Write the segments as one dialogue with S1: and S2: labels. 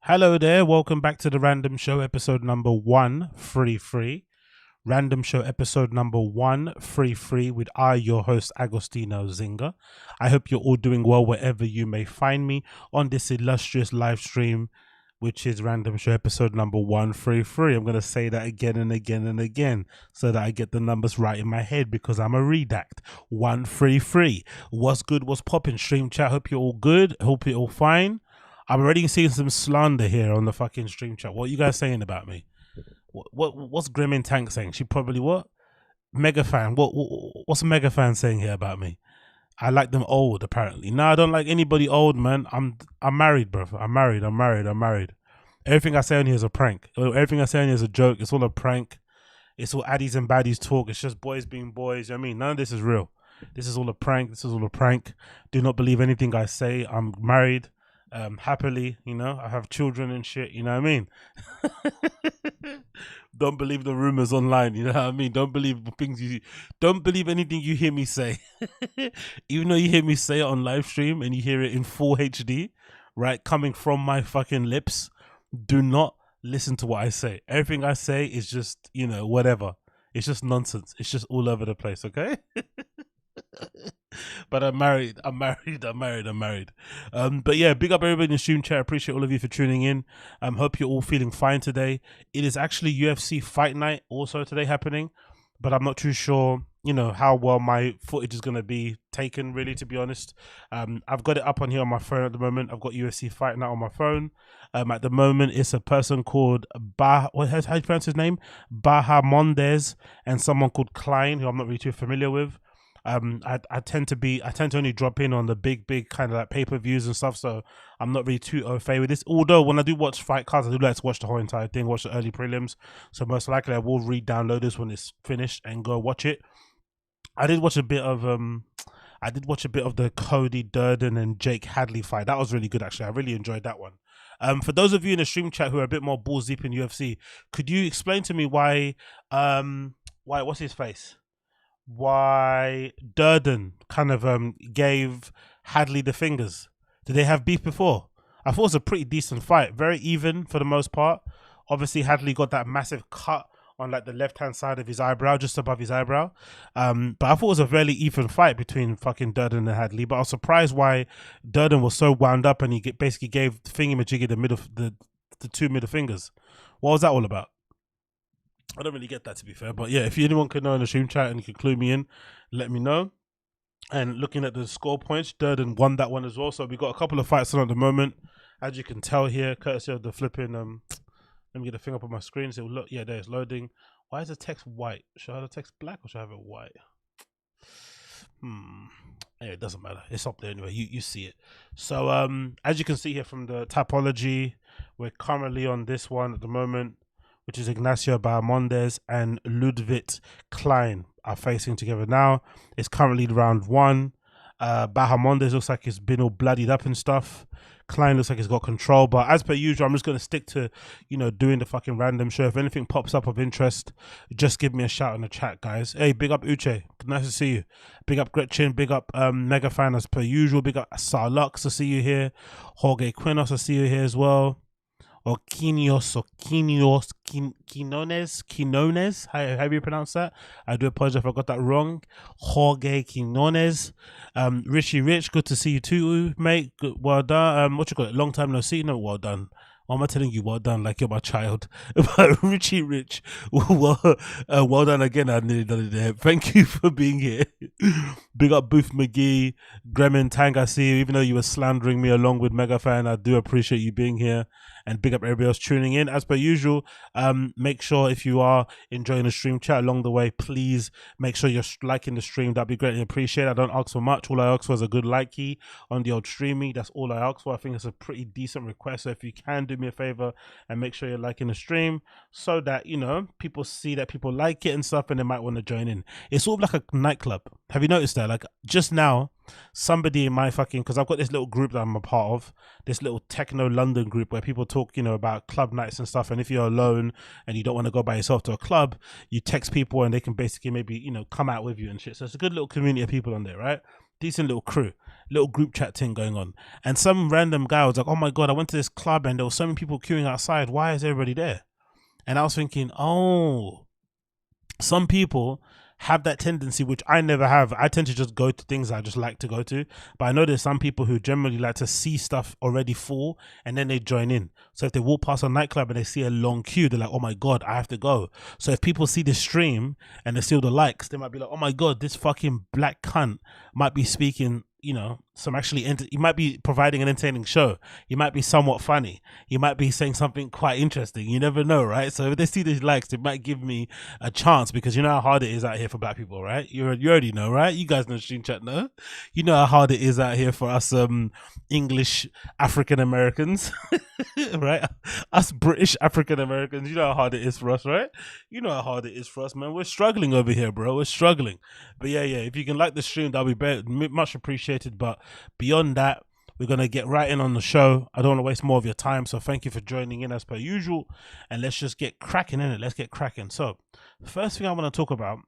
S1: Hello there, welcome back to the Random Show episode number 133. Random Show episode number 133 with your host Agostinho Zinga. I hope you're all doing well wherever you may find me on this illustrious live stream, which is Random Show episode number 133. I'm going to say that again and again and again so that I get the numbers right in my head because I'm a redact. 133. What's good? What's popping? Stream chat. Hope you're all good. Hope you're all fine. I'm already seeing some slander here on the fucking stream chat. What are you guys saying about me? What's Grim in Tank saying? She probably what? Mega fan. What's Mega fan saying here about me? I like them old apparently. No, I don't like anybody old, man. I'm married, bro. I'm married. Everything I say on here is a prank. Everything I say on here is a joke. It's all a prank. It's all addies and baddies talk. It's just boys being boys. You know what I mean, none of this is real. This is all a prank. Do not believe anything I say. I'm married. Happily, you know, I have children and shit, you know what I mean? Don't believe the rumors online, you know what I mean? Don't believe anything you hear me say. Even though you hear me say it on live stream and you hear it in full HD, right, coming from my fucking lips, do not listen to what I say. Everything I say is just, you know, whatever. It's just nonsense. It's just all over the place, okay? But I'm married. But yeah, big up everybody in the stream chat. Appreciate all of you for tuning in. Hope you're all feeling fine today. It is actually UFC fight night also today happening, but I'm not too sure, you know, how well my footage is going to be taken, really, to be honest. I've got it up on here on my phone at the moment. I've got UFC fight night on my phone. At the moment, it's a person called how do you pronounce his name? Bahamondes, and someone called Klein, who I'm not really too familiar with. I tend to only drop in on the big kind of like pay-per-views and stuff, so I'm not really too au fait with this. Although when I do watch fight cards, I do like to watch the whole entire thing, watch the early prelims. So most likely I will re-download this when it's finished and go watch it. I did watch a bit of the Cody Durden and Jake Hadley fight. That was really good, actually. I really enjoyed that one. For those of you in the stream chat who are a bit more balls deep in UFC, could you explain to me why what's his face? Why Durden kind of gave Hadley the fingers? Did they have beef before? I thought it was a pretty decent fight, very even for the most part. Obviously, Hadley got that massive cut on like the left-hand side of his eyebrow, just above his eyebrow. But I thought it was a very even fight between fucking Durden and Hadley. But I was surprised why Durden was so wound up and he basically gave Thingy-majiggy the two middle fingers. What was that all about? I don't really get that, to be fair, but yeah, if anyone could know in the stream chat and you could clue me in, let me know. And looking at the score points, Durden won that one as well. So we got a couple of fights on at the moment, as you can tell here, courtesy of the flipping. Let me get the thing up on my screen. So look, yeah, there's loading. Why is the text white? Should I have the text black or should I have it white? Anyway, it doesn't matter. It's up there anyway. You see it. So as you can see here from the topology, we're currently on this one at the moment, which is Ignacio Bahamondes and Ludwig Klein are facing together now. It's currently round one. Bahamondes looks like he's been all bloodied up and stuff. Klein looks like he's got control, but as per usual, I'm just going to stick to, you know, doing the fucking random show. If anything pops up of interest, just give me a shout in the chat, guys. Hey, big up Uche. Nice to see you. Big up Gretchen. Big up Mega Fan as per usual. Big up Sarlux. I see you here. Jorge Quinos. I see you here as well. Or Quinones, how do you pronounce that? I do apologize if I got that wrong. Jorge Quinones. Richie Rich, good to see you too, mate. Good, well done. What you call it? Long time no see. No, well done. Why am I telling you well done like you're my child? But Richie Rich, well done again. I nearly done it there. Thank you for being here. Big up Booth McGee, Gremlin Tang. I see you. Even though you were slandering me along with Mega Fan, I do appreciate you being here. And big up everybody else tuning in. As per usual, make sure if you are enjoying the stream chat along the way, please make sure you're liking the stream. That'd be greatly appreciated. I don't ask for much. All I ask for is a good likey on the old streamy. That's all I ask for. I think it's a pretty decent request. So if you can do me a favor and make sure you're liking the stream so that, you know, people see that people like it and stuff and they might want to join in. It's sort of like a nightclub. Have you noticed that? Like just now, somebody in my fucking, because I've got this little group that I'm a part of, this little techno London group where people talk, you know, about club nights and stuff. And if you're alone and you don't want to go by yourself to a club, you text people and they can basically maybe, you know, come out with you and shit. So it's a good little community of people on there, right? decent little crew, little group chat thing going on. And some random guy was like, oh my God, I went to this club and there were so many people queuing outside. Why is everybody there? And I was thinking, oh, some people have that tendency, which I never have. I tend to just go to things I just like to go to. But I know there's some people who generally like to see stuff already full and then they join in. So if they walk past a nightclub and they see a long queue, they're like, oh my God, I have to go. So if people see the stream and they see all the likes, they might be like, oh my God, this fucking black cunt might be speaking, you know, some actually, he might be providing an entertaining show. He might be somewhat funny. He might be saying something quite interesting. You never know, right? So if they see these likes, it might give me a chance, because you know how hard it is out here for black people, right? You already know, right? You guys know Stream Chat, no? You know how hard it is out here for us English African Americans, right? Us British African Americans, you know how hard it is for us, right? You know how hard it is for us, man. We're struggling over here, bro. We're struggling. But yeah, if you can like the stream, that'll be much appreciated. But beyond that, we're going to get right in on the show. I don't want to waste more of your time, so thank you for joining in as per usual, and let's just get cracking in it. Let's get cracking. So first thing I want to talk about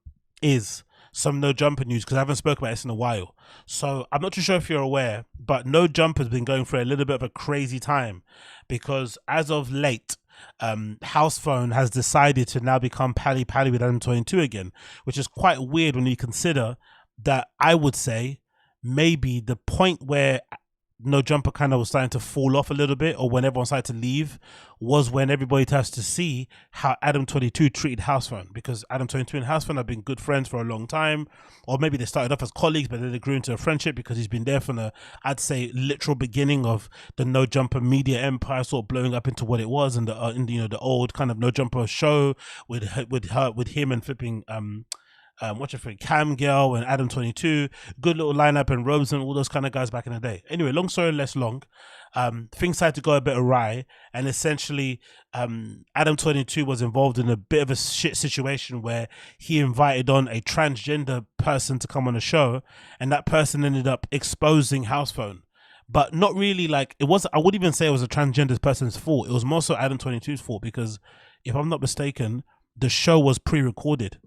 S1: is some No Jumper news, because I haven't spoken about this in a while. So I'm not too sure if you're aware, but No Jumper has been going through a little bit of a crazy time, because as of late, House Phone has decided to now become pally with Adam 22 again, which is quite weird when you consider that I would say maybe the point where No Jumper kind of was starting to fall off a little bit, or when everyone started to leave, was when everybody has to see how Adam 22 treated House Phone, because Adam 22 and House Phone have been good friends for a long time, or maybe they started off as colleagues but then they grew into a friendship, because he's been there from the, I'd say, literal beginning of the No Jumper media empire sort of blowing up into what it was, and the you know, the old kind of No Jumper show with him and flipping what's your friend Cam Girl and Adam 22, good little lineup, and Robes and all those kind of guys back in the day. Anyway, long story less long, things had to go a bit awry, and essentially Adam 22 was involved in a bit of a shit situation where he invited on a transgender person to come on the show, and that person ended up exposing House Phone. But not really, like, it was, I wouldn't even say it was a transgender person's fault. It was more so Adam 22's fault, because if I'm not mistaken, the show was pre-recorded.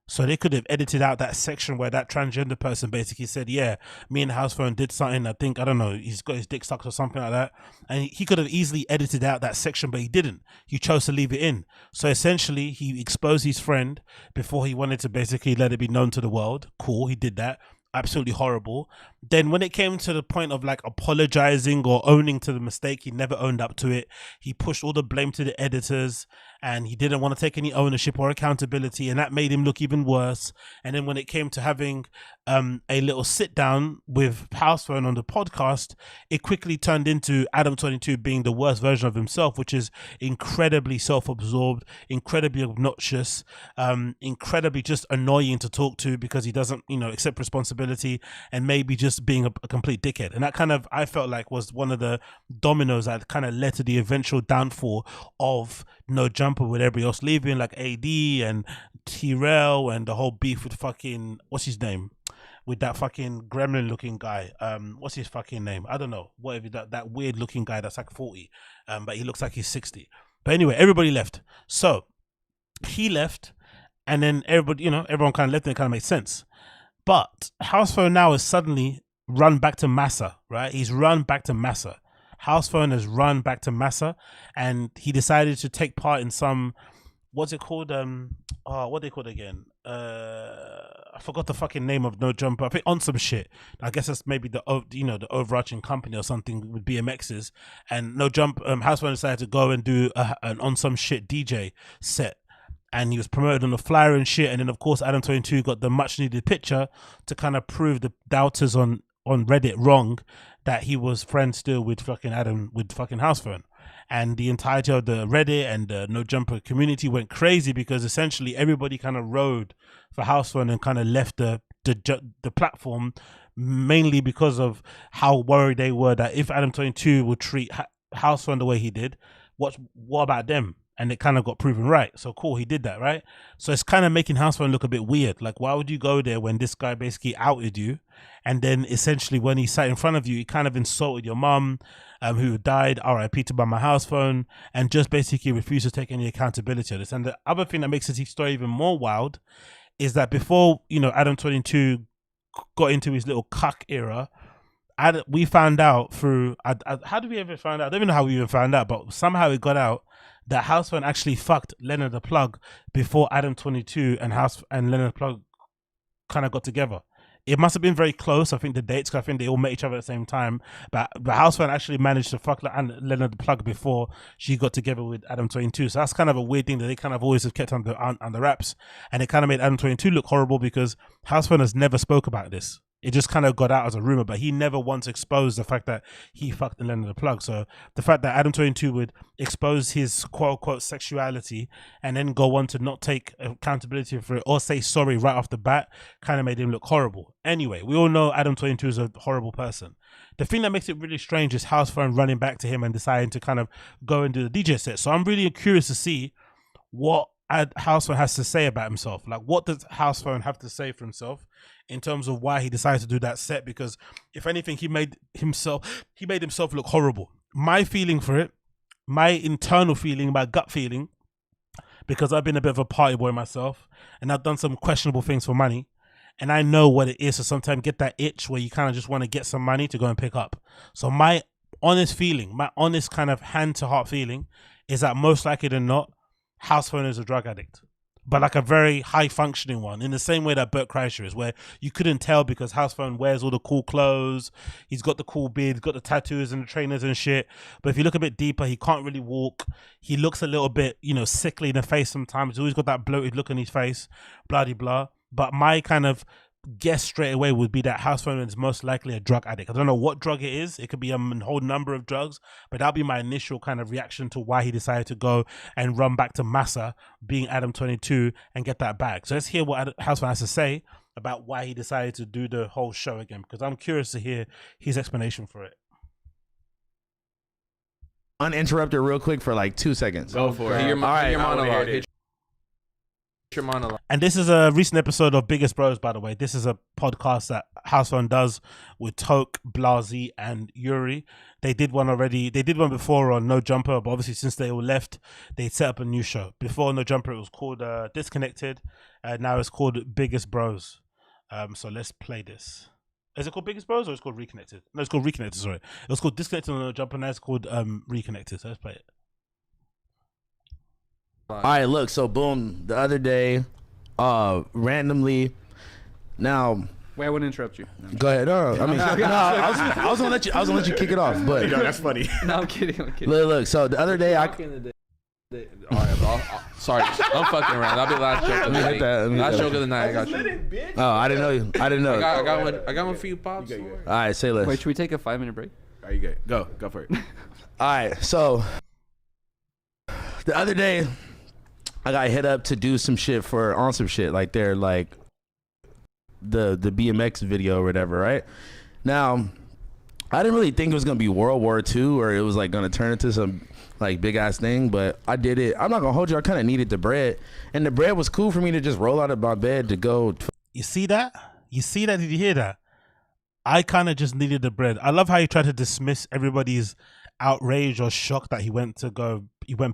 S1: So they could have edited out that section where that transgender person basically said, yeah, me and House Phone did something. I think, I don't know, he's got his dick sucked or something like that. And he could have easily edited out that section, but he didn't. He chose to leave it in. So essentially, he exposed his friend before he wanted to basically let it be known to the world. Cool, he did that. Absolutely horrible. Then when it came to the point of like apologizing or owning to the mistake, he never owned up to it. He pushed all the blame to the editors, and he didn't want to take any ownership or accountability, and that made him look even worse. And then when it came to having a little sit down with House Phone on the podcast, it quickly turned into Adam 22 being the worst version of himself, which is incredibly self-absorbed, incredibly obnoxious, incredibly just annoying to talk to, because he doesn't, you know, accept responsibility, and maybe just being a complete dickhead. And that kind of, I felt like, was one of the dominoes that kind of led to the eventual downfall of No Jumper, with everybody else leaving, like AD and TRELL, and the whole beef with fucking, what's his name, with that fucking gremlin looking guy, what's his fucking name, I don't know, whatever, that weird looking guy that's like 40, but he looks like he's 60. But anyway, everybody left. So he left, and then everybody, you know, everyone kind of left, and it kind of makes sense. But House Phone now is suddenly run back to Massa, right? He's run back to Massa. House Phone has run back to Massa, and he decided to take part in some, what's it called? What they called again? I forgot the fucking name of No Jumper. I think on some shit. I guess that's maybe the, you know, the overarching company or something with BMX's. And No Jump, House Phone decided to go and do an on some shit DJ set. And he was promoted on the flyer and shit. And then of course Adam 22 got the much needed picture to kind of prove the doubters on Reddit wrong, that he was friends still with fucking Adam, with fucking House Phone. And the entirety of the Reddit and the No Jumper community went crazy, because essentially everybody kind of rode for House Phone and kind of left the platform, mainly because of how worried they were that if Adam 22 would treat House Phone the way he did, what about them? And it kind of got proven right. So cool, he did that, right? So it's kind of making House Phone look a bit weird. Like, why would you go there when this guy basically outed you? And then essentially when he sat in front of you, he kind of insulted your mum, who died, RIP to my House Phone, and just basically refused to take any accountability of this. And the other thing that makes this story even more wild is that before, you know, Adam 22 got into his little cuck era, we found out through how did we ever find out? I don't even know how we even found out, but somehow it got out that Housefan actually fucked Leonard the Plug before Adam 22 and Leonard the Plug kind of got together. It must have been very close. I think the dates, I think they all met each other at the same time. But Housefan actually managed to fuck Leonard the Plug before she got together with Adam 22. So that's kind of a weird thing that they kind of always have kept under wraps. And it kind of made Adam 22 look horrible because Housefan has never spoke about this. It just kind of got out as a rumor, but he never once exposed the fact that he fucked Leonard the Plug. So the fact that Adam 22 would expose his quote unquote sexuality and then go on to not take accountability for it or say sorry right off the bat kind of made him look horrible. Anyway, we all know Adam 22 is a horrible person. The thing that makes it really strange is Housefan running back to him and deciding to kind of go and do the DJ set. So I'm really curious to see what Housefan has to say about himself. Like, what does Housefan have to say for himself in terms of why he decided to do that set? Because if anything, he made himself look horrible. My feeling for it, my internal feeling, my gut feeling, because I've been a bit of a party boy myself and I've done some questionable things for money, and I know what it is to sometimes get that itch where you kind of just want to get some money to go and pick up. So my honest feeling, my honest kind of hand to heart feeling is that most likely than not, Housefan is a drug addict, but like a very high functioning one, in the same way that Bert Kreischer is, where you couldn't tell because Housefan wears all the cool clothes, he's got the cool beard, he's got the tattoos and the trainers and shit, but if you look a bit deeper, he can't really walk, he looks a little bit, you know, sickly in the face sometimes, he's always got that bloated look on his face, blah de blah. But my kind of guess straight away would be that Housefan is most likely a drug addict. I don't know what drug it is. It could be a whole number of drugs, but that'll be my initial kind of reaction to why he decided to go and run back to Massa, being Adam 22, and get that bag. So let's hear what Housefan has to say about why he decided to do the whole show again, because I'm curious to hear his explanation for it.
S2: Uninterrupted real quick for like 2 seconds.
S3: Go for it. Your monologue. Your monologue.
S1: And this is a recent episode of Biggest Bros, by the way. This is a podcast that Housefan does with Toke, Blasey, and Yuri. They did one already. They did one before on No Jumper, but obviously since they all left, they set up a new show. Before No Jumper, it was called Disconnected. Now it's called Biggest Bros. So let's play this. Is it called Biggest Bros or it's called Reconnected? No, it's called Reconnected, sorry. It was called Disconnected on No Jumper, now it's called Reconnected. So let's play it.
S2: All right, look, so boom, the other day, randomly, now.
S4: Wait, I wouldn't interrupt you.
S2: No. Go ahead. No, I mean, no, I was gonna let you kick it off, but
S3: yo, that's funny.
S4: No, I'm kidding.
S2: Look. So the other day,
S3: Sorry, I'm fucking around. That'll be the last joke of the night. Last joke of the night. I got you.
S2: Oh, I didn't know. I didn't know.
S3: I got one for you, Pops. All
S2: right, say less.
S4: Wait, should we take a 5-minute break?
S3: Are you good? Go for it.
S2: All right, so the other day, I got hit up to do some shit on some shit like they're like the BMX video or whatever, right? Now, I didn't really think it was gonna be World War II or it was like gonna turn into some like big ass thing, but I did it. I'm not gonna hold you. I kind of needed the bread, and the bread was cool for me to just roll out of my bed to go.
S1: You see that? You see that? Did you hear that? I kind of just needed the bread. I love how he tried to dismiss everybody's outrage or shock that he went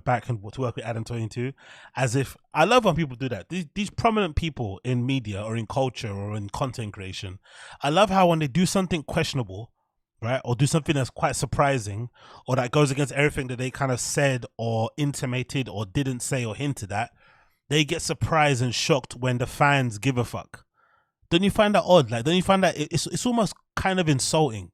S1: back and to work with Adam 22, as if, I love when people do that. These prominent people in media or in culture or in content creation, I love how when they do something questionable, right, or do something that's quite surprising or that goes against everything that they kind of said or intimated or didn't say or hinted at, they get surprised and shocked when the fans give a fuck. Don't you find that odd? Like, don't you find that it's almost kind of insulting?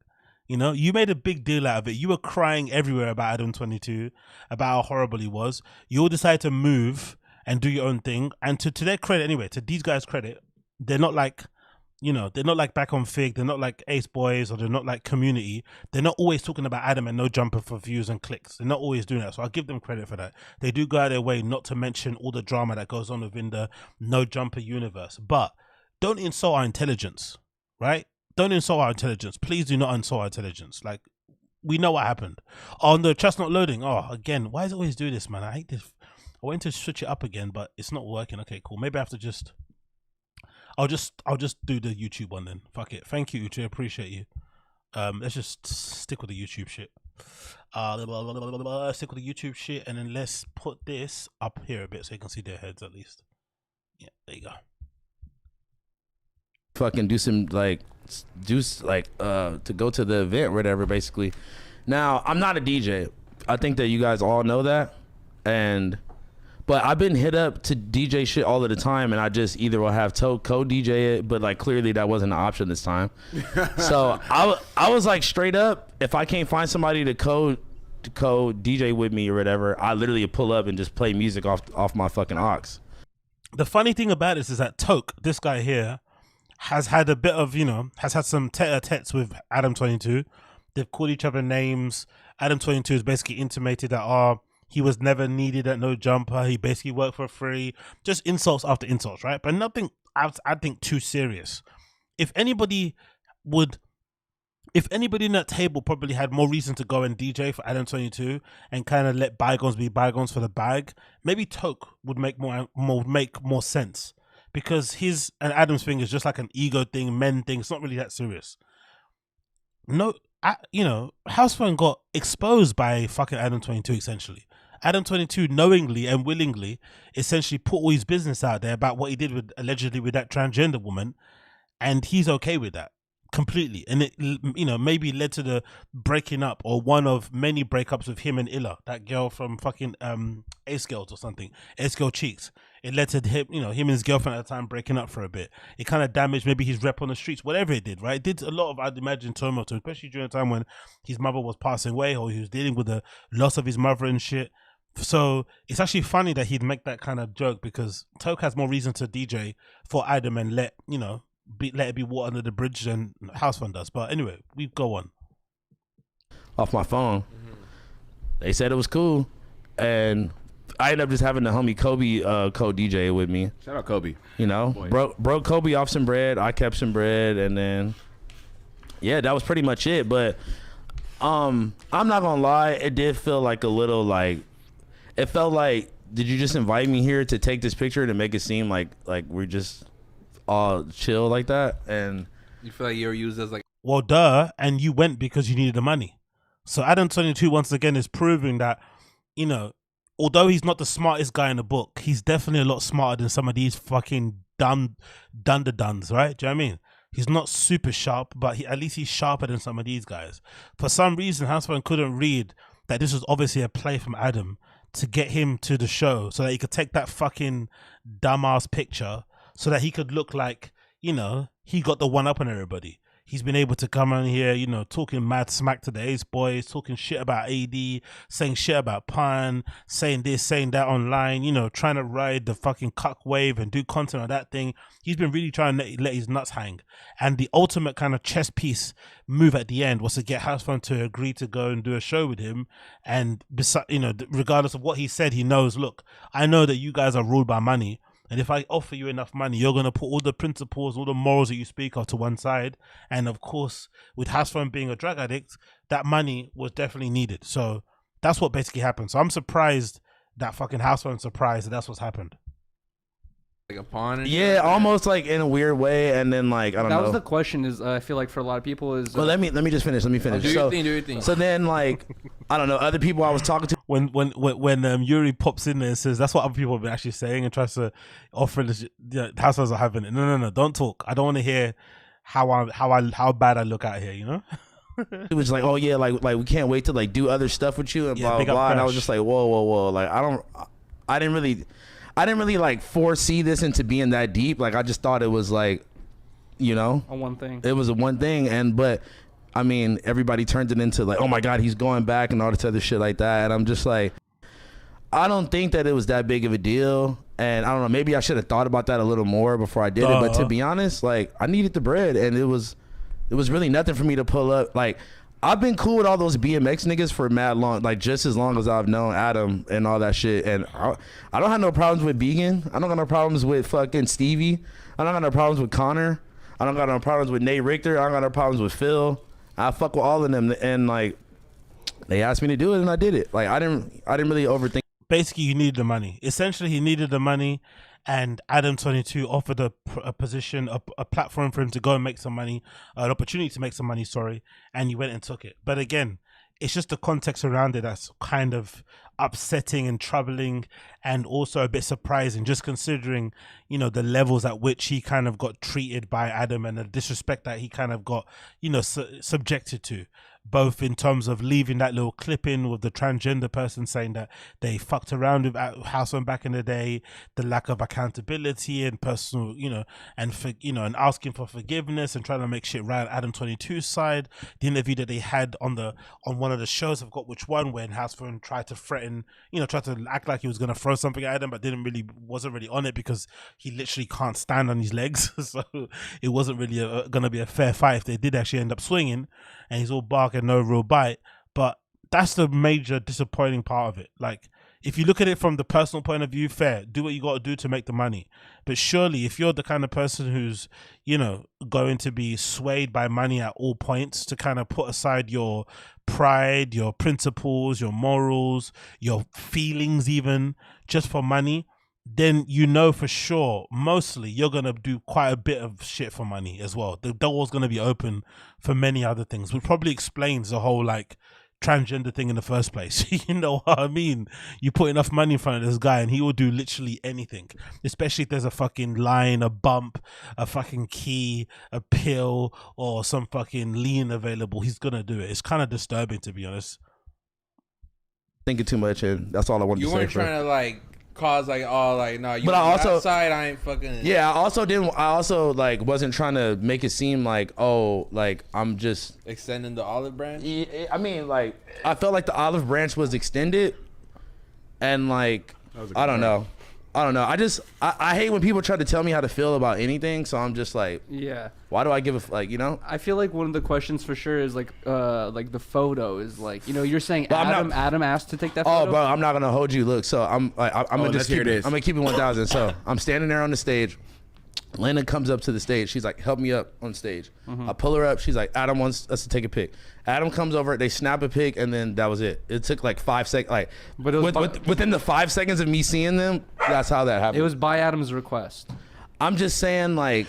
S1: You know, you made a big deal out of it. You were crying everywhere about Adam 22, about how horrible he was. You all decided to move and do your own thing. And to their credit, anyway, to these guys' credit, they're not like, you know, they're not like Back on Fig. They're not like Ace Boys, or they're not like Community. They're not always talking about Adam and No Jumper for views and clicks. They're not always doing that. So I'll give them credit for that. They do go out of their way not to mention all the drama that goes on within the No Jumper universe. But don't insult our intelligence, right? Don't insult our intelligence. Please do not insult our intelligence. Like, we know what happened. On the trust not loading. Oh, again, why does it always do this, man? I hate this. I went to switch it up again, but it's not working. Okay, cool. Maybe I have to just... I'll just do the YouTube one then. Fuck it. Thank you, Uche. Appreciate you. Let's just stick with the YouTube shit. Stick with the YouTube shit, and then let's put this up here a bit so you can see their heads at least. Yeah, there you go.
S2: fucking do some to go to the event or whatever, basically. Now, I'm not a DJ. I think that you guys all know that. But I've been hit up to DJ shit all of the time, and I just either will have co-DJ it, but like clearly that wasn't an option this time. So I was like, straight up, if I can't find somebody to co-DJ with me or whatever, I literally pull up and just play music off my fucking aux.
S1: The funny thing about this is that Toke, this guy here, has had a bit of, has had some tete-a-tetes with Adam 22. They've called each other names. Adam 22 has basically intimated that, he was never needed at No Jumper. He basically worked for free. Just insults after insults, right? But nothing, I think, too serious. If anybody in that table probably had more reason to go and DJ for Adam 22 and kind of let bygones be bygones for the bag, maybe Toke would make more sense, because his and Adam's thing is just like an ego thing, men thing. It's not really that serious. No, House Phone got exposed by fucking Adam 22 essentially. Adam 22 knowingly and willingly essentially put all his business out there about what he did allegedly with that transgender woman, and he's okay with that completely. And it, maybe led to the breaking up, or one of many breakups with him and Illa, that girl from fucking Ace Girls or something, Ace Girl Cheeks. It led to him, him and his girlfriend at the time breaking up for a bit. It kind of damaged maybe his rep on the streets, whatever it did, right? It did a lot of, I'd imagine, turmoil to him, especially during a time when his mother was passing away, or he was dealing with the loss of his mother and shit. So it's actually funny that he'd make that kind of joke, because Toke has more reason to DJ for Adam and let it be water under the bridge than House Fund does. But anyway, we go on.
S2: Off my phone. They said it was cool, and I ended up just having the homie Kobe co-DJ with me.
S5: Shout out Kobe.
S2: Broke Kobe off some bread. I kept some bread, and then that was pretty much it. But I'm not gonna lie, it did feel like a little like, it felt like, did you just invite me here to take this picture to make it seem like we're just all chill like that? And
S3: you feel like you're used as like,
S1: well, duh, and you went because you needed the money. So Adam 22 once again is proving that, although he's not the smartest guy in the book, he's definitely a lot smarter than some of these fucking duns, right? Do you know what I mean? He's not super sharp, but at least he's sharper than some of these guys. For some reason, Housefan couldn't read that this was obviously a play from Adam to get him to the show so that he could take that fucking dumbass picture so that he could look like, he got the one up on everybody. He's been able to come on here, talking mad smack to the Ace Boys, talking shit about AD, saying shit about Pan, saying this, saying that online, trying to ride the fucking cuck wave and do content on that thing. He's been really trying to let his nuts hang. And the ultimate kind of chess piece move at the end was to get Housefun to agree to go and do a show with him. And, regardless of what he said, he knows, look, I know that you guys are ruled by money. And if I offer you enough money, you're going to put all the principles, all the morals that you speak of to one side. And of course, with Housefun being a drug addict, that money was definitely needed. So that's what basically happened. So I'm surprised that fucking Housefun surprised that's what's happened.
S3: like a pawn. And
S2: yeah, almost like in a weird way, and then like I don't know.
S4: That was the question. Is I feel like for a lot of people is.
S2: Well, let me just finish. Let me finish.
S3: Do your thing. Do your thing.
S2: So then like I don't know. Other people I was talking to.
S1: When Yuri pops in there and says that's what other people have been actually saying and tries to offer the households are having it. No, don't talk. I don't want to hear how bad I look out here. You know.
S2: It was like, oh yeah, like we can't wait to like do other stuff with you and
S1: Yeah,
S2: blah
S1: big
S2: blah
S1: up
S2: blah. And I
S1: Crash.
S2: was just like, whoa, like I didn't really like foresee this into being that deep. Like I just thought it was like, you know,
S4: on one thing.
S2: it was a one thing, but I mean everybody turned it into like, oh my god, he's going back and all this other shit like that. And I'm just like, I don't think that it was that big of a deal. And I don't know, maybe I should have thought about that a little more before I did it. But to be honest, like I needed the bread, and it was really nothing for me to pull up. Like I've been cool with all those BMX niggas for mad long, like just as long as I've known Adam and all that shit. And I don't have no problems with Began. I don't got no problems with fucking Stevie. I don't got no problems with Connor. I don't got no problems with Nate Richter. I don't got no problems with Phil. I fuck with all of them. And like they asked me to do it, and I did it. Like I didn't really overthink.
S1: Basically, he needed the money. Essentially, he needed the money, and Adam 22 offered a position, a platform for him to go and make some money, an opportunity to make some money, sorry, and he went and took it. But again, it's just the context around it that's kind of upsetting and troubling, and also a bit surprising, just considering, you know, the levels at which he kind of got treated by Adam and the disrespect that he kind of got, you know, subjected to, both in terms of leaving that little clip in with the transgender person saying that they fucked around with Houseman back in the day, the lack of accountability and personal, you know, and for, you know, and asking for forgiveness and trying to make shit right on Adam 22's side. The interview that they had on one of the shows, I've got which one, when Houseman tried to threaten, you know, tried to act like he was gonna throw something at Adam, but wasn't really on it because he literally can't stand on his legs. So it wasn't really gonna be a fair fight if they did actually end up swinging, and he's all bark and no real bite. But that's the major disappointing part of it. Like, if you look at it from the personal point of view, fair, do what you got to do to make the money. But surely if you're the kind of person who's, you know, going to be swayed by money at all points, to kind of put aside your pride, your principles, your morals, your feelings even, just for money, then you know for sure mostly you're going to do quite a bit of shit for money as well. The door's going to be open for many other things, which probably explains the whole like transgender thing in the first place. You know what I mean? You put enough money in front of this guy and he will do literally anything, especially if there's a fucking line, a bump, a fucking key, a pill, or some fucking lean available. He's gonna do it. It's kind of disturbing, to be honest.
S2: Thinking too much, and that's all I wanted to say.
S3: You weren't trying to like cause like all like no, you
S2: but I also
S3: outside, I ain't fucking.
S2: Yeah, I also like wasn't trying to make it seem like, oh, like I'm just
S3: extending the olive branch.
S2: I mean, like I felt like the olive branch was extended, and like I don't know. I hate when people try to tell me how to feel about anything, so I'm just like,
S4: yeah,
S2: why do I give a like, you know?
S4: I feel like one of the questions for sure is like the photo is like, you know, you're saying Adam asked to take that photo.
S2: Oh, bro, I'm not gonna hold you. Look, so I'm gonna just keep it. I'm gonna keep it 1,000. So I'm standing there on the stage. Lena comes up to the stage. She's like, help me up on stage. I pull her up. She's like, Adam wants us to take a pic. Adam comes over. They snap a pic, and then that was it. It took like 5 seconds. Like, but within the 5 seconds of me seeing them, that's how that happened.
S4: It was by Adam's request.
S2: I'm just saying, like,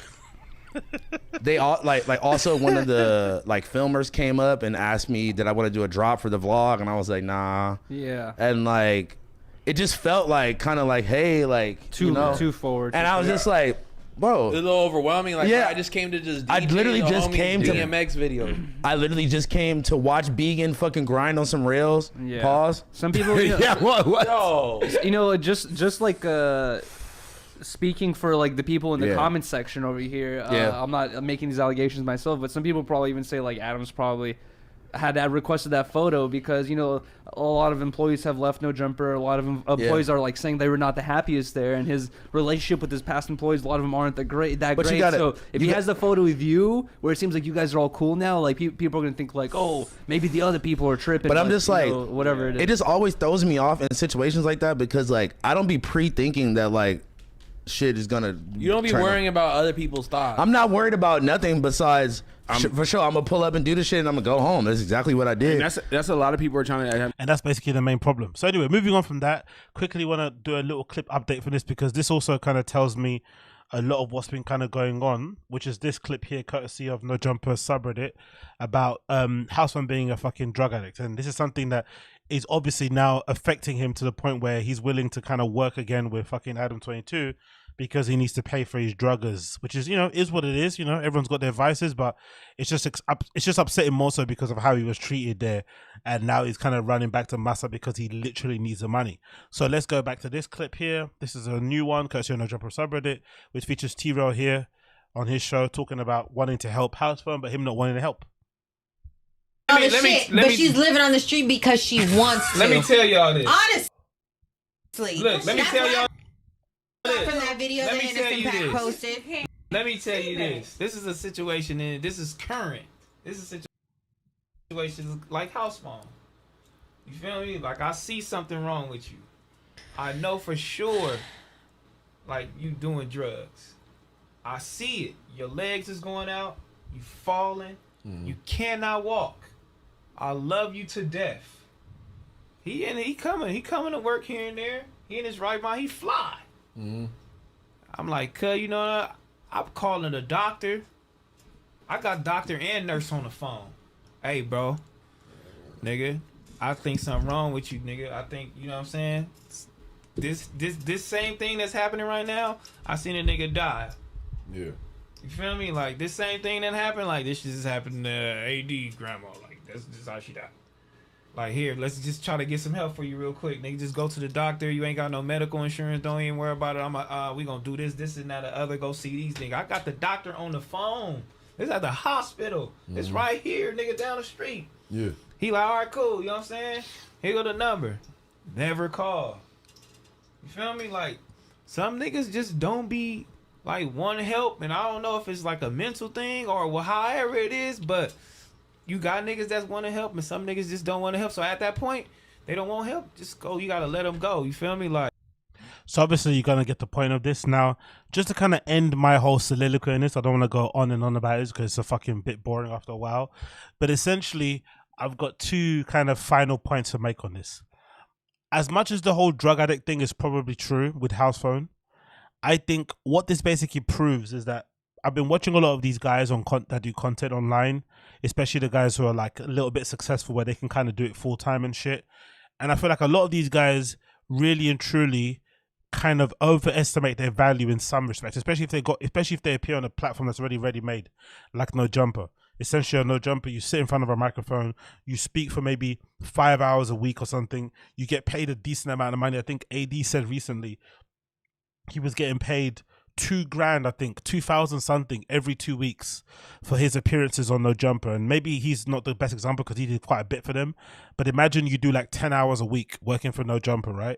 S2: they all like also one of the like filmers came up and asked me did I want to do a drop for the vlog, and I was like, nah.
S4: Yeah.
S2: And like, it just felt like kind of like, hey, like
S4: too forward.
S2: And I was just like, bro,
S3: a little overwhelming. Like, yeah, I just came to just DJ
S2: I literally just came to
S3: DMX video.
S2: I literally just came to watch Vegan fucking grind on some rails.
S4: Yeah.
S2: Pause.
S4: Some people, you know,
S2: yeah, what?
S3: Yo.
S4: You know, just like speaking for like the people in the comments section over here. I'm not making these allegations myself, but some people probably even say like Adam's probably had requested that photo because, you know, a lot of employees have left No Jumper. A lot of employees are like saying they were not the happiest there, and his relationship with his past employees, a lot of them aren't that great. So if he has the photo with you, where it seems like you guys are all cool now, like people are gonna think like, oh, maybe the other people are tripping.
S2: But I'm just like,
S4: whatever it is.
S2: It just always throws me off in situations like that because like I don't be pre-thinking that like shit is gonna.
S3: You don't be worrying about other people's thoughts.
S2: I'm not worried about nothing besides. For sure, I'm gonna pull up and do the shit, and I'm gonna go home. That's exactly what I did.
S5: And that's a lot of people are trying to.
S1: And that's basically the main problem. So anyway, moving on from that, quickly want to do a little clip update for this because this also kind of tells me a lot of what's been kind of going on, which is this clip here, courtesy of No Jumper subreddit, about Houseman being a fucking drug addict, and this is something that is obviously now affecting him to the point where he's willing to kind of work again with fucking Adam 22. Because he needs to pay for his druggers, which is, you know, is what it is. You know, everyone's got their vices, but it's just upsetting more so because of how he was treated there, and now he's kind of running back to Massa because he literally needs the money. So let's go back to this clip here. This is a new one, courtesy of No Jumper subreddit, which features TRELL here on his show talking about wanting to help Houseman, but him not wanting to help.
S6: But she's living on the street because she wants to.
S5: Let me tell y'all this.
S6: Honestly,
S5: look, let me tell y'all.
S6: From that video that Innocent Pack posted.
S5: Let me tell you this. This is a situation, and this is current. This is a situation like Houseman. You feel me? Like, I see something wrong with you. I know for sure, like, you doing drugs. I see it. Your legs is going out. You falling. You cannot walk. I love you to death. He coming. He coming to work here and there. He in his right mind. He fly. I'm like, cuz, you know what? I'm calling the doctor. I got doctor and nurse on the phone. Hey, bro, nigga, I think something wrong with you, nigga. I think, you know what I'm saying? This same thing that's happening right now, I seen a nigga die.
S7: Yeah.
S5: You feel me? Like, this same thing that happened, like, this just happened to AD grandma. Like, that's just how she died. Like, here, let's just try to get some help for you real quick. Nigga, just go to the doctor. You ain't got no medical insurance. Don't even worry about it. We gonna do this and that, the other. Go see these niggas. I got the doctor on the phone. This at the hospital. It's right here, nigga, down the street.
S7: Yeah.
S5: He like, all right, cool. You know what I'm saying? Here go the number. Never call. You feel me? Like, some niggas just don't be, like, want help. And I don't know if it's, like, a mental thing or however it is, but you got niggas that want to help, and some niggas just don't want to help. So at that point, they don't want help. Just go. You got to let them go. You feel me? Like,
S1: so obviously you're going to get the point of this. Now, just to kind of end my whole soliloquy in this, I don't want to go on and on about this because it's a fucking bit boring after a while. But essentially, I've got two kind of final points to make on this. As much as the whole drug addict thing is probably true with house phone, I think what this basically proves is that I've been watching a lot of these guys on that do content online, especially the guys who are like a little bit successful where they can kind of do it full time and shit. And I feel like a lot of these guys really and truly kind of overestimate their value in some respects, especially if they appear on a platform that's already ready made, like No Jumper. Essentially, on No Jumper, you sit in front of a microphone, you speak for maybe 5 hours a week or something, you get paid a decent amount of money. I think AD said recently he was getting paid $2,000, I think 2,000 something every 2 weeks for his appearances on No Jumper. And maybe he's not the best example because he did quite a bit for them, but imagine you do like 10 hours a week working for No Jumper, right?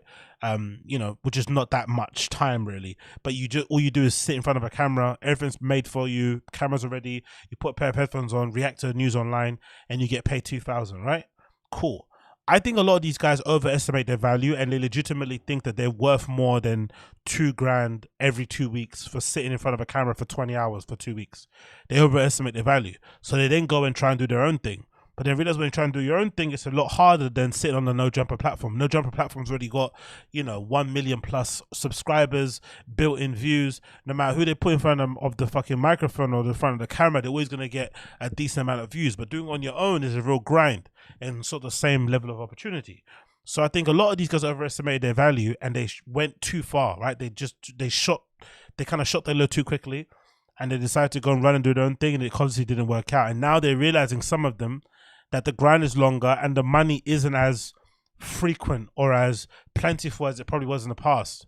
S1: You know, which is not that much time really, but all you do is sit in front of a camera, everything's made for you, cameras are ready, you put a pair of headphones on, react to news online, and you get paid 2,000, right? Cool. I think a lot of these guys overestimate their value and they legitimately think that they're worth more than $2,000 every 2 weeks for sitting in front of a camera for 20 hours for 2 weeks. They overestimate their value. So they then go and try and do their own thing. But then realize when you try and do your own thing, it's a lot harder than sitting on the No Jumper platform. No Jumper platform's already got, 1 million plus subscribers, built-in views. No matter who they put in front of the fucking microphone or the front of the camera, they're always going to get a decent amount of views. But doing it on your own is a real grind and sort of the same level of opportunity. So I think a lot of these guys overestimated their value and they went too far, right? They kind of shot their load too quickly and they decided to go and run and do their own thing and it obviously didn't work out. And now they're realizing, some of them, that the grind is longer and the money isn't as frequent or as plentiful as it probably was in the past.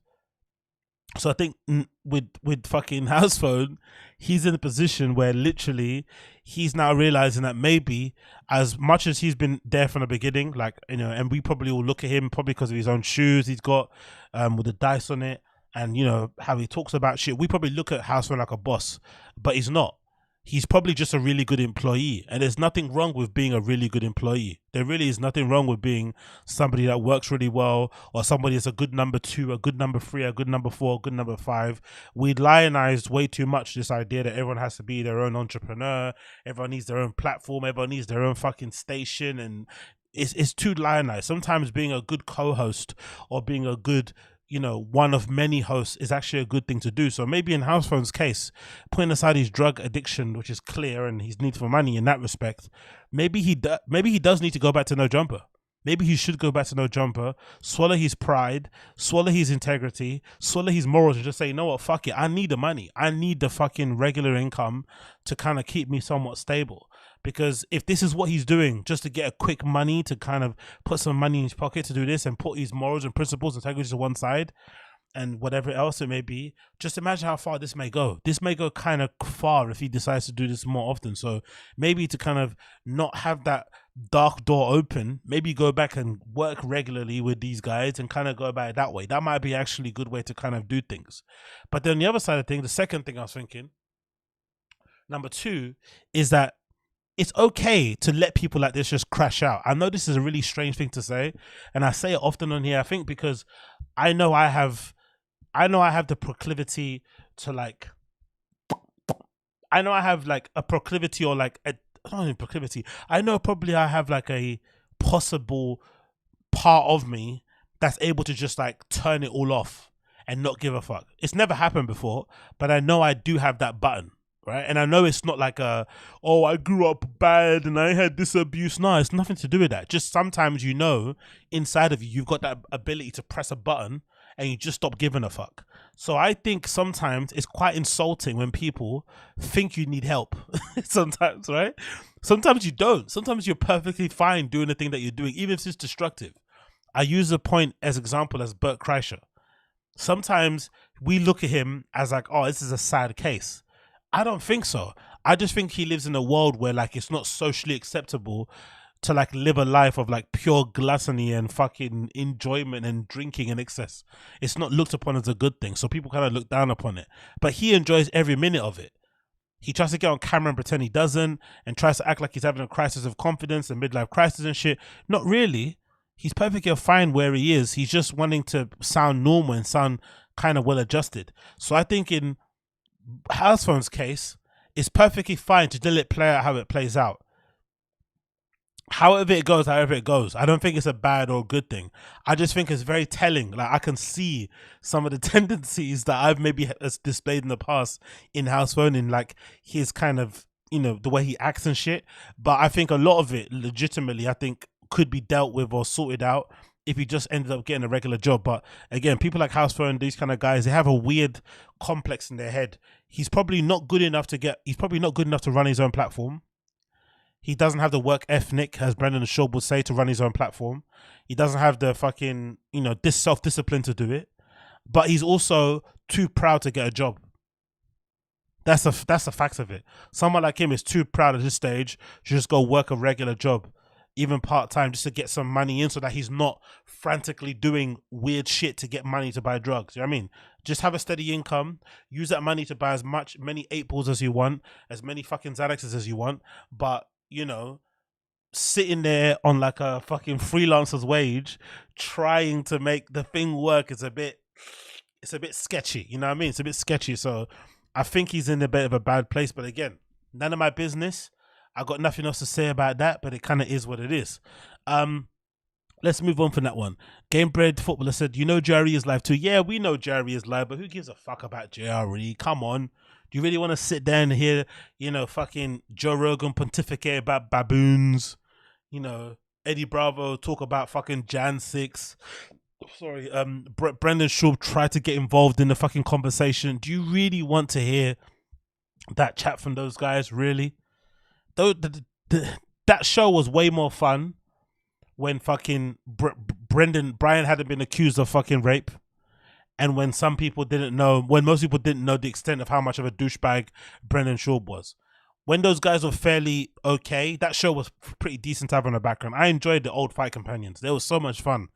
S1: So I think with fucking house phone, he's in a position where literally he's now realizing that maybe as much as he's been there from the beginning, like, and we probably all look at him probably because of his own shoes he's got with the dice on it and, how he talks about shit. We probably look at house phone like a boss, but he's not. He's probably just a really good employee, and there's nothing wrong with being a really good employee. There really is nothing wrong with being somebody that works really well, or somebody that's a good number 2, a good number 3, a good number 4, a good number 5. We lionized way too much this idea that everyone has to be their own entrepreneur, everyone needs their own platform, everyone needs their own fucking station, and it's too lionized. Sometimes being a good co-host or being a good one of many hosts is actually a good thing to do. So maybe in House Phone's case, putting aside his drug addiction, which is clear, and his need for money in that respect, maybe he does need to go back to No Jumper. Maybe he should go back to No Jumper, swallow his pride, swallow his integrity, swallow his morals, and just say, you know what, fuck it, I need the money. I need the fucking regular income to kind of keep me somewhat stable. Because if this is what he's doing just to get a quick money, to kind of put some money in his pocket to do this and put his morals and principles and integrity to one side and whatever else it may be, just imagine how far this may go. This may go kind of far if he decides to do this more often. So maybe to kind of not have that dark door open, maybe go back and work regularly with these guys and kind of go about it that way. That might be actually a good way to kind of do things. But then the other side of things, the second thing I was thinking, number 2, is that it's okay to let people like this just crash out. I know this is a really strange thing to say, and I say it often on here, I think, because I know I have the proclivity to a proclivity or not even proclivity. I know probably I have like a possible part of me that's able to just like turn it all off and not give a fuck. It's never happened before, but I know I do have that button. right? And I know it's not like oh, I grew up bad and I had this abuse. No, it's nothing to do with that. Just sometimes, you know, inside of you, you've got that ability to press a button and you just stop giving a fuck. So I think sometimes it's quite insulting when people think you need help. Sometimes, right? Sometimes you don't. Sometimes you're perfectly fine doing the thing that you're doing, even if it's destructive. I use a point as example as BERT. Sometimes we look at him as like, oh, this is a sad case. I don't think so. I just think he lives in a world where like it's not socially acceptable to like live a life of like pure gluttony and fucking enjoyment and drinking in excess. It's not looked upon as a good thing. So people kind of look down upon it. But he enjoys every minute of it. He tries to get on camera and pretend he doesn't and tries to act like he's having a crisis of confidence and midlife crisis and shit. Not really. He's perfectly fine where he is. He's just wanting to sound normal and sound kind of well adjusted. So I think in Housephone's case, it's perfectly fine to let it play out how it plays out. However it goes. I don't think it's a bad or good thing. I just think it's very telling. Like I can see some of the tendencies that I've maybe displayed in the past in Housephone, in like his kind of, you know, the way he acts and shit. But I think a lot of it, legitimately, I think could be dealt with or sorted out if he just ended up getting a regular job. But again, people like Housephone, these kind of guys, they have a weird complex in their head. He's probably not good enough to run his own platform. He doesn't have the work ethic, as Brendan and Schaub would say, to run his own platform. He doesn't have the fucking, you know, this self-discipline to do it. But he's also too proud to get a job. That's a fact of it. Someone like him is too proud at this stage to just go work a regular job, even part-time, just to get some money in so that he's not frantically doing weird shit to get money to buy drugs. You know what I mean? Just have a steady income, use that money to buy many 8 balls as you want, as many fucking Xanaxes as you want, but, you know, sitting there on like a fucking freelancer's wage trying to make the thing work is a bit sketchy. You know what I mean? It's a bit sketchy. So I think he's in a bit of a bad place. But again, none of my business. I got nothing else to say about that, but it kind of is what it is. Let's move on from that one. Gamebred Footballer said, you know JRE is live too. Yeah, we know JRE is live, but who gives a fuck about JRE? Come on. Do you really want to sit there and hear, you know, fucking Joe Rogan pontificate about baboons? You know, Eddie Bravo talk about fucking Jan 6. Sorry, Brendan Schaub tried to get involved in the fucking conversation. Do you really want to hear that chat from those guys? Really? Though that show was way more fun when fucking Bryan hadn't been accused of fucking rape. And when most people didn't know the extent of how much of a douchebag Brendan Schaub was. When those guys were fairly okay, that show was pretty decent to have on the background. I enjoyed the old Fight Companions. They were so much fun.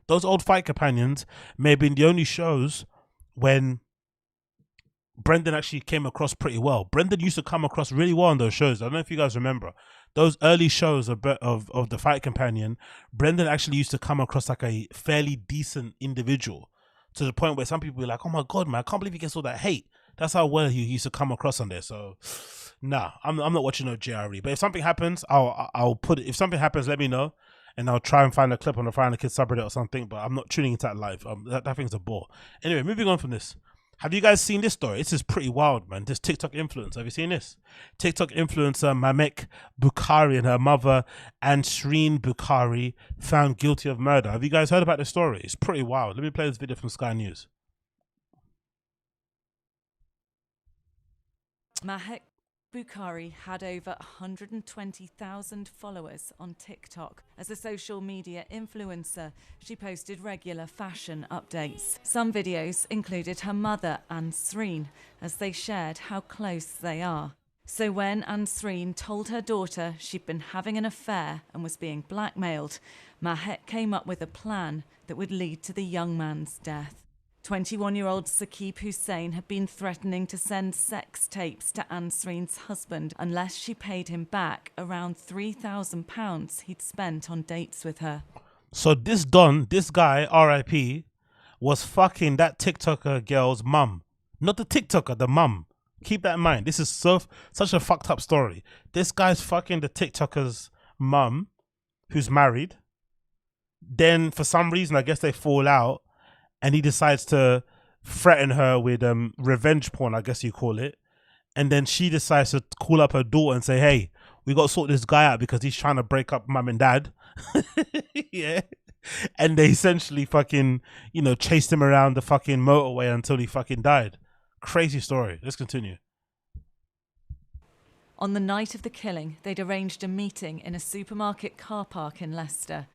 S1: Those old Fight Companions may have been the only shows when Brendan actually came across pretty well. Brendan used to come across really well on those shows. I don't know if you guys remember. Those early shows of the Fight Companion, Brendan actually used to come across like a fairly decent individual. To the point where some people were like, oh my God, man, I can't believe he gets all that hate. That's how well he used to come across on there. So, nah, I'm not watching no JRE. But if something happens, I'll put it. If something happens, let me know. And I'll try and find a clip on the Find the Kids subreddit or something. But I'm not tuning into that live. That thing's a bore. Anyway, moving on from this. Have you guys seen this story? This is pretty wild, man. This TikTok influencer. Have you seen this? TikTok influencer MAHEK BUKHARI and her mother, Ansreen BUKHARI, found guilty of murder. Have you guys heard about this story? It's pretty wild. Let me play this video from Sky News.
S7: MAHEK BUKHARI had over 120,000 followers on TikTok. As a social media influencer, she posted regular fashion updates. Some videos included her mother, Ansreen, as they shared how close they are. So when Ansreen told her daughter she'd been having an affair and was being blackmailed, MAHEK came up with a plan that would lead to the young man's death. 21-year-old Saqib Hussain had been threatening to send sex tapes to Ansreen's husband unless she paid him back around £3,000 he'd spent on dates with her.
S1: So this guy, R.I.P., was fucking that TikToker girl's mum. Not the TikToker, the mum. Keep that in mind. This is such a fucked up story. This guy's fucking the TikToker's mum, who's married. Then for some reason, I guess they fall out. And he decides to threaten her with revenge porn, I guess you call it. and then she decides to call up her daughter and say, hey, we got to sort this guy out because he's trying to break up mum and dad. Yeah. And they essentially fucking, you know, chased him around the fucking motorway until he fucking died. Crazy story. Let's continue.
S7: On the night of the killing, they'd arranged a meeting in a supermarket car park in Leicester.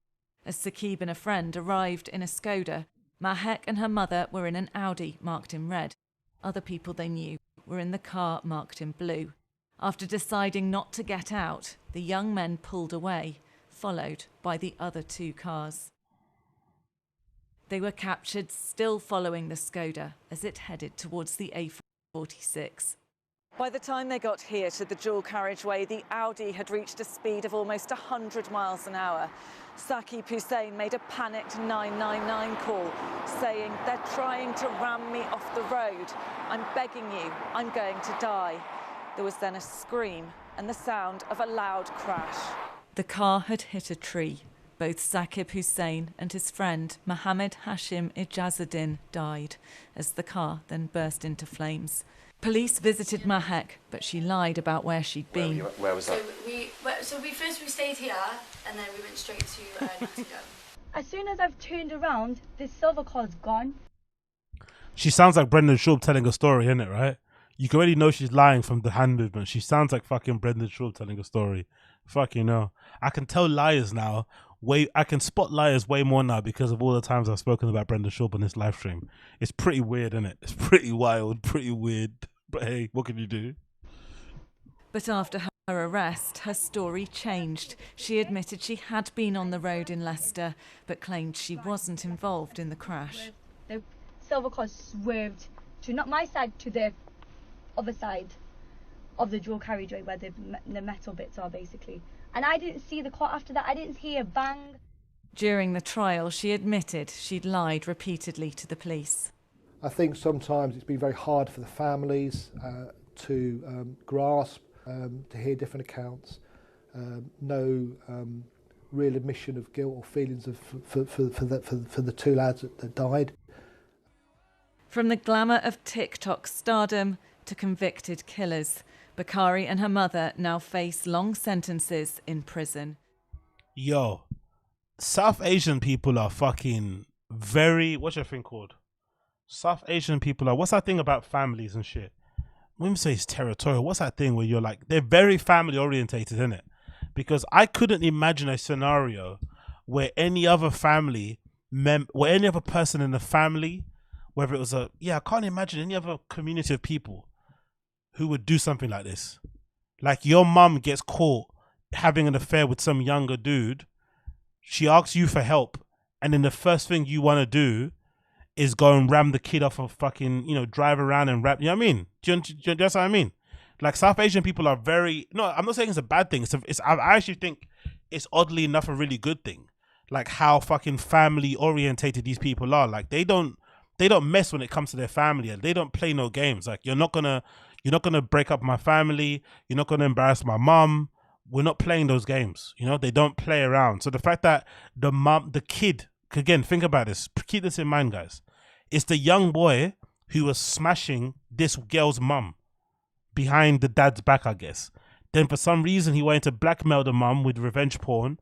S7: As Saqib and a friend arrived in a Skoda, Mahek and her mother were in an Audi marked in red. Other people they knew were in the car marked in blue. After deciding not to get out, the young men pulled away, followed by the other 2 cars. They were captured still following the Skoda as it headed towards the A46. By the time they got here to the dual carriageway, the Audi had reached a speed of almost 100 miles an hour. Saqib Hussein made a panicked 999 call, saying, they're trying to ram me off the road. I'm begging you, I'm going to die. There was then a scream and the sound of a loud crash. The car had hit a tree. Both Saqib Hussein and his friend Mohammed Hashim Ijazuddin died as the car then burst into flames. Police visited Mahek, but she lied about where she'd been.
S8: Where was that? So we stayed here, and then we went straight to Nottingham. As soon as I've turned around, this silver car's gone.
S1: She sounds like Brendan Schaub telling a story, innit, right? You can already know she's lying from the hand movement. She sounds like fucking Brendan Schaub telling a story. Fucking hell. I can tell liars now. I can spot liars way more now because of all the times I've spoken about Brendan Schaub on this live stream. It's pretty weird, innit? It's pretty wild, pretty weird. But hey, what can you do?
S7: But after her arrest, her story changed. She admitted she had been on the road in Leicester, but claimed she wasn't involved in the crash.
S8: The silver car swerved to not my side, to the other side of the dual carriageway where the metal bits are, basically. And I didn't see the car after that. I didn't hear a bang.
S7: During the trial, she admitted she'd lied repeatedly to the police.
S9: I think sometimes it's been very hard for the families to grasp, to hear different accounts, no real admission of guilt or feelings of for the 2 lads that died.
S7: From the glamour of TikTok stardom to convicted killers, Bukhari and her mother now face long sentences in prison.
S1: Yo, South Asian people are fucking very, what's your thing called? South Asian people are, what's that thing about families and shit? When we say it's territorial, what's that thing where you're like, they're very family orientated, isn't it? Because I couldn't imagine a scenario where any other family, where any other person in the family, whether it was I can't imagine any other community of people who would do something like this. Like your mum gets caught having an affair with some younger dude, she asks you for help, and then the first thing you want to do is go and ram the kid off of fucking, drive around and rap. You know what I mean? Do you that's what I mean? Like South Asian people are very, no, I'm not saying it's a bad thing. I actually think it's oddly enough a really good thing. Like how fucking family orientated these people are. Like they don't mess when it comes to their family. They don't play no games. Like you're not gonna break up my family. You're not gonna embarrass my mom. We're not playing those games. They don't play around. So the fact that the kid, again, think about this. Keep this in mind, guys. It's the young boy who was smashing this girl's mum behind the dad's back, I guess. Then for some reason, he wanted to blackmail the mum with revenge porn.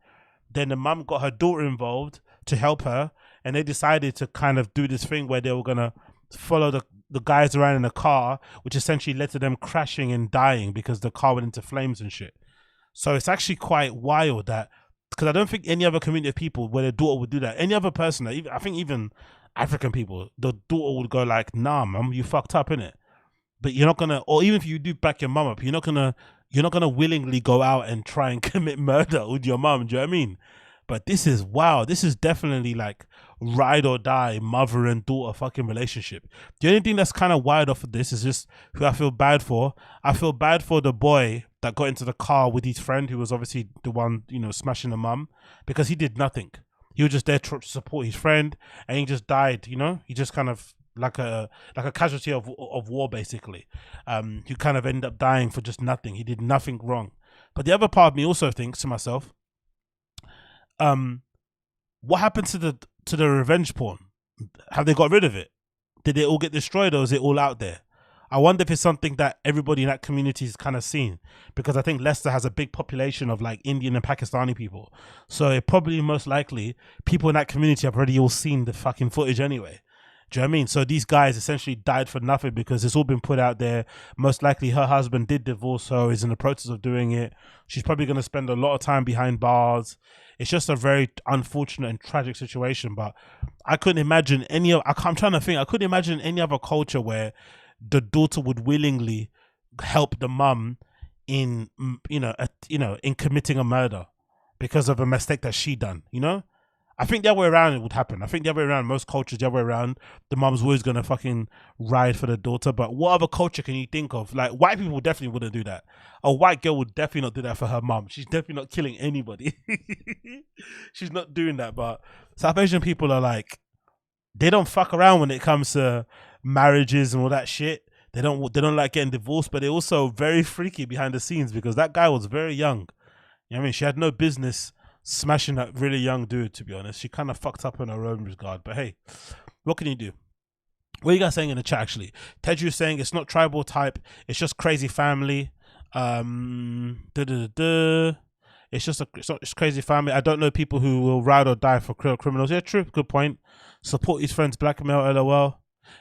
S1: Then the mum got her daughter involved to help her. And they decided to kind of do this thing where they were going to follow the guys around in a car, which essentially led to them crashing and dying because the car went into flames and shit. So it's actually quite wild that, because I don't think any other community of people where their daughter would do that. Any other person, I think even African people, the daughter would go like, nah, mum, you fucked up, innit? But you're not gonna, or even if you do back your mum up, you're not gonna willingly go out and try and commit murder with your mum. Do you know what I mean? But this is, wow, this is definitely like ride or die mother and daughter fucking relationship. The only thing that's kind of wild off of this is just who I feel bad for. I feel bad for the boy that got into the car with his friend who was obviously the one, smashing the mum, because he did nothing. He was just there to support his friend, and he just died, he just kind of like a casualty of war, basically. He kind of ended up dying for just nothing. He did nothing wrong. But the other part of me also thinks to myself, what happened to the revenge porn? Have they got rid of it? Did it all get destroyed, or is it all out there? I wonder if it's something that everybody in that community is kind of seen, because I think Leicester has a big population of like Indian and Pakistani people. So it probably most likely people in that community have already all seen the fucking footage anyway. Do you know what I mean? So these guys essentially died for nothing because it's all been put out there. Most likely her husband did divorce her, is in the process of doing it. She's probably going to spend a lot of time behind bars. It's just a very unfortunate and tragic situation. But I couldn't imagine I'm trying to think, I couldn't imagine any other culture where the daughter would willingly help the mum in, in committing a murder because of a mistake that she done, you know? I think the other way around it would happen. I think the other way around, most cultures, the other way around, the mum's always going to fucking ride for the daughter. But what other culture can you think of? Like, white people definitely wouldn't do that. A white girl would definitely not do that for her mum. She's definitely not killing anybody. She's not doing that. But South Asian people are like, they don't fuck around when it comes to marriages and all that shit. They don't like getting divorced, but they're also very freaky behind the scenes because that guy was very young. You know what I mean? She had no business smashing that really young dude, to be honest. She kind of fucked up in her own regard, but hey, what can you do? What are you guys saying in the chat? Actually, Teju's saying it's not tribal type, it's just crazy family. It's crazy family. I don't know people who will ride or die for criminals. Yeah, true, good point. Support his friend's blackmail, lol.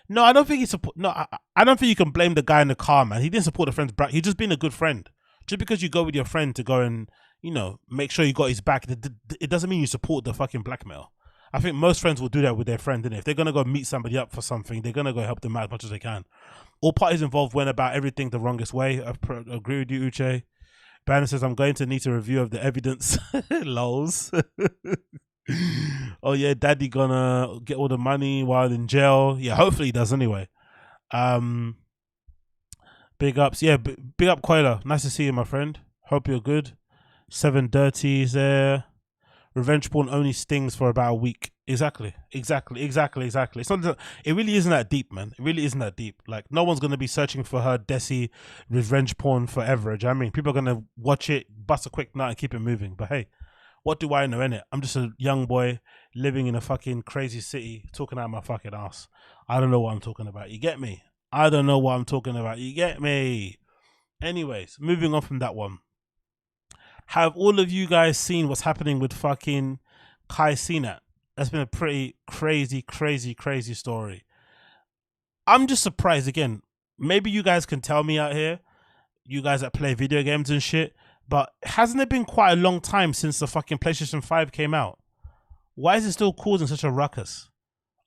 S1: No, I don't think he support. No, I don't think you can blame the guy in the car, man. He didn't support the friend's black. He's just been a good friend. Just because you go with your friend to go and, make sure you got his back, it doesn't mean you support the fucking blackmail. I think most friends will do that with their friend, and if they're gonna go meet somebody up for something, they're gonna go help them out as much as they can. All parties involved went about everything the wrongest way. I agree with you, Uche. Banner says I'm going to need a review of the evidence. Lols. Oh yeah, daddy gonna get all the money while in jail. Yeah, hopefully he does anyway. Big ups. Yeah, big up Koila. Nice to see you, my friend. Hope you're good. 7 Dirties there. Revenge porn only stings for about a week. Exactly. It's not. It really isn't that deep, man. It really isn't that deep. Like, no one's gonna be searching for her Desi revenge porn forever. Do you know what I mean? People are gonna watch it, bust a quick nut, and keep it moving. But hey, what do I know, innit? I'm just a young boy living in a fucking crazy city, talking out my fucking ass. I don't know what I'm talking about. You get me? I don't know what I'm talking about. You get me? Anyways, moving on from that one. Have all of you guys seen what's happening with fucking CENAT? That's been a pretty crazy story. I'm just surprised again. Maybe you guys can tell me out here, you guys that play video games and shit, but hasn't it been quite a long time since the fucking PlayStation 5 came out? Why is it still causing such a ruckus?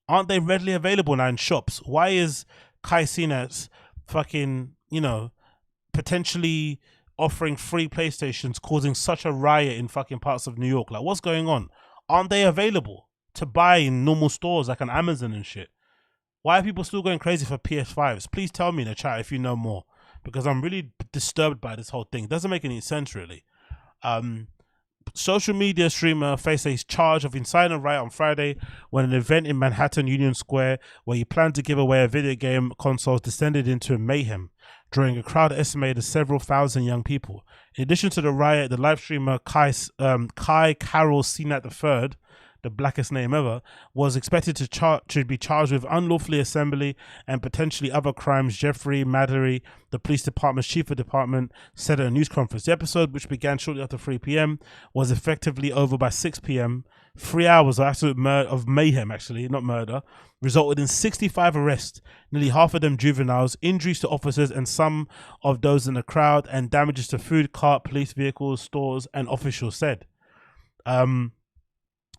S1: Aren't they readily available now in shops? Why is CENAT's fucking, potentially offering free PlayStations causing such a riot in fucking parts of New York? Like, what's going on? Aren't they available to buy in normal stores like on Amazon and shit? Why are people still going crazy for PS5s? Please tell me in the chat if you know more, because I'm really disturbed by this whole thing. It doesn't make any sense, really. Social media streamer faced a charge of inciting a riot on Friday when an event in Manhattan Union Square where he planned to give away a video game console descended into a mayhem, drawing a crowd estimated as several thousand young people. In addition to the riot, the live streamer Kai Carroll CENAT III, the blackest name ever, was expected to be charged with unlawfully assembly and potentially other crimes. Jeffrey Madery, the police department's chief of department, said at a news conference. The episode, which began shortly after 3 p.m., was effectively over by 6 p.m. 3 hours of absolute mayhem, actually, not murder, resulted in 65 arrests, nearly half of them juveniles, injuries to officers and some of those in the crowd, and damages to food cart, police vehicles, stores, and officials said.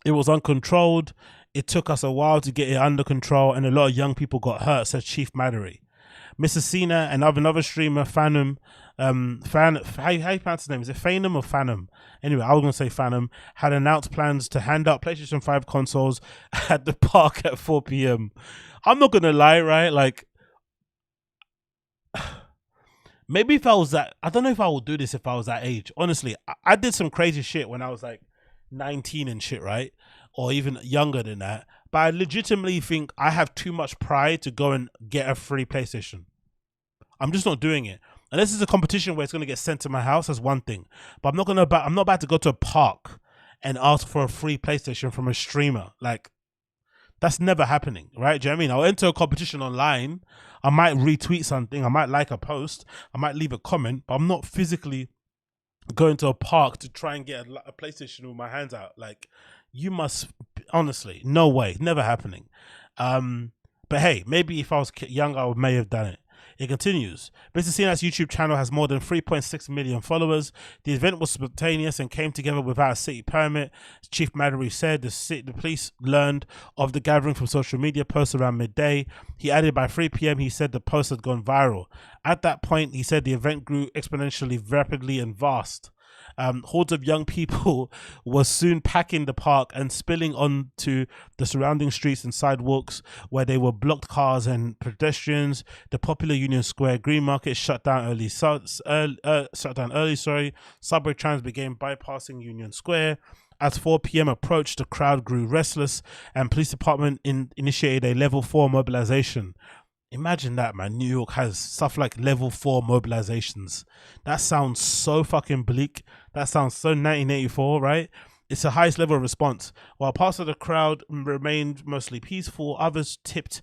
S1: It was uncontrolled. It took us a while to get it under control, and a lot of young people got hurt, said Chief Madery. Mr. CENAT and another streamer, Phantom, how you pronounce his name? Is it Phantom or Phantom? Anyway, I was going to say Phantom, had announced plans to hand out PlayStation 5 consoles at the park at 4 p.m. I'm not going to lie, right? Like, maybe if I was that, I don't know if I would do this if I was that age. Honestly, I did some crazy shit when I was like 19 and shit, right? Or even younger than that. But I legitimately think I have too much pride to go and get a free PlayStation. I'm just not doing it. Unless it's a competition where it's going to get sent to my house, that's one thing. But I'm not about to go to a park and ask for a free PlayStation from a streamer. Like, That's never happening, right? Do you know what I mean? I'll enter a competition online. I might retweet something. I might like a post. I might leave a comment, but I'm not physically going to a park to try and get a PlayStation with my hands out. Like, you must, honestly, no way, never happening. But hey, maybe if I was younger, I may have done it. It continues. Mr. CENAT's YouTube channel has more than 3.6 million followers. The event was spontaneous and came together without a city permit. Chief Madory said the police learned of the gathering from social media posts around midday. He added by 3 p.m. he said the post had gone viral. At that point, he said the event grew exponentially rapidly and vast. Hordes of young people were soon packing the park and spilling onto the surrounding streets and sidewalks where they were blocked cars and pedestrians. The popular Union Square Green Market shut down early. Subway trams began bypassing Union Square. As 4 p.m. approached, the crowd grew restless and police department initiated a level 4 mobilization. Imagine that, man. New York has stuff like level 4 mobilizations. That sounds so fucking bleak. That sounds so 1984, right? It's the highest level of response. While parts of the crowd remained mostly peaceful, others tipped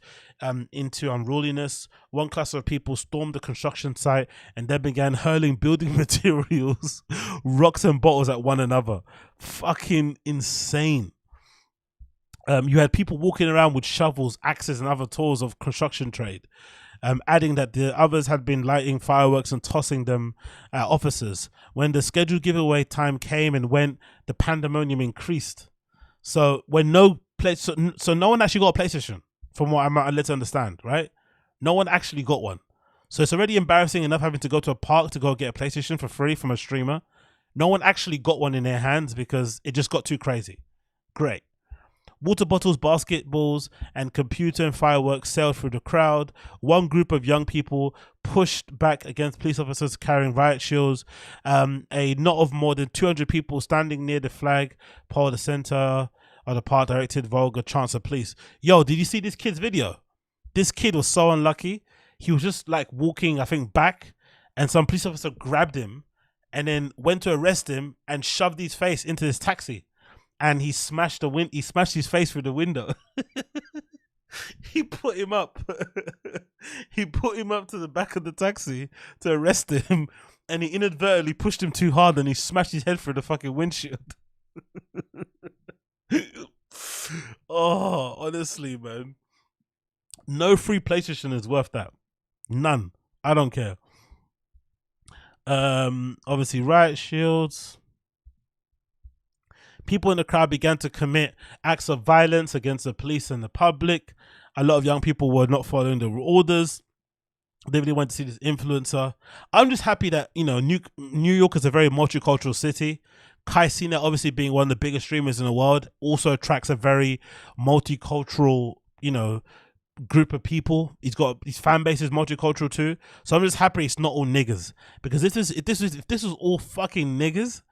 S1: into unruliness. One cluster of people stormed the construction site and then began hurling building materials, rocks and bottles at one another. Fucking insane. You had people walking around with shovels, axes, and other tools of construction trade, adding that the others had been lighting fireworks and tossing them at officers. When the scheduled giveaway time came and went, the pandemonium increased. So when no one actually got a PlayStation, from what I'm led to understand, right? No one actually got one. So it's already embarrassing enough having to go to a park to go get a PlayStation for free from a streamer. No one actually got one in their hands because it just got too crazy. Great. Water bottles, basketballs, and computer and fireworks sailed through the crowd. One group of young people pushed back against police officers carrying riot shields. A knot of more than 200 people standing near the flag pole at the center of the park directed vulgar chants of police. Yo, did you see this kid's video? This kid was so unlucky. He was just like walking, I think, back, and some police officer grabbed him and then went to arrest him and shoved his face into this taxi. And he smashed his face through the window. He put him up. He put him up to the back of the taxi to arrest him, and he inadvertently pushed him too hard and he smashed his head through the fucking windshield. Oh, honestly, man. No free PlayStation is worth that. None. I don't care. Obviously, riot shields. People in the crowd began to commit acts of violence against the police and the public. A lot of young people were not following the orders. They really went to see this influencer. I'm just happy that, you know, New York is a very multicultural city. CENAT, obviously being one of the biggest streamers in the world, also attracts a very multicultural, you know, group of people. His fan base is multicultural too. So I'm just happy it's not all niggas. Because if this was all fucking niggas,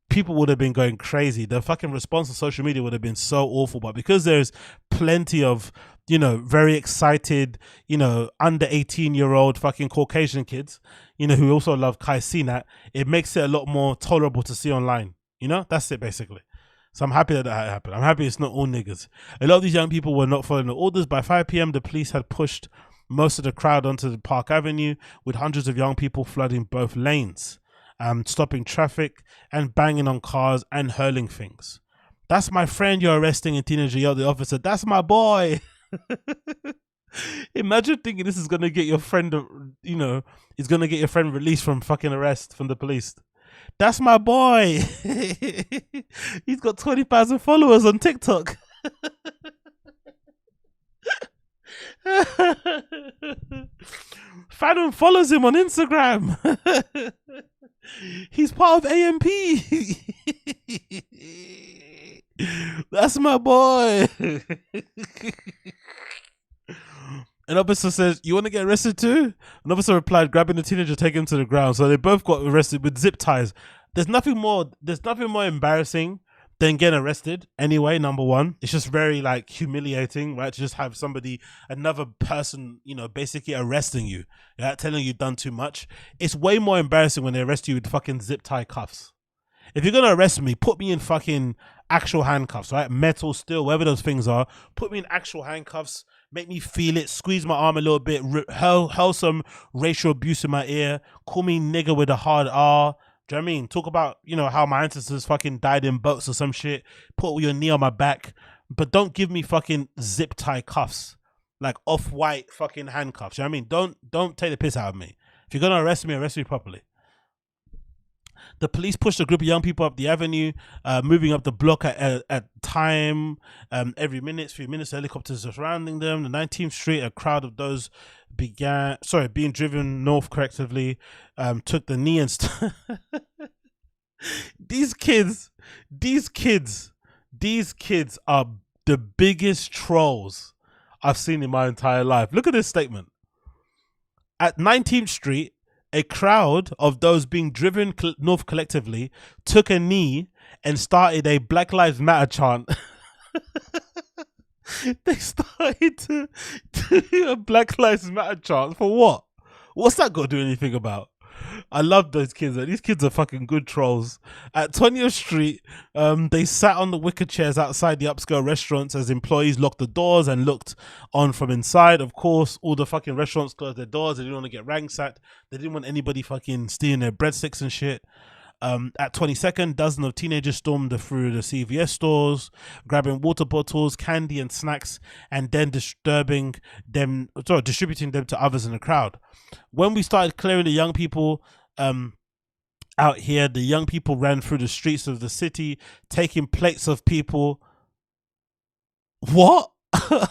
S1: people would have been going crazy. The fucking response on social media would have been so awful. But because there's plenty of, you know, very excited, you know, under 18-year-old fucking Caucasian kids, you know, who also love CENAT, it makes it a lot more tolerable to see online. You know, that's it basically. So I'm happy that happened. I'm happy it's not all niggas. A lot of these young people were not following the orders. By 5 p.m., the police had pushed most of the crowd onto the Park Avenue, with hundreds of young people flooding both lanes, stopping traffic and banging on cars and hurling things. That's my friend you're arresting in teenager, yelled the officer. That's my boy. Imagine thinking this is going to get your friend, you know, is going to get your friend released from fucking arrest from the police. That's my boy. He's got 20,000 followers on TikTok. Phantom follows him on Instagram. He's part of AMP. That's my boy. An officer says, "You want to get arrested too?" An officer replied, grabbing the teenager, taking him to the ground. So they both got arrested with zip ties. There's nothing more embarrassing than getting arrested. Anyway, number one, it's just very like humiliating, right? To just have another person, you know, basically arresting you, yeah, telling you've done too much. It's way more embarrassing when they arrest you with fucking zip tie cuffs. If you're gonna arrest me, put me in fucking actual handcuffs, right? Metal, steel, whatever those things are. Put me in actual handcuffs. Make me feel it. Squeeze my arm a little bit. Hurl some racial abuse in my ear. Call me nigger with a hard R. Do you know what I mean? Talk about, you know, how my ancestors fucking died in boats or some shit. Put your knee on my back. But don't give me fucking zip tie cuffs. Like off-white fucking handcuffs. You know what I mean? Don't take the piss out of me. If you're going to arrest me properly. The police pushed a group of young people up the avenue, moving up the block at time. Every minute, few minutes, helicopters are surrounding them. The 19th Street, a crowd of those being driven north correctively, took the knee and these kids are the biggest trolls I've seen in my entire life. Look at this statement. At 19th Street, a crowd of those being driven north collectively took a knee and started a Black Lives Matter chant. They started to do a Black Lives Matter chant for what? What's that got to do anything about? I love those kids. These kids are fucking good trolls. At 20th Street, they sat on the wicker chairs outside the upscale restaurants as employees locked the doors and looked on from inside. Of course, all the fucking restaurants closed their doors. They didn't want to get ransacked. They didn't want anybody fucking stealing their breadsticks and shit. At 22nd, dozens of teenagers stormed through the CVS stores, grabbing water bottles, candy and snacks, and then distributing them to others in the crowd. When we started clearing the young people out here, the young people ran through the streets of the city, taking plates of people. What? Do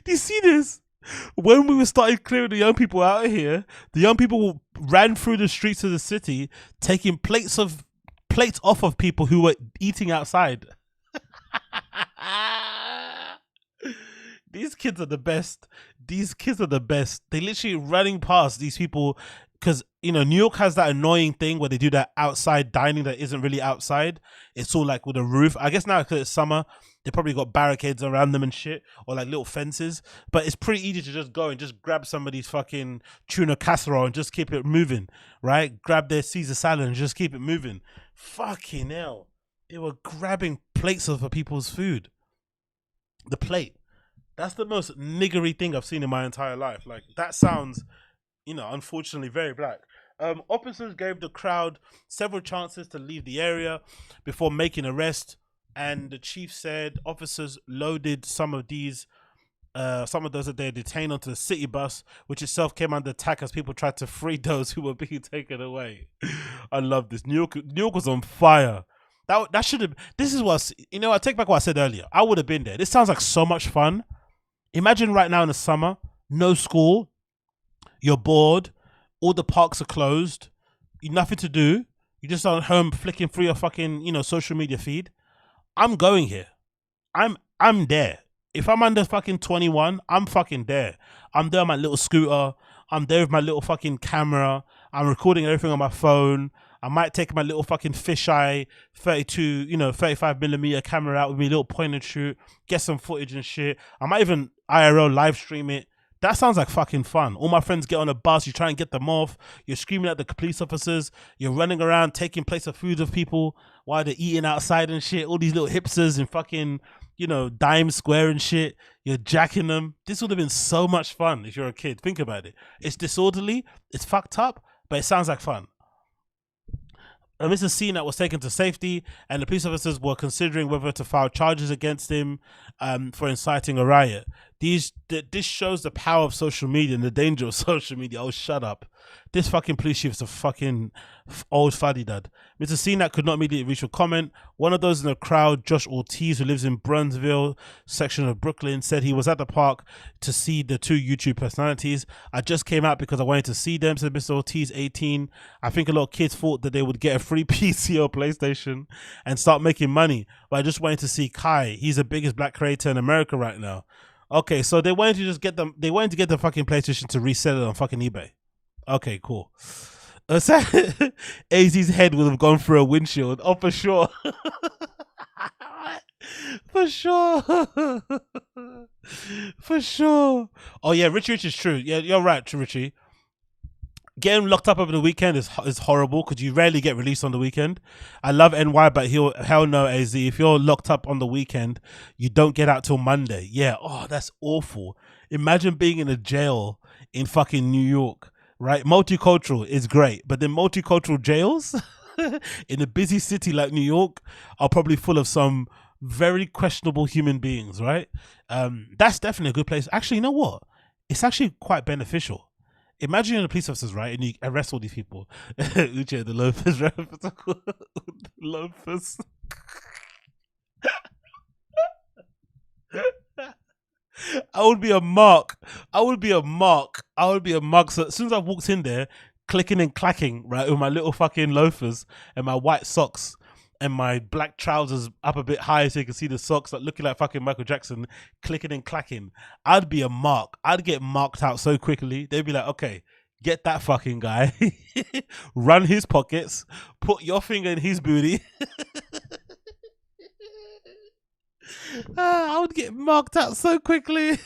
S1: you see this? When we started clearing the young people out of here, the young people ran through the streets of the city, taking plates off of people who were eating outside. These kids are the best. They literally running past these people because, you know, New York has that annoying thing where they do that outside dining that isn't really outside. It's all like with a roof. I guess now because it's summer, they probably got barricades around them and shit, or like little fences. But it's pretty easy to just go and just grab somebody's fucking tuna casserole and just keep it moving, right? Grab their Caesar salad and just keep it moving. Fucking hell. They were grabbing plates of people's food. The plate. That's the most niggery thing I've seen in my entire life. Like, that sounds, you know, unfortunately very black. Officers gave the crowd several chances to leave the area before making arrest. And the chief said officers loaded some of those that they detained onto the city bus, which itself came under attack as people tried to free those who were being taken away. I love this. New York was on fire. That should have. This is what, you know. I take back what I said earlier. I would have been there. This sounds like so much fun. Imagine right now in the summer, no school, you're bored, all the parks are closed, you nothing to do. You just at home flicking through your fucking, you know, social media feed. I'm going here. I'm there. If I'm under fucking 21, I'm fucking there. I'm there on my little scooter. I'm there with my little fucking camera. I'm recording everything on my phone. I might take my little fucking fisheye 35mm camera out with me, little point and shoot, get some footage and shit. I might even IRL live stream it. That sounds like fucking fun. All my friends get on a bus, you try and get them off, you're screaming at the police officers, you're running around taking plates of food of people while they're eating outside and shit, all these little hipsters in fucking, you know, Dime Square and shit, you're jacking them. This would have been so much fun if you're a kid. Think about it. It's disorderly, it's fucked up, but it sounds like fun. Mr. CENAT was taken to safety, and the police officers were considering whether to file charges against him for inciting a riot. This shows the power of social media and the danger of social media. Oh, shut up. This fucking police chief is a fucking old fuddy dud. Mr. CENAT could not immediately reach a comment. One of those in the crowd, Josh Ortiz, who lives in Brunsville section of Brooklyn, said he was at the park to see the two YouTube personalities. I just came out because I wanted to see them, said Mr. Ortiz, 18. I think a lot of kids thought that they would get a free PC or PlayStation and start making money, but I just wanted to see Kai. He's the biggest black creator in America right now. Okay, so they wanted to just get them. They wanted to get the fucking PlayStation to resell it on fucking eBay. Okay, cool. AZ's head would have gone through a windshield. Oh, for sure. For sure. For sure. Oh, yeah, Richie is true. Yeah, you're right, Richie. getting locked up over the weekend is horrible because you rarely get released on the weekend. I love NY, but hell no, AZ. If you're locked up on the weekend, you don't get out till Monday. Yeah, oh, that's awful. Imagine being in a jail in fucking New York, right? Multicultural is great, but the multicultural jails in a busy city like New York are probably full of some very questionable human beings, right? That's definitely a good place. Actually, you know what? It's actually quite beneficial. Imagine you're the police officers, right, and you arrest all these people. Uche, the loafers, right? The loafers. I would be a mark. So as soon as I walked in there, clicking and clacking, right, with my little fucking loafers and my white socks and my black trousers up a bit high so you can see the socks, like looking like fucking Michael Jackson, clicking and clacking, I'd be a mark. I'd get marked out so quickly. They'd be like, okay, get that fucking guy, run his pockets, put your finger in his booty. I would get marked out so quickly.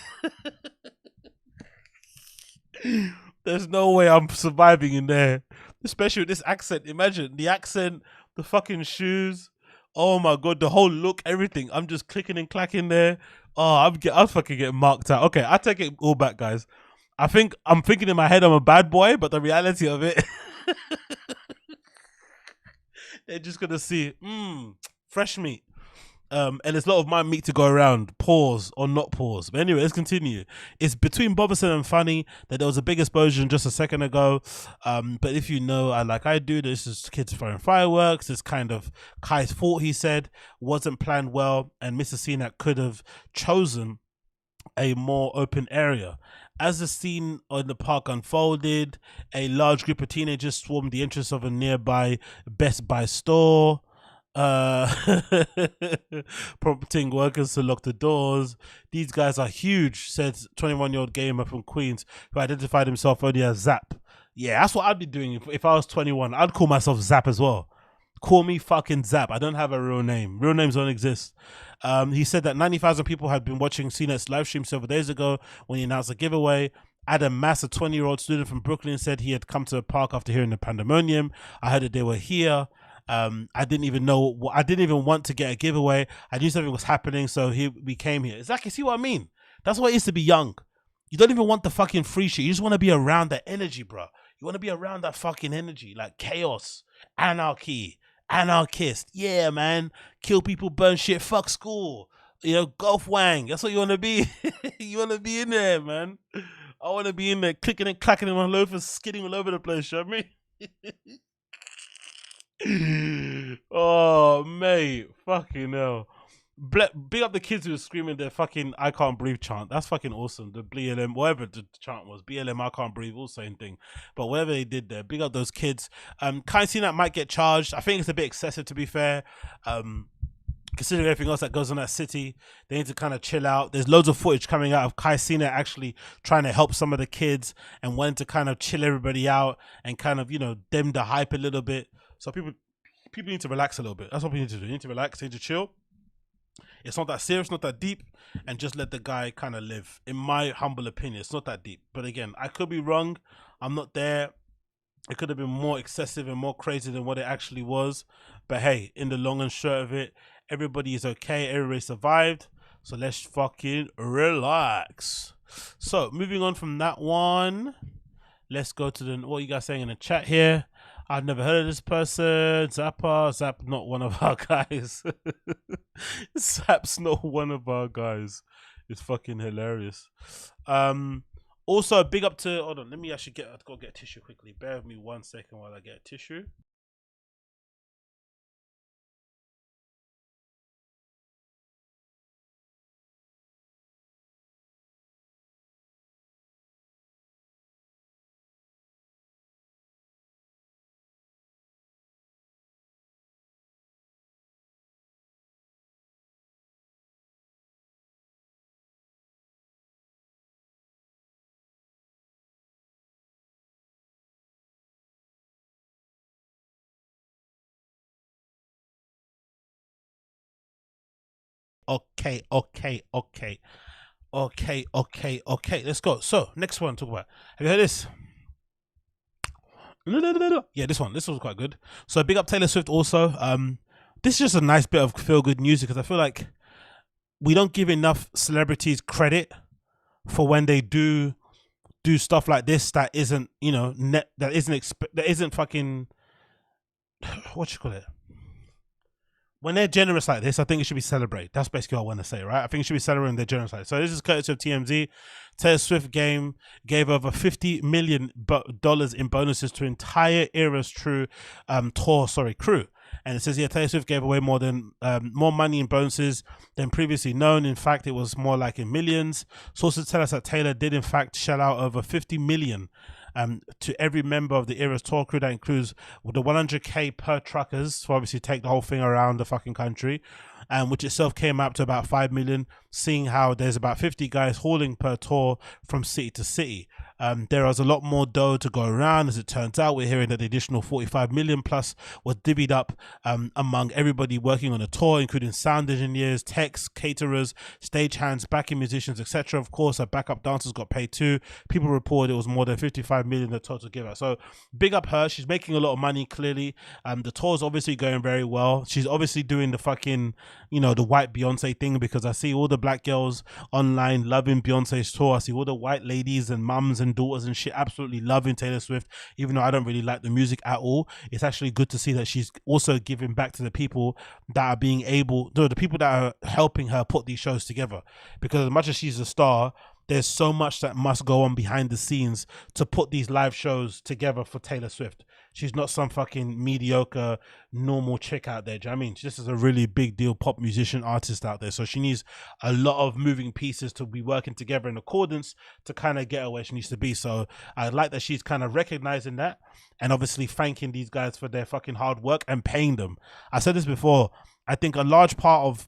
S1: There's no way I'm surviving in there, especially with this accent. Imagine the accent, the fucking shoes. Oh my god, the whole look, everything. I'm just clicking and clacking there. Oh, I'll fucking get marked out. Okay, I take it all back, guys. I'm thinking in my head I'm a bad boy, but the reality of it, they're just gonna see, fresh meat. And there's a lot of my meat to go around. Pause or not pause. But anyway, let's continue. It's between bothersome and funny that there was a big explosion just a second ago. But if you know, like I do, this is kids throwing fireworks. It's kind of Kai's fault, he said. Wasn't planned well, and Mr. CENAT could have chosen a more open area. As the scene in the park unfolded, a large group of teenagers swarmed the entrance of a nearby Best Buy store, prompting workers to lock the doors. These guys are huge, said 21-year-old gamer from Queens who identified himself only as Zap. Yeah, that's what I'd be doing if I was 21. I'd call myself Zap as well. Call me fucking Zap. I don't have a real name. Real names don't exist. He said that 90,000 people had been watching CENAT's live stream several days ago when he announced a giveaway. Adam Mass, a 20-year-old student from Brooklyn, said he had come to the park after hearing the pandemonium. I heard that they were here. I didn't even want to get a giveaway. I knew something was happening, so we came here. Exactly, see what I mean? That's what it is to be young. You don't even want the fucking free shit. You just want to be around that energy, bro. You want to be around that fucking energy, like chaos, anarchy, anarchist. Yeah, man. Kill people, burn shit, fuck school. You know, golf wang. That's what you want to be. You want to be in there, man. I want to be in there clicking and clacking in my loafers, skidding all over the place, you know what I mean? Oh, mate, fucking hell. Big up the kids who were screaming their fucking I can't breathe chant. That's fucking awesome. The BLM, whatever the chant was, BLM I can't breathe, all same thing. But whatever they did there, big up those kids. Kai CENAT might get charged. I think it's a bit excessive, to be fair. Considering everything else that goes on in that city, they need to kind of chill out. There's loads of footage coming out of Kai CENAT actually trying to help some of the kids and wanting to kind of chill everybody out and kind of, you know, dim the hype a little bit. So people need to relax a little bit. That's what we need to do. You need to relax, you need to chill. It's not that serious, not that deep, and just let the guy kind of live. In my humble opinion, it's not that deep. But again, I could be wrong. I'm not there. It could have been more excessive and more crazy than what it actually was. But hey, in the long and short of it, everybody is okay. Everybody survived. So let's fucking relax. So moving on from that one, let's go to what are you guys saying in the chat here? I've never heard of this person. Zap, not one of our guys. Zap's not one of our guys. It's fucking hilarious. Also, big up to, hold on, let me actually I've got to get a tissue quickly. Bear with me 1 second while I get a tissue. Okay. Let's go. So, next one, talk about. Have you heard this? Yeah, this was quite good. So big up Taylor Swift also. This is just a nice bit of feel good music because I feel like we don't give enough celebrities credit for when they do stuff like this that isn't, you know, that isn't fucking, what you call it? When they're generous like this, I think it should be celebrated. That's basically what I want to say, right? I think it should be celebrated when they're generous like this. So this is courtesy of TMZ. Taylor Swift gave over $50 million in bonuses to entire Era's crew. And it says here, Taylor Swift gave away more money in bonuses than previously known. In fact, it was more like in millions. Sources tell us that Taylor did in fact shell out over $50 million to every member of the Era's tour crew. That includes the 100K per truckers, to obviously take the whole thing around the fucking country, which itself came up to about 5 million, seeing how there's about 50 guys hauling per tour from city to city. There was a lot more dough to go around. As it turns out, we're hearing that the additional 45 million plus was divvied up among everybody working on the tour, including sound engineers, techs, caterers, stagehands, backing musicians, etc. Of course, our backup dancers got paid too. People reported it was more than 55 million the total give out. So big up her. She's making a lot of money, clearly. The tour's obviously going very well. She's obviously doing the fucking, you know, the white Beyonce thing, because I see all the black girls online loving Beyonce's tour. I see all the white ladies and mums and daughters and shit absolutely loving Taylor Swift, even though I don't really like the music at all. It's actually good to see that she's also giving back to the people that are being able, the people that are helping her put these shows together, because as much as she's a star, there's so much that must go on behind the scenes to put these live shows together for Taylor Swift. She's not some fucking mediocre normal chick out there. Do you know what I mean? This is a really big deal pop musician artist out there. So she needs a lot of moving pieces to be working together in accordance to kind of get her where she needs to be. So I like that she's kind of recognizing that and obviously thanking these guys for their fucking hard work and paying them. I said this before. I think a large part of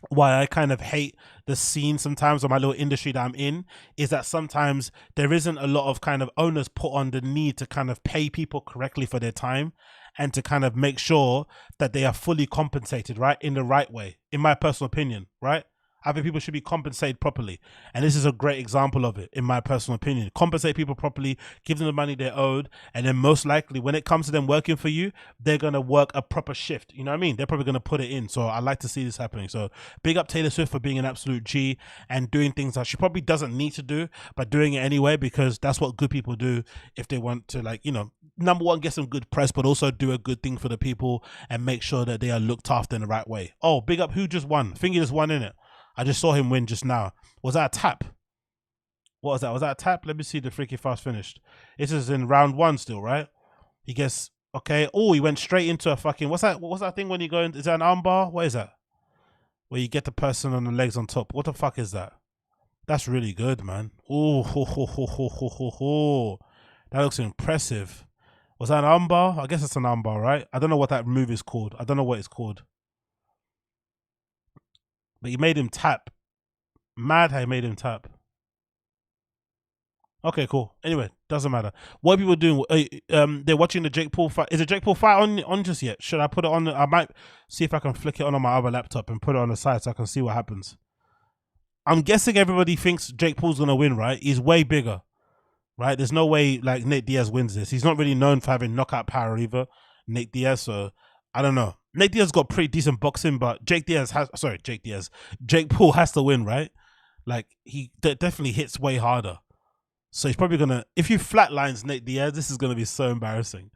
S1: why I kind of hate the scene sometimes, or my little industry that I'm in, is that sometimes there isn't a lot of kind of onus put on the need to kind of pay people correctly for their time and to kind of make sure that they are fully compensated, right, in the right way, in my personal opinion, right? I think people should be compensated properly. And this is a great example of it, in my personal opinion. Compensate people properly, give them the money they're owed, and then most likely when it comes to them working for you, they're going to work a proper shift. You know what I mean? They're probably going to put it in. So I like to see this happening. So big up Taylor Swift for being an absolute G and doing things that she probably doesn't need to do, but doing it anyway, because that's what good people do if they want to, like, you know, number one, get some good press, but also do a good thing for the people and make sure that they are looked after in the right way. Oh, big up who just won. Thingy just won, innit? I just saw him win just now. Was that a tap? What was that? Was that a tap? Let me see the freaky fast finished. This is in round one still, right? He gets, okay. Oh, he went straight into a fucking, what's that thing when you go in? Is that an arm bar? What is that? Where you get the person on the legs on top. What the fuck is that? That's really good, man. Oh, ho, ho, ho, ho, ho, ho, ho. That looks impressive. Was that an arm bar? I guess it's an arm bar, right? I don't know what that move is called. I don't know what it's called. But he made him tap. Mad how he made him tap. Okay, cool. Anyway, doesn't matter. What are people doing? They're watching the Jake Paul fight. Is the Jake Paul fight on just yet? Should I put it on? I might see if I can flick it on my other laptop and put it on the side so I can see what happens. I'm guessing everybody thinks Jake Paul's going to win, right? He's way bigger, right? There's no way like Nate Diaz wins this. He's not really known for having knockout power either, Nate Diaz, so I don't know. Nate Diaz got pretty decent boxing, but Jake Paul has to win, right? Like, he definitely hits way harder. So he's probably going to, if you flatlines Nate Diaz, this is going to be so embarrassing.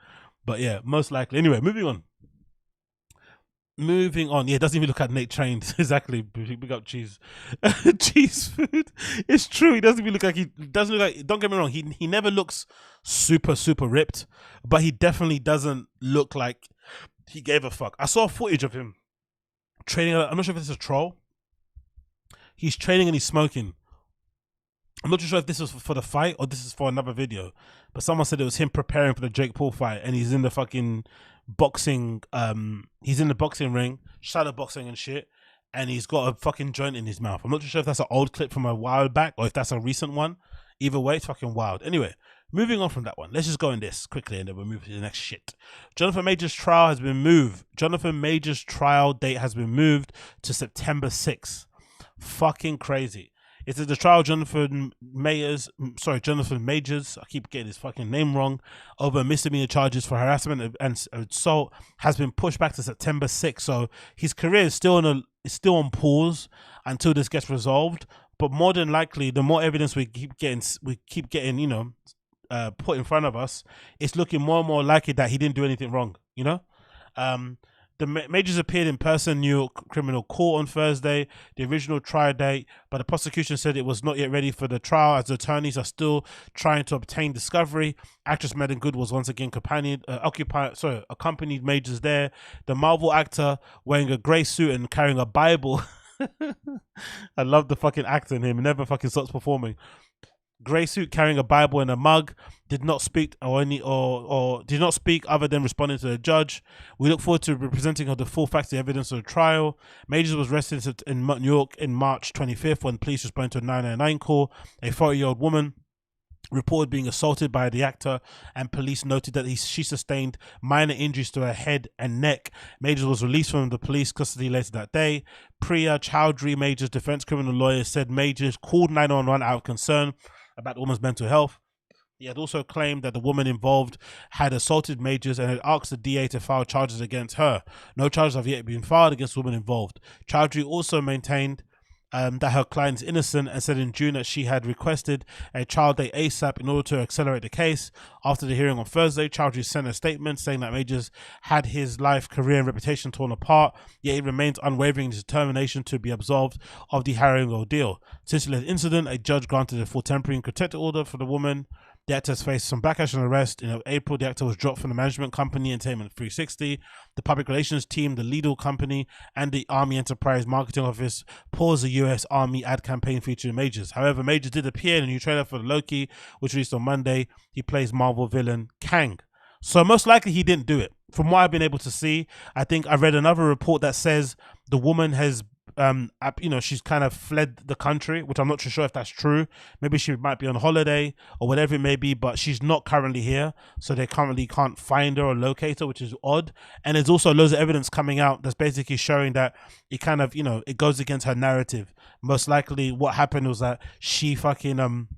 S1: But yeah, most likely. Anyway, moving on. Yeah, it doesn't even look like Nate trained. Exactly. Big up cheese. Cheese food. It's true. He doesn't even look like, don't get me wrong, he never looks super, super ripped, but he definitely doesn't look like he gave a fuck. I saw footage of him training. I'm not sure if this is a troll. He's training and he's smoking. I'm not too sure if this was for the fight or this is for another video, but someone said it was him preparing for the Jake Paul fight, and he's in the fucking boxing. He's in the boxing ring, shadow boxing and shit, and he's got a fucking joint in his mouth. I'm not too sure if that's an old clip from a while back or if that's a recent one. Either way, it's fucking wild. Anyway, moving on from that one, let's just go in this quickly and then we'll move to the next shit. Jonathan Major's trial has been moved. Jonathan Major's trial date has been moved to September 6th. Fucking crazy. It says the trial Jonathan Majors, I keep getting his fucking name wrong, over misdemeanor charges for harassment and assault has been pushed back to September 6th. So his career is still on pause until this gets resolved. But more than likely, the more evidence we keep getting, you know, put in front of us, it's looking more and more likely that he didn't do anything wrong. You know, the Majors appeared in person in New York Criminal Court on Thursday, the original trial date, but the prosecution said it was not yet ready for the trial as the attorneys are still trying to obtain discovery. Actress Meagan Good was once again accompanied Majors there. The Marvel actor, wearing a grey suit and carrying a Bible. I love the fucking actor in him. He never fucking stops performing. Grey suit, carrying a Bible and a mug, did not speak did not speak other than responding to the judge. We look forward to representing her the full facts and evidence of the trial. Majors was arrested in New York in March 25th when police responded to a 999 call. A 40-year-old woman reported being assaulted by the actor, and police noted that she sustained minor injuries to her head and neck. Majors was released from the police custody later that day. Priya Chowdhury, Majors' defense criminal lawyer, said Majors called 911 out of concern about the woman's mental health. He had also claimed that the woman involved had assaulted Majors and had asked the DA to file charges against her. No charges have yet been filed against the woman involved. Chowdhury also maintained that her client is innocent and said in June that she had requested a trial date ASAP in order to accelerate the case. After the hearing on Thursday, Chowdhury sent a statement saying that Majors had his life, career and reputation torn apart, yet he remains unwavering in his determination to be absolved of the harrowing ordeal. Since the incident, a judge granted a full temporary and protective order for the woman. The actor has faced some backlash and arrest. In April, the actor was dropped from the management company Entertainment 360. The public relations team, the Lidl company, and the Army Enterprise Marketing Office paused the US Army ad campaign featuring Majors. However, Majors did appear in a new trailer for Loki, which released on Monday. He plays Marvel villain Kang. So most likely he didn't do it. From what I've been able to see, I think I read another report that says the woman has she's kind of fled the country, which I'm not too sure if that's true. Maybe she might be on holiday or whatever it may be, but she's not currently here, so they currently can't find her or locate her, which is odd. And there's also loads of evidence coming out that's basically showing that it kind of, it goes against her narrative. Most likely what happened was that she fucking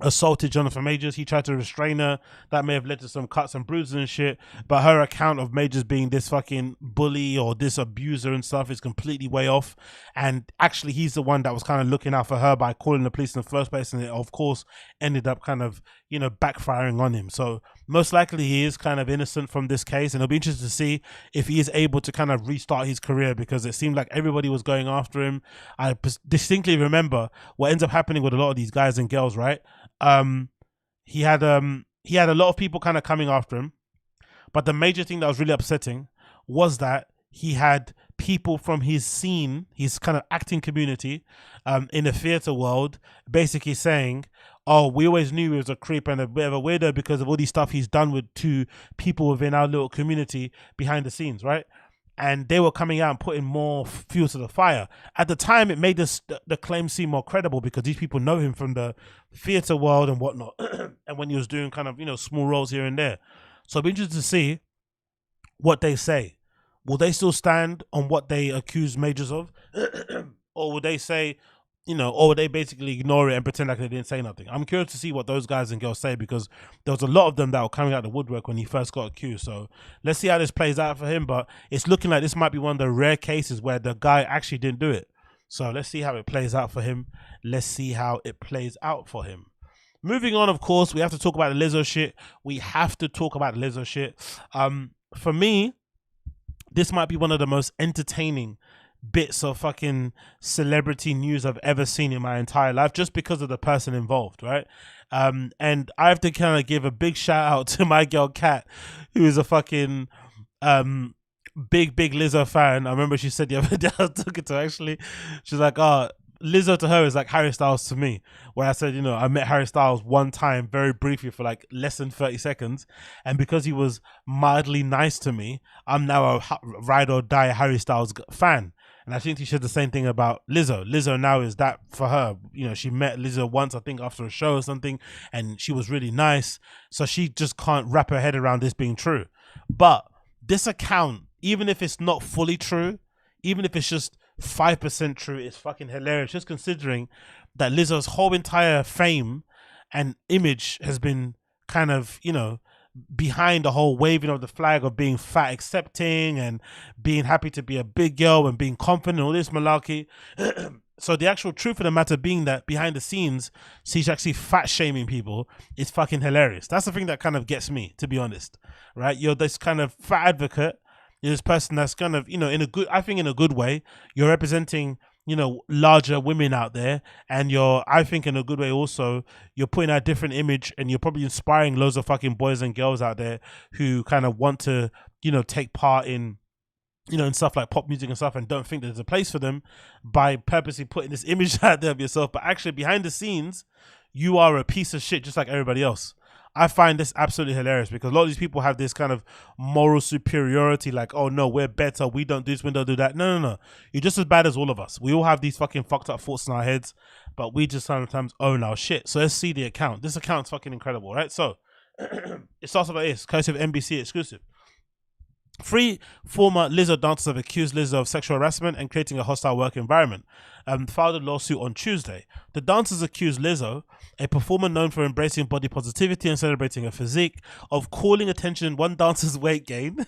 S1: assaulted Jonathan Majors. He tried to restrain her. That may have led to some cuts and bruises and shit, but her account of Majors being this fucking bully or this abuser and stuff is completely way off. And actually he's the one that was kind of looking out for her by calling the police in the first place, and it of course ended up kind of backfiring on him. So most likely he is kind of innocent from this case, and it'll be interesting to see if he is able to kind of restart his career, because it seemed like everybody was going after him. I distinctly remember what ends up happening with a lot of these guys and girls, right? He had a lot of people kind of coming after him, but the major thing that was really upsetting was that he had people from his scene, his kind of acting community, in the theater world, basically saying, oh, we always knew he was a creep and a bit of a weirdo because of all these stuff he's done to people within our little community behind the scenes, right? And they were coming out and putting more fuel to the fire. At the time, it made the claim seem more credible because these people know him from the theater world and whatnot. And when he was doing kind of, small roles here and there. So it'll be interesting to see what they say. Will they still stand on what they accuse Majors of? Or will they say, or would they basically ignore it and pretend like they didn't say nothing? I'm curious to see what those guys and girls say, because there was a lot of them that were coming out of the woodwork when he first got accused. So let's see how this plays out for him. But it's looking like this might be one of the rare cases where the guy actually didn't do it. So let's see how it plays out for him. Let's see how it plays out for him. Moving on, of course, we have to talk about the LIZZO shit. We have to talk about the LIZZO shit. For me, this might be one of the most entertaining bits of fucking celebrity news I've ever seen in my entire life, just because of the person involved, right? And I have to kind of give a big shout out to my girl Kat, who is a fucking big LIZZO fan. I remember she said the other day, I was talking to her actually, she's like, oh, LIZZO to her is like Harry Styles to me, where I said, I met Harry Styles one time very briefly for like less than 30 seconds, and because he was mildly nice to me, I'm now a ride or die Harry Styles fan. And I think she said the same thing about LIZZO. LIZZO now is that for her. She met LIZZO once, I think, after a show or something, and she was really nice. So she just can't wrap her head around this being true. But this account, even if it's not fully true, even if it's just 5% true, it's fucking hilarious. Just considering that Lizzo's whole entire fame and image has been kind of, you know, behind the whole waving of the flag of being fat accepting and being happy to be a big girl and being confident and all this malarkey. So the actual truth of the matter being that behind the scenes, she's actually fat shaming people is fucking hilarious. That's the thing that kind of gets me, to be honest, right? You're this kind of fat advocate. You're this person that's kind of, you know, in a good, I think in a good way, you're representing, you know, larger women out there. And you're, I think in a good way also, you're putting out a different image and you're probably inspiring loads of fucking boys and girls out there who kind of want to, you know, take part in, you know, in stuff like pop music and stuff and don't think there's a place for them by purposely putting this image out there of yourself. But actually behind the scenes, you are a piece of shit just like everybody else. I find this absolutely hilarious because a lot of these people have this kind of moral superiority, like, oh no, we're better, we don't do this, we don't do that. No. You're just as bad as all of us. We all have these fucking fucked up thoughts in our heads, but we just sometimes own our shit. So let's see the account. This account's fucking incredible, right? So it starts off like this, courtesy of NBC exclusive. 3 former Lizzo dancers have accused Lizzo of sexual harassment and creating a hostile work environment. Filed a lawsuit on Tuesday. The dancers accused Lizzo, a performer known for embracing body positivity and celebrating her physique, of calling attention one dancer's weight gain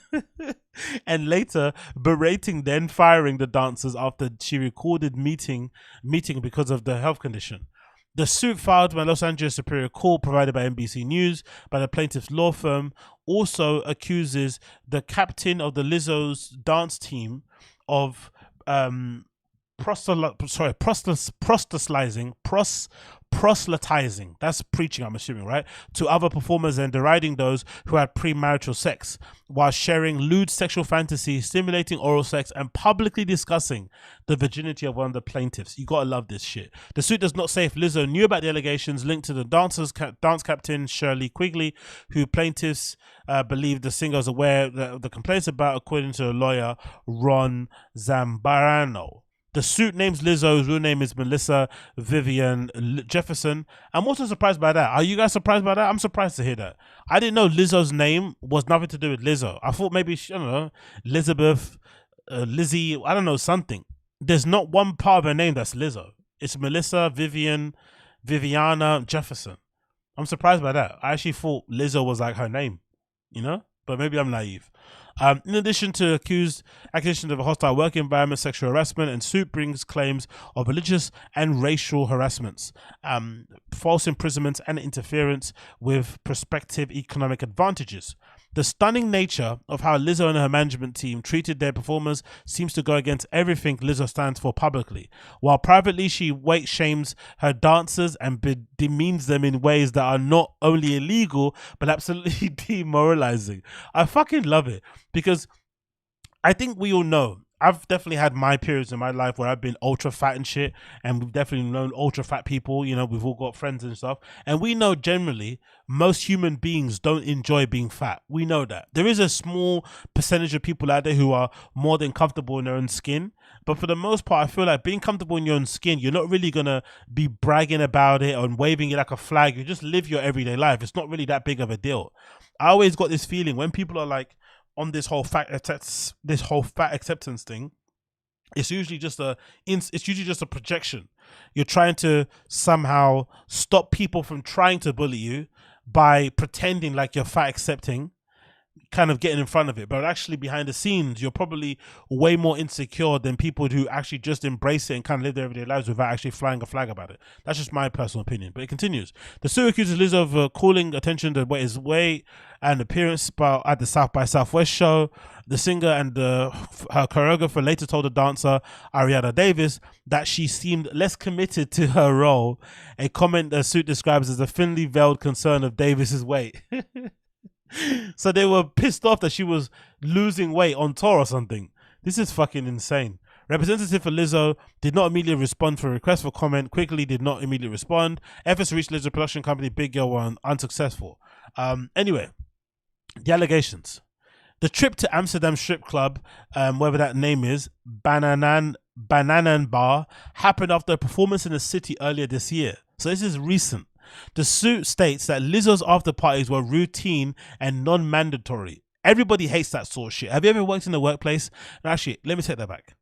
S1: and later berating, then firing the dancers after she recorded meeting because of the health condition. The suit filed by Los Angeles Superior Court, provided by NBC News, by the plaintiff's law firm, also accuses the captain of the Lizzo's dance team of proselytizing, that's preaching, I'm assuming, right, to other performers and deriding those who had premarital sex, while sharing lewd sexual fantasies, stimulating oral sex, and publicly discussing the virginity of one of the plaintiffs. You gotta love this shit. The suit does not say if Lizzo knew about the allegations linked to the dance captain Shirley Quigley, who plaintiffs believe the singer was aware of the complaints about, according to a lawyer, Ron Zambarano. The suit names Lizzo, whose real name is Melissa Vivian Jefferson. I'm also surprised by that. Are you guys surprised by that? I'm surprised to hear that. I didn't know Lizzo's name was nothing to do with Lizzo. I thought maybe, I don't know, Elizabeth, Lizzie, I don't know, something. There's not one part of her name that's Lizzo. It's Melissa Viviana Jefferson. I'm surprised by that. I actually thought Lizzo was like her name, you know? But maybe I'm naive. In addition to accusations of a hostile work environment, sexual harassment, and suit brings claims of religious and racial harassments, false imprisonments, and interference with prospective economic advantages. The stunning nature of how Lizzo and her management team treated their performers seems to go against everything Lizzo stands for publicly. While privately she weight shames her dancers and demeans them in ways that are not only illegal but absolutely demoralizing. I fucking love it because I think we all know, I've definitely had my periods in my life where I've been ultra fat and shit, and we've definitely known ultra fat people, you know, we've all got friends and stuff, and we know generally most human beings don't enjoy being fat. We know that. There is a small percentage of people out there who are more than comfortable in their own skin, but for the most part, I feel like being comfortable in your own skin, you're not really gonna be bragging about it and waving it like a flag. You just live your everyday life. It's not really that big of a deal. I always got this feeling when people are like, on this whole fat acceptance thing, it's usually just a projection. You're trying to somehow stop people from trying to bully you by pretending like you're fat accepting, kind of getting in front of it, but actually behind the scenes you're probably way more insecure than people who actually just embrace it and kind of live their everyday lives without actually flying a flag about it. That's just my personal opinion, but it continues. The suit accuses Lizzo of calling attention to his weight and appearance at the South by Southwest show. The singer and her choreographer later told the dancer Ariana Davis that she seemed less committed to her role, a comment the suit describes as a thinly veiled concern of Davis's weight. So they were pissed off that she was losing weight on tour or something. This is fucking insane. Representative for Lizzo did not immediately respond for a request for comment. Quickly did not immediately respond. Efforts to reach Lizzo production company Big Girl were unsuccessful. Anyway, the allegations. The trip to Amsterdam strip club, whatever that name is, Bananan Bar, happened after a performance in the city earlier this year. So this is recent. The suit states that Lizzo's after parties were routine and non-mandatory. Everybody hates that sort of shit. Have you ever worked in the workplace? No, actually, let me take that back.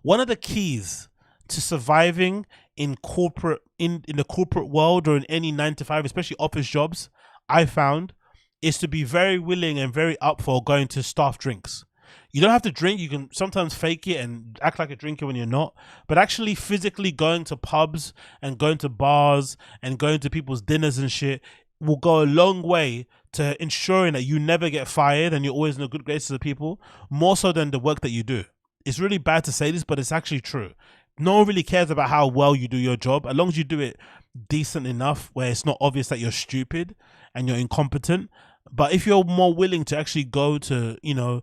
S1: One of the keys to surviving in corporate in the corporate world or in any 9 to 5, especially office jobs, I found, is to be very willing and very up for going to staff drinks. You don't have to drink. You can sometimes fake it and act like a drinker when you're not. But actually physically going to pubs and going to bars and going to people's dinners and shit will go a long way to ensuring that you never get fired and you're always in the good graces of people, more so than the work that you do. It's really bad to say this, but it's actually true. No one really cares about how well you do your job, as long as you do it decent enough where it's not obvious that you're stupid and you're incompetent. But if you're more willing to actually go to, you know,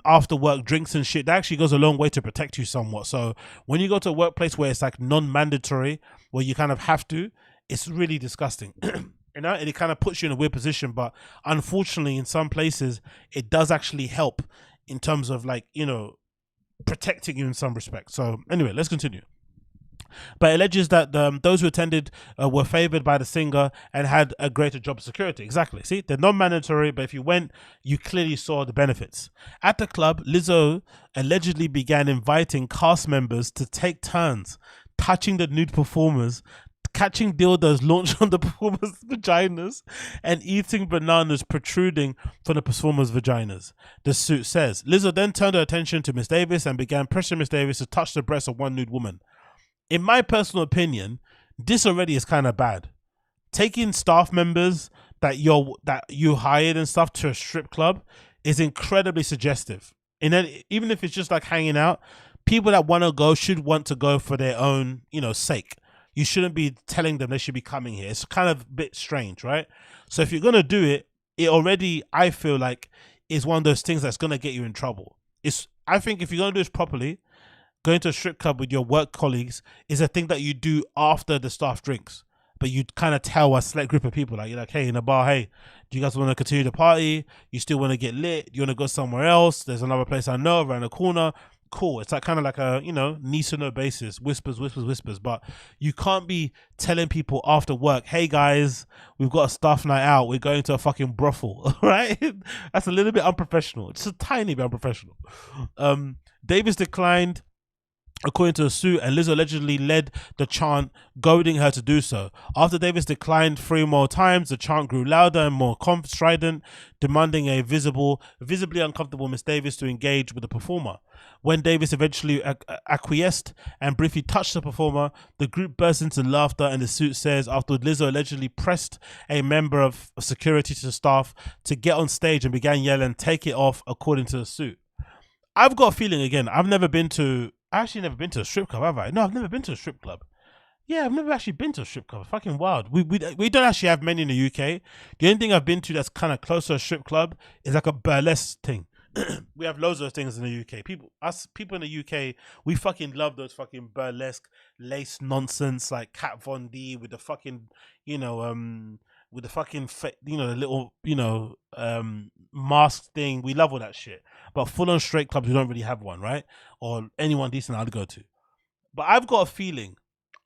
S1: after work drinks and shit, that actually goes a long way to protect you somewhat. So when you go to a workplace where it's like non-mandatory, where you kind of have to, it's really disgusting. You know, and it kind of puts you in a weird position. But unfortunately, in some places, it does actually help in terms of, like, you know, protecting you in some respect. So anyway, let's continue. But it alleges that those who attended were favored by the singer and had a greater job security. Exactly. See, they're non-mandatory, but if you went, you clearly saw the benefits. At the club, Lizzo allegedly began inviting cast members to take turns touching the nude performers, catching dildos launched on the performers' vaginas, and eating bananas protruding from the performers' vaginas, the suit says. Lizzo then turned her attention to Miss Davis and began pressuring Miss Davis to touch the breasts of one nude woman. In my personal opinion, this already is kind of bad. Taking staff members that you hired and stuff to a strip club is incredibly suggestive. And then even if it's just like hanging out, people that want to go should want to go for their own, you know, sake. You shouldn't be telling them they should be coming here. It's kind of a bit strange, right? So if you're going to do it, it already, I feel like, is one of those things that's going to get you in trouble. I think if you're going to do this properly, going to a strip club with your work colleagues is a thing that you do after the staff drinks. But you kind of tell a select group of people, like, you're like, hey, in a bar, hey, do you guys want to continue the party? You still want to get lit? You want to go somewhere else? There's another place I know around the corner. Cool. It's like kind of like a, you know, need to know basis, whispers. But you can't be telling people after work, hey guys, we've got a staff night out, we're going to a fucking brothel. Right? That's a little bit unprofessional. It's a tiny bit unprofessional. Davis declined, according to a suit, and Lizzo allegedly led the chant, goading her to do so. After Davis declined 3 more times, the chant grew louder and more strident, demanding a visibly uncomfortable Miss Davis to engage with the performer. When Davis eventually acquiesced and briefly touched the performer, the group burst into laughter, and the suit says after Lizzo allegedly pressed a member of security to the staff to get on stage and began yelling, "Take it off," according to the suit. I've got a feeling, again, I've actually never been to a strip club, have I? No, I've never been to a strip club. Yeah, I've never actually been to a strip club. Fucking wild. We don't actually have many in the UK. The only thing I've been to that's kind of close to a strip club is like a burlesque thing. We have loads of things in the UK. People in the UK, we fucking love those fucking burlesque lace nonsense, like Kat Von D with the fucking, you know, with the fucking, you know, the little, you know, mask thing. We love all that shit. But full on straight clubs, we don't really have one, right? Or anyone decent I'd go to. But I've got a feeling,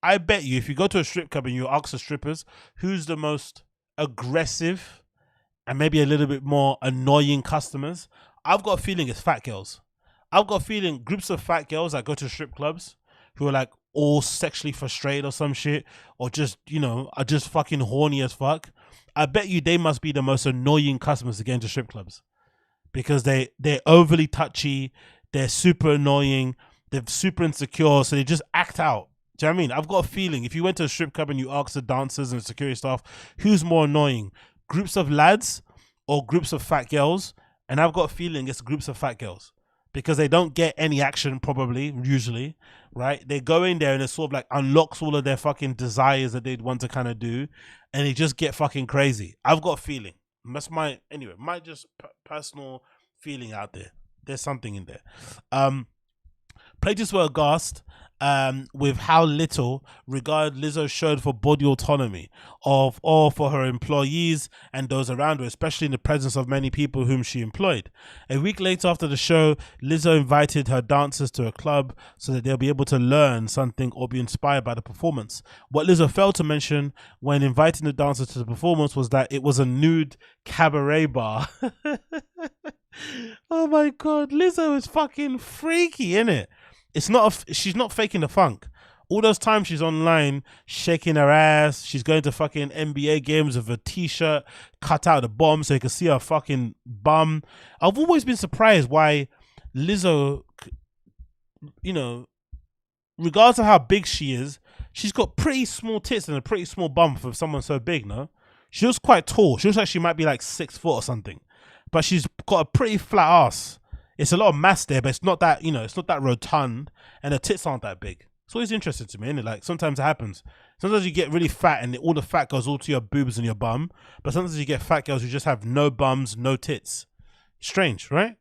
S1: I bet you if you go to a strip club and you ask the strippers who's the most aggressive and maybe a little bit more annoying customers, I've got a feeling it's fat girls. I've got a feeling groups of fat girls that go to strip clubs who are like all sexually frustrated or some shit, or just, you know, are just fucking horny as fuck. I bet you they must be the most annoying customers to get into strip clubs, because they're overly touchy, they're super annoying, they're super insecure, so they just act out. Do you know what I mean? I've got a feeling if you went to a strip club and you asked the dancers and the security staff who's more annoying, groups of lads or groups of fat girls, and I've got a feeling it's groups of fat girls, because they don't get any action probably, usually, right? They go in there and it sort of like unlocks all of their fucking desires that they'd want to kind of do, and they just get fucking crazy. I've got a feeling. That's my just personal feeling out there. There's something in there. Players were aghast with how little regard Lizzo showed for body autonomy or for her employees and those around her, especially in the presence of many people whom she employed. A week later after the show, Lizzo invited her dancers to a club so that they'll be able to learn something or be inspired by the performance. What Lizzo failed to mention when inviting the dancers to the performance was that it was a nude cabaret bar. Oh my god, Lizzo is fucking freaky, innit? She's not faking the funk. All those times she's online shaking her ass, she's going to fucking NBA games with a t-shirt cut out the bottom so you can see her fucking bum. I've always been surprised why Lizzo, you know, regardless of how big she is, she's got pretty small tits and a pretty small bum for someone so big, no? She looks quite tall. She looks like she might be like 6 foot or something. But she's got a pretty flat ass. It's a lot of mass there, but it's not that, you know, it's not that rotund, and her tits aren't that big. It's always interesting to me, isn't it? Like, sometimes it happens. Sometimes you get really fat and all the fat goes all to your boobs and your bum. But sometimes you get fat girls who just have no bums, no tits. Strange, right?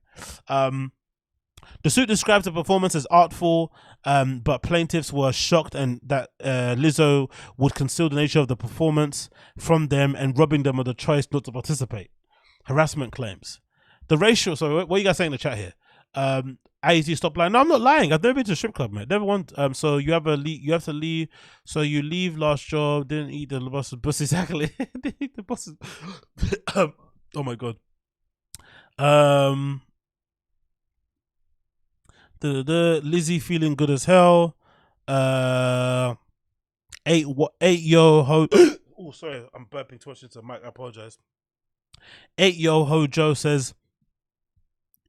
S1: The suit describes the performance as artful, but plaintiffs were shocked and that Lizzo would conceal the nature of the performance from them and robbing them of the choice not to participate. Harassment claims. The ratio, so what are you guys saying in the chat here? AZ, stop lying. No, I'm not lying. I've never been to a strip club, mate. Never want. So you have to leave. So you leave last job. Didn't eat the boss's pussy. Exactly. Didn't eat the boss's. Oh my god. Lizzie feeling good as hell. 8 yo ho. Oh, sorry, I'm burping too much into the mic. I apologize. 8 yo ho Joe says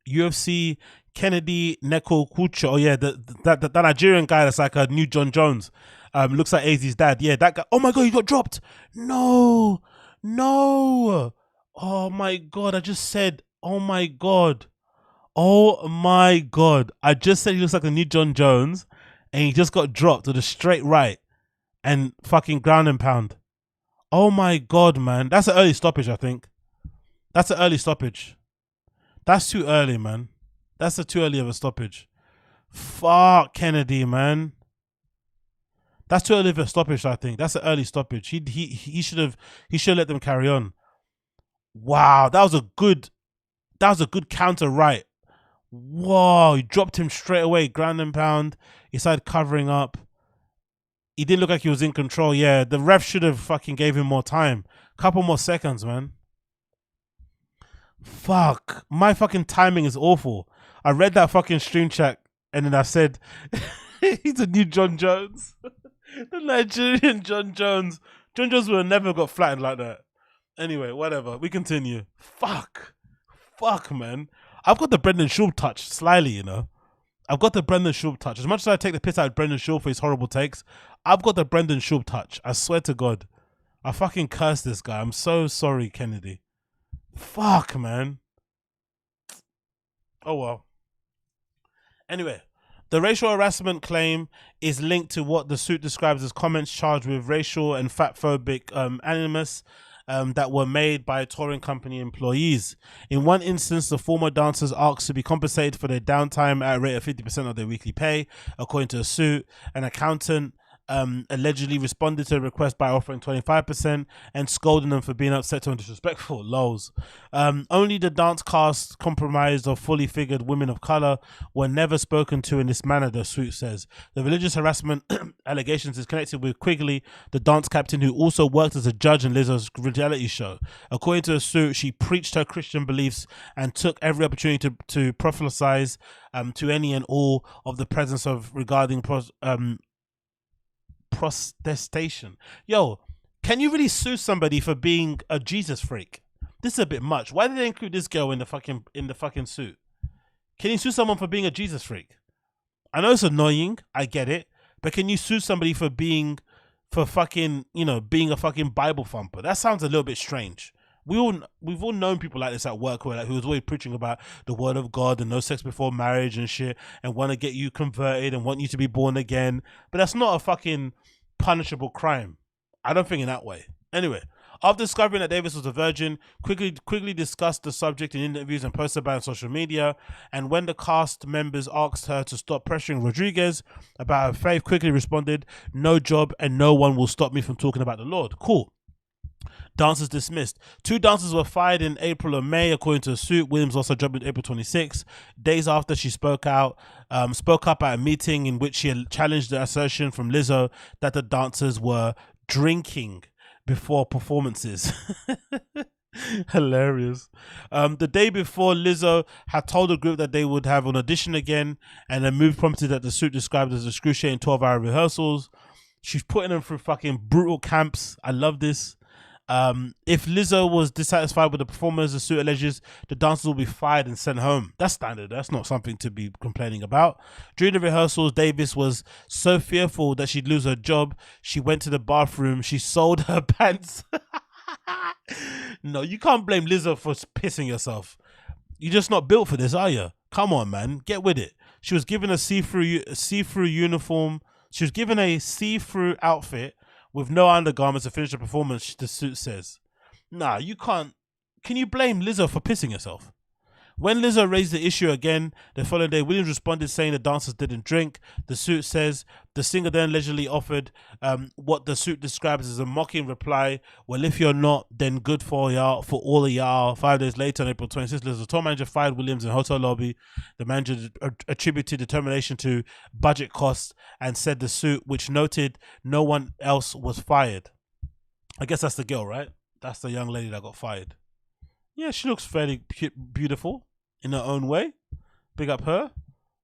S1: UFC Kennedy Neko Kucho. Oh yeah, that Nigerian guy that's like a new John Jones. Looks like AZ's dad. Yeah, that guy. Oh my god, he got dropped. No. Oh my god, I just said. Oh my god. I just said he looks like a new John Jones, and he just got dropped with a straight right and fucking ground and pound. Oh my god, man, that's an early stoppage. I think that's an early stoppage. That's too early, man. That's too early of a stoppage. Fuck Kennedy, man. That's too early of a stoppage. I think that's an early stoppage. He should have let them carry on. Wow, that was a good counter right. Whoa, he dropped him straight away, ground and pound. He started covering up. He didn't look like he was in control. Yeah, the ref should have fucking gave him more time. Couple more seconds, man. Fuck, my fucking timing is awful. I read that fucking stream chat and then I said, he's a new John Jones. The Nigerian John Jones. John Jones would have never got flattened like that. Anyway, whatever. We continue. Fuck, man. I've got the Brendan Schaub touch, slyly, you know. I've got the Brendan Schaub touch. As much as I take the piss out of Brendan Schaub for his horrible takes, I've got the Brendan Schaub touch. I swear to God. I fucking curse this guy. I'm so sorry, Kennedy. Fuck, man. Oh, well. Anyway, the racial harassment claim is linked to what the suit describes as comments charged with racial and fatphobic animus that were made by touring company employees. In one instance, the former dancers asked to be compensated for their downtime at a rate of 50% of their weekly pay. According to the suit, an accountant allegedly responded to the request by offering 25% and scolding them for being upset and disrespectful. Lols. Only the dance cast, comprised of fully figured women of color, were never spoken to in this manner, the suit says. The religious harassment allegations is connected with Quigley, the dance captain who also worked as a judge in Lizzo's reality show. According to the suit, she preached her Christian beliefs and took every opportunity to prophesize to any and all of the presence of regarding protestation. Yo, can you really sue somebody for being a Jesus freak? This is a bit much. Why did they include this girl in the fucking suit? Can you sue someone for being a Jesus freak? I know it's annoying, I get it, but can you sue somebody for being a fucking Bible thumper? That sounds a little bit strange. We've all known people like this at work who was always preaching about the word of God and no sex before marriage and shit, and want to get you converted and want you to be born again. But that's not a fucking punishable crime. I don't think in that way. Anyway, after discovering that Davis was a virgin, Quigley discussed the subject in interviews and posted about it on social media. And when the cast members asked her to stop pressuring Rodriguez about her faith, Quigley responded, "No job and no one will stop me from talking about the Lord." Cool. Dancers dismissed. 2 dancers were fired in April or May, according to the suit. Williams lost her job on April 26. Days after she spoke up at a meeting in which she had challenged the assertion from Lizzo that the dancers were drinking before performances. Hilarious. The day before, Lizzo had told the group that they would have an audition again, and a move prompted that the suit described as excruciating 12-hour rehearsals. She's putting them through fucking brutal camps. I love this. If Lizzo was dissatisfied with the performers, the suit alleges the dancers will be fired and sent home. That's standard. That's not something to be complaining about. During the rehearsals, Davis was so fearful that she'd lose her job. She went to the bathroom. She sold her pants. No, you can't blame Lizzo for pissing yourself. You're just not built for this, are you? Come on, man. Get with it. She was given a see-through uniform. She was given a see-through outfit with no undergarments to finish the performance, the suit says. Nah, you can't. Can you blame Lizzo for pissing herself? When Lizzo raised the issue again, the following day, Williams responded saying the dancers didn't drink. The suit says the singer then allegedly offered what the suit describes as a mocking reply. Well, if you're not, then good for y'all, for all of y'all. 5 days later, on April 26th, Lizzo's tour manager fired Williams in a hotel lobby. The manager attributed the termination to budget costs and said the suit, which noted no one else was fired. I guess that's the girl, right? That's the young lady that got fired. Yeah, she looks fairly beautiful in her own way. Big up her.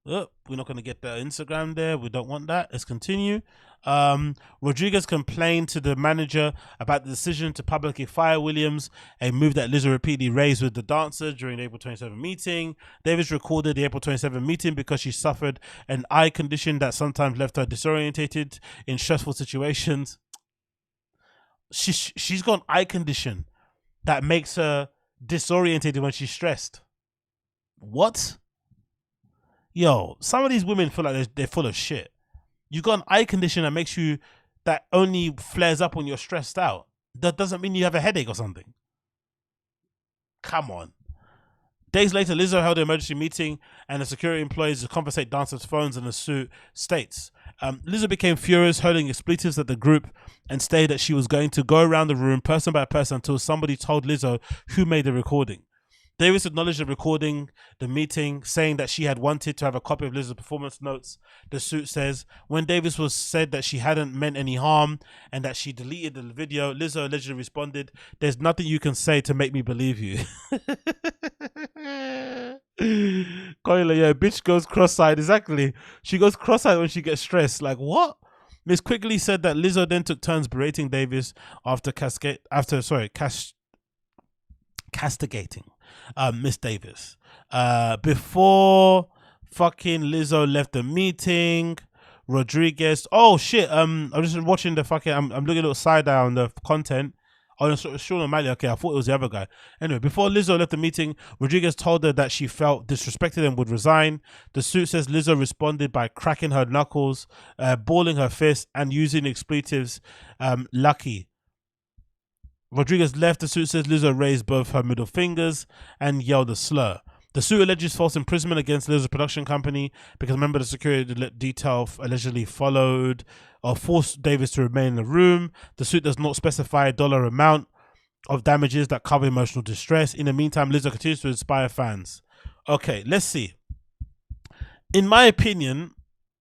S1: Oh, we're not going to get the Instagram there. We don't want that. Let's continue. Rodriguez complained to the manager about the decision to publicly fire Williams, a move that Lizzo repeatedly raised with the dancer during the April 27 meeting. Davis recorded the April 27 meeting because she suffered an eye condition that sometimes left her disorientated in stressful situations. She's got an eye condition that makes her disorientated when she's stressed. What? Yo, some of these women feel like they're full of shit. You got an eye condition that makes you, that only flares up when you're stressed out. That doesn't mean you have a headache or something. Come on. Days later, Lizzo held an emergency meeting and the security employees to compensate dancers' phones, and the suit states. Lizzo became furious, hurling expletives at the group, and stated that she was going to go around the room person by person until somebody told Lizzo who made the recording. Davis acknowledged the recording, the meeting, saying that she had wanted to have a copy of Lizzo's performance notes. The suit says, when Davis was said that she hadn't meant any harm and that she deleted the video, Lizzo allegedly responded, "There's nothing you can say to make me believe you." Coyle, yeah, bitch goes cross-eyed. Exactly. She goes cross-eyed when she gets stressed. Like, what? Miss Quigley said that Lizzo then took turns berating Davis after castigating Miss Davis. Before fucking Lizzo left the meeting, Rodriguez. Oh shit! I'm just watching the fucking. I'm looking a little side eye on the content. Oh, it's Sean O'Malley. Okay, I thought it was the other guy. Anyway, before Lizzo left the meeting, Rodriguez told her that she felt disrespected and would resign. The suit says Lizzo responded by cracking her knuckles, balling her fists, and using expletives. Lucky. Rodriguez left. The suit says Lizzo raised both her middle fingers and yelled a slur. The suit alleges false imprisonment against Lizzo's production company because a member of the security detail allegedly followed or forced Davis to remain in the room. The suit does not specify a dollar amount of damages that cover emotional distress. In the meantime, Lizzo continues to inspire fans. Okay, let's see. In my opinion,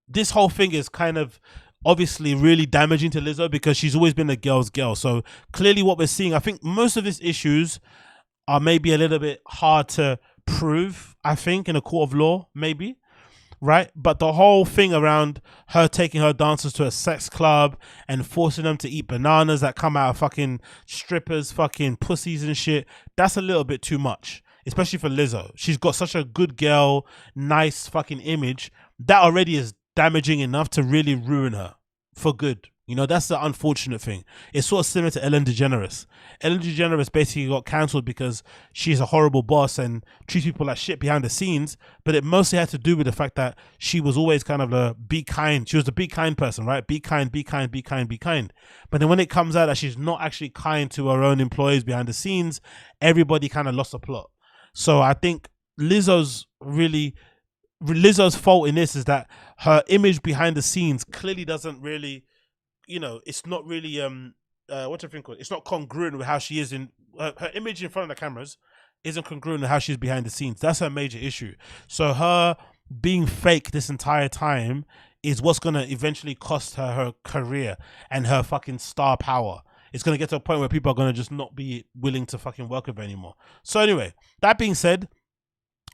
S1: this whole thing is kind of obviously really damaging to Lizzo because she's always been a girl's girl. So clearly what we're seeing, I think most of these issues are maybe a little bit hard to prove, I think, in a court of law, maybe, right? But the whole thing around her taking her dancers to a sex club and forcing them to eat bananas that come out of fucking strippers, fucking pussies and shit, that's a little bit too much, especially for Lizzo. She's got such a good girl, nice fucking image. That already is damaging enough to really ruin her for good. You know, that's the unfortunate thing. It's sort of similar to Ellen DeGeneres. Ellen DeGeneres basically got cancelled because she's a horrible boss and treats people like shit behind the scenes, but it mostly had to do with the fact that she was always kind of a be kind. She was the be kind person, right? Be kind, be kind, be kind, be kind. But then when it comes out that she's not actually kind to her own employees behind the scenes, everybody kind of lost the plot. So I think Lizzo's fault in this is that her image behind the scenes clearly doesn't really, you know, it's not really what's the thing called? It's not congruent with how she is in her image in front of the cameras isn't congruent with how she's behind the scenes. That's her major issue. So her being fake this entire time is what's gonna eventually cost her career and her fucking star power. it's going to get to a point where people are going to just not be willing to fucking work with her anymore. So anyway, that being said,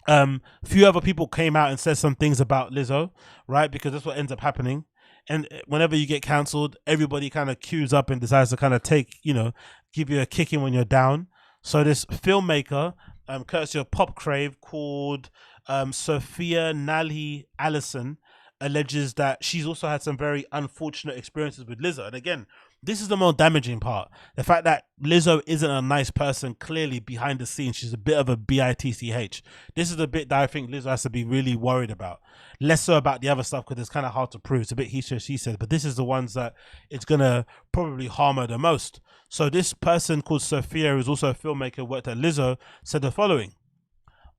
S1: few other people came out and said some things about Lizzo, right? Because that's what ends up happening. And whenever you get cancelled, everybody kind of queues up and decides to kind of take, you know, give you a kicking when you're down. So this filmmaker, courtesy of Pop Crave, called Sophia Nali Allison, alleges that she's also had some very unfortunate experiences with Lizzo. And again, this is the more damaging part. The fact that Lizzo isn't a nice person, clearly behind the scenes. She's a bit of a bitch. This is the bit that I think Lizzo has to be really worried about. Less so about the other stuff because it's kind of hard to prove. It's a bit he said, she said. But this is the ones that it's going to probably harm her the most. So this person called Sophia, who's also a filmmaker, worked at Lizzo, said the following.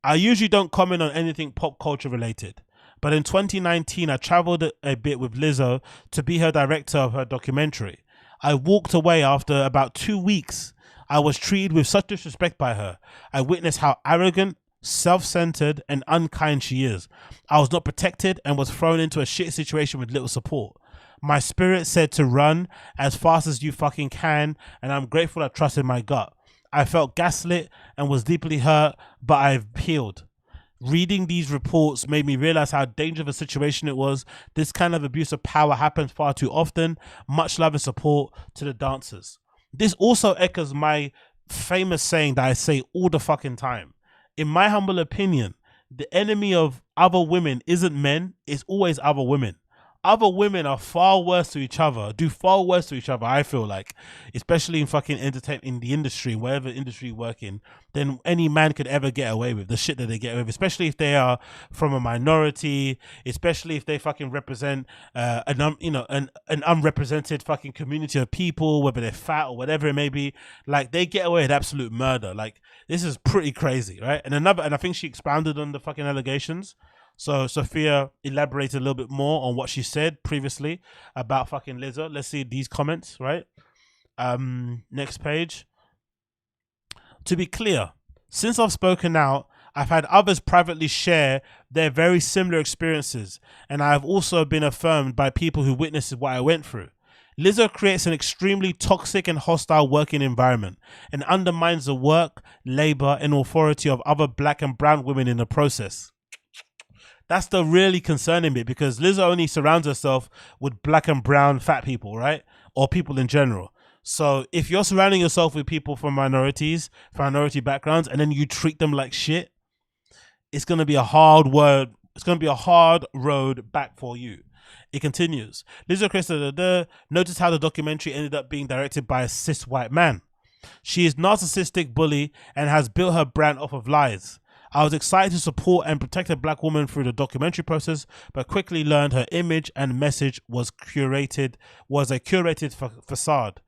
S1: I usually don't comment on anything pop culture related. But in 2019, I traveled a bit with Lizzo to be her director of her documentary. I walked away after about 2 weeks. I was treated with such disrespect by her. I witnessed how arrogant, self-centered, and unkind she is. I was not protected and was thrown into a shit situation with little support. My spirit said to run as fast as you fucking can, and I'm grateful I trusted my gut. I felt gaslit and was deeply hurt, but I've healed. Reading these reports made me realize how dangerous of a situation it was. This kind of abuse of power happens far too often. Much love and support to the dancers. This also echoes my famous saying that I say all the fucking time. In my humble opinion, the enemy of other women isn't men, it's always other women. Other women are far worse to each other, do far worse to each other, I feel like, especially in fucking entertainment, in the industry, wherever industry you work in, than any man could ever get away with, the shit that they get away with, especially if they are from a minority, especially if they fucking represent an unrepresented fucking community of people, whether they're fat or whatever it may be. Like, they get away with absolute murder. Like, this is pretty crazy, right? And I think she expounded on the fucking allegations. So Sophia elaborated a little bit more on what she said previously about fucking Lizzo. Let's see these comments, right? Next page. To be clear, since I've spoken out, I've had others privately share their very similar experiences, and I have also been affirmed by people who witnessed what I went through. Lizzo creates an extremely toxic and hostile working environment and undermines the work, labor, and authority of other black and brown women in the process. That's the really concerning bit, because Lizzo only surrounds herself with black and brown fat people, right? Or people in general. So if you're surrounding yourself with people from minorities, minority backgrounds, and then you treat them like shit, it's going to be a hard word. It's going to be a hard road back for you. It continues. Lizzo Crystal, notice how the documentary ended up being directed by a cis white man. She is narcissistic bully and has built her brand off of lies. I was excited to support and protect a black woman through the documentary process, but quickly learned her image and message was a curated facade.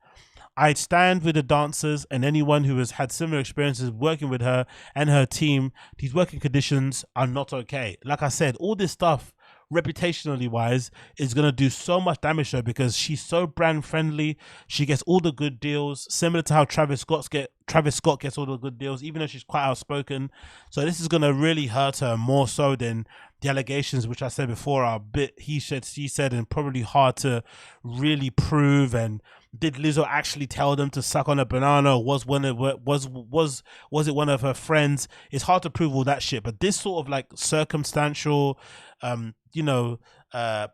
S1: I stand with the dancers and anyone who has had similar experiences working with her and her team. These working conditions are not okay. Like I said, all this stuff, reputationally wise, is going to do so much damage to her because she's so brand friendly. She gets all the good deals, similar to how Travis Scott gets all the good deals, even though she's quite outspoken. So this is going to really hurt her more so than the allegations, which I said before, are a bit he said, she said, and probably hard to really prove. And did Lizzo actually tell them to suck on a banana? Or was it one of her friends? It's hard to prove all that shit. But this sort of like circumstantial,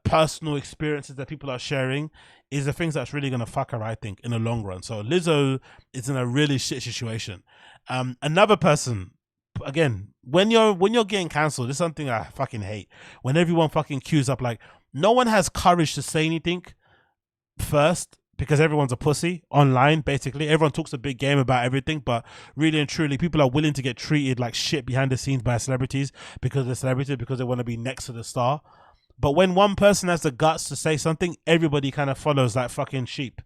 S1: personal experiences that people are sharing is the things that's really going to fuck her, I think, in the long run. So Lizzo is in a really shit situation. Another person, again, when you're getting cancelled, this is something I fucking hate. When everyone fucking queues up, like, no one has courage to say anything first, because everyone's a pussy online. Basically, everyone talks a big game about everything, but really and truly, people are willing to get treated like shit behind the scenes by celebrities because they're celebrities, because they want to be next to the star. But when one person has the guts to say something, everybody kind of follows like fucking sheep.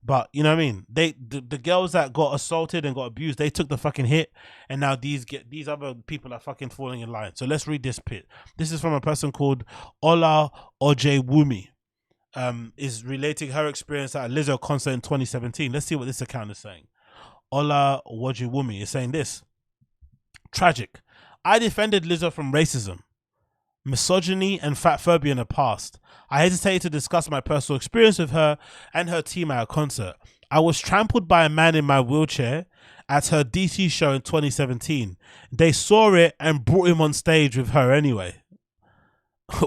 S1: But you know what I mean? The girls that got assaulted and got abused, they took the fucking hit, and now these other people are fucking falling in line. So let's read this bit. This is from a person called Ola Ojewumi. Is relating her experience at a Lizzo concert in 2017. Let's see what this account is saying. Ola Ojewumi is saying this. Tragic. I defended Lizzo from racism, misogyny, and fat phobia in the past. I hesitated to discuss my personal experience with her and her team at a concert. I was trampled by a man in my wheelchair at her DC show in 2017. They saw it and brought him on stage with her anyway.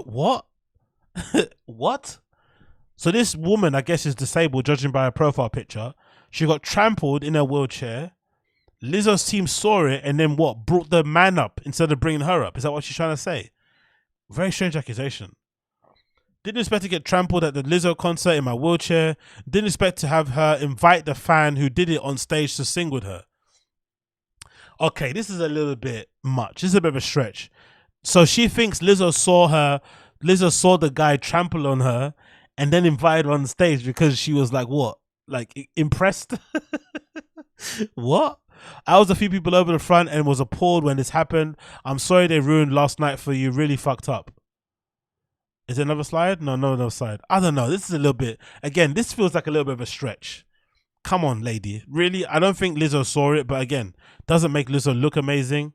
S1: What? What? So this woman, I guess, is disabled, judging by her profile picture. She got trampled in her wheelchair. Lizzo's team saw it and then what? Brought the man up instead of bringing her up. Is that what she's trying to say? Very strange accusation. Didn't expect to get trampled at the Lizzo concert in my wheelchair. Didn't expect to have her invite the fan who did it on stage to sing with her. Okay, this is a little bit much. This is a bit of a stretch. So she thinks Lizzo saw the guy trample on her and then invited her on stage because she was like, what? Like impressed? What? I was a few people over the front and was appalled when this happened. I'm sorry they ruined last night for you. Really fucked up. Is there another slide? No, another slide. I don't know. This is a little bit, again, this feels like a little bit of a stretch. Come on, lady. Really? I don't think Lizzo saw it, but again, doesn't make Lizzo look amazing.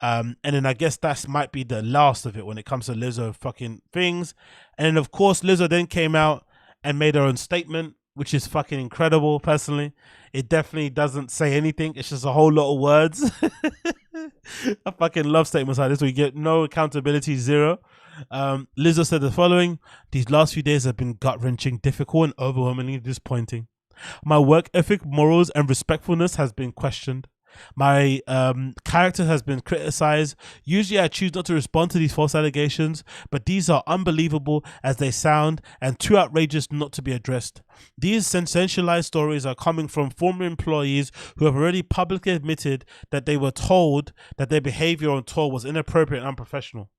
S1: And then I guess that might be the last of it when it comes to Lizzo fucking things. And then of course, Lizzo then came out and made her own statement, which is fucking incredible, personally. It definitely doesn't say anything. It's just a whole lot of words. I fucking love statements like this where you get no accountability, zero. Lizzo said the following: these last few days have been gut-wrenching, difficult, and overwhelmingly disappointing. My work ethic, morals, and respectfulness has been questioned. My character has been criticized. Usually I choose not to respond to these false allegations, but these are unbelievable as they sound and too outrageous not to be addressed. These sensationalized stories are coming from former employees who have already publicly admitted that they were told that their behavior on tour was inappropriate and unprofessional.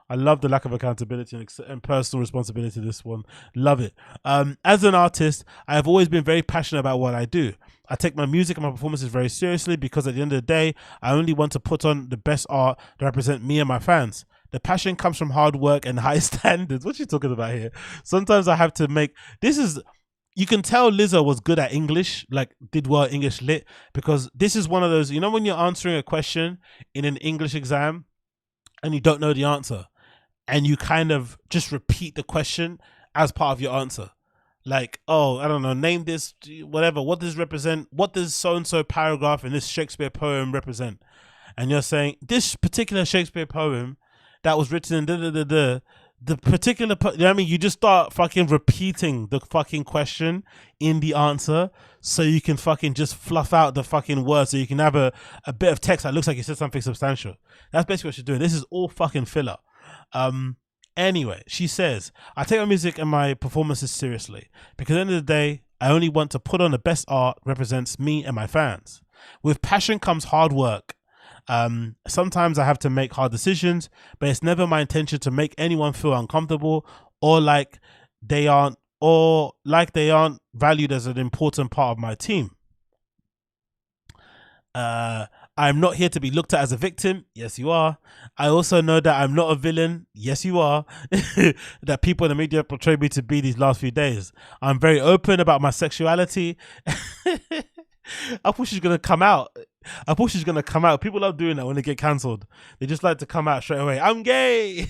S1: I love the lack of accountability and personal responsibility to this one. Love it. As an artist, I have always been very passionate about what I do. I take my music and my performances very seriously because at the end of the day, I only want to put on the best art to represent me and my fans. The passion comes from hard work and high standards. What are you talking about here? Sometimes I have to make... You can tell Lizzo was good at English, like did well at English lit, because this is one of those, you know when you're answering a question in an English exam and you don't know the answer, and you kind of just repeat the question as part of your answer. Like, oh, I don't know, name this, whatever. What does represent, what does so-and-so paragraph in this Shakespeare poem represent? And you're saying, this particular Shakespeare poem that was written in the particular, you know what I mean? You just start fucking repeating the fucking question in the answer so you can fucking just fluff out the fucking words so you can have a bit of text that looks like you said something substantial. That's basically what she's doing. This is all fucking filler. Anyway, she says, I take my music and my performances seriously because at the end of the day, I only want to put on the best art that represents me and my fans. With passion comes hard work. Sometimes I have to make hard decisions, but it's never my intention to make anyone feel uncomfortable or like they aren't valued as an important part of my team. I'm not here to be looked at as a victim. Yes, you are. I also know that I'm not a villain. Yes, you are. That people in the media portray me to be these last few days. I'm very open about my sexuality. I thought she's going to come out. People love doing that when they get cancelled. They just like to come out straight away. I'm gay.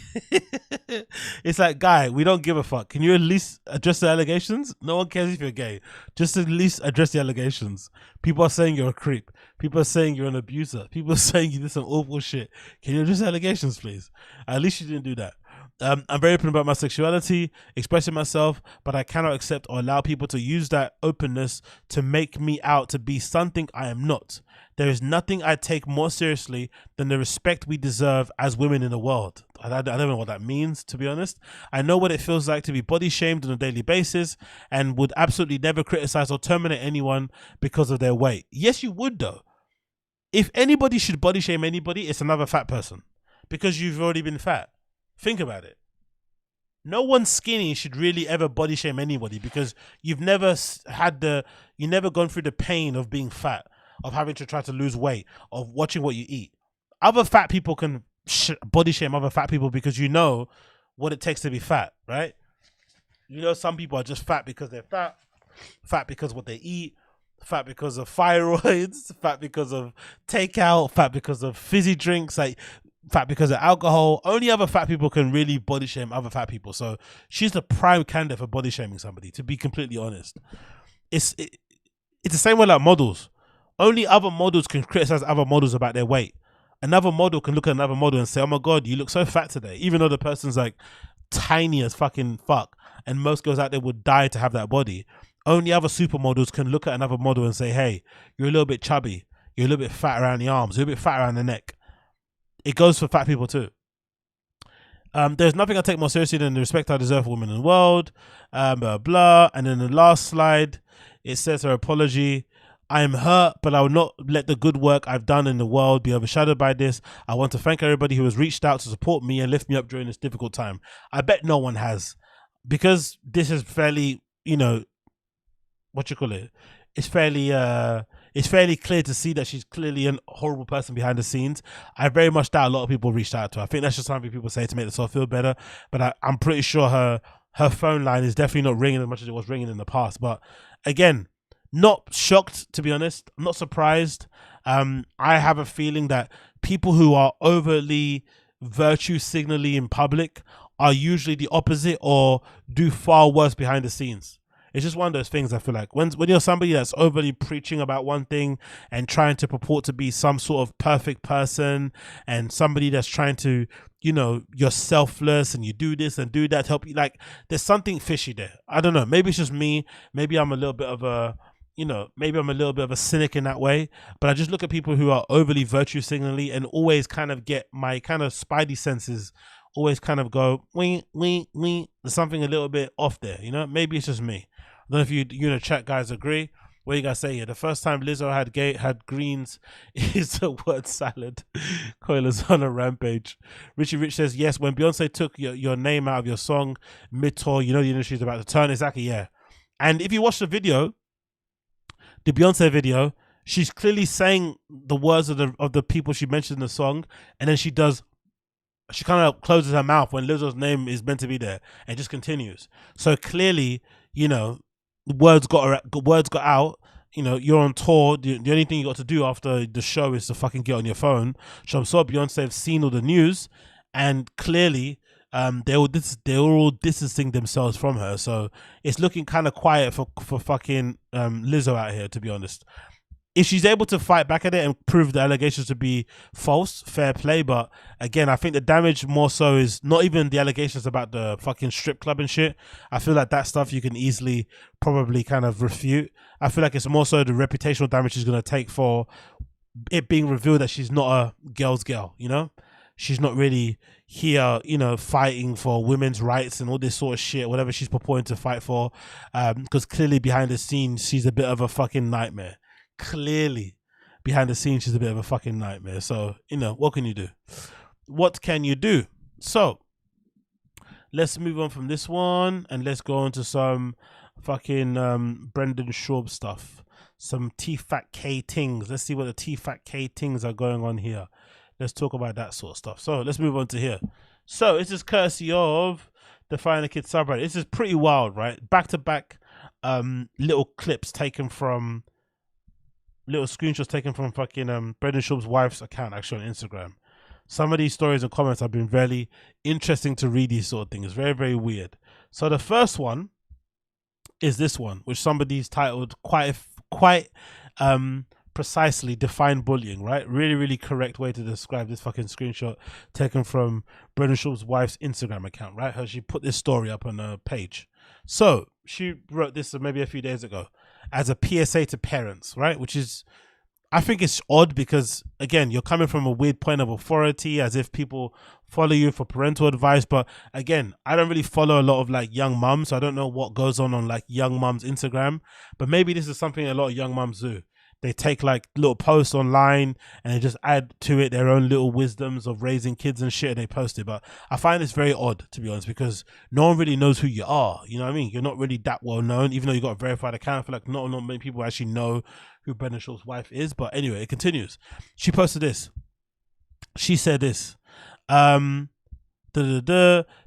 S1: It's like, guy, we don't give a fuck. Can you at least address the allegations? No one cares if you're gay. Just at least address the allegations. People are saying you're a creep. People are saying you're an abuser. People are saying you did some awful shit. Can you address the allegations, please? At least you didn't do that. I'm very open about my sexuality, expressing myself, but I cannot accept or allow people to use that openness to make me out to be something I am not. There is nothing I take more seriously than the respect we deserve as women in the world. I don't know what that means, to be honest. I know what it feels like to be body shamed on a daily basis and would absolutely never criticize or terminate anyone because of their weight. Yes, you would, though. If anybody should body shame anybody, it's another fat person because you've already been fat. Think about it. No one skinny should really ever body shame anybody because you've never gone through the pain of being fat, of having to try to lose weight, of watching what you eat. Other fat people can body shame other fat people because you know what it takes to be fat, right? You know, some people are just fat because they're fat because of what they eat, fat because of thyroids, fat because of takeout, fat because of fizzy drinks, like fat because of alcohol. Only other fat people can really body shame other fat people. So she's the prime candidate for body shaming somebody, to be completely honest. it's the same way like models. Only other models can criticize other models about their weight. Another model can look at another model and say, "Oh my god, you look so fat today," even though the person's like tiny as fucking fuck, and most girls out there would die to have that body. Only other supermodels can look at another model and say, "Hey, you're a little bit chubby. You're a little bit fat around the arms. You're a bit fat around the neck." It goes for fat people too. There's nothing I take more seriously than the respect I deserve for women in the world. Blah, blah. And then the last slide, it says her apology. I am hurt, but I will not let the good work I've done in the world be overshadowed by this. I want to thank everybody who has reached out to support me and lift me up during this difficult time. I bet no one has, because this is fairly, you know, what you call it? It's fairly clear to see that she's clearly a horrible person behind the scenes. I very much doubt a lot of people reached out to her. I think that's just something people say to make themselves feel better. But I'm pretty sure her phone line is definitely not ringing as much as it was ringing in the past. But again, not shocked, to be honest. I'm not surprised. I have a feeling that people who are overly virtue signaling in public are usually the opposite or do far worse behind the scenes. It's just one of those things. I feel like when you're somebody that's overly preaching about one thing and trying to purport to be some sort of perfect person, and somebody that's trying to, you know, you're selfless and you do this and do that to help you, like there's something fishy there. I don't know. Maybe it's just me. Maybe I'm a little bit of a, you know, maybe I'm a little bit of a cynic in that way, but I just look at people who are overly virtue signaling and always kind of get my kind of spidey senses always kind of go, wee. There's something a little bit off there, you know? Maybe it's just me. I don't know if you know, chat guys agree. What do you guys say here? The first time Lizzo had greens is the word salad. Coiler's on a rampage. Richie Rich says, yes, when Beyonce took your name out of your song mid-tour, you know the industry's about to turn. Exactly, yeah. And if you watch the video, the Beyonce video, she's clearly saying the words of the people she mentioned in the song, and then she kind of closes her mouth when Lizzo's name is meant to be there and just continues. So clearly, you know, words got out. You know, you're on tour. The only thing you got to do after the show is to fucking get on your phone. So I'm sure Beyonce have seen all the news, and clearly they're all distancing themselves from her. So it's looking kind of quiet for fucking Lizzo out here, to be honest. If she's able to fight back at it and prove the allegations to be false, fair play. But again, I think the damage more so is not even the allegations about the fucking strip club and shit. I feel like that stuff you can easily probably kind of refute. I feel like it's more so the reputational damage she's going to take for it being revealed that she's not a girl's girl, you know? She's not really here, you know, fighting for women's rights and all this sort of shit, whatever she's purporting to fight for. Because clearly behind the scenes, she's a bit of a fucking nightmare. Clearly behind the scenes she's a bit of a fucking nightmare. So, you know, what can you do? What can you do? So let's move on from this one and let's go on to some fucking Brendan Schaub stuff, some T-Fat-K things. Let's see what the T-Fat-K things are going on here. Let's talk about that sort of stuff. So let's move on to here. So this is courtesy of the Finding the Kids subreddit. This is pretty wild, right? Back to back little clips taken from little screenshots taken from fucking Brendan Schaub's wife's account, actually, on Instagram. Some of these stories and comments have been very interesting to read. These sort of things, very, very weird. So the first one is this one, which somebody's titled quite precisely "Define bullying." Right, really, really correct way to describe this fucking screenshot taken from Brendan Schaub's wife's Instagram account. Right, how she put this story up on her page. So she wrote this maybe a few days ago as a PSA to parents, right? Which is, I think it's odd because, again, you're coming from a weird point of authority as if people follow you for parental advice. But again, I don't really follow a lot of like young mums, so I don't know what goes on like young mums Instagram. But maybe this is something a lot of young mums do. They take like little posts online and they just add to it their own little wisdoms of raising kids and shit, and they post it. But I find this very odd, to be honest, because no one really knows who you are. You know what I mean? You're not really that well known, even though you got a verified account. I feel like not many people actually know who Brendan Schaub's wife is. But anyway, it continues. She posted this. She said this.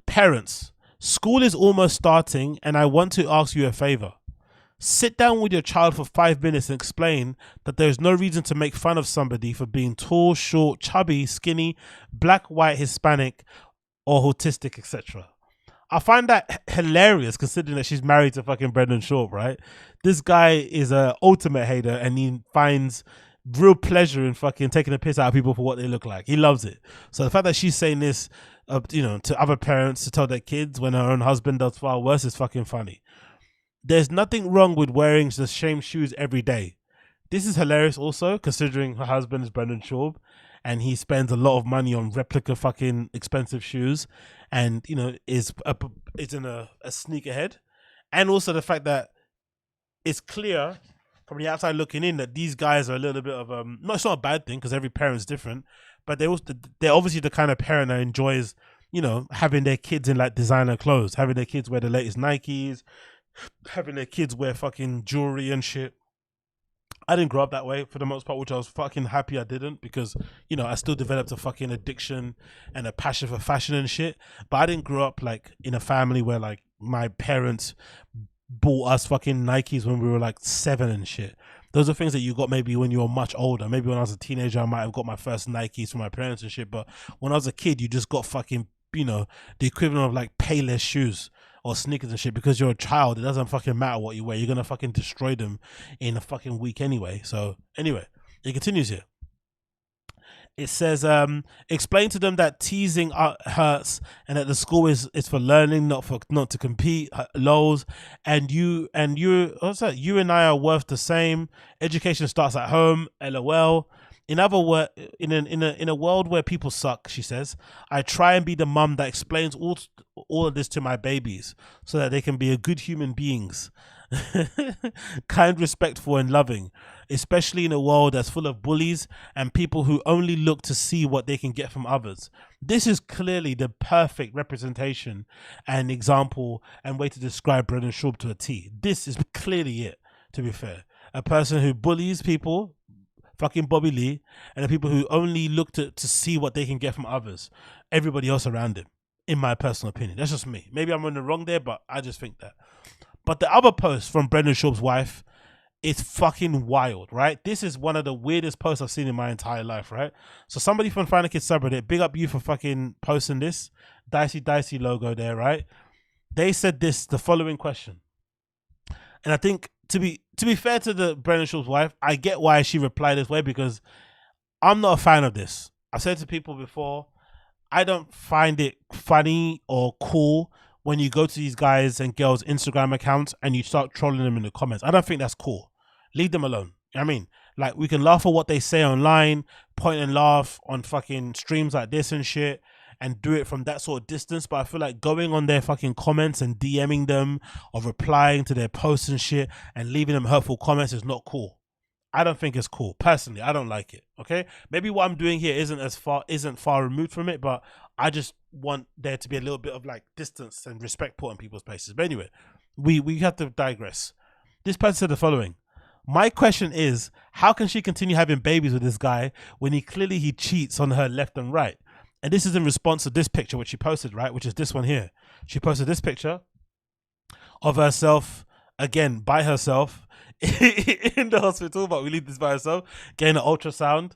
S1: Parents, school is almost starting and I want to ask you a favor. Sit down with your child for 5 minutes and explain that there is no reason to make fun of somebody for being tall, short, chubby, skinny, black, white, Hispanic, or autistic, etc. I find that hilarious considering that she's married to fucking Brendan Schaub, right? This guy is a ultimate hater and he finds real pleasure in fucking taking a piss out of people for what they look like. He loves it. So the fact that she's saying this, to other parents to tell their kids when her own husband does far worse is fucking funny. There's nothing wrong with wearing the same shoes every day. This is hilarious also considering her husband is Brendan Schaub and he spends a lot of money on replica fucking expensive shoes and, is in a sneakerhead. And also the fact that it's clear from the outside looking in that these guys are a little bit of no, it's not a bad thing because every parent's different, but they're obviously the kind of parent that enjoys, having their kids in like designer clothes, having their kids wear the latest Nikes, having their kids wear fucking jewelry and shit. I didn't grow up that way for the most part, which I was fucking happy I didn't because, I still developed a fucking addiction and a passion for fashion and shit. But I didn't grow up like in a family where like my parents bought us fucking Nikes when we were like 7 and shit. Those are things that you got maybe when you were much older. Maybe when I was a teenager, I might have got my first Nikes from my parents and shit. But when I was a kid, you just got fucking, the equivalent of like Payless shoes or sneakers and shit because you're a child. It doesn't fucking matter what you wear. You're going to fucking destroy them in a fucking week anyway. So anyway, it continues here. It says, explain to them that teasing hurts and that the school is for learning, not to compete, lols. And you what's that? You and I are worth the same. Education starts at home, LOL. In other words, in a world where people suck, she says, I try and be the mum that explains all of this to my babies so that they can be a good human beings. Kind, respectful and loving, especially in a world that's full of bullies and people who only look to see what they can get from others. This is clearly the perfect representation and example and way to describe Brendan Schaub to a T. This is clearly it, to be fair. A person who bullies people, fucking Bobby Lee, and the people who only look to see what they can get from others, everybody else around him, in my personal opinion. That's just me. Maybe I'm on the wrong there, but I just think that. But the other post from Brendan Schaub's wife is fucking wild, right? This is one of the weirdest posts I've seen in my entire life, right? So somebody from Find a Kid subreddit, big up you for fucking posting this. Dicey logo there, right? They said the following question. And I think to be fair to the Brendan Schaub's wife, I get why she replied this way because I'm not a fan of this. I've said to people before, I don't find it funny or cool when you go to these guys and girls' Instagram accounts and you start trolling them in the comments. I don't think that's cool. Leave them alone. I mean, like, we can laugh at what they say online, point and laugh on fucking streams like this and shit, and do it from that sort of distance. But I feel like going on their fucking comments and DMing them or replying to their posts and shit and leaving them hurtful comments is not cool. I don't think it's cool. Personally, I don't like it. Okay, maybe what I'm doing here isn't far removed from it, but I just want there to be a little bit of like distance and respect put on people's places. But anyway, we have to digress. This person said the following: my question is, how can she continue having babies with this guy when he cheats on her left and right? And this is in response to this picture which she posted, right? Which is this one here. She posted this picture of herself, again, by herself, in the hospital, but we leave this by herself, getting an ultrasound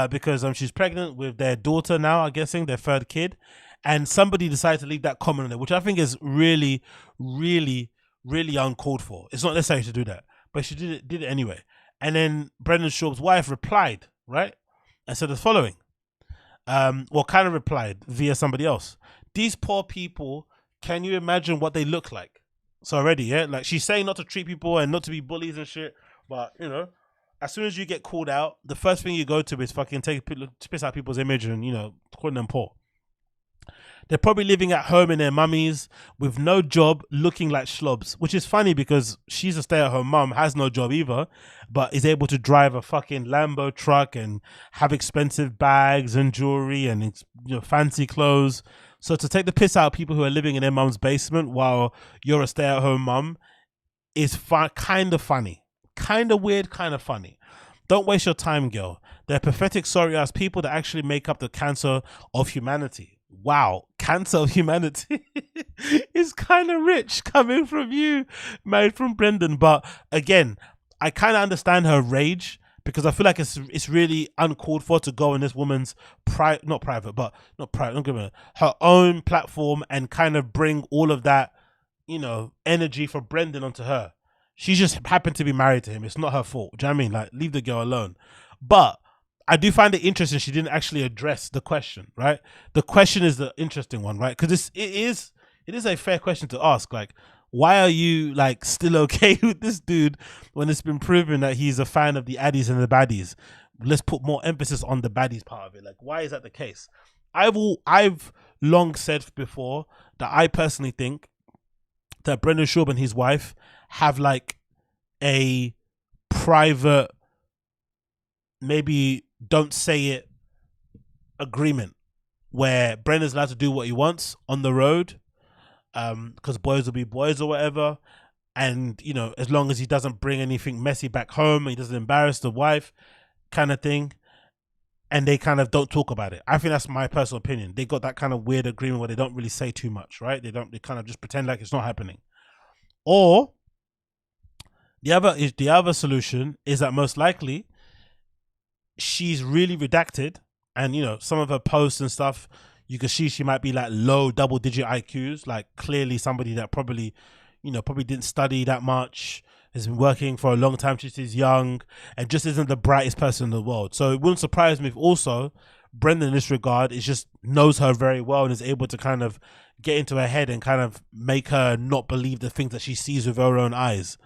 S1: because she's pregnant with their daughter now, I'm guessing, their third kid. And somebody decided to leave that comment on there, which I think is really, really, really uncalled for. It's not necessary to do that, but she did it anyway. And then Brendan Schaub's wife replied, right? And said the following. Kind of replied via somebody else. These poor people, can you imagine what they look like? So already, yeah, like she's saying not to treat people and not to be bullies and shit, but as soon as you get called out, the first thing you go to is fucking piss out people's image and calling them poor. They're probably living at home in their mummies with no job, looking like schlobs, which is funny because she's a stay-at-home mum, has no job either, but is able to drive a fucking Lambo truck and have expensive bags and jewelry and fancy clothes. So to take the piss out of people who are living in their mum's basement while you're a stay-at-home mum is kind of funny, kind of weird, kind of funny. Don't waste your time, girl. They're pathetic, sorry-ass people that actually make up the cancer of humanity. Wow, cancer of humanity is kind of rich coming from you, married from Brendan. But again, I kind of understand her rage because I feel like it's really uncalled for to go on this woman's her own platform and kind of bring all of that, you know, energy for Brendan onto her. She just happened to be married to him. It's not her fault. Do you know what I mean? Like, leave the girl alone. But I do find it interesting she didn't actually address the question, right? The question is the interesting one, right? Because it is a fair question to ask. Like, why are you like still okay with this dude when it's been proven that he's a fan of the addies and the baddies? Let's put more emphasis on the baddies part of it. Like, why is that the case? I've long said before that I personally think that Brendan Schaub and his wife have like a private, maybe don't say it agreement where Brendan's allowed to do what he wants on the road, because boys will be boys or whatever, and you know, as long as he doesn't bring anything messy back home, he doesn't embarrass the wife, kind of thing, and they kind of don't talk about it. I think that's my personal opinion. They got that kind of weird agreement where they don't really say too much, right? They kind of just pretend like it's not happening. Or the other solution is that most likely she's really redacted, and you know, some of her posts and stuff, you can see she might be like low double-digit IQs, like clearly somebody that probably didn't study that much, has been working for a long time since she's young, and just isn't the brightest person in the world. So it wouldn't surprise me if also Brendan in this regard just knows her very well and is able to kind of get into her head and kind of make her not believe the things that she sees with her own eyes,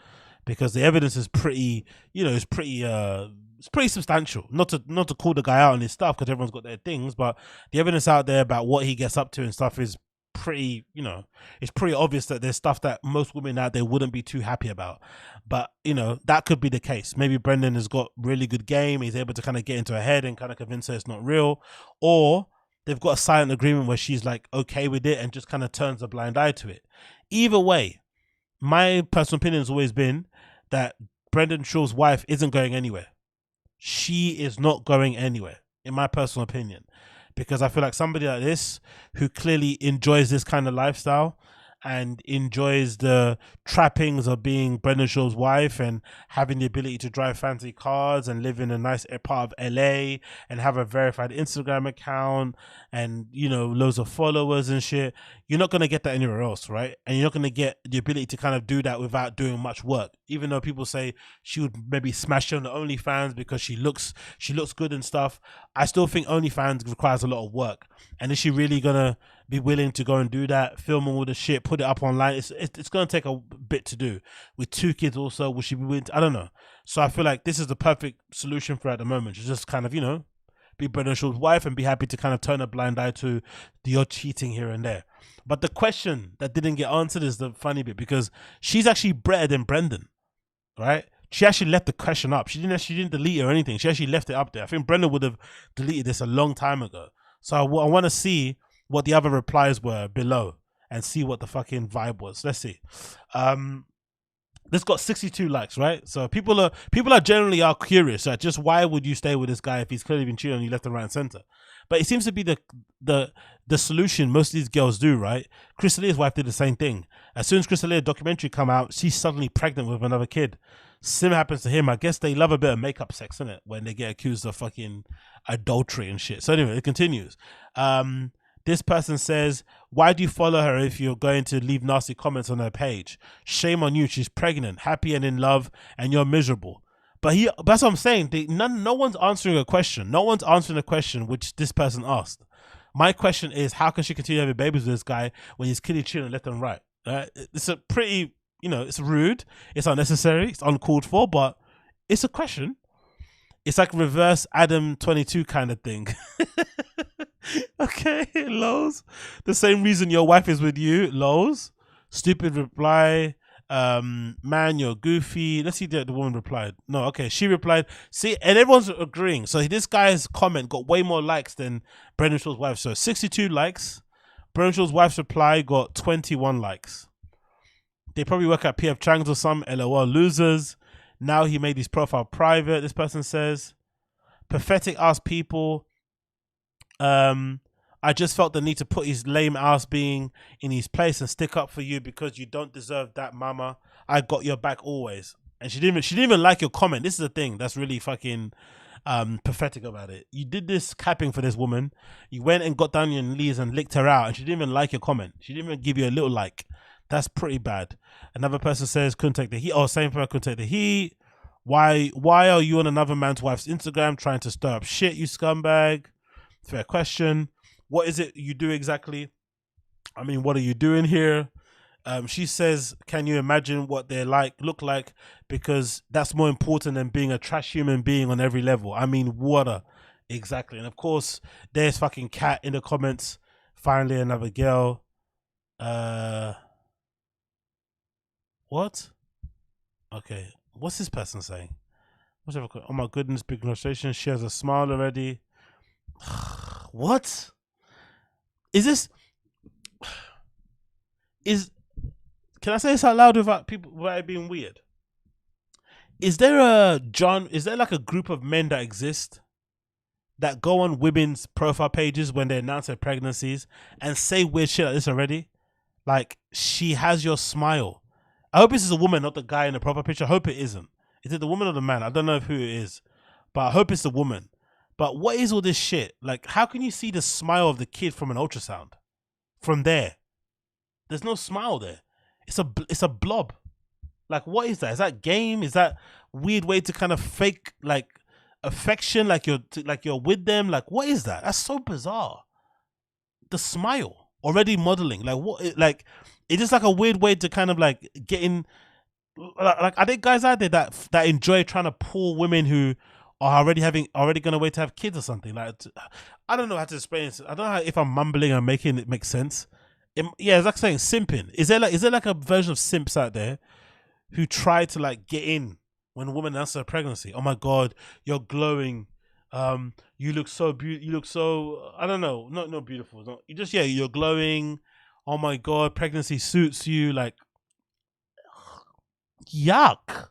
S1: because the evidence is pretty, you know, it's pretty substantial. Not to call the guy out on his stuff, because everyone's got their things, but the evidence out there about what he gets up to and stuff is pretty, you know, it's pretty obvious that there's stuff that most women out there wouldn't be too happy about. But you know, that could be the case. Maybe Brendan has got really good game, he's able to kind of get into her head and kind of convince her it's not real, or they've got a silent agreement where she's like okay with it and just kind of turns a blind eye to it. Either way, my personal opinion has always been that Brendan Schaub's wife isn't going anywhere. She is not going anywhere, in my personal opinion, because I feel like somebody like this who clearly enjoys this kind of lifestyle and enjoys the trappings of being Brendan Schaub's wife and having the ability to drive fancy cars and live in a nice part of LA and have a verified Instagram account and, you know, loads of followers and shit. You're not going to get that anywhere else, right? And you're not going to get the ability to kind of do that without doing much work. Even though people say she would maybe smash on the OnlyFans because she looks good and stuff, I still think OnlyFans requires a lot of work. And is she really going to be willing to go and do that, film all the shit, put it up online? It's going to take a bit to do. With 2 kids also, will she be willing to, I don't know. So I feel like this is the perfect solution for her at the moment. She's just kind of, you know, be Brendan Schaub's wife and be happy to kind of turn a blind eye to the odd cheating here and there. But the question that didn't get answered is the funny bit, because she's actually better than Brendan, right? She actually left the question up. She didn't delete it or anything. She actually left it up there. I think Brendan would have deleted this a long time ago. So I want to see what the other replies were below and see what the fucking vibe was. Let's see. This got 62 likes, right? So people are generally curious, like, just why would you stay with this guy if he's clearly been cheating on you left and right and center? But it seems to be the solution most of these girls do, right? Chris D'Elia's wife did the same thing. As soon as Chris D'Elia's documentary come out, she's suddenly pregnant with another kid. Sim happens to him. I guess they love a bit of makeup sex, innit? When they get accused of fucking adultery and shit. So anyway, it continues. This person says, why do you follow her if you're going to leave nasty comments on her page? Shame on you. She's pregnant, happy and in love, and you're miserable. But that's what I'm saying. No one's answering a question. No one's answering a question which this person asked. My question is, how can she continue having babies with this guy when he's killing children left and right? It's a pretty, you know, it's rude, it's unnecessary, it's uncalled for, but it's a question. It's like reverse Adam 22 kind of thing. Okay, lols. The same reason your wife is with you, lols. Stupid reply. Man, you're goofy. Let's see the woman replied. No, okay, she replied. See, and everyone's agreeing. So this guy's comment got way more likes than Brendan Schaub's wife. So 62 likes. Brendan Schaub's wife's reply got 21 likes. They probably work at PF Chang's or some. LOL losers. Now he made his profile private. This person says, pathetic ass people. I just felt the need to put his lame ass being in his place and stick up for you because you don't deserve that, mama. I got your back always. And she didn't even like your comment. This is the thing that's really fucking pathetic about it. You did this capping for this woman. You went and got down on your knees and licked her out, and she didn't even like your comment. She didn't even give you a little like. That's pretty bad. Another person says, couldn't take the heat. Oh, same person, couldn't take the heat. Why are you on another man's wife's Instagram trying to stir up shit, you scumbag? Fair question. What is it you do exactly? I mean, what are you doing here? She says, can you imagine what they look like? Because that's more important than being a trash human being on every level. I mean, water. Exactly. And of course, there's fucking Cat in the comments. Finally, another girl. What? Okay. What's this person saying? Oh my goodness, big frustration. She has a smile already. What? Is this... Can I say this out loud without it being weird? Is there like a group of men that exist that go on women's profile pages when they announce their pregnancies and say weird shit like this already? Like, she has your smile. I hope this is a woman, not the guy in the profile picture. I hope it isn't. Is it the woman or the man? I don't know who it is, but I hope it's the woman. But what is all this shit? Like, how can you see the smile of the kid from an ultrasound? From there, there's no smile there. It's a blob. Like, what is that? Is that game? Is that weird way to kind of fake like affection, like you're with them? Like, what is that? That's so bizarre. The smile already modeling, like what? Like, it's just like a weird way to kind of like get in. Like, are there guys out there that enjoy trying to pull women who are already gonna wait to have kids or something? Like, I don't know how to explain it. I don't know if I'm mumbling and making it make sense. Yeah, it's like saying simping. Is there like a version of simps out there who try to like get in when a woman announces her pregnancy? Oh my god, you're glowing. You look so beautiful. You look so, I don't know, not beautiful. No, you're glowing. Oh my god, pregnancy suits you. Like, yuck.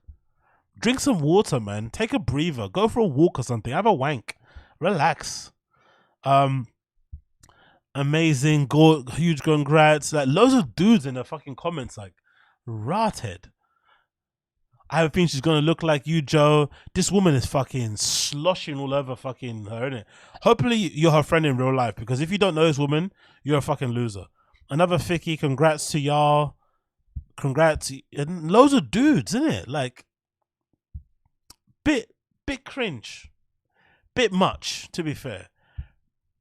S1: Drink some water, man. Take a breather. Go for a walk or something. Have a wank. Relax. Amazing, huge congrats. Like, loads of dudes in the fucking comments, like, rothead. I have a feeling she's gonna look like you, Joe. This woman is fucking sloshing all over fucking her, innit? Hopefully you're her friend in real life, because if you don't know this woman, you're a fucking loser. Another Ficky, congrats to y'all. Congrats. And loads of dudes, innit? Like, bit cringe. Bit much, to be fair.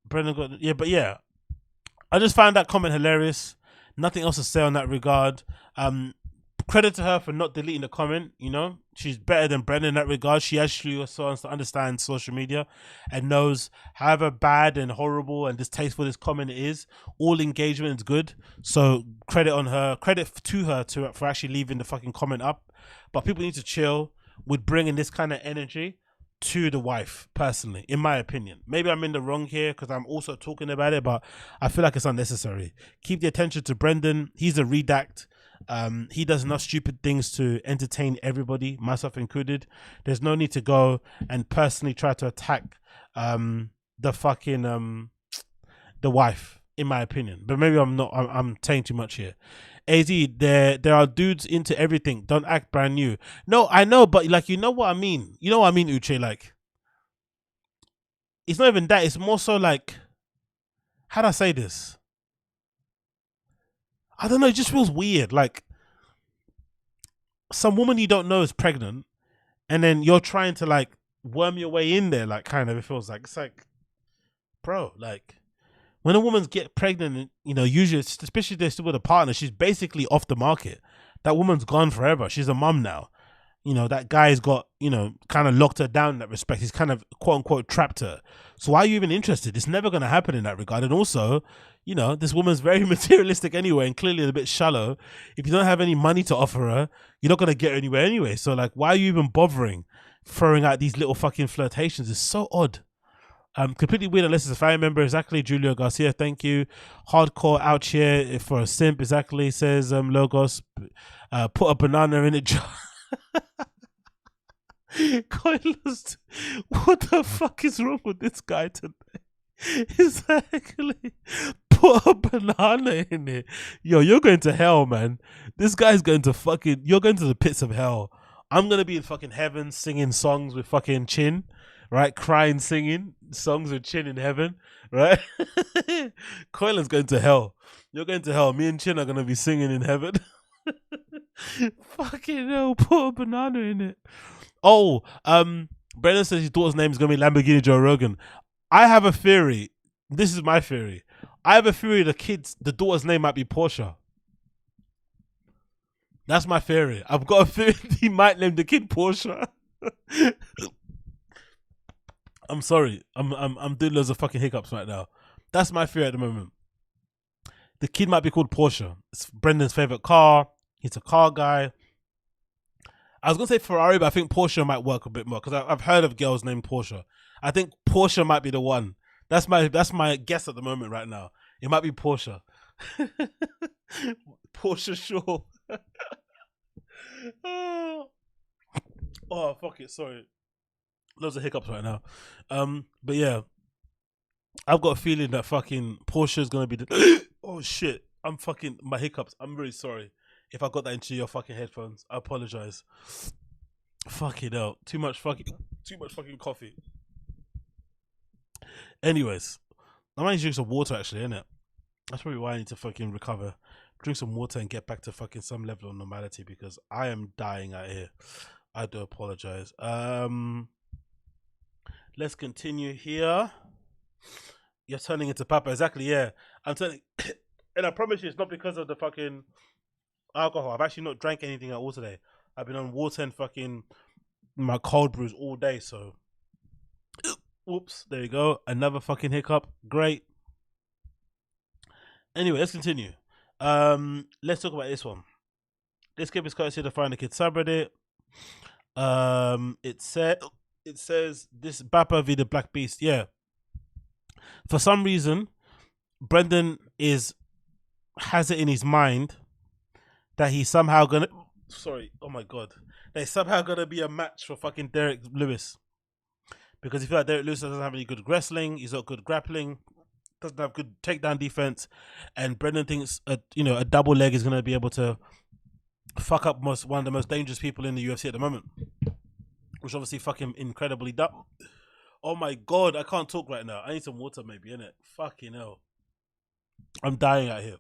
S1: Brendan got, yeah. I just found that comment hilarious. Nothing else to say on that regard. Credit to her for not deleting the comment. You know, she's better than Brendan in that regard. She actually also understands social media and knows however bad and horrible and distasteful this comment is, all engagement is good. So credit to her for actually leaving the fucking comment up. But people need to chill with bringing this kind of energy to the wife, personally, in my opinion. Maybe I'm in the wrong here because I'm also talking about it, but I feel like it's unnecessary. Keep the attention to Brendan. He's a redact. He does enough stupid things to entertain everybody, myself included. There's no need to go and personally try to attack the fucking the wife, in my opinion. But maybe I'm saying too much here. AZ, there are dudes into everything. Don't act brand new. No, I know, but like, you know what I mean. You know what I mean, Uche. Like, it's not even that. It's more so like, how do I say this? I don't know. It just feels weird. Like, some woman you don't know is pregnant, and then you're trying to like worm your way in there. Like, kind of, it feels like, it's like, bro, like, when a woman's get pregnant, you know, usually, especially if they're still with a partner, she's basically off the market. That woman's gone forever. She's a mum now. You know, that guy's got, you know, kind of locked her down in that respect. He's kind of, quote unquote, trapped her. So why are you even interested? It's never going to happen in that regard. And also, you know, this woman's very materialistic anyway, and clearly a bit shallow. If you don't have any money to offer her, you're not going to get anywhere anyway. So, like, why are you even bothering throwing out these little fucking flirtations? It's so odd. Completely weird unless it's a family member. Exactly, Julio Garcia, thank you. Hardcore out here for a simp, exactly, says Logos. Put a banana in a jar. Coilers, what the fuck is wrong with this guy today? Exactly. Put a banana in it. Yo, you're going to hell, man. This guy's going to fucking, you're going to the pits of hell I'm gonna be in fucking heaven singing songs with fucking Chin, right? Crying, singing songs with Chin in heaven, right? Coilen's going to hell. You're going to hell. Me and Chin are gonna be singing in heaven. Fucking hell, put a banana in it. Oh, Brendan says his daughter's name is gonna be Lamborghini Joe Rogan. I have a theory. This is my theory. I have a theory the daughter's name might be Portia. That's my theory. I've got a theory he might name the kid Portia. I'm sorry. I'm doing loads of fucking hiccups right now. That's my theory at the moment. The kid might be called Portia. It's Brendan's favorite car. He's a car guy. I was gonna say Ferrari, but I think Porsche might work a bit more because I've heard of girls named Porsche. I think Porsche might be the one. That's my guess at the moment right now. It might be Porsche. Porsche Shaw. Oh fuck it, sorry. Loads of hiccups right now. But yeah, I've got a feeling that fucking Porsche is gonna be the. Oh shit, I'm fucking my hiccups. I'm really sorry if I got that into your fucking headphones. I apologize. Fucking hell, too much fucking coffee. Anyways, I might drink some water actually, innit? That's probably why I need to fucking recover. Drink some water and get back to fucking some level of normality because I am dying out here. I do apologize. Let's continue here. You're turning into Papa. Exactly, yeah. I'm turning and I promise you it's not because of the fucking alcohol. I've actually not drank anything at all today. I've been on water and fucking my cold brews all day, so whoops, there you go. Another fucking hiccup. Great. Anyway, let's continue. Let's talk about this one. This clip is courtesy of the Find the Kid subreddit. It says this Bappa v the Black Beast. Yeah. For some reason, Brendan has it in his mind that he's somehow gonna. Sorry. Oh my god. They're somehow gonna be a match for fucking Derrick Lewis. Because he feels like Derrick Lewis doesn't have any good wrestling, he's not good grappling, doesn't have good takedown defense, and Brendan thinks a double leg is gonna be able to fuck up one of the most dangerous people in the UFC at the moment, which obviously fucking incredibly dumb. Oh my god, I can't talk right now. I need some water, maybe, innit? Fucking hell, I'm dying out here.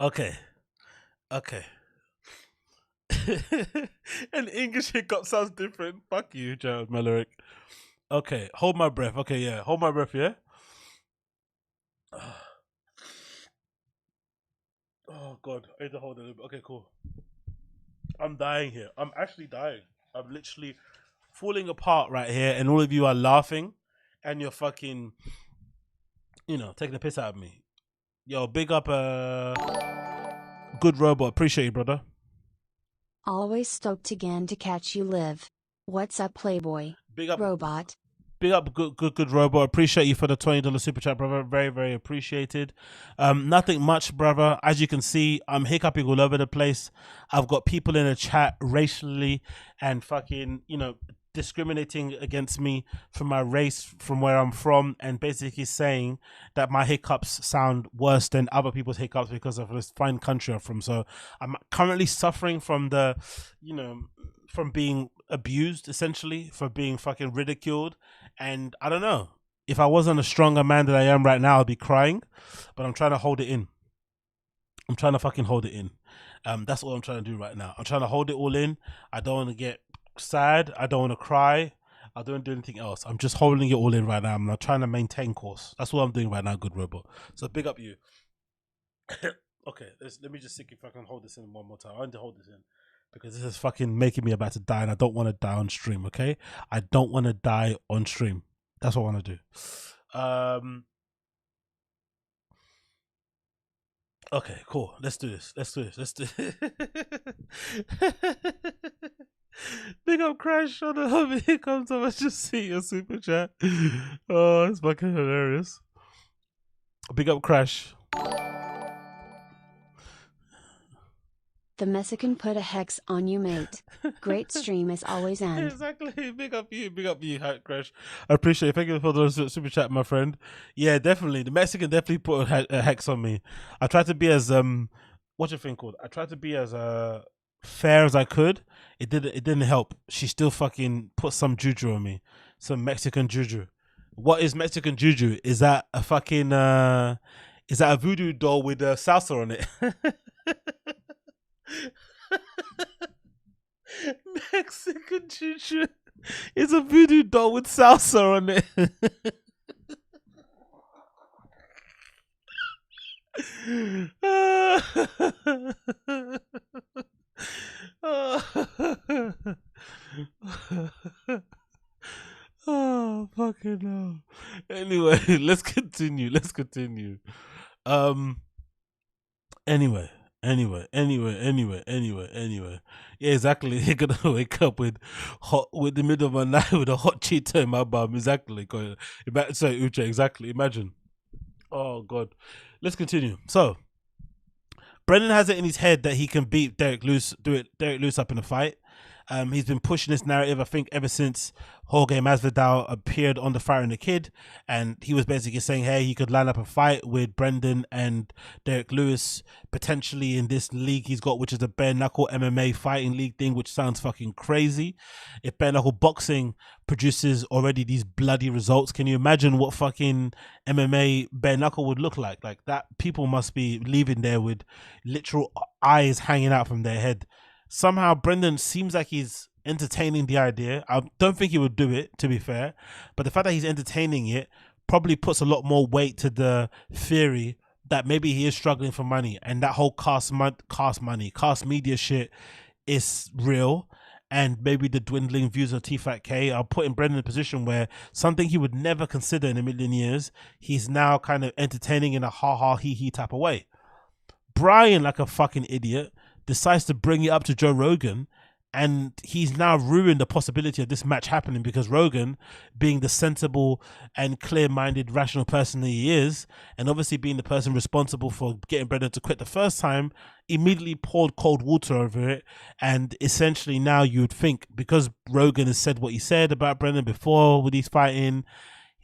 S1: Okay. An English hiccup sounds different. Fuck you, Gerald Mellerick. Okay, hold my breath. Okay, yeah, hold my breath, yeah? Oh, God, I need to hold it a little bit. Okay, cool. I'm dying here. I'm actually dying. I'm literally falling apart right here, and all of you are laughing, and you're fucking, taking the piss out of me. Yo, big up, Good Robot. Appreciate you, brother.
S10: Always stoked again to catch you live. What's up, Playboy?
S1: Big up,
S10: Robot.
S1: Big up, good Robot. Appreciate you for the $20 super chat, brother. Very, very appreciated. Nothing much, brother. As you can see, I'm hiccuping all over the place. I've got people in the chat racially and fucking, discriminating against me from my race, from where I'm from, and basically saying that my hiccups sound worse than other people's hiccups because of this fine country I'm from. So I'm currently suffering from from being abused, essentially, for being fucking ridiculed. And I don't know, if I wasn't a stronger man than I am right now, I'd be crying, but I'm trying to hold it in. I'm trying to fucking hold it in. That's all I'm trying to do right now. I'm trying to hold it all in. I don't want to get sad. I don't want to cry. I don't do anything else. I'm just holding it all in right now. I'm not trying to maintain course. That's what I'm doing right now, good Robot. So big up you. Okay, let me just see if I can hold this in one more time. I want to hold this in because this is fucking making me about to die, and I don't want to die on stream. Okay, I don't want to die on stream. That's what I want to do. Okay, cool. Let's do this. Big up Crash on the hobby. Here comes up. I just see your super chat. Oh, it's fucking hilarious. Big up Crash.
S10: The Mexican put a hex on you, mate. Great stream as always, and
S1: exactly. Big up you, Crash. I appreciate it. Thank you for the super chat, my friend. Yeah, definitely. The Mexican definitely put a hex on me. I tried to be as what's your thing called? I tried to be as fair as I could. It didn't help. She still fucking put some juju on me, some Mexican juju. What is Mexican juju? Is that a fucking is that a voodoo doll with salsa on it? Mexican juju is a voodoo doll with salsa on it. Oh, fucking hell. Anyway, let's continue. Anyway. Yeah, exactly. You're gonna wake up with the middle of the night with a hot Cheeto in my bum. Exactly. Sorry, Uche, exactly. Imagine. Oh God. Let's continue. So Brendan has it in his head that he can beat Derrick Lewis up in a fight. He's been pushing this narrative, I think, ever since Jorge Masvidal appeared on The Fighter and the Kid, and he was basically saying, hey, he could line up a fight with Brendan and Derrick Lewis potentially in this league he's got, which is a bare knuckle MMA fighting league thing, which sounds fucking crazy. If bare knuckle boxing produces already these bloody results, can you imagine what fucking MMA bare knuckle would look like? Like that, people must be leaving there with literal eyes hanging out from their head. Somehow Brendan seems like he's entertaining the idea. I don't think he would do it, to be fair, but the fact that he's entertaining it probably puts a lot more weight to the theory that maybe he is struggling for money, and that whole cast media shit is real, and maybe the dwindling views of T-Fat-K are putting Brendan in a position where something he would never consider in a million years, he's now kind of entertaining in a ha-ha he-he type of way. Bryan, like a fucking idiot, decides to bring it up to Joe Rogan, and he's now ruined the possibility of this match happening because Rogan, being the sensible and clear-minded, rational person that he is, and obviously being the person responsible for getting Brendan to quit the first time, immediately poured cold water over it. And essentially now you'd think, because Rogan has said what he said about Brendan before with his fighting,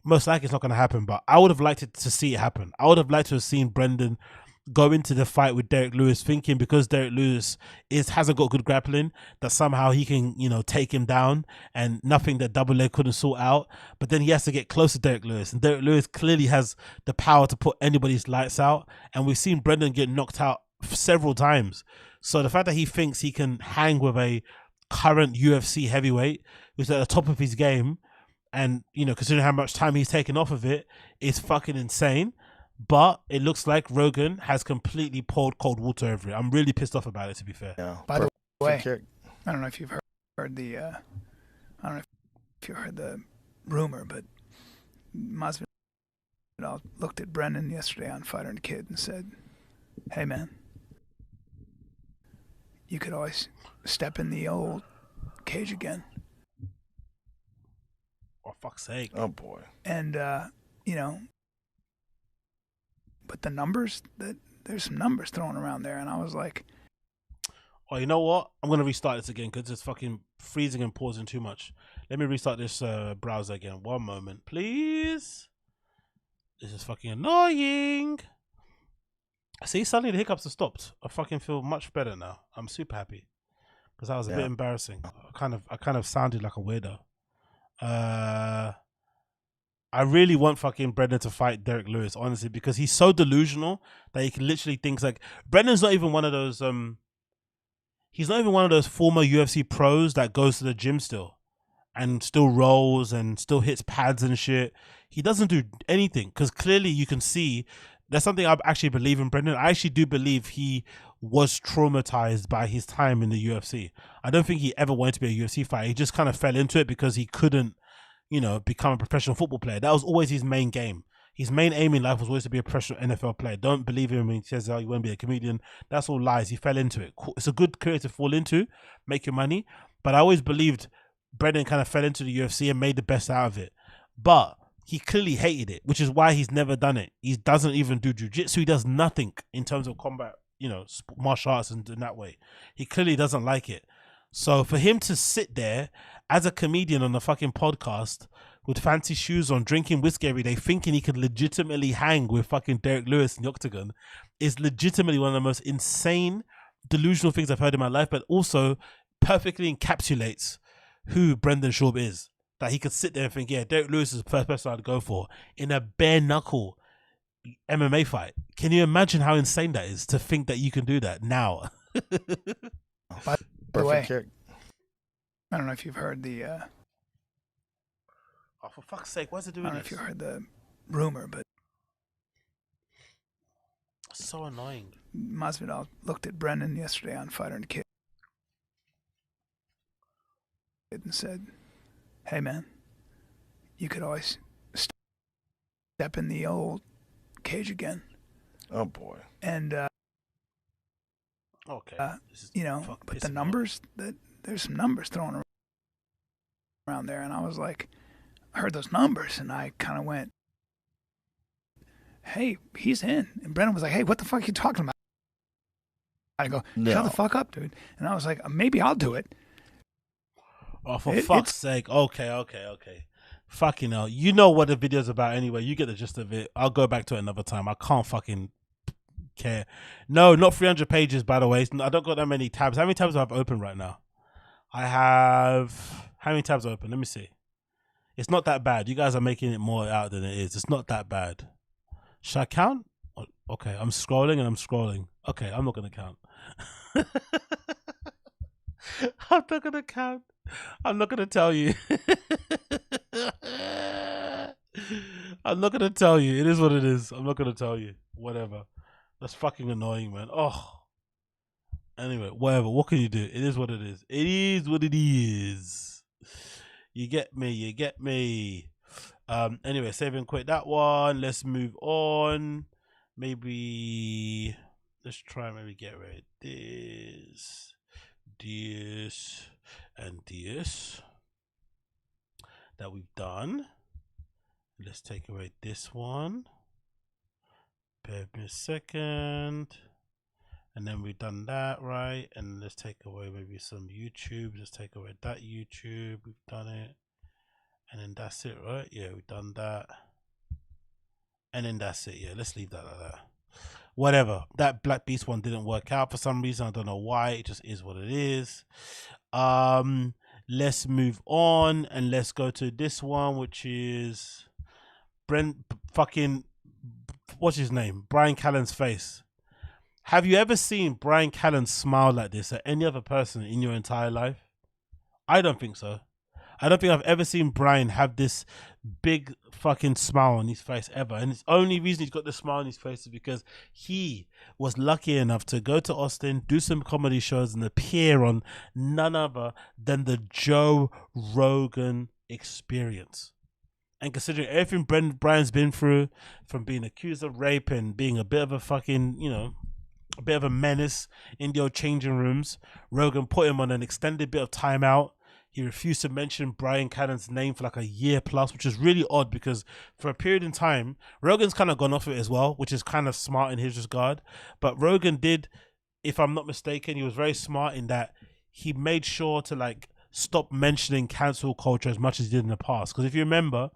S1: most likely it's not going to happen. But I would have liked it to see it happen. I would have liked to have seen Brendan go into the fight with Derrick Lewis thinking, because Derrick Lewis hasn't got good grappling, that somehow he can, take him down, and nothing that Double Leg couldn't sort out. But then he has to get close to Derrick Lewis, and Derrick Lewis clearly has the power to put anybody's lights out, and we've seen Brendan get knocked out several times. So the fact that he thinks he can hang with a current UFC heavyweight who's at the top of his game, and considering how much time he's taken off of it, is fucking insane. But it looks like Rogan has completely poured cold water over it. I'm really pissed off about it, to be fair.
S11: Yeah. By the way, I don't know if you've heard the rumor, but Masvidal looked at Brendan yesterday on Fighter and Kid and said, "Hey man, you could always step in the old cage again."
S1: Oh, fuck's sake!
S11: Oh boy! And but the numbers, there's some numbers thrown around there, and I was like,
S1: oh, you know what? I'm going to restart this again because it's fucking freezing and pausing too much. Let me restart this browser again. One moment, please. This is fucking annoying. See, suddenly the hiccups have stopped. I fucking feel much better now. I'm super happy because that was a bit embarrassing. I kind of sounded like a weirdo. I really want fucking Brendan to fight Derrick Lewis, honestly, because he's so delusional that he can literally think like Brendan's not even one of those he's not even one of those former UFC pros that goes to the gym still and still rolls and still hits pads and shit. He doesn't do anything because clearly you can see that's something I actually believe in Brendan. I actually do believe he was traumatized by his time in the UFC. I don't think he ever wanted to be a UFC fighter. He just kind of fell into it because he couldn't become a professional football player. That was always his main game. His main aim in life was always to be a professional NFL player. Don't believe him when he says, oh, you want to be a comedian. That's all lies. He fell into it. It's a good career to fall into, make your money. But I always believed Brendan kind of fell into the UFC and made the best out of it. But he clearly hated it, which is why he's never done it. He doesn't even do jiu-jitsu. He does nothing in terms of combat, martial arts and in that way. He clearly doesn't like it. So for him to sit there as a comedian on a fucking podcast with fancy shoes on, drinking whiskey every day, thinking he could legitimately hang with fucking Derrick Lewis in the octagon is legitimately one of the most insane, delusional things I've heard in my life, but also perfectly encapsulates who Brendan Schaub is. That he could sit there and think, yeah, Derrick Lewis is the first person I'd go for in a bare knuckle MMA fight. Can you imagine how insane that is to think that you can do that now?
S11: By the way, I don't know if you've heard the
S1: oh, for fuck's sake, why is it doing
S11: I don't know
S1: this?
S11: if you heard the rumor, but
S1: so annoying.
S11: Masvidal looked at Brendan yesterday on Fighter and Kid and said, "Hey man, you could always step in the old cage again."
S2: Oh boy.
S11: And
S1: okay,
S11: you know, but the numbers, there's some numbers thrown around there, and I was like, I heard those numbers, and I kind of went, "Hey, he's in." And Brendan was like, "Hey, what the fuck are you talking about?" I go, "Shut the fuck up, dude." And I was like, "Maybe I'll do it."
S1: Oh, for fuck's sake. Okay. Fucking hell. You know what the video's about anyway. You get the gist of it. I'll go back to it another time. I can't fucking care. No, not 300 pages, by the way. I don't got that many tabs. How many tabs do I have open right now? I have... How many tabs open? Let me see. It's not that bad. You guys are making it more out than it is. It's not that bad. Should I count? Okay, I'm scrolling and I'm scrolling. Okay, I'm not going to count. I'm not going to count. I'm not going to tell you. I'm not going to tell you. It is what it is. I'm not going to tell you. Whatever. That's fucking annoying, man. Oh. Anyway, whatever. What can you do? It is what it is. It is what it is. You get me. You get me. Anyway, save and quit that one. Let's move on. Maybe let's try and maybe get rid of this, this, and this that we've done. Let's take away this one. Bear with me a second. And then we've done that, right? And let's take away maybe some YouTube. Let's take away that YouTube. We've done it. And then that's it, right? Yeah, we've done that. And then that's it. Yeah, let's leave that like that. Whatever. That Black Beast one didn't work out for some reason. I don't know why. It just is what it is. Let's move on and let's go to this one, which is what's his name? Bryan Callen's face. Have you ever seen Bryan Callen smile like this at any other person in your entire life? I don't think so. I don't think I've ever seen Bryan have this big fucking smile on his face ever. And the only reason he's got the smile on his face is because he was lucky enough to go to Austin, do some comedy shows, and appear on none other than the Joe Rogan Experience. And considering everything Bryan's been through, from being accused of rape and being a bit of a fucking, you know, a bit of a menace in the old changing rooms, Rogan put him on an extended bit of time out. He refused to mention Bryan Callen's name for like a year plus, which is really odd because for a period in time, Rogan's kind of gone off it as well, which is kind of smart in his regard. But Rogan did, if I'm not mistaken, he was very smart in that he made sure to like stop mentioning cancel culture as much as he did in the past. Because if you remember,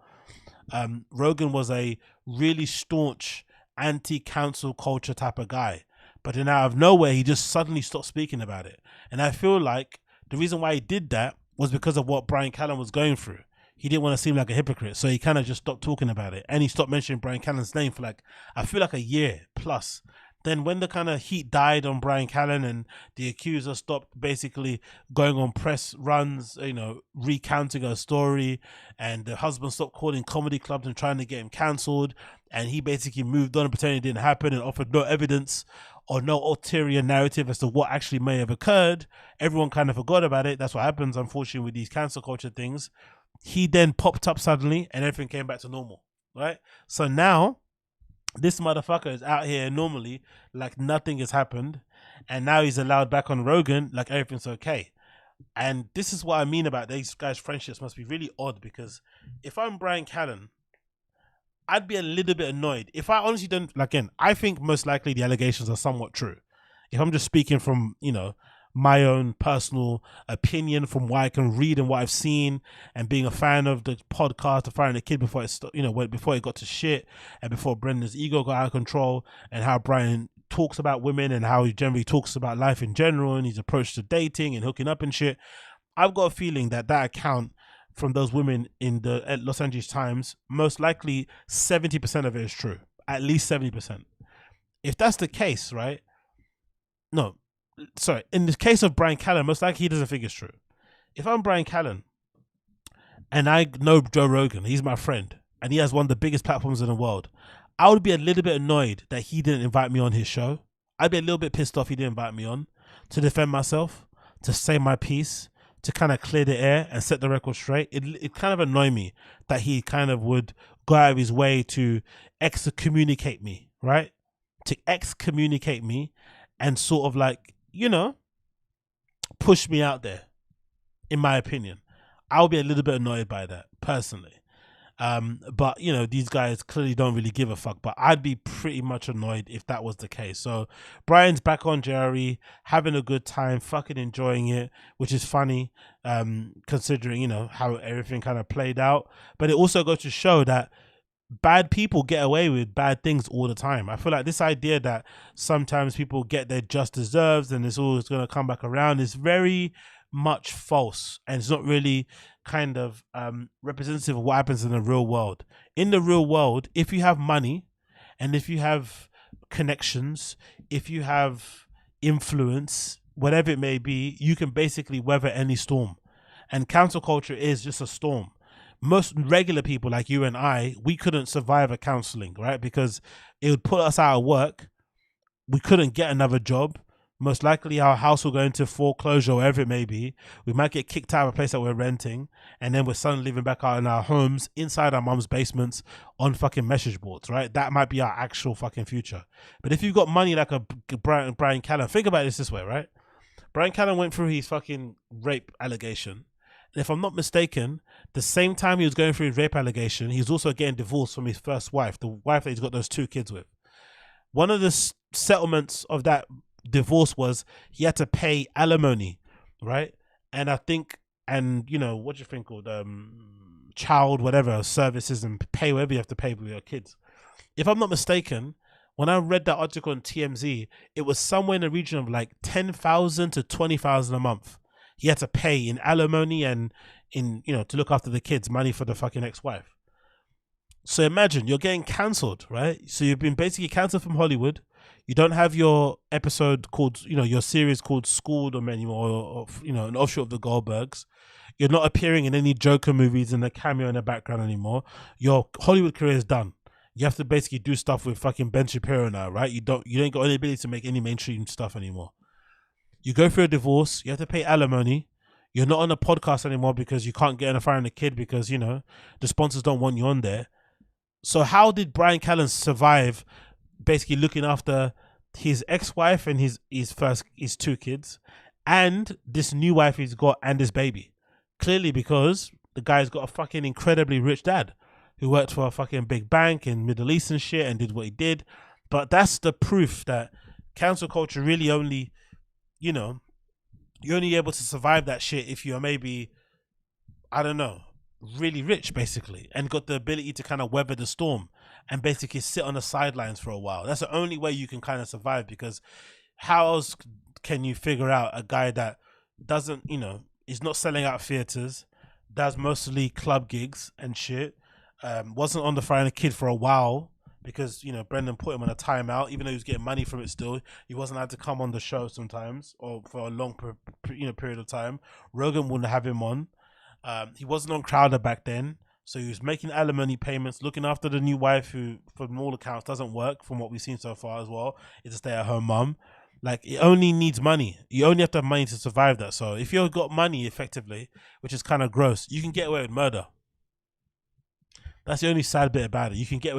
S1: Rogan was a really staunch anti-cancel culture type of guy. But then out of nowhere, he just suddenly stopped speaking about it. And I feel like the reason why he did that was because of what Bryan Callen was going through. He didn't want to seem like a hypocrite, so he kind of just stopped talking about it. And he stopped mentioning Bryan Callen's name for like, I feel like a year plus. Then when the kind of heat died on Bryan Callen and the accuser stopped basically going on press runs, you know, recounting her story, and the husband stopped calling comedy clubs and trying to get him cancelled, and he basically moved on, pretending it didn't happen and offered no evidence or no ulterior narrative as to what actually may have occurred. Everyone kind of forgot about it. That's what happens, unfortunately, with these cancel culture things. He then popped up suddenly and everything came back to normal, right? So now this motherfucker is out here normally like nothing has happened, and now he's allowed back on Rogan like everything's okay. And this is what I mean about these guys' friendships must be really odd, because if I'm Bryan Callen, I'd be a little bit annoyed. If I honestly don't, again, I think most likely the allegations are somewhat true. If I'm just speaking from, you know, my own personal opinion from what I can read and what I've seen, and being a fan of the podcast, of Firing the Kid before it, before it got to shit, and before Brendan's ego got out of control, and how Bryan talks about women and how he generally talks about life in general and his approach to dating and hooking up and shit. I've got a feeling that account from those women in the Los Angeles Times, most likely 70% of it is true. At least 70%. If that's the case, right? No, sorry. In the case of Bryan Callen, most likely he doesn't think it's true. If I'm Bryan Callen and I know Joe Rogan, he's my friend, and he has one of the biggest platforms in the world, I would be a little bit annoyed that he didn't invite me on his show. I'd be a little bit pissed off he didn't invite me on to defend myself, to say my piece, to kind of clear the air and set the record straight. It kind of annoyed me that he kind of would go out of his way to excommunicate me, right? To excommunicate me and sort of like, push me out there, in my opinion. I'll be a little bit annoyed by that, personally. But these guys clearly don't really give a fuck, but I'd be pretty much annoyed if that was the case. So Bryan's back on Jerry, having a good time, fucking enjoying it, which is funny, considering how everything kind of played out. But it also goes to show that bad people get away with bad things all the time. I feel like this idea that sometimes people get their just deserves and it's always going to come back around is very much false, and it's not really kind of representative of what happens in the real world. In the real world, if you have money and if you have connections, if you have influence, whatever it may be, you can basically weather any storm. And cancel culture is just a storm. Most regular people like you and I, we couldn't survive a counseling, right? Because it would put us out of work. We couldn't get another job. Most likely our house will go into foreclosure, wherever it may be. We might get kicked out of a place that we're renting, and then we're suddenly living back out in our homes, inside our mum's basements, on fucking message boards, right? That might be our actual fucking future. But if you've got money like a Bryan Callen, think about this way, right? Bryan Callen went through his fucking rape allegation. And if I'm not mistaken, the same time he was going through his rape allegation, he was also getting divorced from his first wife, the wife that he's got those 2 kids with. One of the settlements of that divorce was he had to pay alimony, right? And I think, what do you think called child whatever services, and pay whatever you have to pay with your kids. If I'm not mistaken, when I read that article on TMZ, it was somewhere in the region of like 10,000 to 20,000 a month he had to pay in alimony and in to look after the kids, money for the fucking ex-wife. So imagine you're getting cancelled, right? So you've been basically cancelled from Hollywood. You don't have your episode called, your series called Schooled anymore, or an offshoot of the Goldbergs. You're not appearing in any Joker movies in the cameo in the background anymore. Your Hollywood career is done. You have to basically do stuff with fucking Ben Shapiro now, right? You ain't got any ability to make any mainstream stuff anymore. You go through a divorce. You have to pay alimony. You're not on a podcast anymore because you can't get in a Firing the Kid because the sponsors don't want you on there. So how did Bryan Callen survive? Basically looking after his ex-wife and his 2 kids and this new wife he's got and his baby. Clearly because the guy's got a fucking incredibly rich dad who worked for a fucking big bank in Middle East and shit and did what he did. But that's the proof that cancel culture really only, you're only able to survive that shit if you're maybe, I don't know, really rich basically, and got the ability to kind of weather the storm and basically sit on the sidelines for a while. That's the only way you can kind of survive, because how else can you figure out a guy that doesn't, is not selling out theaters, does mostly club gigs and shit, wasn't on the Firing the Kid for a while because, Brendan put him on a timeout, even though he was getting money from it still. He wasn't allowed to come on the show sometimes or for a long period of time. Rogan wouldn't have him on. He wasn't on Crowder back then, so he was making alimony payments, looking after the new wife who, from all accounts, doesn't work from what we've seen so far as well. It's a stay-at-home mum. Like, it only needs money. You only have to have money to survive that. So if you've got money, effectively, which is kind of gross, you can get away with murder. That's the only sad bit about it. You can get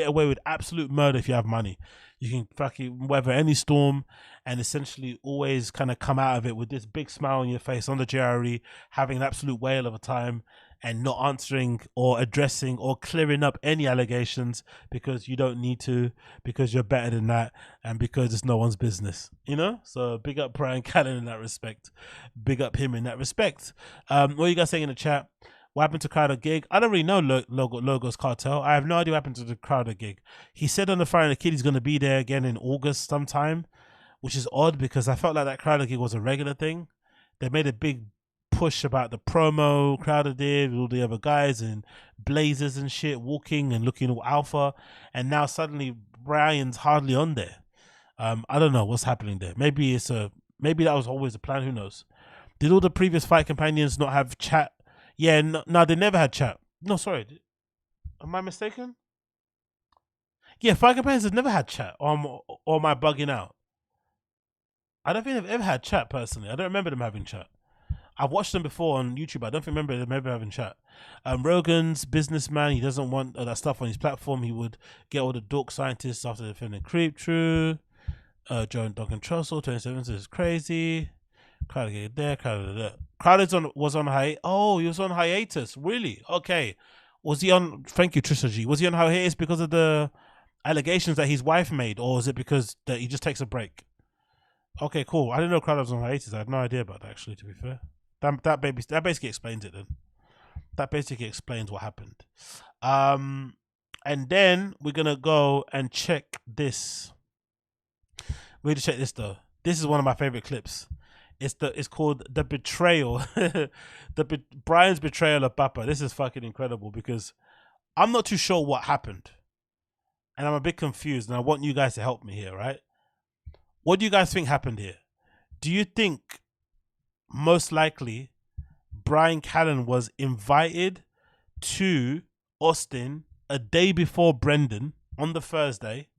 S1: away with absolute murder if you have money. You can fucking weather any storm and essentially always kind of come out of it with this big smile on your face on the JRE, having an absolute whale of a time. and not answering or addressing or clearing up any allegations because you don't need to, because you're better than that, and because it's no one's business, you know? So big up Bryan Callen in that respect. Big up him in that respect. What are you guys saying in the chat? What happened to Crowder gig? I don't really know Logos Cartel. I have no idea what happened to the Crowder gig. He said on the Friday the Kid he's going to be there again in August sometime, which is odd because I felt like that Crowder gig was a regular thing. They made a big push about the promo Crowder did with all the other guys and blazers and shit, walking and looking all alpha, and now suddenly Bryan's hardly on there. I don't know what's happening there. Maybe maybe that was always the plan. Who knows? Did all the previous fight companions not have chat? Yeah, no, they never had chat. No, sorry. Am I mistaken? Yeah, fight companions have never had chat. Or am I bugging out? I don't think they've ever had chat personally. I don't remember them having chat. I've watched them before on YouTube. I don't remember them ever having chat. Rogan's businessman. He doesn't want that stuff on his platform. He would get all the dork scientists after defending Creep True. Joe and Duncan Trussell, 27 is crazy. Crowder get there. Crowder was on hiatus. Oh, he was on hiatus. Really? Okay. Was he on? Thank you, Trisha G. Was he on hiatus because of the allegations that his wife made, or is it because that he just takes a break? Okay, cool. I didn't know Crowder was on hiatus. I had no idea about that, actually, to be fair. That basically explains it then. That basically explains what happened. And then we're gonna go and check this. We're gonna check this though. This is one of my favorite clips. It's called The Betrayal. Bryan's betrayal of Papa. This is fucking incredible because I'm not too sure what happened. And I'm a bit confused and I want you guys to help me here, right? What do you guys think happened here? Do you think most likely Bryan Callen was invited to Austin a day before Brendan on the Thursday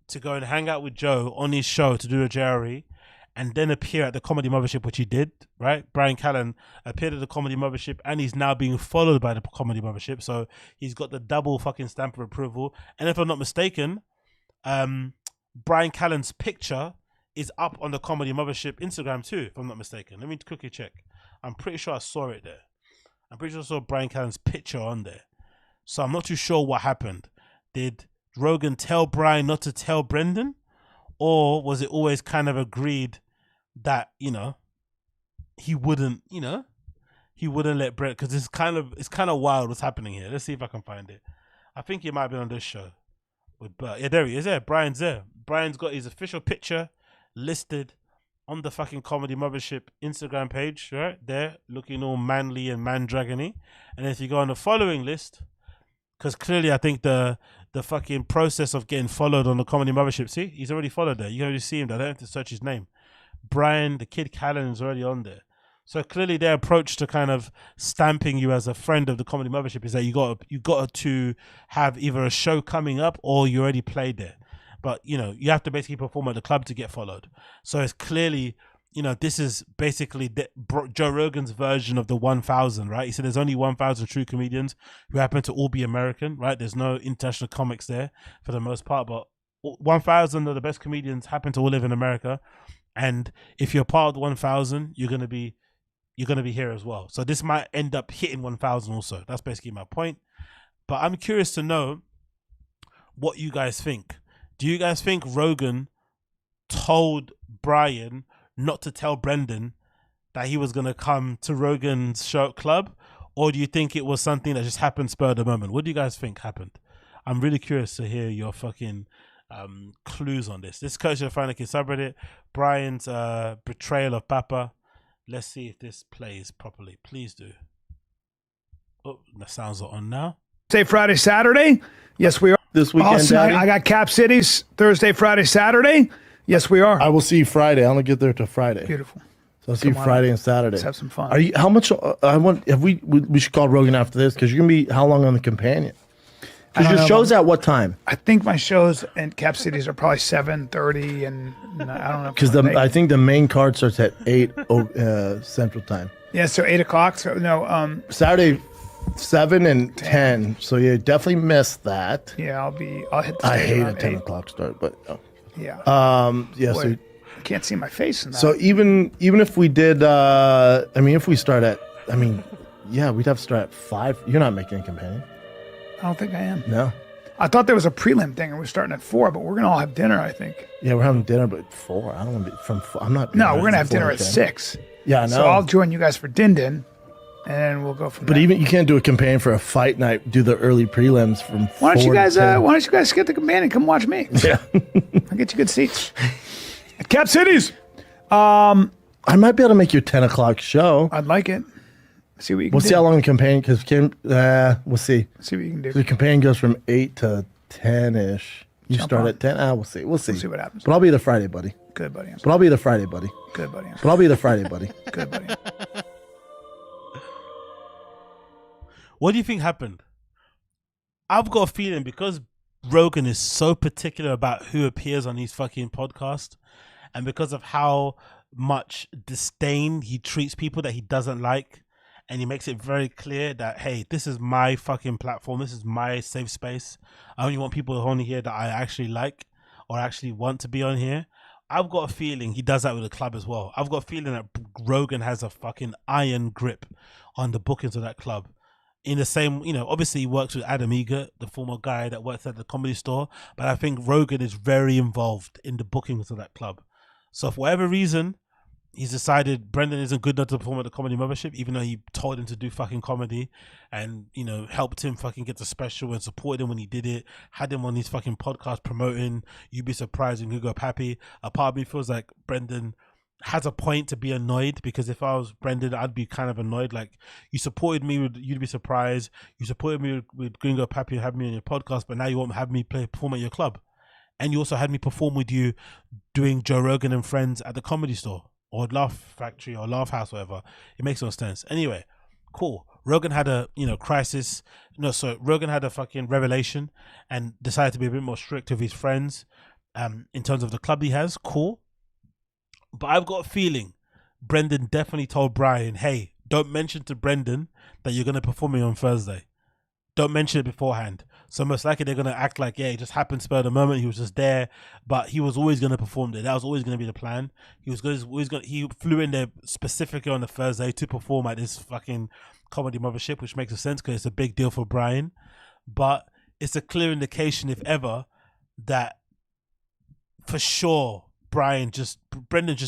S1: to go and hang out with Joe on his show to do a JRE and then appear at the Comedy Mothership, which he did, right? Bryan Callen appeared at the Comedy Mothership and he's now being followed by the Comedy Mothership. So he's got the double fucking stamp of approval. And if I'm not mistaken, Bryan Callen's picture is up on the Comedy Mothership Instagram too, if I'm not mistaken. Let me quickly check. I'm pretty sure I saw it there. I'm pretty sure I saw Bryan Callen's picture on there. So I'm not too sure what happened. Did Rogan tell Bryan not to tell Brendan? Or was it always kind of agreed that, you know, he wouldn't let Brett, because it's kind of wild what's happening here. Let's see if I can find it. I think he might have been on this show with Bert. Yeah, there he is. There, Bryan's there. Bryan's got his official picture listed on the fucking Comedy Mothership Instagram page, right there, looking all manly and man-dragony. And if you go on the following list, because clearly I think the fucking process of getting followed on the Comedy Mothership, see, he's already followed there. You can already see him. I don't have to search his name. Bryan, the Kid Callen, is already on there. So clearly their approach to kind of stamping you as a friend of the Comedy Mothership is that you got to have either a show coming up or you already played there. But, you know, you have to basically perform at the club to get followed. So it's clearly, you know, this is basically Joe Rogan's version of the 1,000, right? He said there's only 1,000 true comedians who happen to all be American, right? There's no international comics there for the most part, but 1,000 of the best comedians happen to all live in America. And if you're part of the 1,000, you're gonna be here as well. So this might end up hitting 1,000 also. That's basically my point. But I'm curious to know what you guys think. Do you guys think Rogan told Bryan not to tell Brendan that he was going to come to Rogan's show club? Or do you think it was something that just happened spur of the moment? What do you guys think happened? I'm really curious to hear your fucking clues on this. This is Coach of the Final Kid subreddit. Bryan's betrayal of Papa. Let's see if this plays properly. Please do. Oh, the sounds are on now.
S11: Thursday, Friday, Saturday? Yes, we are.
S12: This weekend, Daddy?
S11: I got Cap Cities Thursday, Friday, Saturday. Yes, we are.
S12: I will see you Friday. I don't get there till Friday.
S11: Beautiful.
S12: So I'll see you Friday and Saturday.
S11: Let's have some fun.
S12: Are you? How much? We should call Rogan after this because you're gonna be how long on the companion? Because your show's at what time?
S11: I think my shows in Cap Cities are probably 7:30, and I don't know.
S12: Because I think the main card starts at 8 Central Time.
S11: Yeah, so 8 o'clock. So no,
S12: Saturday 7 and 10. So you definitely missed that.
S11: Yeah, I'll hit the stage.
S12: I hate a 10
S11: 8.
S12: o'clock start, but
S11: yeah.
S12: Yeah.
S11: Boy,
S12: so
S11: I can't see my face in that.
S12: So even if we did, if we start at, Yeah, we'd have to start at 5. You're not making a companion.
S11: I don't think I am.
S12: No.
S11: I thought there was a prelim thing and we're starting at 4, but we're going to all have dinner, I think.
S12: Yeah, we're having dinner, but 4. I don't want to be from 4. I'm not.
S11: No, we're going to have dinner at 6.
S12: Yeah, I know.
S11: So I'll join you guys for Din, and then we'll go from there.
S12: But even you can't do a companion for a fight night. Do the early prelims from.
S11: Why don't
S12: 4
S11: you guys?
S12: to 10.
S11: Why don't you guys get the companion and come watch me?
S12: Yeah,
S11: I'll get you good seats. At Cap Cities.
S12: I might be able to make your 10 o'clock show.
S11: I'd like it. See what you can
S12: We'll
S11: do.
S12: see how long the companion, because we'll see.
S11: See what you can do.
S12: The companion goes from 8 to 10-ish. You
S11: Jump
S12: start
S11: on.
S12: at 10. We'll see. We'll see.
S11: We'll see what happens.
S12: But I'll be the Friday, buddy.
S11: Good, buddy.
S12: But I'll be the Friday, buddy.
S11: Good, buddy.
S12: But I'll be the Friday, buddy.
S11: Good, buddy.
S1: What do you think happened? I've got a feeling because Rogan is so particular about who appears on these fucking podcasts, and because of how much disdain he treats people that he doesn't like, and he makes it very clear that, hey, this is my fucking platform, this is my safe space, I only want people on here that I actually like or actually want to be on here. I've got a feeling he does that with the club as well. I've got a feeling that Rogan has a fucking iron grip on the bookings of that club. In the same, obviously he works with Adam Eager, the former guy that works at the Comedy Store, but I think Rogan is very involved in the bookings of that club. So for whatever reason, he's decided Brendan isn't good enough to perform at the Comedy Mothership, even though he told him to do fucking comedy and, helped him fucking get the special and supported him when he did it, had him on his fucking podcast promoting You'd Be Surprised and Google Pappy. A part of me feels like Brendan has a point to be annoyed, because if I was Brendan, I'd be kind of annoyed. Like, you supported me with You'd Be Surprised, you supported me with Gringo Pappy and had me on your podcast, but now you won't have me perform at your club. And you also had me perform with you doing Joe Rogan and Friends at the Comedy Store or Laugh Factory or Laugh House, whatever. It makes no sense. Anyway, cool. Rogan had a crisis. Rogan had a fucking revelation and decided to be a bit more strict with his friends in terms of the club he has. Cool. But I've got a feeling Brendan definitely told Bryan, hey, don't mention to Brendan that you're going to perform on Thursday. Don't mention it beforehand. So most likely they're going to act like, yeah, it just happened spur of the moment. He was just there, but he was always going to perform there. That was always going to be the plan. He flew in there specifically on the Thursday to perform at this fucking Comedy Mothership, which makes sense because it's a big deal for Bryan. But it's a clear indication, if ever, that for sure Brendan just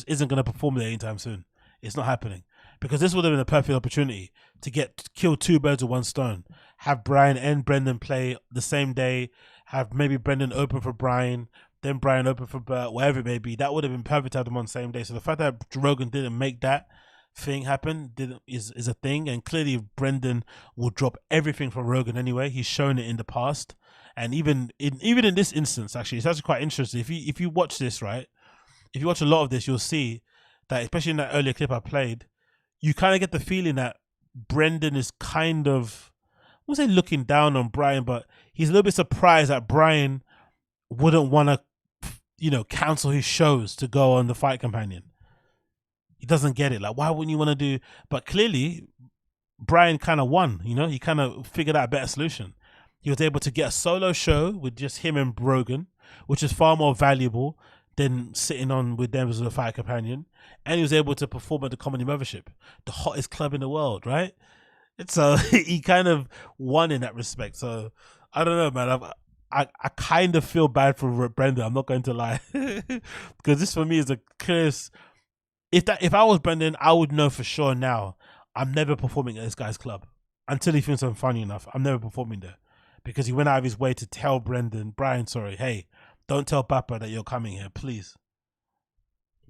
S1: isn't going to perform there anytime soon. It's not happening. Because this would have been a perfect opportunity to kill 2 birds with 1 stone. Have Bryan and Brendan play the same day. Have maybe Brendan open for Bryan, then Bryan open for Bert, whatever it may be. That would have been perfect to have them on the same day. So the fact that Rogan didn't make that thing happen is a thing. And clearly Brendan will drop everything from Rogan anyway. He's shown it in the past. And even in this instance, actually, it's actually quite interesting. If you watch this, right? If you watch a lot of this, you'll see that, especially in that earlier clip I played, you kind of get the feeling that Brendan is kind of, I won't say looking down on Bryan, but he's a little bit surprised that Bryan wouldn't want to, cancel his shows to go on the Fight Companion. He doesn't get it. Like, why wouldn't you want to do? But clearly, Bryan kind of won. He kind of figured out a better solution. He was able to get a solo show with just him and Rogan, which is far more valuable than sitting on with them as a Fight Companion. And he was able to perform at the Comedy Mothership, the hottest club in the world, right? So he kind of won in that respect. So I don't know, man. I kind of feel bad for Brendan. I'm not going to lie, because this for me is a clearest. If I was Brendan, I would know for sure now. I'm never performing at this guy's club until he thinks I'm funny enough. I'm never performing there, because he went out of his way to tell Bryan, hey, don't tell Papa that you're coming here, please.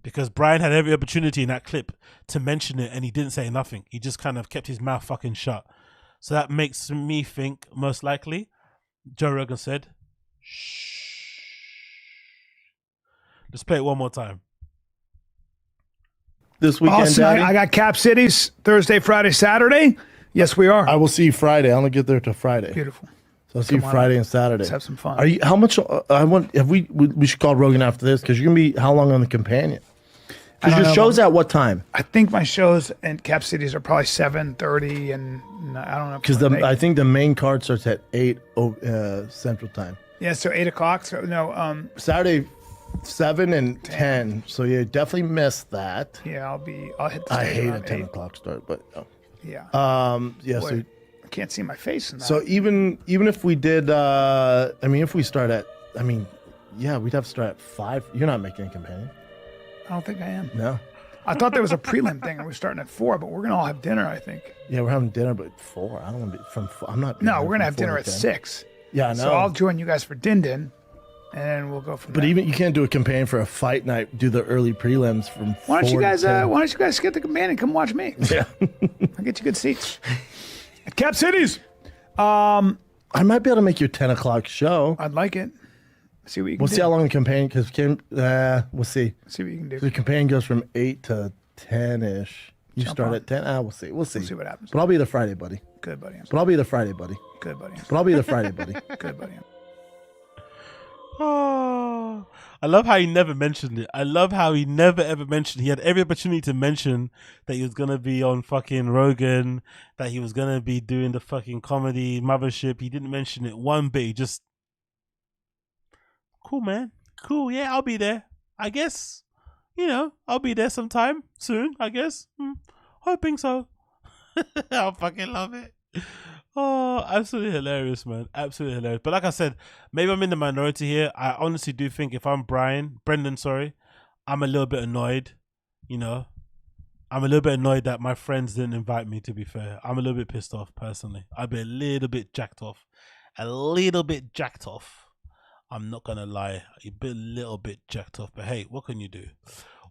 S1: Because Bryan had every opportunity in that clip to mention it and he didn't say nothing. He just kind of kept his mouth fucking shut. So that makes me think, most likely, Joe Rogan said, shh. Let's play it one more time.
S12: This weekend,
S11: also,
S12: Daddy?
S11: I got Cap Cities Thursday, Friday, Saturday. Yes, we are.
S12: I will see you Friday. I only get there till Friday.
S11: Beautiful.
S12: So I'll see you Friday and Saturday.
S11: Let's have some fun.
S12: Are you? How much? We should call Rogan after this, because you're gonna be how long on the companion? Because your show's at what time?
S11: I think my shows in Cap Cities are probably 7:30, and I don't know.
S12: Because I think the main card starts at 8 Central Time.
S11: Yeah, so 8 o'clock. So no,
S12: Saturday 7 and 10. So you definitely missed that.
S11: Yeah, I'll hit the stage
S12: I hate a
S11: around
S12: 10
S11: 8.
S12: o'clock start, but
S11: Yeah.
S12: Yeah.
S11: Boy,
S12: So
S11: I can't see my face in that.
S12: So even if we did, I mean, if we start at, I mean, yeah, we'd have to start at 5. You're not making a companion.
S11: I don't think I am.
S12: No.
S11: I thought there was a prelim thing and we're starting at 4, but we're gonna all have dinner, I think.
S12: Yeah, we're having dinner, but 4. I don't want to be from. I'm not.
S11: No, we're gonna have dinner at 6.
S12: Yeah, I know.
S11: So I'll join you guys for Din Din, and we'll go from
S12: But
S11: there.
S12: even you can't do a companion for a fight night. Do the early prelims from.
S11: Why don't
S12: 4
S11: you
S12: to
S11: guys?
S12: 10.
S11: Why don't you guys get the command and come watch me?
S12: Yeah.
S11: I'll get you good seats. At Cap Cities.
S12: I might be able to make your 10 o'clock show.
S11: I'd like it. See what you can
S12: We'll
S11: do.
S12: see how long the companion, because we'll see.
S11: See what you can do.
S12: So the companion goes from 8 to 10-ish. You
S11: Jump
S12: start
S11: on.
S12: at 10. We'll see. We'll see.
S11: We'll see what happens.
S12: But I'll be the Friday buddy.
S11: Good, buddy.
S12: But I'll be the Friday buddy.
S11: Good, buddy.
S12: But I'll be the Friday buddy.
S11: Good, buddy.
S1: Oh, I love how he never mentioned it. I love how he never ever mentioned. He had every opportunity to mention that he was gonna be on fucking Rogan, that he was gonna be doing the fucking comedy Mothership. He didn't mention it one bit. He just cool, man. Cool, yeah, I'll be there. I guess, I'll be there sometime soon. I guess. Hoping so. I fucking love it. Oh, absolutely hilarious, man. Absolutely hilarious. But like I said, maybe I'm in the minority here. I honestly do think if I'm Brendan, I'm a little bit annoyed, I'm a little bit annoyed that my friends didn't invite me, to be fair. I'm a little bit pissed off, personally. I'd be a little bit jacked off. I'm not going to lie. A little bit jacked off. But hey, what can you do?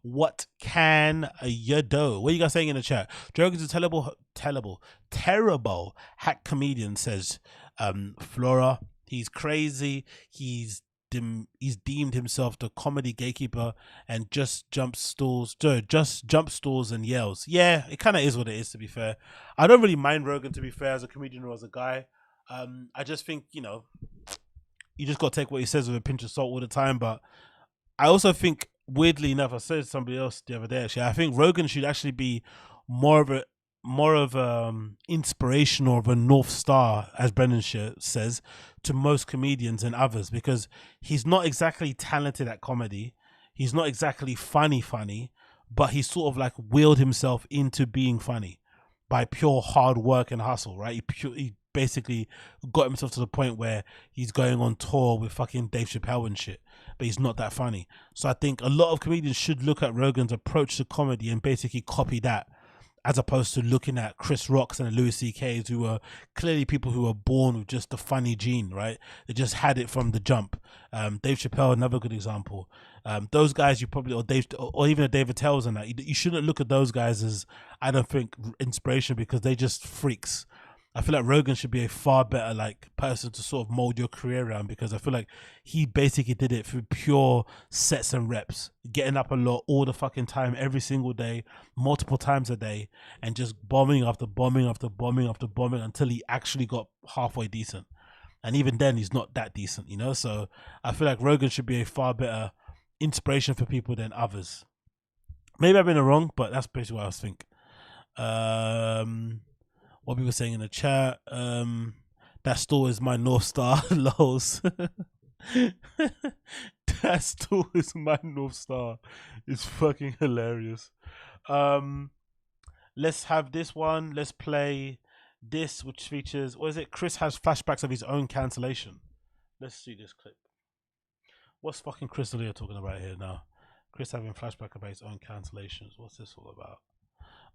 S1: What can you do? What are you guys saying in the chat? Rogan's a terrible hack comedian, says Flora. He's crazy. He's deemed himself the comedy gatekeeper and just jumps stools and yells. Yeah, it kind of is what it is, to be fair. I don't really mind Rogan, to be fair, as a comedian or as a guy. I just think, you just got to take what he says with a pinch of salt all the time. But I also think, weirdly enough, I said to somebody else the other day, actually, I think Rogan should actually be more of inspiration or of a North Star, as Brendan says, to most comedians and others, because he's not exactly talented at comedy. He's not exactly funny, but he's sort of like willed himself into being funny by pure hard work and hustle, right? He basically got himself to the point where he's going on tour with fucking Dave Chappelle and shit, but he's not that funny. So I think a lot of comedians should look at Rogan's approach to comedy and basically copy that, as opposed to looking at Chris Rock's and Louis C.K.'s, who were clearly people who were born with just the funny gene, right? They just had it from the jump. Dave Chappelle, another good example. Those guys you probably, or even David Tells and that, you shouldn't look at those guys as, I don't think, inspiration, because they just freaks. I feel like Rogan should be a far better person to sort of mold your career around, because I feel like he basically did it through pure sets and reps, getting up a lot all the fucking time, every single day, multiple times a day, and just bombing after bombing after bombing after bombing until he actually got halfway decent. And even then, he's not that decent, So I feel like Rogan should be a far better inspiration for people than others. Maybe I've been wrong, but that's basically what I think. What people saying in the chat, that store is my North Star. Lols. That store is my North Star. It's fucking hilarious. Let's have this one. Let's play this, which features, what is it? Chris has flashbacks of his own cancellation. Let's see this clip. What's fucking Chris D'Elia talking about here now? Chris having flashback about his own cancellations. What's this all about?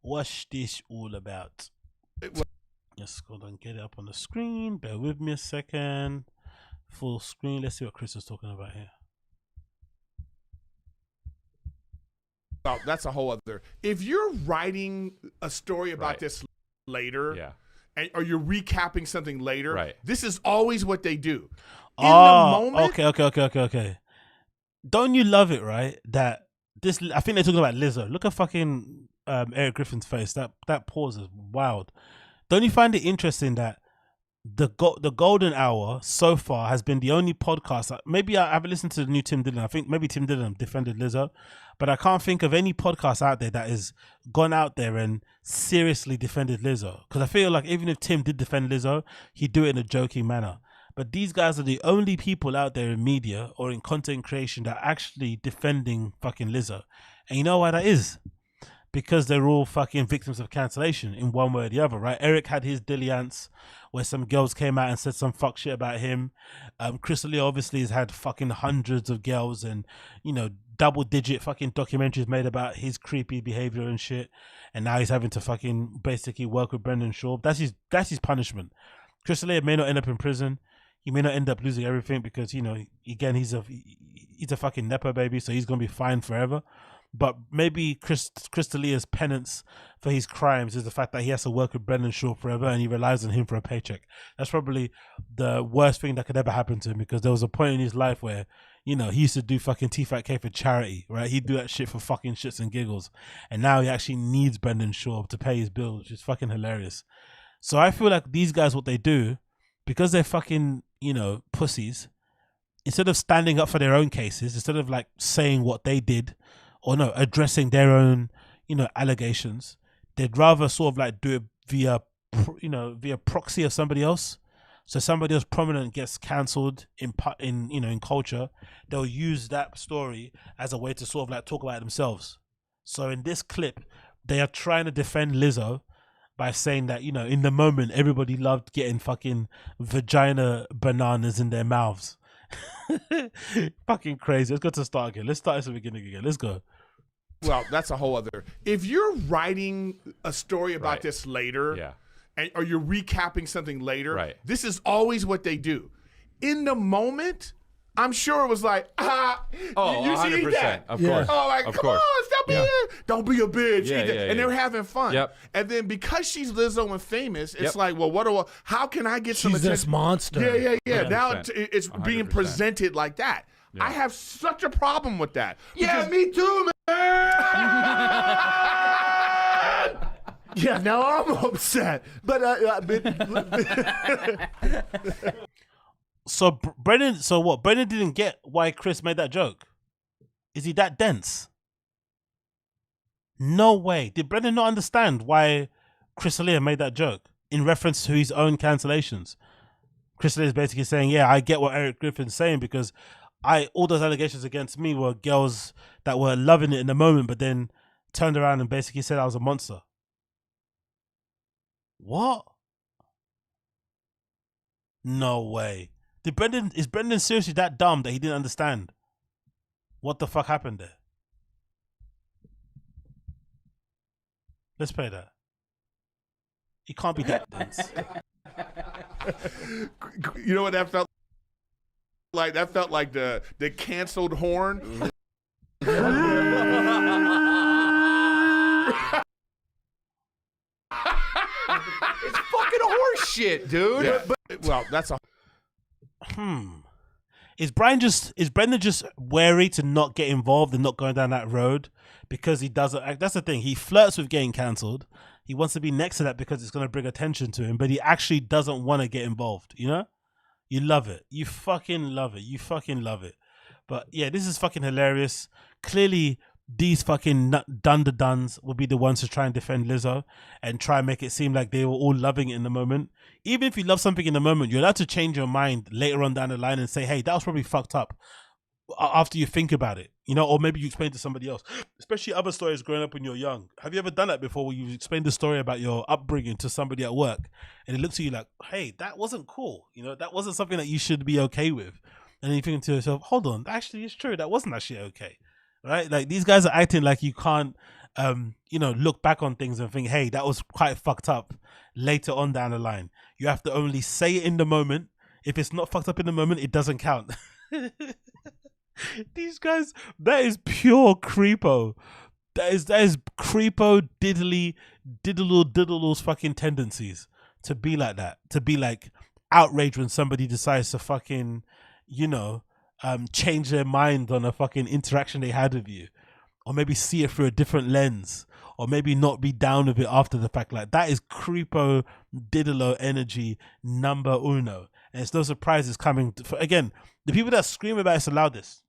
S1: What's this all about? Let's go and get it up on the screen. Bear with me a second. Full screen. Let's see what Chris is talking about here.
S13: Oh, that's a whole other. If you're writing a story about this later, or you're recapping something later, this is always what they do. In the moment.
S1: Okay. Don't you love it, right? That this, I think they're talking about LIZZO. Look at fucking Eric Griffin's face. That pause is wild. Don't you find it interesting that the Golden Hour so far has been the only podcast? Maybe I haven't listened to the new Tim Dillon. I think maybe Tim Dillon defended LIZZO, but I can't think of any podcast out there that has gone out there and seriously defended LIZZO. Because I feel like even if Tim did defend LIZZO, he'd do it in a joking manner. But these guys are the only people out there in media or in content creation that are actually defending fucking LIZZO. And you know why that is? because they're all fucking victims of cancellation in one way or the other, right? Erik had his Dilliance where some girls came out and said some fuck shit about him. Chris D'Elia obviously has had fucking hundreds of girls and, you know, double-digit fucking documentaries made about his creepy behavior and shit. And now he's having to fucking basically work with Brendan Schaub. That's his punishment. Chris D'Elia may not end up in prison. He may not end up losing everything because, you know, again, he's a fucking Nepo baby, so he's going to be fine forever. But maybe Chris D'Elia's penance for his crimes is the fact that he has to work with Brendan Schaub forever and he relies on him for a paycheck. That's probably the worst thing that could ever happen to him, because there was a point in his life where, you know, he used to do fucking TFATK for charity, right? He'd do that shit for fucking shits and giggles. And now he actually needs Brendan Schaub to pay his bills, which is fucking hilarious. So I feel like these guys, what they do, because they're fucking, you know, pussies, instead of standing up for their own cases, instead of like saying what they did, or no, addressing their own, you know, allegations, they'd rather sort of like do it via, you know, via proxy of somebody else. So somebody else prominent gets cancelled in you know, in culture, they'll use that story as a way to sort of like talk about it themselves. So in this clip, they are trying to defend Lizzo by saying that, you know, in the moment, everybody loved getting fucking vagina bananas in their mouths. Fucking crazy. Let's go to the start again. Let's start at the beginning again. Let's go.
S13: Well, that's a whole other. If you're writing a story about this later, or you're recapping something later, this is always what they do. In the moment, I'm sure it was like, you
S14: 100%,
S13: see that?
S14: of course.
S13: Oh, like,
S14: of
S13: come
S14: course.
S13: on, stop being, don't be a bitch.
S14: Yeah,
S13: and they're having fun.
S14: Yep.
S13: And then because she's Lizzo and famous, it's like, well, how can I get some
S12: She's
S13: attention?
S12: this monster.
S13: Yeah. Now
S14: 100%.
S13: it's being
S14: 100%.
S13: presented like that.
S14: Yeah.
S13: I have such a problem with that.
S2: Yeah, me too, man.
S12: Yeah, now I'm upset.
S2: But
S1: So Brendan, so what? Brendan didn't get why Chris made that joke. Is he that dense? No way. Did Brendan not understand why Chris D'Elia made that joke in reference to his own cancellations? Chris D'Elia is basically saying, yeah, I get what Erik Griffin's saying, because all those allegations against me were girls that were loving it in the moment, but then turned around and basically said I was a monster. What? No way. Is Brendan seriously that dumb that he didn't understand what the fuck happened there? Let's play that. He can't be that dense.
S13: You know what that felt like? That felt like the canceled horn.
S14: It's fucking horse shit, dude.
S13: Yeah. Well, that's a.
S1: Is Brendan just wary to not get involved and not going down that road because he doesn't? That's the thing. He flirts with getting cancelled. He wants to be next to that because it's going to bring attention to him, but he actually doesn't want to get involved. You know, you love it. You fucking love it. You fucking love it. But yeah, this is fucking hilarious. Clearly, these fucking duns will be the ones to try and defend Lizzo and try and make it seem like they were all loving it in the moment. Even if you love something in the moment, you're allowed to change your mind later on down the line and say, hey, that was probably fucked up, after you think about it, you know, or maybe you explain to somebody else, especially other stories growing up when you're young. Have you ever done that before, where you explained the story about your upbringing to somebody at work and it looks at you like, hey, that wasn't cool, you know, that wasn't something that you should be okay with, and then you think to yourself, hold on, actually it's true, that wasn't actually okay, right? Like, these guys are acting like you can't you know, look back on things and think, hey, that was quite fucked up later on down the line. You have to only say it in the moment. If it's not fucked up in the moment, it doesn't count. These guys, that is pure creepo. That is creepo diddle's fucking tendencies to be like that, to be like outraged when somebody decides to fucking, you know, change their mind on a fucking interaction they had with you, or maybe see it through a different lens, or maybe not be down with it after the fact. Like, that is creepo diddle energy number uno. And it's no surprise it's coming again, the people that scream about it's the loudest.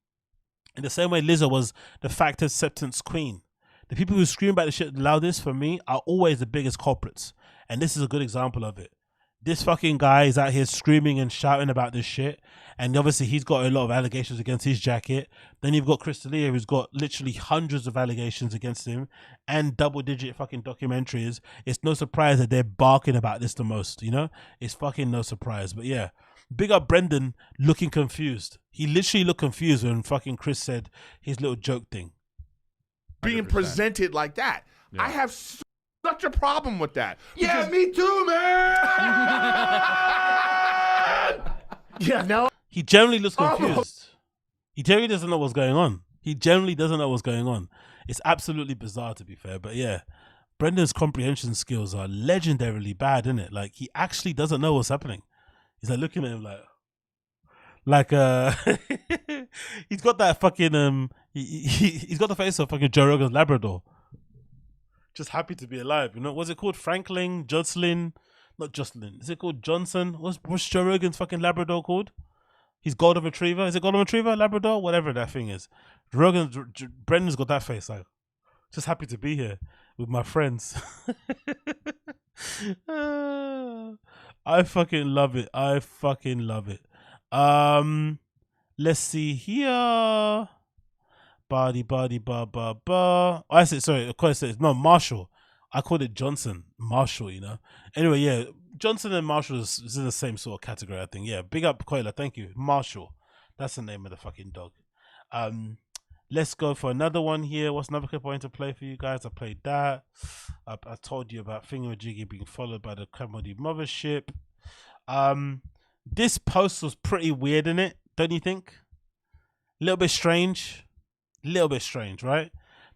S1: In the same way Lizzo was the fact acceptance queen. The people who scream about the shit the loudest, for me, are always the biggest culprits. And this is a good example of it. this fucking guy is out here screaming and shouting about this shit. And obviously he's got a lot of allegations against his jacket. Then you've got Chris D'Elia, who's got literally hundreds of allegations against him and double-digit fucking documentaries. It's no surprise that they're barking about this the most, you know? It's fucking no surprise. But yeah, big up Brendan looking confused. He literally looked confused when fucking Chris said his little joke thing.
S13: Being
S3: 100%.
S13: presented like that.
S3: Yeah.
S13: I have such a problem with that.
S14: Yeah, me too, man.
S13: Yeah, no.
S1: He generally looks confused. He generally doesn't know what's going on. He generally doesn't know what's going on. It's absolutely bizarre, to be fair. But yeah, Brendan's comprehension skills are legendarily bad, isn't it? Like, he actually doesn't know what's happening. He's like looking at him like he's got that fucking he's got the face of fucking Joe Rogan's Labrador. Just happy to be alive, you know? What's it called? Franklin, Jocelyn, not Jocelyn. Is it called Johnson? What's Joe Rogan's fucking Labrador called? He's Golden Retriever. Is it Golden Retriever? Labrador? Whatever that thing is. Brendan's got that face. Like, just happy to be here with my friends. I fucking love it. I fucking love it. Let's see here. Body, ba, ba. Oh, I said, sorry, of course, it's no, Marshall. I called it Johnson. Marshall, you know. Anyway, yeah, Johnson and Marshall is in the same sort of category, I think. Yeah, big up, Koila. Thank you. Marshall. That's the name of the fucking dog. Let's go for another one here. What's another clip I want to play for you guys? I played that. I told you about Thingamajiggy being followed by the comedy Mothership. This post was pretty weird, in it, don't you think? A little bit strange. Right?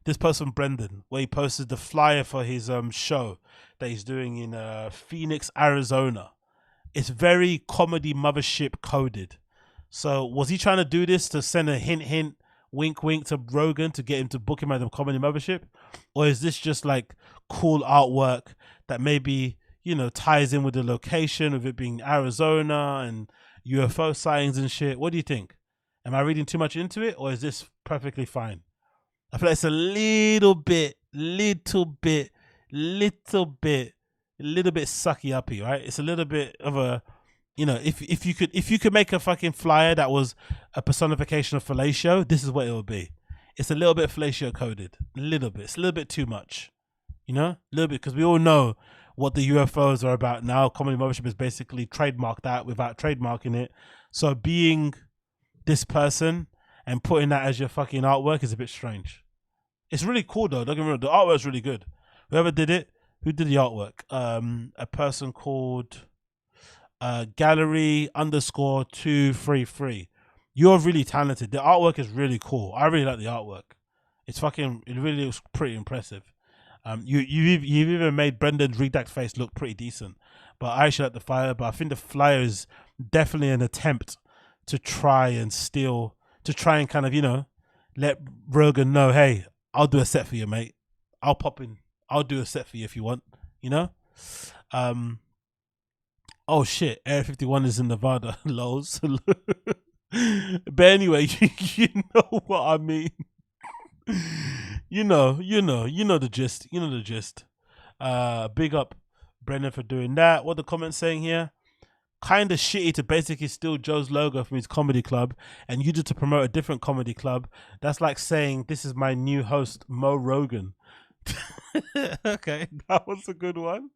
S1: This post from Brendan, where he posted the flyer for his show that he's doing in Phoenix, Arizona. It's very comedy Mothership coded. So was he trying to do this to send a hint, wink to Rogan to get him to book him at the comedy Mothership? Or is this just like cool artwork that maybe, you know, ties in with the location of it being Arizona and UFO sightings and shit? What do you think? Am I reading too much into it, or is this perfectly fine? I feel like it's a little bit sucky uppy, right? It's a little bit of a, you know, if you could make a fucking flyer that was a personification of fellatio, this is what it would be. It's a little bit fellatio coded, a little bit. It's a little bit too much, you know, a little bit, because we all know what the UFOs are about now. Comedy Mothership is basically trademarked that without trademarking it. So being this person and putting that as your fucking artwork is a bit strange. It's really cool though. Don't get me wrong. The artwork's really good. Whoever did it, who did the artwork? A person called Gallery_233. You're really talented. The artwork is really cool. I really like the artwork. It really looks pretty impressive. You've even made Brendan's redacted face look pretty decent. But I actually like the flyer. But I think the flyer is definitely an attempt to try and kind of, you know, let Rogan know, hey, I'll do a set for you, mate. I'll pop in. I'll do a set for you if you want, you know? Oh shit, Area 51 is in Nevada. Lols. But anyway, you know what I mean. You know the gist. You know the gist. Big up Brendan for doing that. What the comments saying here? Kind of shitty to basically steal Joe's logo from his comedy club and use it to promote a different comedy club. That's like saying, this is my new host, Mo Rogan. Okay, that was a good one.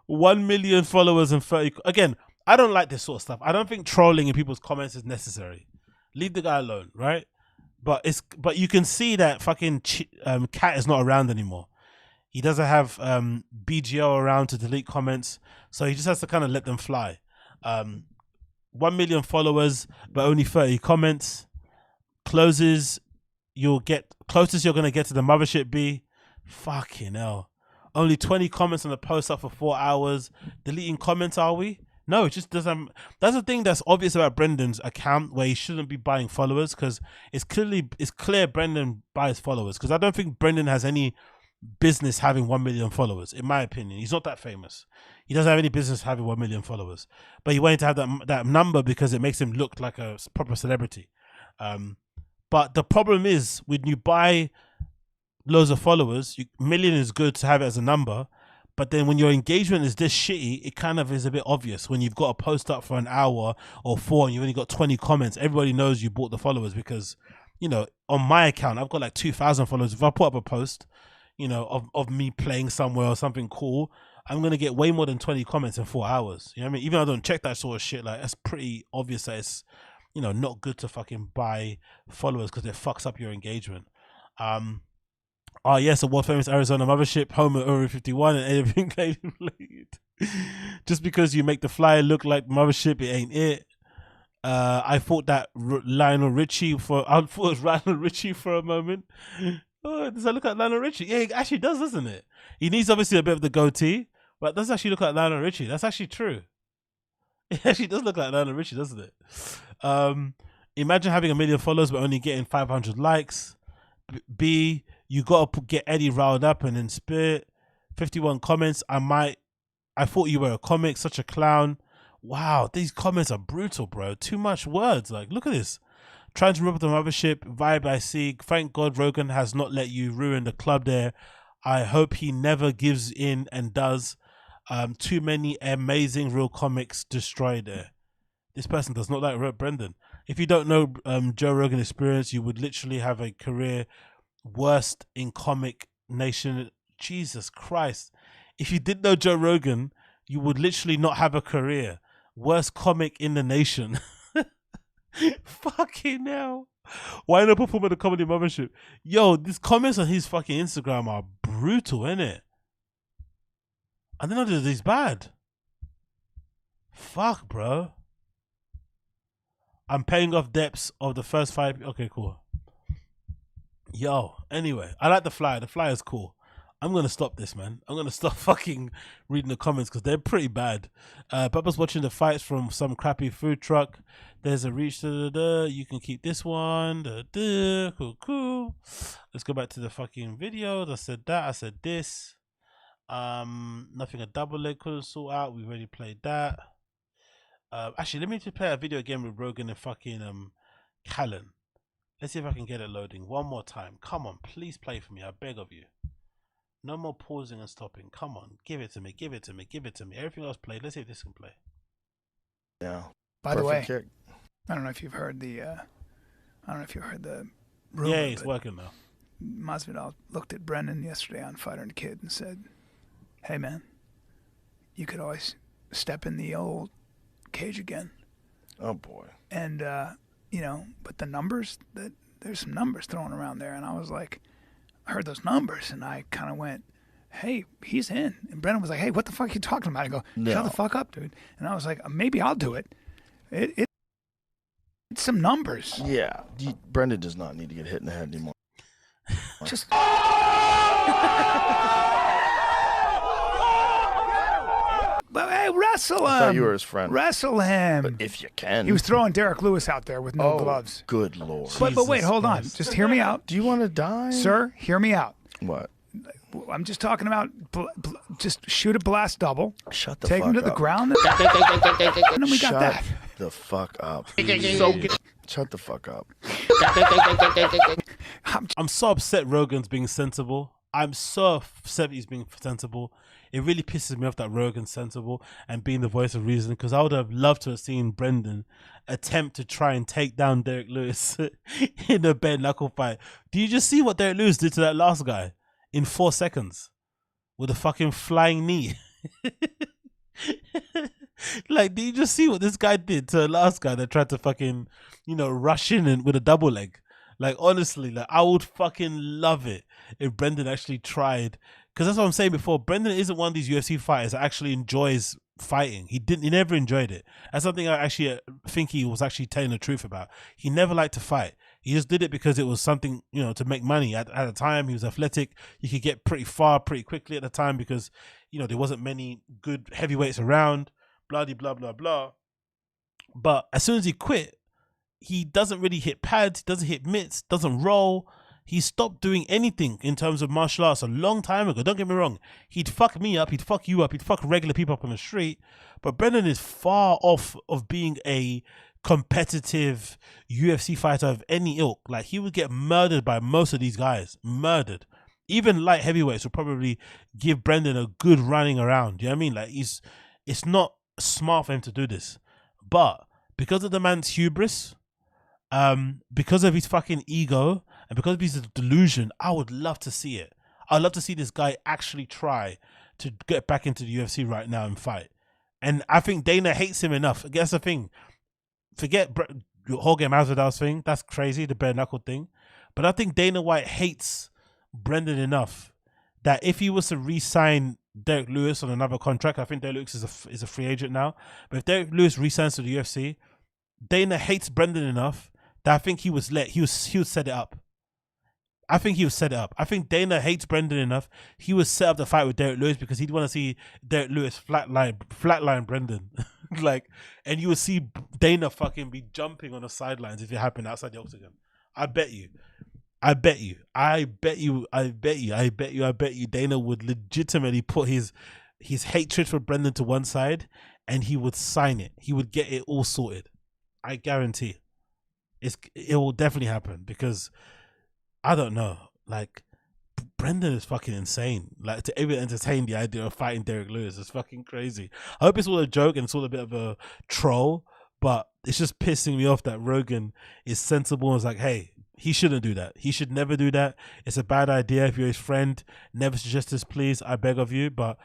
S1: 1 million followers and 30. Again, I don't like this sort of stuff. I don't think trolling in people's comments is necessary. Leave the guy alone, right? But you can see that fucking Cat is not around anymore. He doesn't have BGO around to delete comments, so he just has to kind of let them fly. 1 million followers, but only 30 comments. Closest you're gonna get to the Mothership be fucking hell. Only 20 comments on the post up for 4 hours. Deleting comments, are we? No, it just doesn't. That's the thing that's obvious about Brendan's account, where he shouldn't be buying followers, because it's clear Brendan buys followers, because I don't think Brendan has any business having 1 million followers, in my opinion. He's not that famous. He doesn't have any business having 1 million followers, but he wanted to have that number because it makes him look like a proper celebrity. But the problem is, when you buy loads of followers, million is good to have it as a number, But then when your engagement is this shitty, it kind of is a bit obvious. When you've got a post up for an hour or 4 and you've only got 20 comments, everybody knows you bought the followers because, you know, on my account, I've got like 2,000 followers. If I put up a post, you know, of me playing somewhere or something cool, I'm going to get way more than 20 comments in 4 hours. You know what I mean? Even though I don't check that sort of shit, like, that's pretty obvious that it's, you know, not good to fucking buy followers because it fucks up your engagement. Oh yes, a world famous Arizona mothership, home at Area 51 and everything played. Just because you make the flyer look like mothership, it ain't it. I thought that Lionel Richie for a moment. Oh, does that look like Lionel Richie? Yeah, it actually does, doesn't it? He needs obviously a bit of the goatee, but it does actually look like Lionel Richie. That's actually true. It actually does look like Lionel Richie, doesn't it? Imagine having 1 million followers but only getting 500 likes. B, you gotta get Eddie riled up and in spirit. 51 comments. I thought you were a comic, such a clown. Wow, these comments are brutal, bro. Too much words. Like, look at this. Trying to rip up the mothership. Vibe I see. Thank God Rogan has not let you ruin the club there. I hope he never gives in and does. Too many amazing real comics destroyed there. This person does not like Brendan. If you don't know Joe Rogan Experience, you would literally have a career worst in comic nation. Jesus Christ. If you didn't know Joe Rogan, you would literally not have a career. Worst comic in the nation. Fucking hell. Why not perform at the comedy mothership? Yo, these comments on his fucking Instagram are brutal, innit? I didn't know that he's bad. Fuck, bro. I'm paying off debts of the first 5. Okay, cool. Yo, anyway, I like the flyer. The flyer is cool. I'm going to stop this, man. I'm going to stop fucking reading the comments because they're pretty bad. Papa's watching the fights from some crappy food truck. There's a reach. You can keep this one. Cool. Let's go back to the fucking videos. I said that. I said this. Nothing a double leg couldn't sort out. We already played that. Actually, let me just play a video again with Rogan and fucking CALLEN. Let's see if I can get it loading one more time. Come on, please play for me. I beg of you. No more pausing and stopping. Come on, give it to me. Give it to me. Give it to me. Everything else played. Let's see if this can play.
S12: Yeah.
S11: By the way, I don't know if you've heard the. Rumor,
S1: yeah, it's working now.
S11: Masvidal looked at Brendan yesterday on Fighter and Kid and said, "Hey man, you could always step in the old cage again."
S12: Oh boy.
S11: And you know, but the numbers, there's some numbers thrown around there, and I was like, I heard those numbers, and I kind of went, "Hey, he's in." And Brendan was like, "Hey, what the fuck are you talking about?" I go, "Shut the fuck up, dude." And I was like, "Maybe I'll do it." It's some numbers.
S12: Yeah, Brendan does not need to get hit in the head anymore.
S11: Just. But hey, wrestle him.
S12: I thought you were his friend.
S11: Wrestle him.
S12: But if you can.
S11: He was throwing Derrick Lewis out there with no gloves.
S12: Good Lord.
S11: But wait, hold on. Just hear me out.
S12: Do you want to die?
S11: Sir, hear me out.
S12: What?
S11: I'm just talking about just shoot a blast double.
S12: Shut the
S11: Take
S12: fuck
S11: him to
S12: up.
S11: the ground. And then we got that.
S12: Shut the fuck up. Shut the fuck up.
S1: I'm so upset Rogan's being sensible. I'm so upset he's being sensible. It really pisses me off that Rogan's sensible and being the voice of reason, because I would have loved to have seen Brendan attempt to try and take down Derrick Lewis in a bare knuckle fight. Do you just see what Derrick Lewis did to that last guy in 4 seconds with a fucking flying knee? Like, do you just see what this guy did to the last guy that tried to fucking, you know, rush in and with a double leg? Like, honestly, like, I would fucking love it if Brendan actually tried. Because that's what I'm saying before. Brendan isn't one of these UFC fighters that actually enjoys fighting. He never enjoyed it. That's something I actually think he was actually telling the truth about. He never liked to fight. He just did it because it was something, you know, to make money. At the time, he was athletic. He could get pretty far pretty quickly at the time because, you know, there wasn't many good heavyweights around. Blah, blah, blah, blah. But as soon as he quit, he doesn't really hit pads. He doesn't hit mitts. Doesn't roll. He stopped doing anything in terms of martial arts a long time ago. Don't get me wrong. He'd fuck me up. He'd fuck you up. He'd fuck regular people up on the street. But Brendan is far off of being a competitive UFC fighter of any ilk. Like, he would get murdered by most of these guys. Murdered. even light heavyweights will probably give Brendan a good running around. You know what I mean? Like it's not smart for him to do this, but because of the man's hubris, because of his fucking ego, and because of his delusion, I would love to see it. I'd love to see this guy actually try to get back into the UFC right now and fight. And I think Dana hates him enough. That's the thing. Forget Jorge Masvidal's thing. That's crazy, the bare knuckle thing. But I think Dana White hates Brendan enough that if he was to re-sign Derrick Lewis on another contract, I think Derrick Lewis is a free agent now. But if Derrick Lewis re-signs to the UFC, Dana hates Brendan enough that I think he would set it up. I think he would set it up. I think Dana hates Brendan enough. He would set up the fight with Derrick Lewis because he'd want to see Derrick Lewis flatline Brendan. Like, and you would see Dana fucking be jumping on the sidelines if it happened outside the octagon. I bet you Dana would legitimately put his hatred for Brendan to one side and he would sign it. He would get it all sorted. I guarantee it will definitely happen because I don't know, like Brendan is fucking insane. Like to even entertain the idea of fighting Derrick Lewis is fucking crazy. I hope it's all a joke and it's all a bit of a troll, but it's just pissing me off that Rogan is sensible and is like, hey, he shouldn't do that. He should never do that. It's a bad idea. If you're his friend, never suggest this, please. I beg of you. But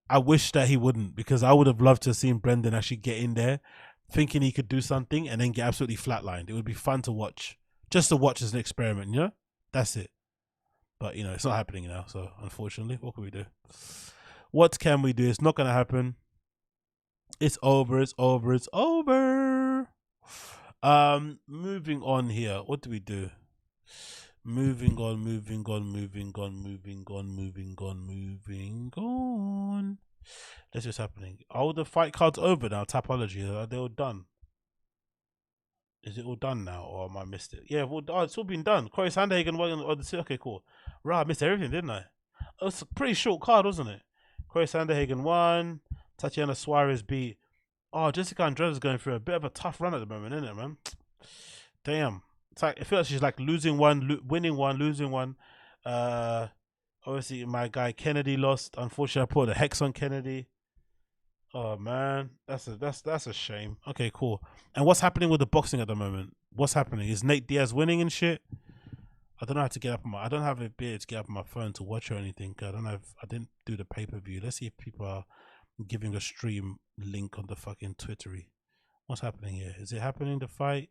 S1: I wish that he wouldn't, because I would have loved to have seen Brendan actually get in there thinking he could do something and then get absolutely flatlined. It would be fun to watch. Just to watch as an experiment, you know? That's it. But, you know, it's not happening now. So, unfortunately, what can we do? What can we do? It's not going to happen. It's over. It's over. It's over. Moving on here. What do we do? Moving on. That's just happening. Oh, the fight card's over now. Tapology. Are they all done? Is it all done now, or am I missed it? Yeah, well, it's all been done. Corey Sandhagen won on the okay, cool. Right, I missed everything, didn't I? It was a pretty short card, wasn't it? Corey Sandhagen won. Tatiana Suarez beat. Oh, Jessica Andrade is going through a bit of a tough run at the moment, isn't it, man? Damn. It's like, I feel like she's like losing one, winning one, losing one. Obviously, my guy Kennedy lost. Unfortunately, I put a hex on Kennedy. Oh man, that's a shame. Okay, cool. And what's happening with the boxing at the moment? What's happening? Is Nate Diaz winning and shit? I don't know how to get up on my. I don't have a bit to get up on my phone to watch or anything. I didn't do the pay-per-view. Let's see if people are giving a stream link on the fucking Twittery. What's happening here? Is it happening? The fight?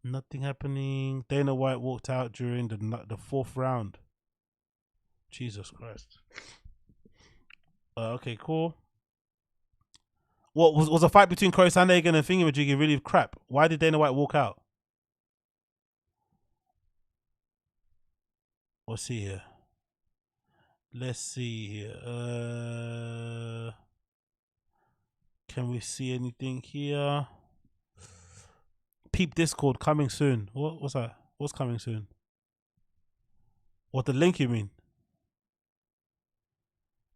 S1: Nothing happening. Dana White walked out during the fourth round. Jesus Christ. Okay, cool. What was a fight between Corey Sandhagen and Thingamajiggy really crap? Why did Dana White walk out? Let's see here. Let's see here. Can we see anything here? Peep Discord coming soon. What's that? What's coming soon? What, the link you mean?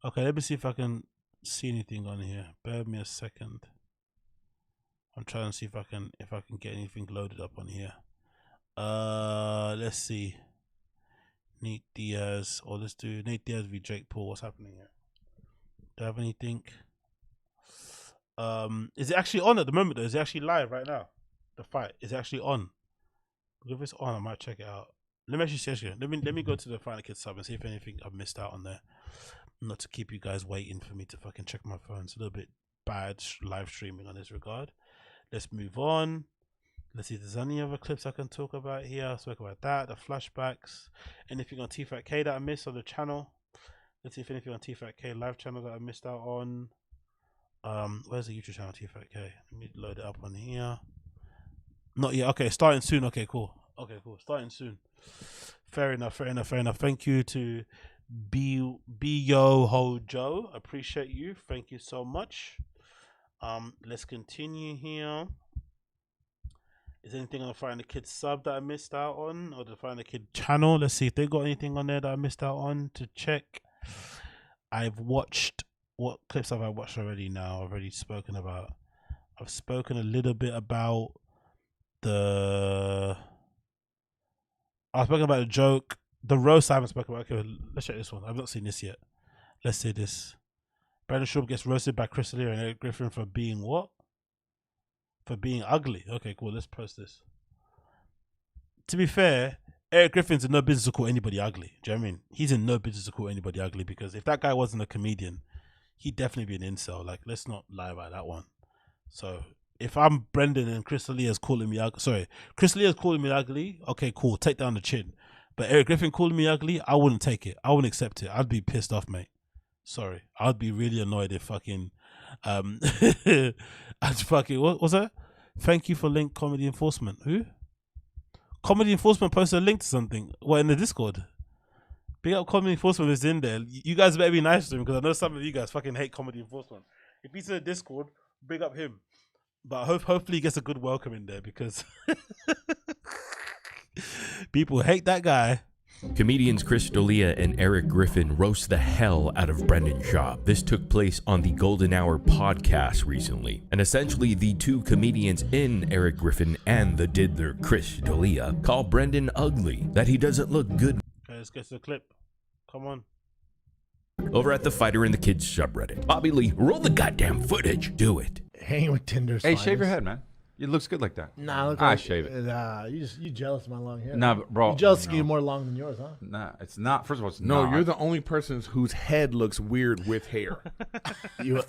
S1: Okay, let me see if I can see anything on here. Bear with me a second. I'm trying to see if I can get anything loaded up on here. Let's see. Nate Diaz, or let's do Nate Diaz v Jake Paul. What's happening here? Do I have anything? Is it actually on at the moment though? Is it actually live right now? The fight is it actually on? If it's on, I might check it out. Let me actually see. Let me go to the Final Kids sub and see if anything I've missed out on there. Not to keep you guys waiting for me to fucking check my phone. It's a little bit bad live streaming on this regard. Let's move on. Let's see if there's any other clips I can talk about here. I'll talk about that, the flashbacks, anything on TFATK that I missed on the channel. Let's see if anything on TFATK live channel that I missed out on. Where's the YouTube channel TFATK? Let me load it up on here. Not yet. Okay, starting soon. Okay, cool. Okay, cool. Starting soon. Fair enough. Thank you to Yo Ho Joe. Appreciate you. Thank you so much. Let's continue here. Is anything on the Fighting the Kid sub that I missed out on, or the Fighting the Kid channel? Let's see if they got anything on there that I missed out on to check. I've watched, what clips have I watched already now? I've already spoken about. I've spoken a little bit about the. I've spoken about the joke. the roast I haven't spoken about. Okay, let's check this one. I've not seen this yet. Let's see this. Brandon Schaub gets roasted by Chris D'Elia and Eric Griffin for being what? For being ugly. Okay, cool. Let's post this. To be fair, Eric Griffin's in no business to call anybody ugly. Do you know what I mean? He's in no business to call anybody ugly, because if that guy wasn't a comedian, he'd definitely be an incel. Like, let's not lie about that one. So if I'm Brendan and Chris D'Elia's calling me ugly, sorry, Chris D'Elia's calling me ugly, okay, cool, take down the chin. But Eric Griffin calling me ugly, I wouldn't take it. I wouldn't accept it. I'd be pissed off, mate. Sorry. I'd be really annoyed if fucking I'd fucking, what was that? Thank you for link comedy enforcement. Who? Comedy enforcement posted a link to something. What, in the Discord? Big up comedy enforcement is in there. You guys better be nice to him, because I know some of you guys fucking hate comedy enforcement. If he's in the Discord, big up him. But hopefully he gets a good welcome in there, because people hate that guy.
S15: Comedians Chris D'Elia and Eric Griffin roast the hell out of Brendan Schaub. This took place on the Golden Hour podcast recently. And essentially the two comedians in Eric Griffin and the diddler Chris D'Elia call Brendan ugly, that he doesn't look good.
S1: Okay, let's get to the clip. Come on.
S15: Over at the Fighter and the Kids subreddit. Bobby Lee, roll the goddamn footage. Do it.
S12: Hanging with Tinder's
S16: Hey, shave your head, man. It looks good like that.
S12: Nah, look
S16: I shave it.
S12: Nah, you jealous of my long hair.
S16: Nah, bro.
S12: You jealous of getting more long than yours, huh?
S16: Nah, it's not. First of all, it's
S13: No,
S16: not.
S13: you're the only person whose head looks weird with hair.
S12: Yeah.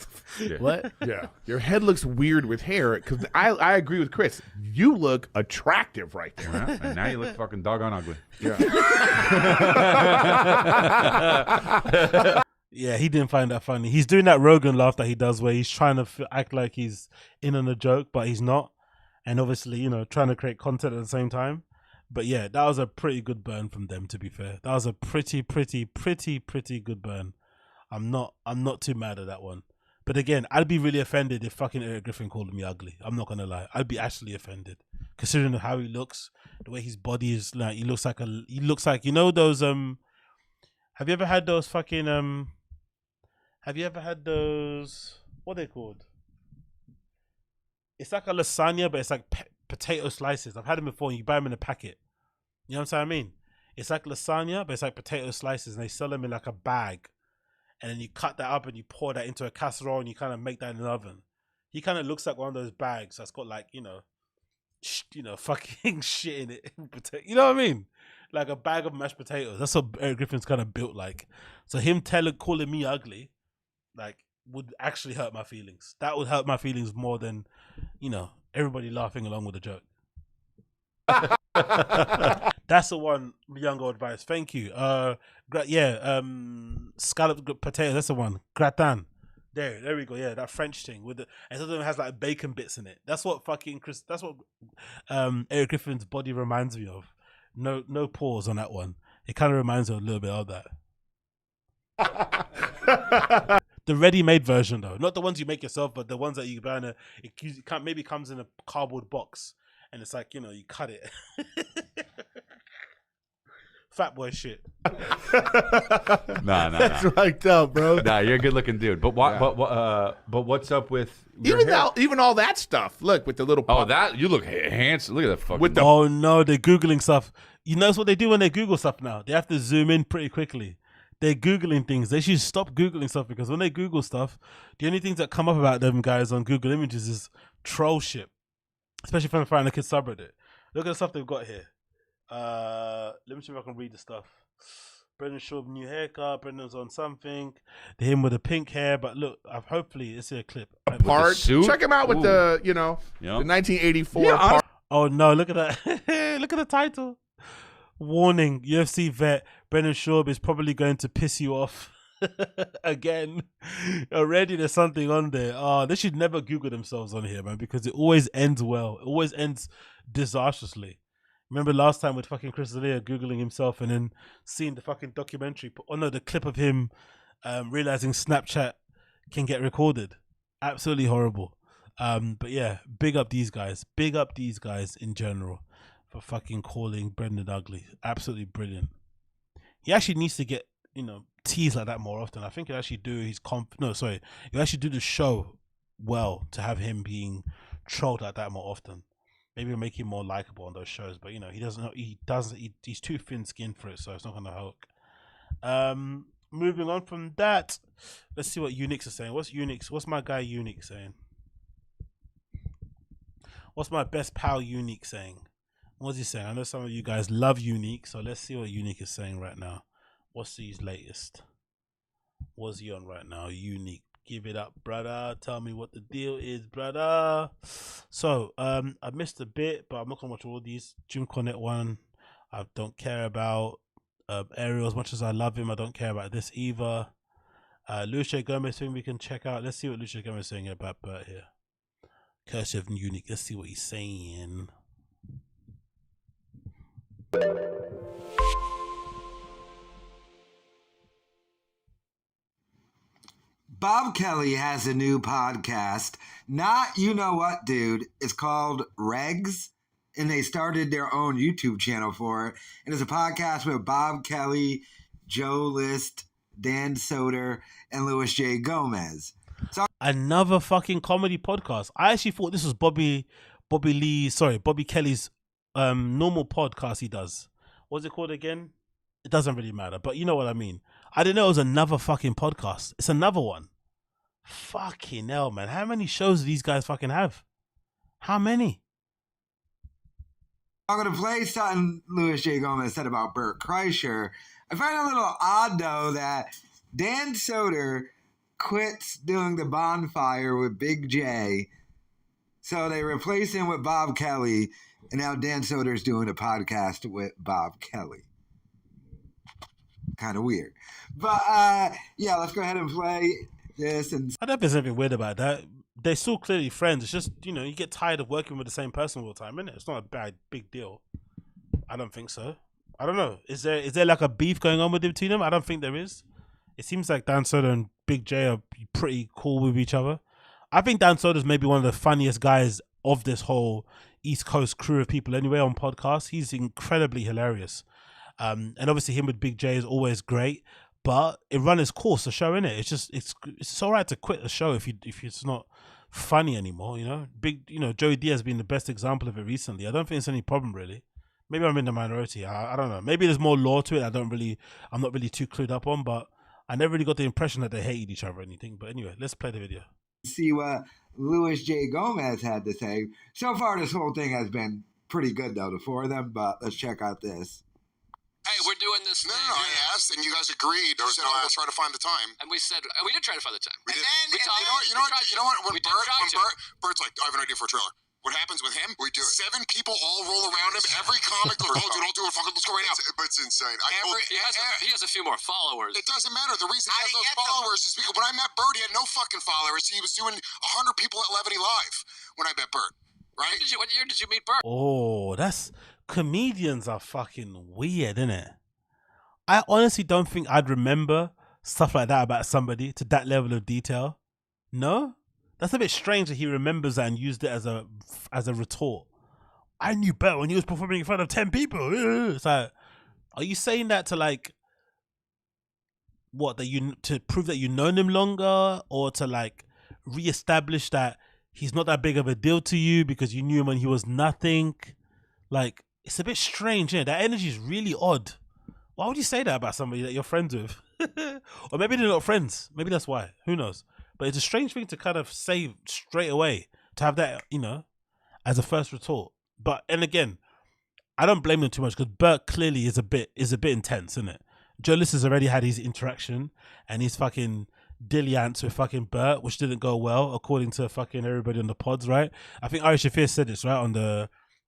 S12: What?
S13: Yeah, your head looks weird with hair. Because I agree with Chris. You look attractive right there.
S16: Yeah, and now you look fucking doggone ugly.
S13: Yeah.
S1: Yeah, he didn't find that funny. He's doing that Rogan laugh that he does, where he's trying to act like he's in on a joke, but he's not. And obviously, you know, trying to create content at the same time. But yeah, that was a pretty good burn from them, to be fair. That was a pretty good burn. I'm not too mad at that one. But again, I'd be really offended if fucking Eric Griffin called me ugly. I'm not gonna lie. I'd be actually offended, considering how he looks, the way his body is. Like, he looks like you know those have you ever had those fucking have you ever had those, what are they called? It's like a lasagna, but it's like potato slices. I've had them before, and you buy them in a packet. You know what I mean? It's like lasagna, but it's like potato slices, and they sell them in like a bag. And then you cut that up and you pour that into a casserole, and you kind of make that in an oven. He kind of looks like one of those bags that's got like, you know, fucking shit in it. You know what I mean? Like a bag of mashed potatoes. That's what Eric Griffin's kind of built like. So him calling me ugly, like, would actually hurt my feelings. That would hurt my feelings more than, you know, everybody laughing along with the joke. That's the one younger advice. Thank you. Scalloped potatoes. That's the one. Gratin. There we go. Yeah, that French thing with the, and sometimes it has like bacon bits in it. That's what fucking That's what Eric Griffin's body reminds me of. No pause on that one. It kind of reminds me a little bit of that. The ready-made version, though, not the ones you make yourself, but the ones that you buy in a. Maybe comes in a cardboard box, and it's like, you know, you cut it. Fat boy shit.
S16: Nah.
S12: That's fucked up, bro.
S16: Nah, you're a good-looking dude. But what?
S13: Yeah.
S16: But what's up with your hair?
S13: Even all that stuff. Look with the little.
S16: Oh, that you look handsome. Look at that fucking.
S13: With the,
S1: oh no, they're googling stuff. You notice what they do when they Google stuff now? They have to zoom in pretty quickly. They're Googling things. They should stop Googling stuff, because when they Google stuff, the only things that come up about them guys on Google Images is troll shit. Especially from the Fighter and the Kids subreddit. Look at the stuff they've got here. Let me see if I can read the stuff. Brendan Schaub, new haircut. Brendan's on something. Him with the pink hair. But look, hopefully it's a clip.
S13: Apart. Check him out with the, you know, the 1984.
S1: Yeah, oh no, look at that. Look at the title. Warning, UFC vet, Brendan Schaub is probably going to piss you off again. Already there's something on there. Oh, they should never Google themselves on here, man, because it always ends well. It always ends disastrously. Remember last time with fucking Chris D'Elia Googling himself and then seeing the fucking documentary, the clip of him realizing Snapchat can get recorded. Absolutely horrible. But yeah, big up these guys. Big up these guys in general for fucking calling Brendan ugly. Absolutely brilliant. He actually needs to get, you know, teased like that more often. I think he'll actually do he'll actually do the show well to have him being trolled like that more often. Maybe it'll make him more likable on those shows. But you know, he's too thin-skinned for it, so it's not gonna help. Moving on from that, let's see what Unix is saying. What's my guy Unix saying? What's my best pal Unique saying? What's he saying? I know some of you guys love Unique, so let's see what Unique is saying right now. What's his latest? What's he on right now? Unique, give it up, brother. Tell me what the deal is, brother. So, I missed a bit, but I'm not gonna watch all these. Jim Cornette one, I don't care about. Ariel, as much as I love him, I don't care about this either. Lucia Gomez thing we can check out. Let's see what Lucia Gomez is saying about Bert here. Cursive and Unique. Let's see what he's saying.
S17: Bob Kelly has a new podcast. Not you know what, dude. It's called Regs, and they started their own YouTube channel for it. And it's a podcast with Bob Kelly, Joe List, Dan Soder, and Louis J. Gomez. So
S1: another fucking comedy podcast. I actually thought this was Bobby Kelly's normal podcast he does. What's it called again? It doesn't really matter, but you know what I mean. I didn't know it was another fucking podcast. It's another one. Fucking hell, man. How many shows do these guys fucking have? How many?
S17: I'm going to play something Louis J. Gomez said about Bert Kreischer. I find it a little odd, though, that Dan Soder quits doing the bonfire with Big J, so they replace him with Bob Kelly, and now Dan Soder's doing a podcast with Bob Kelly. Kind of weird. But, yeah, let's go ahead and play this. And
S1: I don't think there's anything weird about that. They're still clearly friends. It's just, you know, you get tired of working with the same person all the time, isn't it? It's not a big deal. I don't think so. I don't know. Is there like a beef going on between them? I don't think there is. It seems like Dan Soder and Big J are pretty cool with each other. I think Dan Soder's maybe one of the funniest guys of this whole East Coast crew of people anyway on podcasts. He's incredibly hilarious. And obviously him with Big J is always great, but it run its course, the show, innit? It's just, it's all right to quit the show if it's not funny anymore, you know? Joey Diaz being the best example of it recently. I don't think it's any problem really. Maybe I'm in the minority. I don't know. Maybe there's more law to it. I'm not really too clued up on, but I never really got the impression that they hated each other or anything. But anyway, let's play the video.
S17: See what Louis J. Gomez had to say. So far, this whole thing has been pretty good, though, the four of them, but let's check out this.
S18: Hey, we're doing this.
S19: No, I asked, and you guys agreed. You said, we'll try to find the time.
S18: And we said, we did try to find the time.
S19: We did.
S18: You
S19: know what? When Bert's like, I have an idea for a trailer. What happens with him? We do it. 7 people all roll around him. Every comic goes, don't do it. Fuck it, let's go right now. But it's insane.
S18: He has a few more followers.
S19: It doesn't matter. The reason he has those followers is because when I met Bert, he had no fucking followers. He was doing 100 people at Levity Live when I met Bert. Right?
S18: What year did you meet Bert?
S1: Oh, comedians are fucking weird, innit? I honestly don't think I'd remember stuff like that about somebody to that level of detail. No? That's a bit strange that he remembers that and used it as a retort. I knew Bert when he was performing in front of 10 people. It's like, are you saying that to like, what, to prove that you've known him longer, or to like reestablish that he's not that big of a deal to you because you knew him when he was nothing? Like, it's a bit strange, yeah. That energy is really odd. Why would you say that about somebody that you're friends with? Or maybe they're not friends. Maybe that's why. Who knows? But it's a strange thing to kind of say straight away, to have that, you know, as a first retort. But, and again, I don't blame them too much because Bert clearly is a bit intense, isn't it? Joe List has already had his interaction and his fucking dilliance with fucking Bert, which didn't go well, according to fucking everybody on the pods, right? I think Ari Shafir said this, right,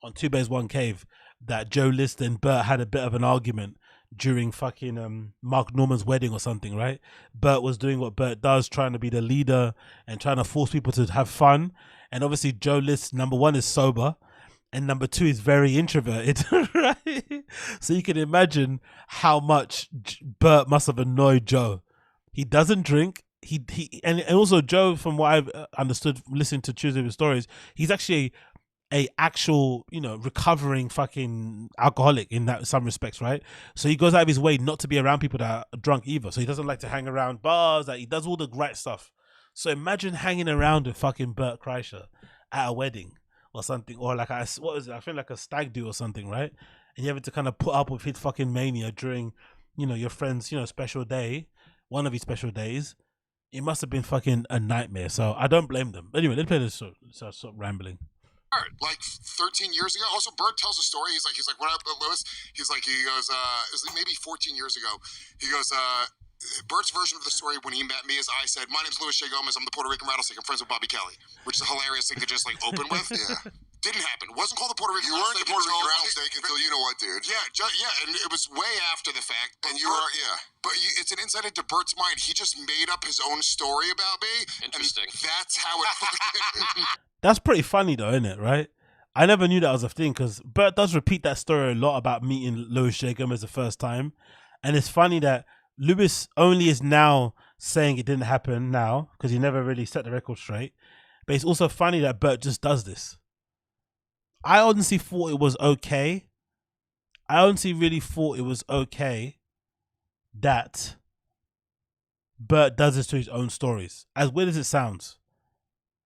S1: on Two Bays One Cave, that Joe List and Bert had a bit of an argument during fucking Mark Norman's wedding or something, right? Bert was doing what Bert does, trying to be the leader and trying to force people to have fun. And obviously Joe List, number one, is sober, and number two is very introverted, right? So you can imagine how much Bert must have annoyed Joe. He doesn't drink. And also Joe, from what I've understood listening to Tuesday with Stories, he's actually a actual, you know, recovering fucking alcoholic in some respects, right? So he goes out of his way not to be around people that are drunk either. So he doesn't like to hang around bars. He does all the right stuff. So imagine hanging around with fucking Bert Kreischer at a wedding or something, or like what was it? I feel like a stag do or something, right? And you have to kind of put up with his fucking mania during, your friend's, special day, one of his special days. It must have been fucking a nightmare. So I don't blame them. Anyway, let's play this. So stop rambling.
S19: Like 13 years ago. Also, Bert tells a story. He's like, what up, Lewis? He goes, it was maybe 14 years ago. He goes, Bert's version of the story when he met me is I said, my name's Louis J. Gomez. I'm the Puerto Rican rattlesnake. I'm friends with Bobby Kelly, which is a hilarious thing to just like open with. Yeah. Didn't happen. Wasn't called the Puerto Rican rattlesnake. You weren't the Puerto Rican rattlesnake until you know what, dude. Yeah, and it was way after the fact. And you were, But it's an insight into Bert's mind. He just made up his own story about me. Interesting. And that's how it fucking...
S1: That's pretty funny though, isn't it, right? I never knew that was a thing because Bert does repeat that story a lot about meeting Louis J. Gomez the first time. And it's funny that Louis only is now saying it didn't happen now because he never really set the record straight. But it's also funny that Bert just does this. I honestly thought it was okay. I honestly really thought it was okay that Bert does this to his own stories. As weird as it sounds.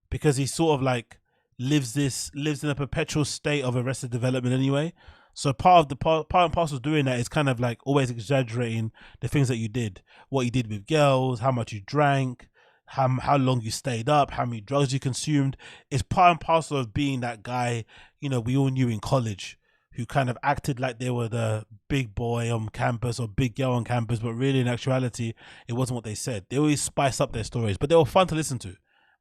S1: Because he sort of like lives in a perpetual state of arrested development anyway. So part and parcel of doing that is kind of like always exaggerating the things that you did. What you did with girls, how much you drank, how long you stayed up, how many drugs you consumed. It's part and parcel of being that guy, we all knew in college who kind of acted like they were the big boy on campus or big girl on campus, but really in actuality, it wasn't what they said. They always spiced up their stories, but they were fun to listen to,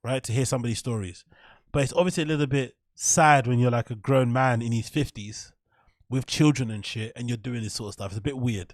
S1: right? To hear somebody's stories. But it's obviously a little bit sad when you're like a grown man in his 50s with children and shit and you're doing this sort of stuff. It's a bit weird.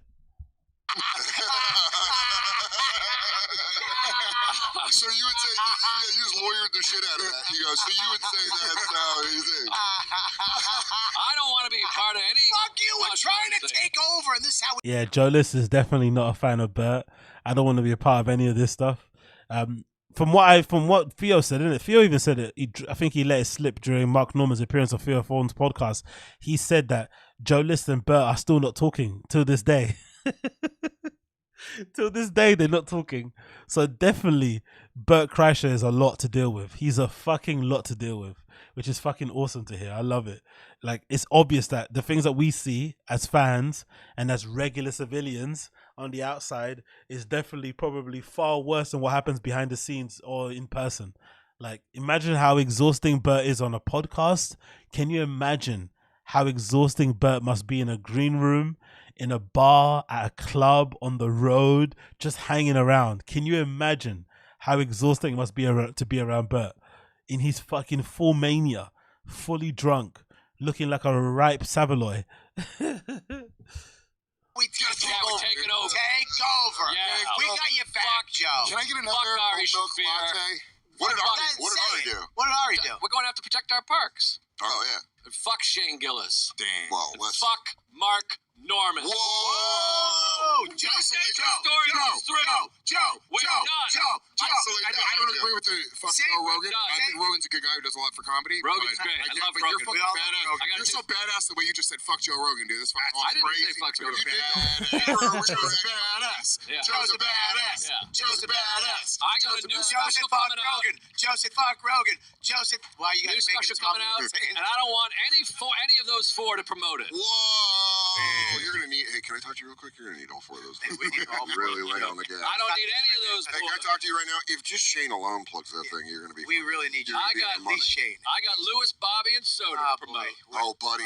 S19: So you would say, you just lawyered the shit out of that. He goes, so you would say that's how you think.
S18: I don't want to be a part of any. Fuck you, we're trying to take over, and this is how we...
S1: Yeah, Joe List is definitely not a fan of Bert. I don't want to be a part of any of this stuff. From what Theo said, isn't it? Theo even said it. I think he let it slip during Mark Norman's appearance on Theo Thorne's podcast. He said that Joe List and Bert are still not talking till this day. Till this day, they're not talking. So definitely, Bert Kreischer is a lot to deal with. He's a fucking lot to deal with, which is fucking awesome to hear. I love it. Like, it's obvious that the things that we see as fans and as regular civilians on the outside is definitely probably far worse than what happens behind the scenes or in person. Like, imagine how exhausting Bert is on a podcast. Can you imagine how exhausting Bert must be in a green room, in a bar, at a club, on the road, just hanging around? Can you imagine how exhausting it must be to be around Bert in his fucking full mania, fully drunk, looking like a ripe Savaloy?
S18: We take it over. Take over. Yeah. We got your back, Joe.
S19: Can I get another milk latte? What did Ari do?
S18: What did Ari do? We're going to have to protect our parks.
S19: Oh, yeah.
S18: And fuck Shane Gillis.
S19: Damn. Well, let's...
S18: Fuck Mark Norman.
S19: Whoa! Joe! I don't agree with the fuck Joe Rogan. I think Rogan's a good guy who does a lot for comedy.
S18: Rogan's great. I love Rogan.
S19: You're fucking badass. You're so badass the way you just said fuck Joe Rogan, dude. This fucking awesome.
S18: I didn't say fuck Joe Rogan.
S19: Joe's badass. Joe's a badass. Joe's a badass.
S18: I got a new special coming out.
S17: Joseph, fuck Rogan. Joseph, why you got
S18: new special coming out, and I don't want any of those four to promote it.
S19: Whoa! You're gonna need. Hey, can I talk to you real quick? You're gonna need all four of those.
S17: We need all
S19: really lay on the gas.
S18: I don't need any of those.
S19: Hey, can I talk to you right now? If just Shane alone plugs that thing, you're gonna be.
S17: We really need you. I got at least Shane.
S18: I got Lewis, Bobby, and Soda to promote.
S19: Oh, buddy.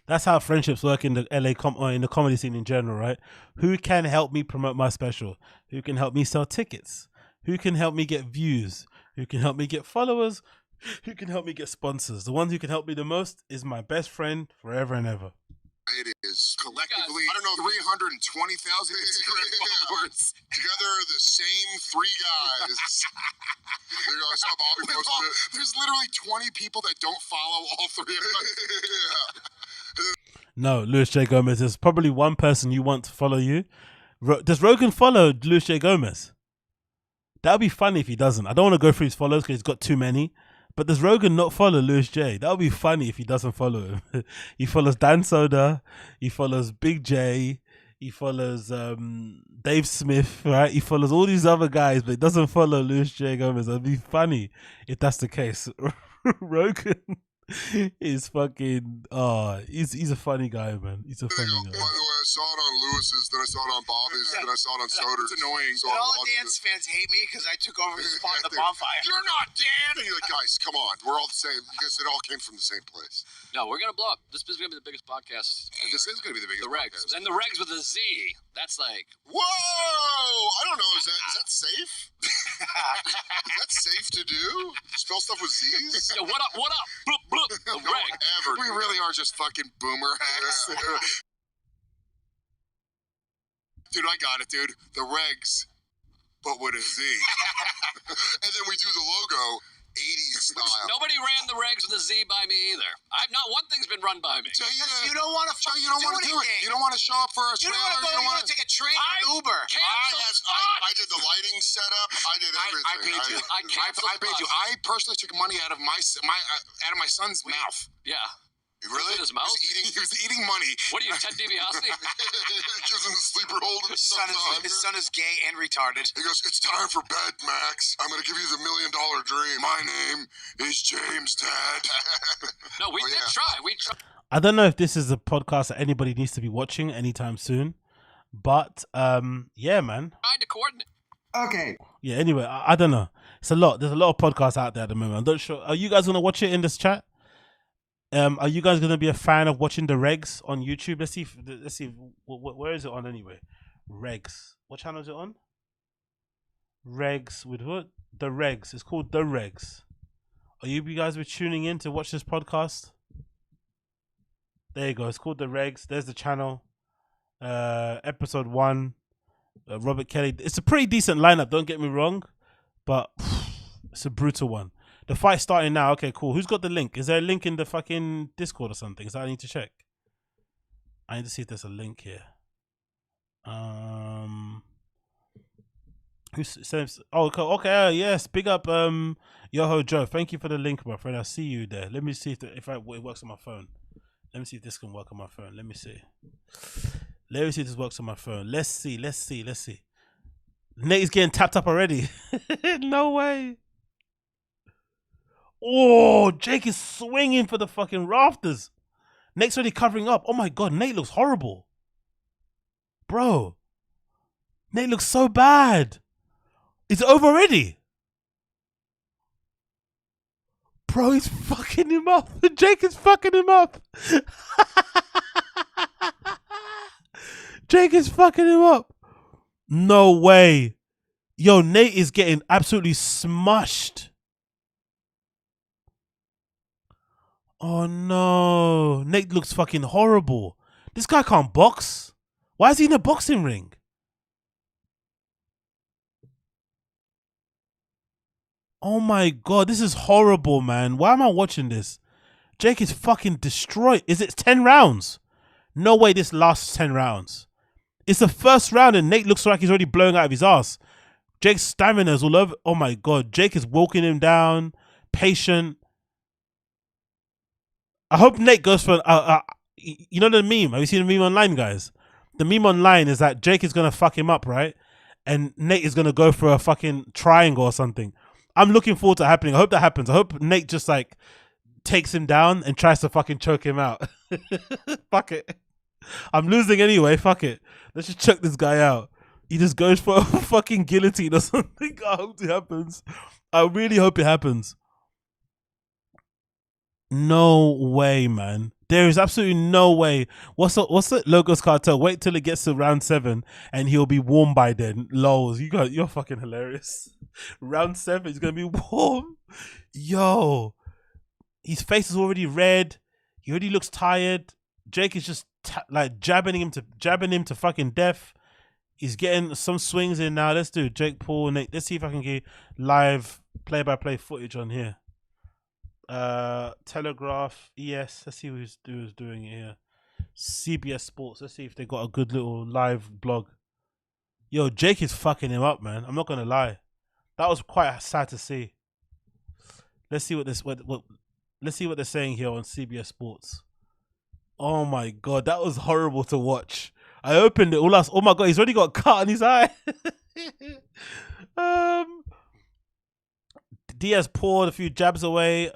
S1: That's how friendships work in the LA in the comedy scene in general, right? Who can help me promote my special? Who can help me sell tickets? Who can help me get views? Who can help me get followers? Who can help me get sponsors? The ones who can help me the most is my best friend forever and ever.
S19: It is collectively, I don't know, 320,000 Instagram followers. Together, the same three guys. I saw Bobby posted it. There's literally 20 people that don't follow all three of us.
S1: No, Louis J. Gomez, there's probably one person you want to follow you. Does Rogan follow Louis J. Gomez? That would be funny if he doesn't. I don't want to go through his followers because he's got too many. But does Rogan not follow Louis J? That would be funny if he doesn't follow him. He follows Dan Soda. He follows Big J. He follows Dave Smith, right? He follows all these other guys, but he doesn't follow Louis J. Gomez. That'd be funny if that's the case. Rogan He's fucking. He's a funny guy, man. He's a funny guy.
S19: By the way, I saw it on Lewis's, then I saw it on Bobby's, then I saw it on Soder's. It's annoying. So
S18: all the dance fans hate me because I took over his spot in the bonfire.
S19: You're not Dan! And you're like, guys, come on. We're all the same. Because it all came from the same place.
S18: No, we're going to blow up. This is going to be the biggest podcast.
S19: And this is going to be the biggest
S18: podcast. And the regs with a Z. That's like...
S19: Whoa! I don't know. Is that safe? Is that safe to do? Spell stuff with Z's?
S18: Yo, what up? What up? Bloop, bloop. The reg.
S19: Ever. We really are just fucking boomer hacks. Yeah. Dude, I got it, dude. The regs, but with a Z. And then we do the logo 80s style.
S18: Nobody ran the regs with a Z by me either. Not one thing's been run by me.
S19: You don't want to do it. You don't want to show up for a trailer.
S18: You don't want to take a train or Uber.
S19: I did the lighting setup. I did everything.
S18: I paid you.
S19: I paid you. I personally took money out of my son's mouth.
S18: Yeah.
S19: Really?
S18: In his mouth?
S19: He was eating money.
S18: What are you, Ted DiBiase?
S19: Gives him the sleeper hold.
S18: His son is gay and retarded.
S19: He goes, it's time for bed, Max. I'm going to give you the $1 million dream. My name is James Ted.
S18: No, we did try. We tried.
S1: I don't know if this is a podcast that anybody needs to be watching anytime soon, but yeah, man.
S18: Trying to coordinate.
S17: Okay.
S1: Yeah. Anyway, I don't know. It's a lot. There's a lot of podcasts out there at the moment. I'm not sure. Are you guys gonna watch it in this chat? Are you guys gonna be a fan of watching the regs on YouTube? Let's see. Where is it on anyway? Regs. What channel is it on? Regs with what? The Regs. It's called The Regs. Are you guys be tuning in to watch this podcast? There you go. It's called The Regs. There's the channel. Episode 1. Robert Kelly. It's a pretty decent lineup. Don't get me wrong, but it's a brutal one. The fight's starting now. Okay, cool. Who's got the link? Is there a link in the fucking Discord or something? Is that I need to check? I need to see if there's a link here. Who says? Oh, okay. Yes, big up, Yoho Joe. Thank you for the link, my friend. I see you there. Let me see if it works on my phone. Let me see if this can work on my phone. Let me see. Let me see if this works on my phone. Let's see. Nate's getting tapped up already. No way. Oh, Jake is swinging for the fucking rafters. Nate's already covering up. Oh my God, Nate looks horrible. Bro, Nate looks so bad. It's over already. Bro, he's fucking him up. Jake is fucking him up. Jake is fucking him up. No way. Yo, Nate is getting absolutely smushed. Oh no. Nate looks fucking horrible. This guy can't box. Why is he in a boxing ring? Oh my God, this is horrible, man. Why am I watching this? Jake is fucking destroyed. Is it 10 rounds? No way this lasts 10 rounds. It's the first round and Nate looks like he's already blowing out of his ass. Jake's stamina's all over. Oh my God, Jake is walking him down. Patient. I hope Nate goes for you know the meme? Have you seen the meme online, guys? The meme online is that Jake is going to fuck him up, right? And Nate is going to go for a fucking triangle or something. I'm looking forward to it happening. I hope that happens. I hope Nate just like takes him down and tries to fucking choke him out. Fuck it. I'm losing anyway. Fuck it. Let's just choke this guy out. He just goes for a fucking guillotine or something. I hope it happens. I really hope it happens. No way, man. There is absolutely no way. What's the Logos Cartel? Wait till it gets to round 7 and he'll be warm by then. Lols, you're fucking hilarious. Round 7, he's gonna be warm. Yo, his face is already red. He already looks tired. Jake is just like jabbing him to fucking death. He's getting some swings in now. Let's do Jake Paul. Nate. Let's see if I can get live play-by-play footage on here. Telegraph, ES. Let's see who's doing it here. CBS Sports. Let's see if they got a good little live blog. Yo, Jake is fucking him up, man. I'm not gonna lie. That was quite sad to see. Let's see let's see what they're saying here on CBS Sports. Oh my God, that was horrible to watch. I opened it. Oh my God, he's already got a cut on his eye. DIAZ poured a few jabs away.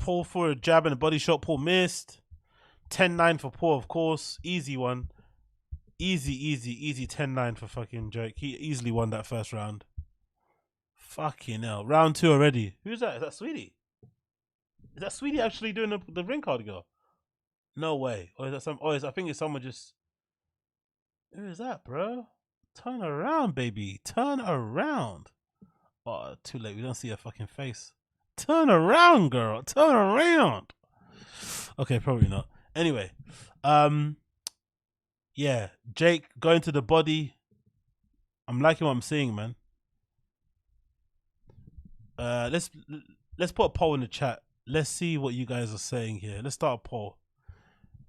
S1: Paul for a jab and a body shot. Paul missed. 10-9 for Paul, of course. Easy one. Easy 10-9 for fucking Jake. He easily won that first round. Fucking hell. Round 2 already. Who's that? Is that Sweetie? Is that Sweetie actually doing the ring card girl? No way. Or is that some? I think it's someone just. Who is that, bro? Turn around, baby. Turn around. Oh, too late. We don't see her fucking face. Turn around, girl. Turn around. Okay, probably not. Anyway, yeah, Jake going to the body. I'm liking what I'm seeing, man. Let's put a poll in the chat. Let's see what you guys are saying here. Let's start a poll.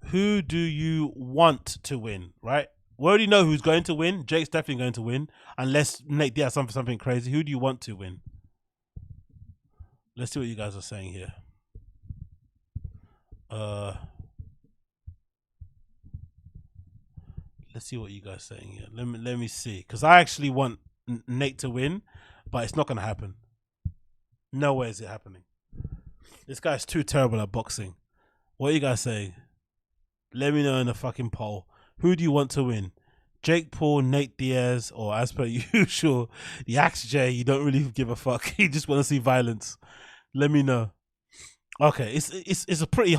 S1: Who do you want to win? Right? We already know who's going to win. Jake's definitely going to win, unless Nate Diaz something crazy. Who do you want to win? Let's see what you guys are saying here. Let's see what you guys are saying here. Let me see, because I actually want Nate to win, but it's not gonna happen. No way is it happening. This guy's too terrible at boxing. What are you guys saying? Let me know in the fucking poll. Who do you want to win? Jake Paul, Nate Diaz, or as per usual, the Axe J? You don't really give a fuck. You just want to see violence. Let me know. Okay, it's a pretty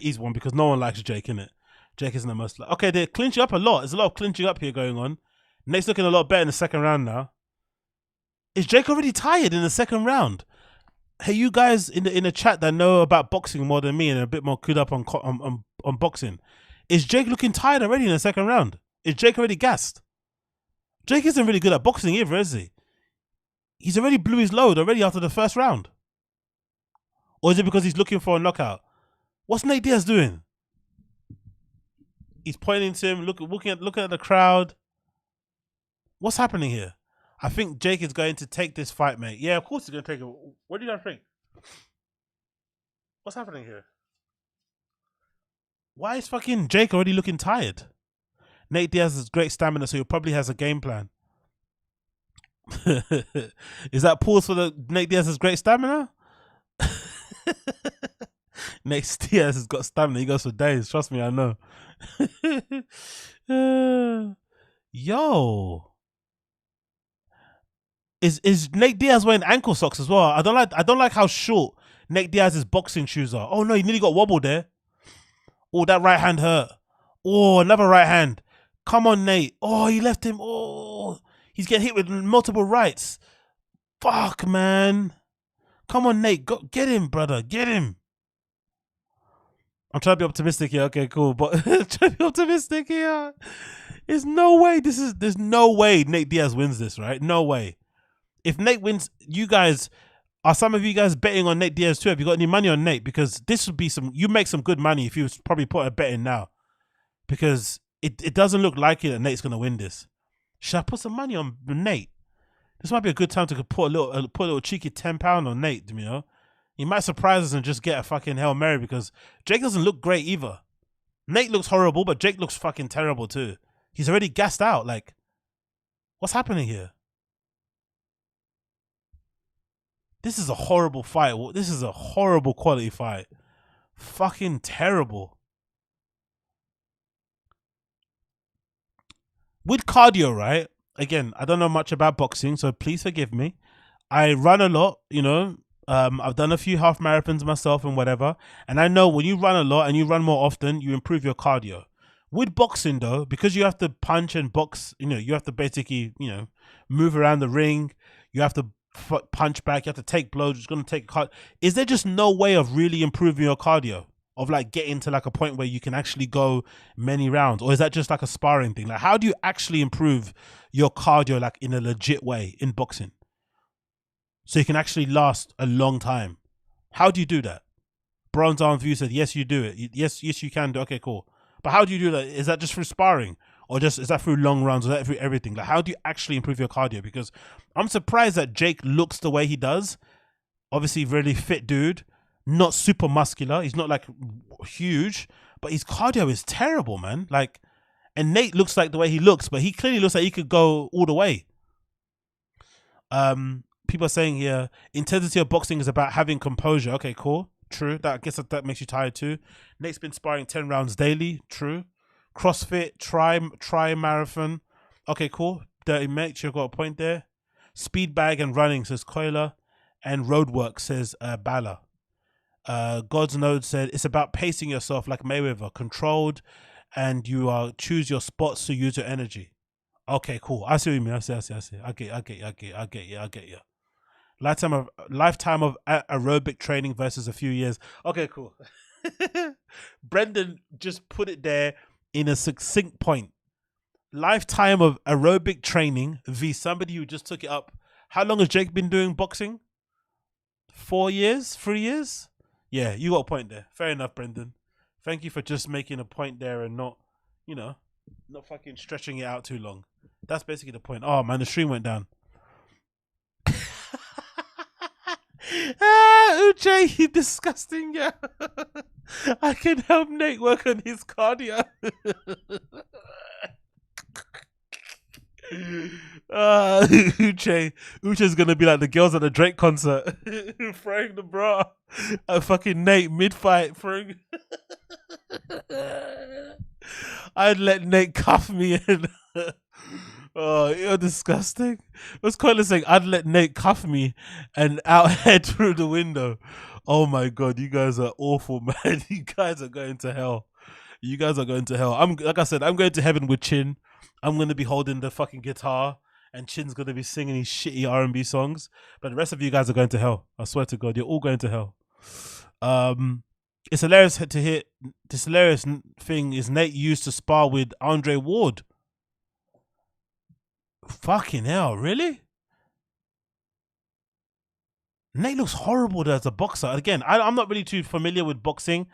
S1: easy one because no one likes Jake, innit? Jake isn't the most. Okay, they're clinching up a lot. There's a lot of clinching up here going on. Nate's looking a lot better in the second round now. Is Jake already tired in the second round? Hey, you guys in the chat that know about boxing more than me and a bit more clued up on boxing, is Jake looking tired already in the second round? Is Jake already gassed? Jake isn't really good at boxing either, is he? He's already blew his load already after the first round. Or is it because he's looking for a knockout? What's Nate Diaz doing? He's pointing to him, looking at the crowd. What's happening here? I think Jake is going to take this fight, mate. Yeah, of course he's going to take it. What do you guys think? What's happening here? Why is fucking Jake already looking tired? Nate Diaz has great stamina, so he probably has a game plan. Is that pause for the Nate Diaz has great stamina? Nate Diaz has got stamina. He goes for days. Trust me, I know. Yo. Is Nate Diaz wearing ankle socks as well? I don't like how short Nate Diaz's boxing shoes are. Oh no, he nearly got wobbled there. Oh, that right hand hurt. Oh, another right hand. Come on, Nate. Oh, he left him. Oh, he's getting hit with multiple rights. Fuck, man. Come on, Nate. Get him, brother. Get him. I'm trying to be optimistic here. Okay, cool. But trying to be optimistic here. There's no way. There's no way Nate Diaz wins this, right? No way. If Nate wins, you guys, are some of you guys betting on Nate Diaz too? Have you got any money on Nate? Because this would be you make some good money if you probably put a bet in now. Because it doesn't look likely that Nate's going to win this. Should I put some money on Nate? This might be a good time to put a little cheeky £10 on Nate, you know? He might surprise us and just get a fucking Hail Mary because Jake doesn't look great either. Nate looks horrible, but Jake looks fucking terrible too. He's already gassed out. Like, what's happening here? This is a horrible fight. This is a horrible quality fight. Fucking terrible. With cardio, right? Again, I don't know much about boxing, so please forgive me. I run a lot, you know. I've done a few half marathons myself and whatever. And I know when you run a lot and you run more often, you improve your cardio. With boxing, though, because you have to punch and box, you know, you have to basically, you know, move around the ring. You have to punch back. You have to take blows. It's going to take cardio. Is there just no way of really improving your cardio? Of like getting to like a point where you can actually go many rounds? Or is that just like a sparring thing? Like, how do you actually improve your cardio like in a legit way in boxing? So you can actually last a long time. How do you do that? Bronze Arm View said, yes, you do it. Yes, you can do. Okay, cool. But how do you do that? Is that just through sparring? Or is that through long runs? Or is that through everything? Like, how do you actually improve your cardio? Because I'm surprised that Jake looks the way he does. Obviously, really fit dude. Not super muscular. He's not like huge. But his cardio is terrible, man. Like, and Nate looks like the way he looks. But he clearly looks like he could go all the way. People are saying here, intensity of boxing is about having composure. Okay, cool. True. That I guess that makes you tired too. Nate's been sparring 10 rounds daily. True. CrossFit, try marathon. Okay, cool. Dirty Mate, you've got a point there. Speed bag and running, says Coiler. And roadwork, says Bala. God's Node said, it's about pacing yourself like Mayweather. Controlled, and you choose your spots to use your energy. Okay, cool. I see what you mean. I see. I get you. Lifetime of aerobic training versus a few years. Okay, cool. Brendan just put it there in a succinct point. Lifetime of aerobic training v somebody who just took it up. How long has Jake been doing boxing? 4 years? 3 years? Yeah, you got a point there. Fair enough, Brendan. Thank you for just making a point there and not, not fucking stretching it out too long. That's basically the point. Oh man, the stream went down. Uche, you disgusting, yeah. I can help Nate work on his cardio. Uche's gonna be like the girls at the Drake concert, throwing the bra at fucking Nate mid-fight. Throwing. I'd let Nate cuff me in. Oh, you're disgusting. What's Coiler saying? I'd let Nate cuff me and outhead through the window. Oh my god, you guys are awful, man. You guys are going to hell. Like I said, I'm going to heaven with Chin. I'm going to be holding the fucking guitar and Chin's going to be singing these shitty R&B songs. But the rest of you guys are going to hell. I swear to God, you're all going to hell. It's hilarious to hear. This hilarious thing is Nate used to spar with Andre Ward. Fucking hell, really? Nate looks horrible as a boxer. Again, I'm not really too familiar with boxing.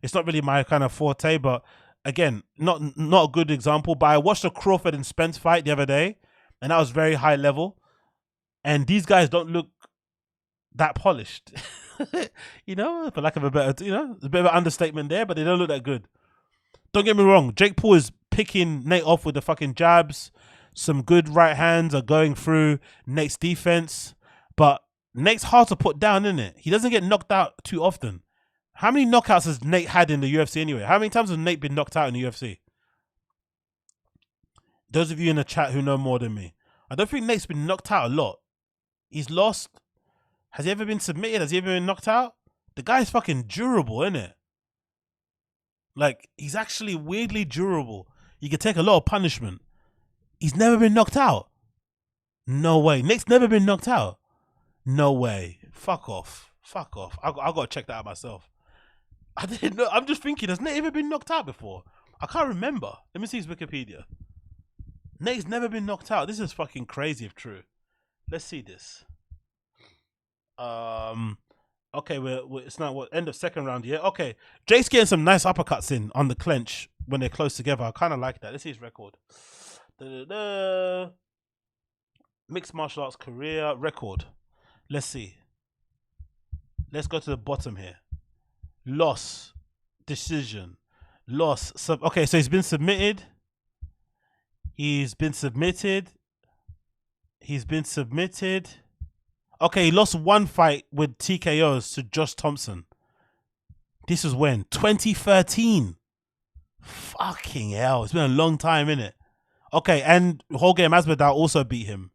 S1: It's not really my kind of forte, but again, not a good example. But I watched a Crawford and Spence fight the other day, and that was very high level. And these guys don't look that polished. For lack of a better, a bit of an understatement there, but they don't look that good. Don't get me wrong, Jake Paul is picking Nate off with the fucking jabs. Some good right hands are going through Nate's defense, but Nate's hard to put down, isn't it? He doesn't get knocked out too often. How many knockouts has Nate had in the UFC anyway? How many times has Nate been knocked out in the UFC? Those of you in the chat who know more than me. I don't think Nate's been knocked out a lot. He's lost. Has he ever been submitted? Has he ever been knocked out? The guy's fucking durable, isn't it? Like, he's actually weirdly durable. He can take a lot of punishment. He's never been knocked out. No way. Nate's never been knocked out. No way. Fuck off. I got to check that out myself. I didn't know. I'm just thinking, has Nate ever been knocked out before? I can't remember. Let me see his Wikipedia. Nate's never been knocked out. This is fucking crazy if true. Let's see this. Okay, it's not what end of second round, yeah. Okay, Jake's getting some nice uppercuts in on the clench when they're close together. I kind of like that. Let's see his record. Mixed martial arts career record. Let's see. Let's go to the bottom here. Loss, decision, loss. Okay, so he's been submitted. He's been submitted. Okay, he lost one fight with TKOs to Josh Thompson. This was when? 2013. Fucking hell. It's been a long time, innit? Okay, and Jorge Masvidal also beat him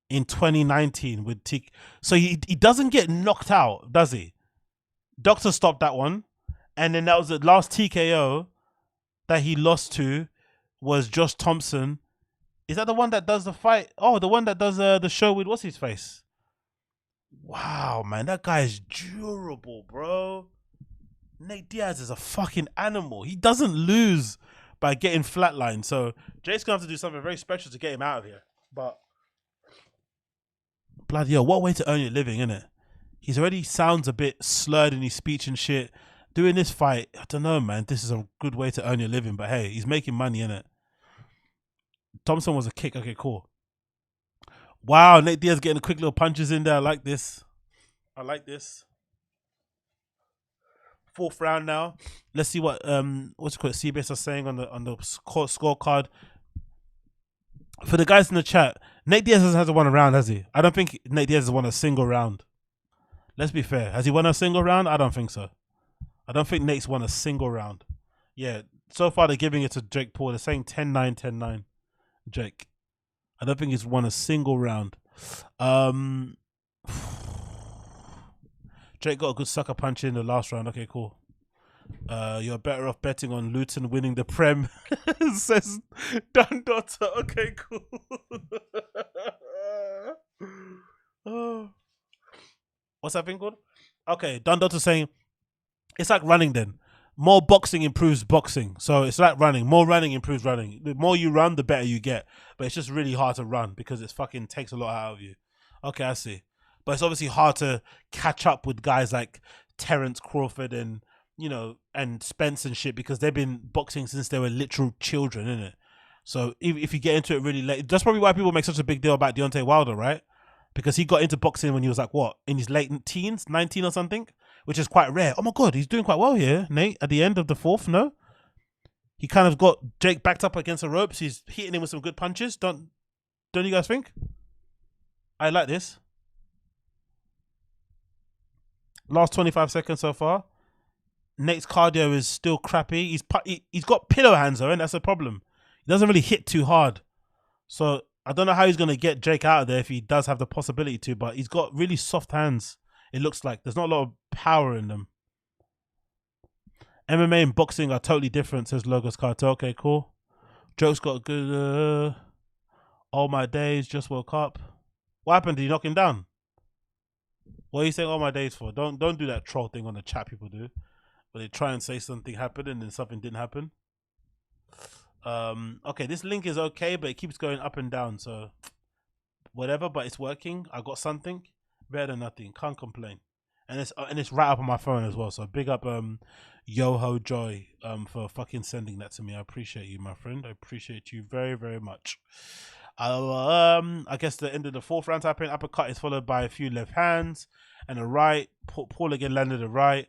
S1: in 2019 with TKO. So he doesn't get knocked out, does he? Doctor stopped that one. And then that was the last TKO that he lost to was Josh Thompson. Is that the one that does the fight? Oh, the one that does the show with what's his face? Wow, man, that guy is durable, bro. Nate Diaz is a fucking animal. He doesn't lose by getting flatlined. So Jake's gonna have to do something very special to get him out of here. But bloody hell, what a way to earn your living, innit? He's already sounds a bit slurred in his speech and shit. Doing this fight, I don't know, man. This is a good way to earn your living. But hey, he's making money, innit? Thompson was a kick. Okay, cool. Wow, Nate Diaz getting the quick little punches in there. I like this. Fourth round now. Let's see what what's it called? CBS are saying on the scorecard. For the guys in the chat, Nate Diaz hasn't won a round, has he? I don't think Nate Diaz has won a single round. Let's be fair. Has he won a single round? I don't think so. I don't think Nate's won a single round. Yeah, so far they're giving it to Jake Paul. They're saying 10-9, 10-9. Jake. I don't think he's won a single round. Jake got a good sucker punch in the last round. Okay, cool. You're better off betting on Luton winning the Prem, says Dan Dotter. Okay, cool. Oh. What's that thing called? Okay, Dan Dotter saying it's like running then. More boxing improves boxing. So it's like running. More running improves running. The more you run, the better you get. But it's just really hard to run because it fucking takes a lot out of you. Okay, I see. But it's obviously hard to catch up with guys like Terence Crawford and, you know, and Spence and shit because they've been boxing since they were literal children, innit? So if you get into it really late, that's probably why people make such a big deal about Deontay Wilder, right? Because he got into boxing when he was like, what, in his late teens, 19 or something? Which is quite rare. Oh my God, he's doing quite well here, Nate, at the end of the fourth, no? He kind of got Jake backed up against the ropes. He's hitting him with some good punches. Don't you guys think? I like this. Last 25 seconds so far. Nate's cardio is still crappy. He's got pillow hands though, and that's a problem. He doesn't really hit too hard. So I don't know how he's going to get Jake out of there if he does have the possibility to, but he's got really soft hands. It looks like there's not a lot of power in them. MMA and boxing are totally different, says Logos Cartel. Okay, cool. Joke's got a good, all my days, just woke up. What happened? Did you knock him down? What are you saying all my days for? Don't do that troll thing on the chat people do. But they try and say something happened and then something didn't happen. Okay, this link is okay, but it keeps going up and down. So whatever, but it's working. I got something. Better than nothing. Can't complain. And it's right up on my phone as well. So big up Yoho Joy for fucking sending that to me. I appreciate you, my friend. I appreciate you very, very much. I guess the end of the fourth round happened. Uppercut is followed by a few left hands and a right. Paul again landed a right.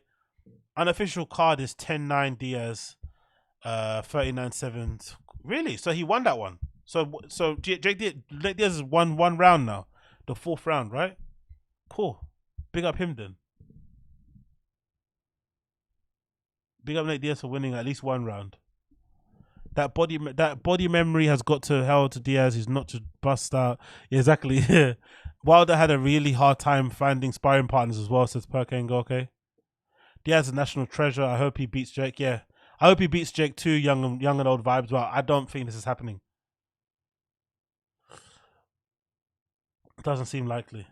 S1: Unofficial card is 10-9 Diaz, 39-7. Really? So he won that one. So Jake Diaz has won one round now, the fourth round, right? Cool. Big up him then. Big up Nate Diaz for winning at least one round. That body memory has got to hell to Diaz. He's not to bust out. Yeah, exactly. Wilder had a really hard time finding sparring partners as well, says Perkengo. Okay. Diaz is a national treasure. I hope he beats Jake. Yeah, I hope he beats Jake too. Young and old vibes. But I don't think this is happening. Doesn't seem likely.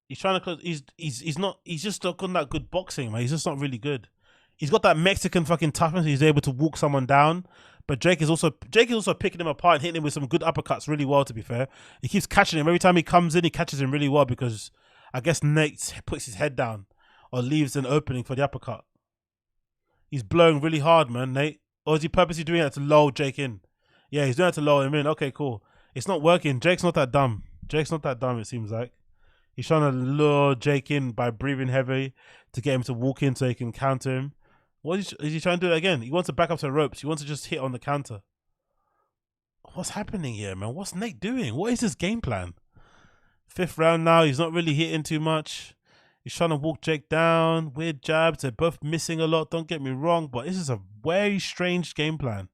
S1: He's trying to. He's not. He's just not got that good boxing, man. He's just not really good. He's got that Mexican fucking toughness. He's able to walk someone down. But Jake is also picking him apart and hitting him with some good uppercuts really well, to be fair. He keeps catching him. Every time he comes in, he catches him really well because I guess Nate puts his head down or leaves an opening for the uppercut. He's blowing really hard, man, Nate. Or is he purposely doing that to lull Jake in? Yeah, he's doing it to lull him in. Okay, cool. It's not working. Jake's not that dumb. Jake's not that dumb, it seems like. He's trying to lure Jake in by breathing heavy to get him to walk in so he can counter him. What is he trying to do it again? He wants to back up to the ropes. He wants to just hit on the counter. What's happening here, man? What's Nate doing? What is his game plan? Fifth round now. He's not really hitting too much. He's trying to walk Jake down. Weird jabs. They're both missing a lot. Don't get me wrong, but this is a very strange game plan.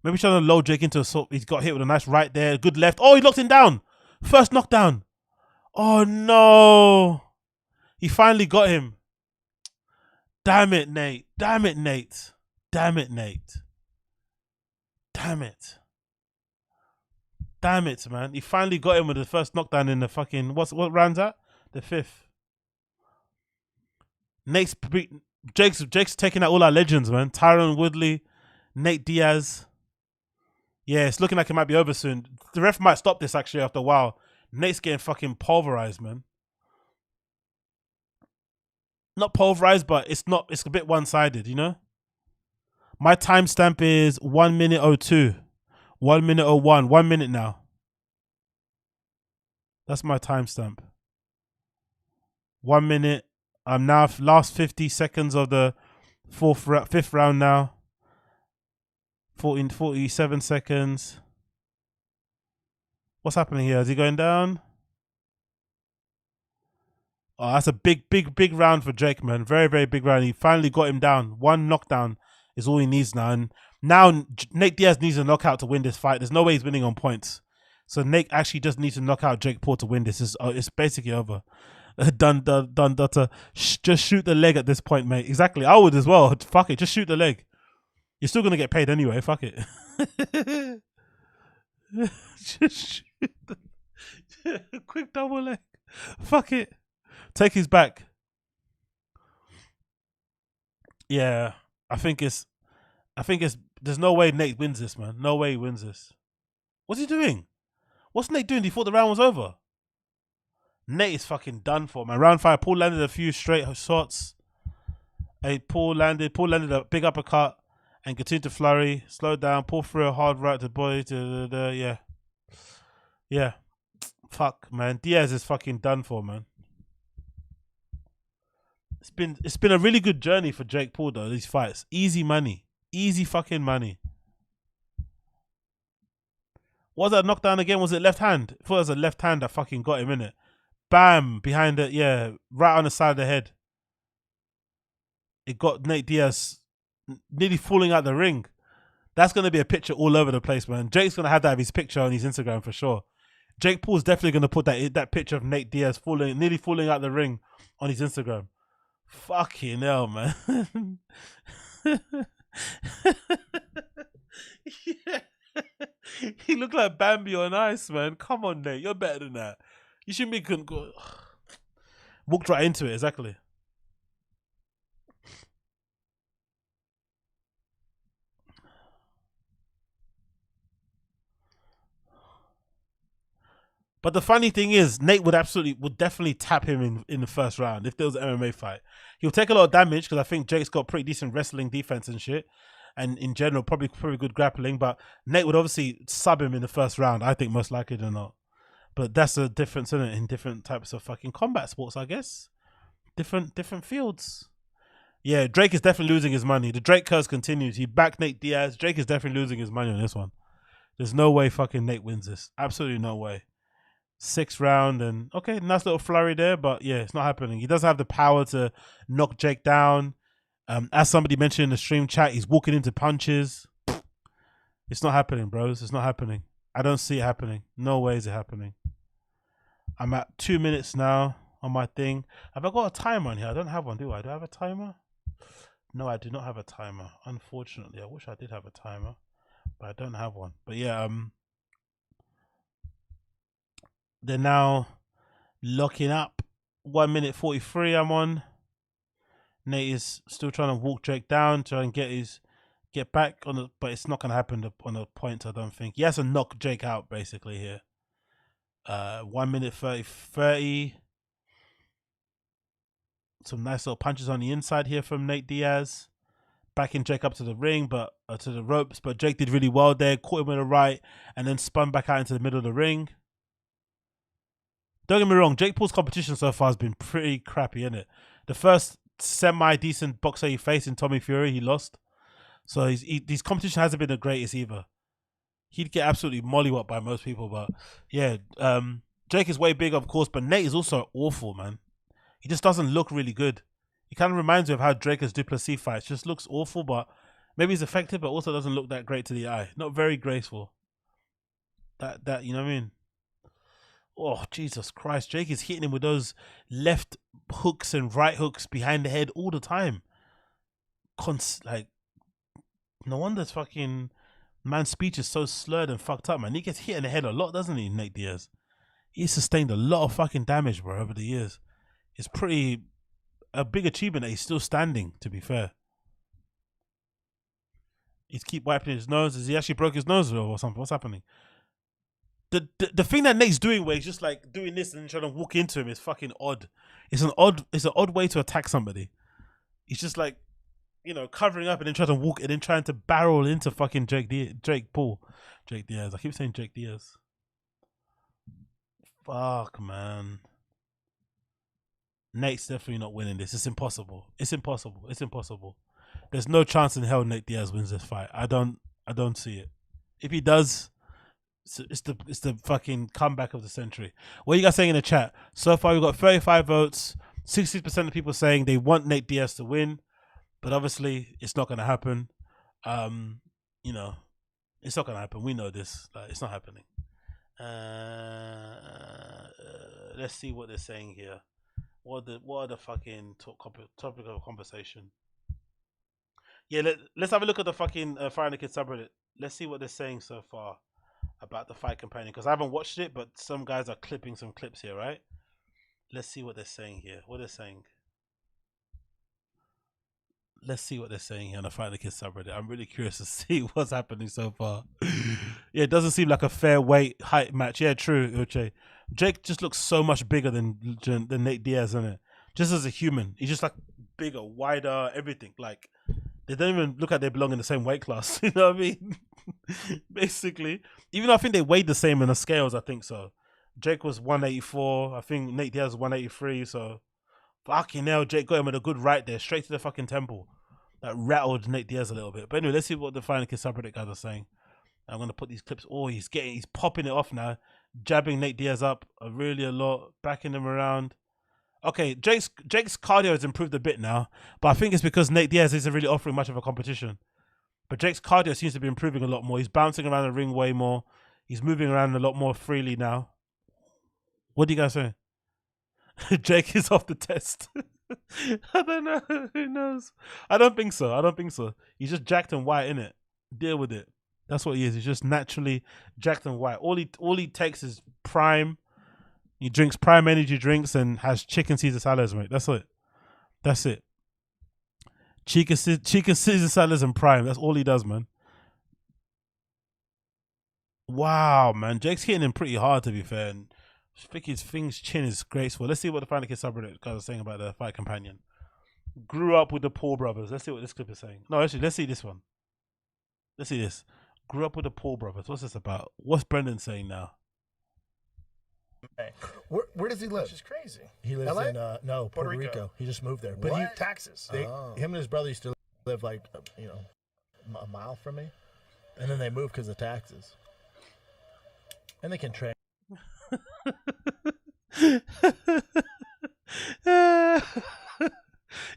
S1: Maybe trying to load Jake into a sort. He's got hit with a nice right there. Good left. Oh, he locked him down. First knockdown. Oh, no. He finally got him. Damn it, Nate. Damn it, Nate. Damn it, Nate. Damn it. Damn it, man. He finally got him with the first knockdown in the fucking... What round's that? The fifth. Jake's taking out all our legends, man. Tyron Woodley, Nate Diaz. Yeah, it's looking like it might be over soon. The ref might stop this actually after a while. Nate's getting fucking pulverized, man. Not pulverized, but it's a bit one-sided, you know? My timestamp is 1 minute 02. 1 minute 01. 1 minute now. That's my timestamp. 1 minute. I'm now last 50 seconds of the fifth round now. 47 seconds. What's happening here? Is he going down? Oh, that's a big round for Jake, man. Very, very big round. He finally got him down. One knockdown is all he needs now. And now Nate Diaz needs a knockout to win this fight. There's no way he's winning on points. So Nate actually just needs to knock out Jake Paul to win this. It's basically over. Done. Just shoot the leg at this point, mate. Exactly. I would as well. Fuck it. Just shoot the leg. You're still gonna get paid anyway. Fuck it. Just shoot the quick double leg. Fuck it. Take his back. Yeah, I think it's. There's no way Nate wins this, man. No way he wins this. What's he doing? What's Nate doing? He thought the round was over. Nate is fucking done for, man. Round 5, Paul landed a few straight shots. Paul landed a big uppercut and continued to flurry. Slowed down. Paul threw a hard right to the body. Yeah. Fuck, man. Diaz is fucking done for, man. It's been a really good journey for Jake Paul though. These fights, easy money, easy fucking money. What was that knockdown again? Was it left hand? I thought it was a left hand that fucking got him in it. Bam, behind it, yeah, right on the side of the head. It got Nate Diaz nearly falling out the ring. That's gonna be a picture all over the place, man. Jake's gonna have that of his picture on his Instagram for sure. Jake Paul's definitely gonna put that picture of Nate Diaz nearly falling out the ring on his Instagram. Fucking hell, man. Yeah. He looked like Bambi on ice, man. Come on, Nate. You're better than that. You shouldn't be go. Walked right into it, exactly. But the funny thing is, Nate would definitely tap him in the first round if there was an MMA fight. He'll take a lot of damage because I think Jake's got pretty decent wrestling defense and shit, and in general probably good grappling. But Nate would obviously sub him in the first round. I think most likely than not. But that's the difference, isn't it? In different types of fucking combat sports, I guess. Different fields. Yeah, Drake is definitely losing his money. The Drake curse continues. He backed Nate Diaz. Drake is definitely losing his money on this one. There's no way fucking Nate wins this. Absolutely no way. 6th round and okay, nice little flurry there, but yeah, it's not happening. He doesn't have the power to knock Jake down. As somebody mentioned in the stream chat, he's walking into punches. It's not happening, bros. It's not happening. I don't see it happening. No way is it happening. I'm at 2 minutes now on my thing. Have I got a timer on here? I don't have one, do I? Do I have a timer? No, I do not have a timer. Unfortunately, I wish I did have a timer, but I don't have one. But yeah, they're now locking up. 1 minute 43 I'm on. Nate is still trying to walk Jake down, trying to get back on the, but it's not gonna happen on the point, I don't think. He has to knock Jake out basically here. 1 minute 30. Some nice little punches on the inside here from Nate Diaz. Backing Jake up to the ring, but to the ropes, but Jake did really well there, caught him with a right, and then spun back out into the middle of the ring. Don't get me wrong, Jake Paul's competition so far has been pretty crappy, isn't it? The first semi-decent boxer he faced in Tommy Fury, he lost. So his competition hasn't been the greatest either. He'd get absolutely mollywopped by most people, but yeah, Jake is way bigger, of course, but Nate is also awful, man. He just doesn't look really good. He kind of reminds me of how Drake's Duplessis fights. Just looks awful, but maybe he's effective, but also doesn't look that great to the eye. Not very graceful. That you know what I mean? Oh, Jesus Christ. Jake is hitting him with those left hooks and right hooks behind the head all the time. Like, no wonder this fucking man's speech is so slurred and fucked up, man. He gets hit in the head a lot, doesn't he, Nate Diaz? He's sustained a lot of fucking damage, bro, over the years. It's a big achievement that he's still standing, to be fair. He's keep wiping his nose. Has he actually broke his nose or something? What's happening? The thing that Nate's doing where he's just like doing this and then trying to walk into him is fucking odd. It's an odd way to attack somebody. He's just like, you know, covering up and then trying to walk and then trying to barrel into fucking Jake Diaz. I keep saying Jake Diaz. Fuck, man. Nate's definitely not winning this. It's impossible. It's impossible. It's impossible. There's no chance in hell Nate Diaz wins this fight. I don't see it. If he does, It's the fucking comeback of the century. What are you guys saying in the chat? So far, we've got 35 votes. 60% of people saying they want Nate Diaz to win, but obviously it's not going to happen. You know, it's not going to happen. We know this. Like, it's not happening. Let's see what they're saying here. What are the fucking topic of conversation? Yeah, let's have a look at the fucking Fire and the Kids subreddit. Let's see what they're saying so far about the fight companion, because I haven't watched it, but some guys are clipping some clips here, right? Let's see what they're saying here. What they're saying. Let's see what they're saying here on the Fight the Kids subreddit. I'm really curious to see what's happening so far. Yeah, it doesn't seem like a fair weight height match. Yeah, true, Uche. Jake just looks so much bigger than Nate Diaz, isn't it? Just as a human. He's just like bigger, wider, everything. Like, they don't even look like they belong in the same weight class. You know what I mean? Basically. Even though I think they weighed the same in the scales, I think so. Jake was 184. I think Nate Diaz was 183, so fucking hell, Jake got him with a good right there, straight to the fucking temple. That rattled Nate Diaz a little bit. But anyway, let's see what the Final Kids subreddit guys are saying. I'm gonna put these clips. Oh, he's popping it off now, jabbing Nate Diaz up really a lot, backing him around. Okay, Jake's cardio has improved a bit now, but I think it's because Nate Diaz isn't really offering much of a competition. But Jake's cardio seems to be improving a lot more. He's bouncing around the ring way more. He's moving around a lot more freely now. What do you guys say? Jake is off the test. I don't know. Who knows? I don't think so. He's just jacked and white, innit? Deal with it. That's what he is. He's just naturally jacked and white. All he takes is Prime. He drinks Prime energy drinks and has chicken Caesar salads, mate. That's it. Chicken Caesar salads and Prime. That's all he does, man. Wow, man. Jake's hitting him pretty hard, to be fair. And I think his chin is graceful. Let's see what the Final Kids subreddit guys are saying about the fight companion. Grew up with the Paul brothers. Let's see what this clip is saying. No, actually, let's see this one. Let's see this. Grew up with the Paul brothers. What's this about? What's Brendan saying now?
S12: Where does he live? Which is crazy. He lives
S14: LA?
S12: in no Puerto Rico. He just moved there. But
S14: What?
S12: he
S14: Taxes.
S12: him and his brother used to live like a mile from me, and then they moved because of taxes. And they can train.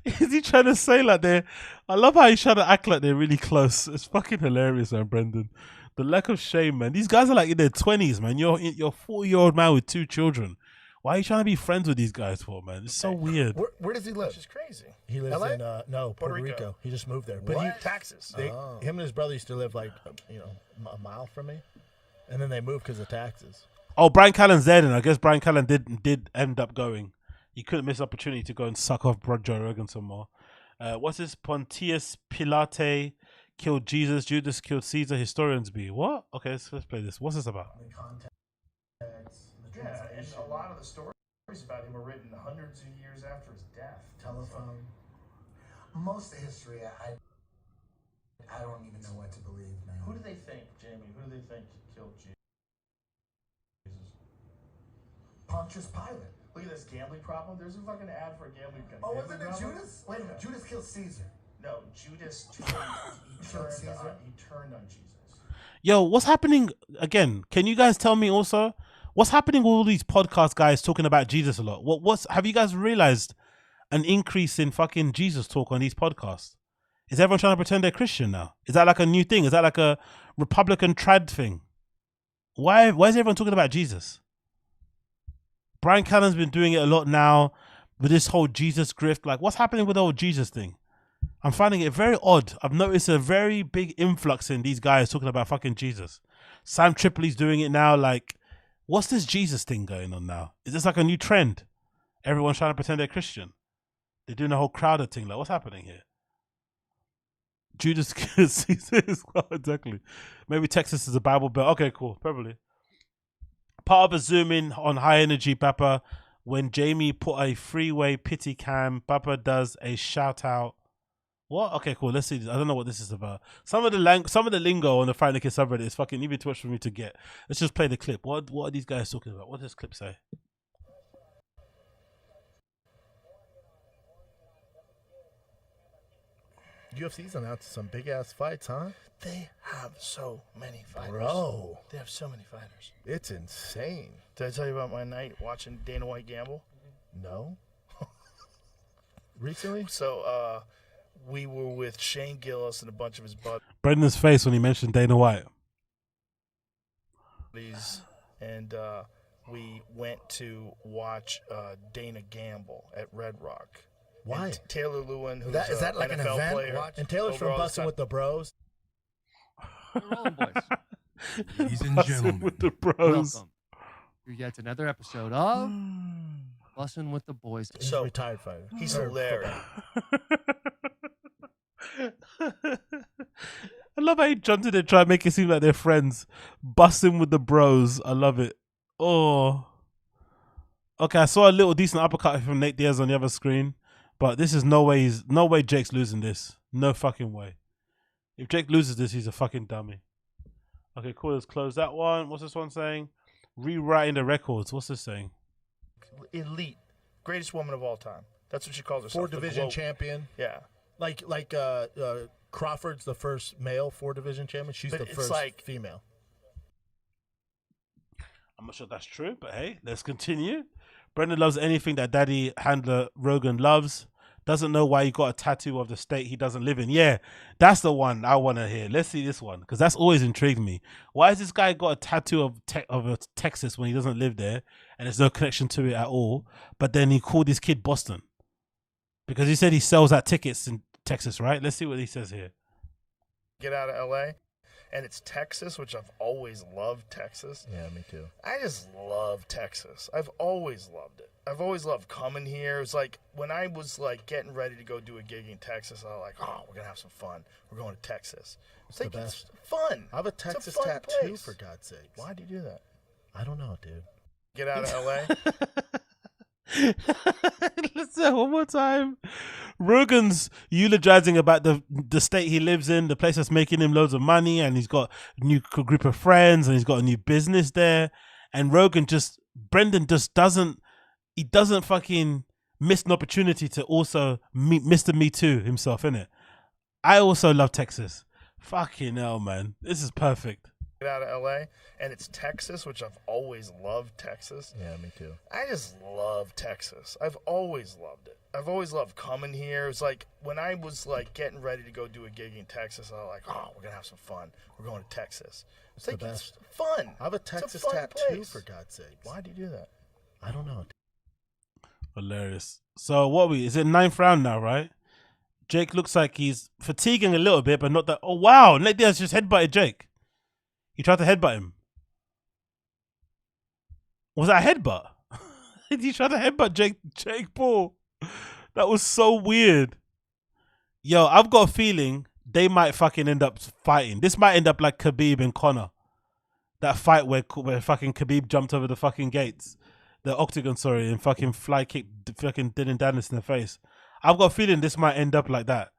S1: Is he trying to say like they're? I love how he's trying to act like they're really close. It's fucking hilarious, man, Brendan. The lack of shame, man. These guys are like in their 20s, man. You're a 40-year-old man with 2 children. Why are you trying to be friends with these guys for, man? It's so weird.
S12: Where does he live?
S14: Which is crazy.
S12: He lives
S14: LA?
S12: in no Puerto Rico. He just moved there. But
S14: What?
S12: he
S14: Taxes.
S12: him and his brother used to live like a mile from me, and then they moved because of taxes.
S1: Oh, Brian Callen's there, and I guess Brian Callen did end up going. He couldn't miss the opportunity to go and suck off Joe Rogan some more. What's this? Pontius Pilate killed Jesus. Judas killed Caesar. Historians be what? Okay, let's play this. What's this about?
S14: Yeah, and a lot of the stories about him were written hundreds of years after his death.
S20: Telephone. Most of history, I don't even know what to believe, man.
S14: Who do they think, Jamie? Who do they think killed Jesus?
S20: Pontius Pilate.
S14: Look at this gambling problem. There's a fucking ad for a gambling company.
S20: Oh, wasn't it Judas? Wait a minute, Judas killed Caesar.
S14: No, Judas turned on Jesus.
S1: Yo, what's happening again? Can you guys tell me also what's happening with all these podcast guys talking about Jesus a lot? Have you guys realized an increase in fucking Jesus talk on these podcasts? Is everyone trying to pretend they're Christian now? Is that like a new thing? Is that like a Republican trad thing? Why is everyone talking about Jesus? Brian Callen's been doing it a lot now with this whole Jesus grift. Like, what's happening with the whole Jesus thing? I'm finding it very odd. I've noticed a very big influx in these guys talking about fucking Jesus. Sam Tripoli's doing it now. Like, what's this Jesus thing going on now? Is this like a new trend? Everyone's trying to pretend they're Christian. They're doing the whole Crowder thing. Like, what's happening here? Judas Caesar as well, exactly. Maybe Texas is a Bible Belt. Okay, cool. Probably. Part of a zoom in on high energy Papa when Jamie put a freeway pity cam. Papa does a shout out. What? Okay, cool. Let's see. I don't know what this is about. Some of the lingo on the Friday Kids subreddit is fucking even too much for me to get. Let's just play the clip. What are these guys talking about? What does this clip say?
S12: UFC's announced some big ass fights, huh?
S14: They have so many fighters.
S12: Bro.
S14: They have so many fighters.
S12: It's insane.
S14: Did I tell you about my night watching Dana White gamble?
S12: No. Recently?
S14: So, we were with Shane Gillis and a bunch of his
S1: Brendan's face when he mentioned Dana White.
S14: buddies, and we went to watch Dana gamble at Red Rock.
S12: Why?
S14: And Taylor Lewin, who's
S12: is that like
S14: NFL
S12: an event?
S14: player,
S12: And Taylor's from Bussin' with the Bros.
S21: Ladies and
S1: Bussin'
S21: gentlemen,
S1: with the Bros.
S21: welcome to yet another episode of Bussin' with the Boys.
S12: He's a retired fighter.
S14: He's hilarious.
S1: I love how he jumped in and tried to make it seem like they're friends. Busting with the Bros. I love it. Oh. Okay, I saw a little decent uppercut from Nate Diaz on the other screen, but this is no way Jake's losing this. No fucking way. If Jake loses this, he's a fucking dummy. Okay, cool. Let's close that one. What's this one saying? Rewriting the records. What's this saying?
S14: Elite, greatest woman of all time. That's what she calls herself.
S12: 4-division champion.
S14: Yeah.
S12: Like Crawford's the first male 4-division champion. She's
S14: But
S12: the
S14: it's
S12: first
S14: like-
S12: female.
S1: I'm not sure that's true, but hey, let's continue. Brendan loves anything that daddy handler Rogan loves. Doesn't know why he got a tattoo of the state he doesn't live in. Yeah, that's the one I want to hear. Let's see this one, because that's always intrigued me. Why has this guy got a tattoo of Texas when he doesn't live there and there's no connection to it at all? But then he called his kid Boston because he said he sells out tickets in Texas, right? Let's see what he says here.
S14: Get out of LA, and it's Texas, which I've always loved Texas.
S12: Yeah, me too.
S14: I just love Texas. I've always loved it. I've always loved coming here. It's like when I was like getting ready to go do a gig in Texas, I was like, oh, we're gonna have some fun. We're going to Texas. It's like it's fun.
S12: I have a
S14: It's
S12: Texas
S14: fun
S12: tattoo,
S14: place.
S12: for God's sake.
S14: Why do you do that?
S12: I don't know, dude.
S14: Get out of LA.
S1: Let's say it one more time. Rogan's eulogizing about the state he lives in, the place that's making him loads of money, and he's got a new group of friends, and he's got a new business there. And Brendan just doesn't fucking miss an opportunity to also meet Mr. Me Too himself, innit? I also love Texas. Fucking hell, man. This is perfect.
S14: Get out of LA, and it's Texas, which I've always loved Texas.
S12: Yeah, me too.
S14: I just love Texas. I've always loved it. I've always loved coming here. It's like when I was like getting ready to go do a gig in Texas, I was like, oh, we're gonna have some fun. We're going to Texas. It's like it's fun.
S12: I have a
S14: It's
S12: Texas
S14: fun
S12: tattoo,
S14: place.
S12: for God's sake.
S14: Why do you do that?
S12: I don't know.
S1: Hilarious. So is it 9th round now, right? Jake looks like he's fatiguing a little bit, but not that. Oh wow, Nate Diaz just headbutted Jake. He tried to headbutt him. Was that a headbutt? He tried to headbutt Jake Paul. That was so weird. Yo, I've got a feeling they might fucking end up fighting. This might end up like Khabib and Conor. That fight where fucking Khabib jumped over the fucking gates. The octagon, sorry, and fucking fly kicked fucking Dylan Dennis in the face. I've got a feeling this might end up like that.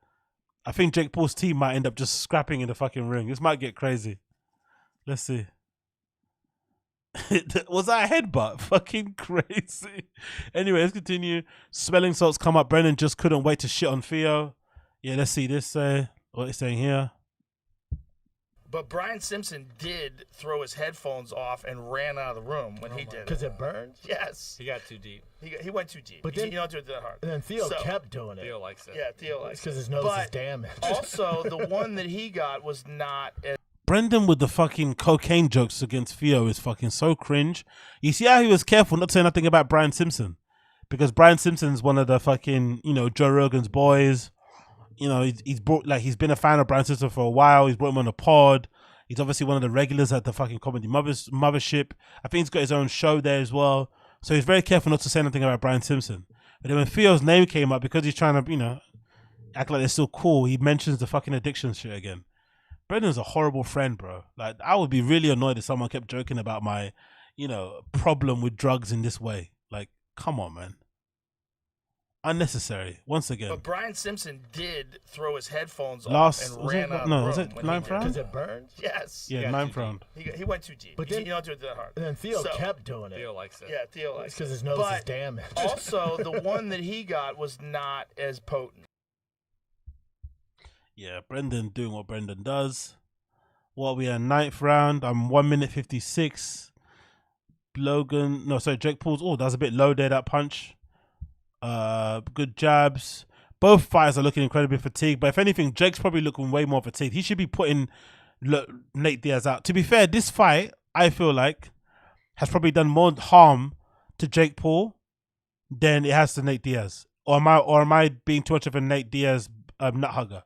S1: I think Jake Paul's team might end up just scrapping in the fucking ring. This might get crazy. Let's see. Was that a headbutt? Fucking crazy. Anyway, let's continue. Smelling salts come up. Brennan just couldn't wait to shit on Theo. Yeah, let's see this. What he's saying here.
S14: But Brian Simpson did throw his headphones off and ran out of the room when he did it.
S12: Because it burns?
S14: Yes.
S3: He got too deep.
S14: He went too deep.
S12: But
S14: He
S12: then-
S14: don't do it that hard.
S12: And then Theo
S14: So-
S12: kept doing it.
S3: Theo likes it.
S14: Yeah, Theo likes it.
S12: because his nose
S14: But
S12: is damaged.
S14: Also, the one that he got was not as
S1: Brendan with the fucking cocaine jokes against Theo is fucking so cringe. You see how he was careful not to say nothing about Brian Simpson? Because Brian Simpson's one of the fucking, Joe Rogan's boys. He's been a fan of Brian Simpson for a while. He's brought him on the pod. He's obviously one of the regulars at the fucking comedy mothership. I think he's got his own show there as well. So he's very careful not to say anything about Brian Simpson. But then when Theo's name came up, because he's trying to, act like they're still cool, he mentions the fucking addiction shit again. Brendan's a horrible friend, bro. Like, I would be really annoyed if someone kept joking about my, problem with drugs in this way. Like, come on, man. Unnecessary. Once again.
S14: But Brian Simpson did throw his headphones
S1: Last-
S14: off and
S1: was
S14: ran
S1: it-
S14: out of
S1: no,
S14: the
S1: was
S14: room
S1: it
S14: when
S1: 9th
S14: he did
S1: round?
S14: it.
S12: Because it burns?
S14: Yes.
S1: Yeah, 9th round.
S14: He went too deep.
S12: But
S14: you
S12: then-
S14: don't do it that hard.
S12: And then Theo
S14: So-
S12: kept doing it.
S3: Theo likes it.
S14: Yeah, Theo likes it.
S12: because his nose
S14: But
S12: is damaged.
S14: Also, the one that he got was not as potent.
S1: Yeah, Brendan doing what Brendan does. What are we at? 9th round. I'm 1 minute 56. Jake Paul's. Oh, that was a bit low there, that punch. Good jabs. Both fighters are looking incredibly fatigued, but if anything, Jake's probably looking way more fatigued. He should be putting Nate Diaz out. To be fair, this fight, I feel like, has probably done more harm to Jake Paul than it has to Nate Diaz. Or am I being too much of a Nate Diaz nut hugger?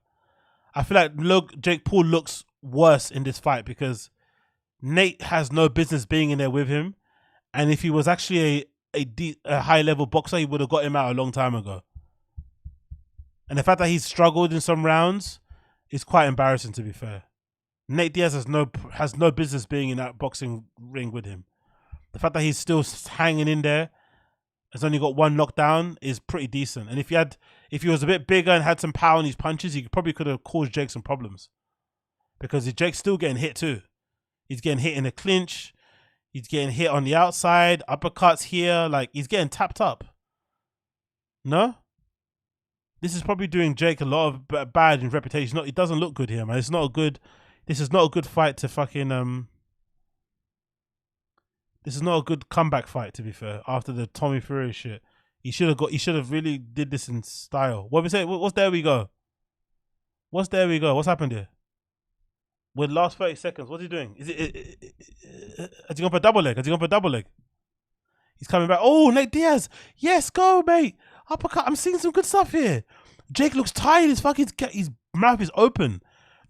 S1: I feel like Jake Paul looks worse in this fight because Nate has no business being in there with him, and if he was actually a high level boxer, he would have got him out a long time ago. And the fact that he's struggled in some rounds is quite embarrassing, to be fair. Nate Diaz has no business being in that boxing ring with him. The fact that he's still hanging in there, has only got 1 knockdown, is pretty decent. And if he was a bit bigger and had some power in his punches, he probably could have caused Jake some problems. Because Jake's still getting hit too. He's getting hit in the clinch. He's getting hit on the outside. Uppercuts here. Like, he's getting tapped up. No? This is probably doing Jake a lot of bad in reputation. It doesn't look good here, man. This is not a good fight to fucking This is not a good comeback fight, to be fair. After the Tommy Fury shit, he should have really did this in style. What we say? What's there we go? What's there we go? What's happened here? With last 30 seconds, what's he doing? Has he gone for a double leg? He's coming back. Oh, Nate Diaz. Yes, go, mate. Uppercut. I'm seeing some good stuff here. Jake looks tired as fuck. His mouth is open.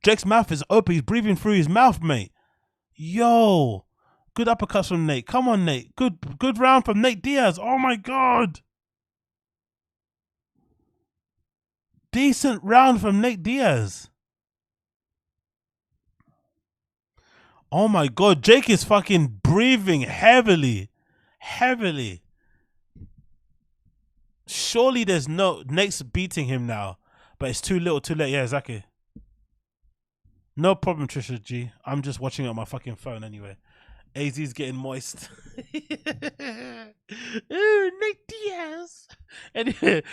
S1: Jake's mouth is open. He's breathing through his mouth, mate. Yo. Good uppercuts from Nate. Come on, Nate. Good round from Nate Diaz. Oh, my God. Decent round from Nate Diaz. Oh, my God. Jake is fucking breathing heavily. Surely there's Nate's beating him now. But it's too little, too late. Yeah, exactly. No problem, Trisha G. I'm just watching it on my fucking phone anyway. AZ's getting moist. Ooh, Nate Diaz. Anyway,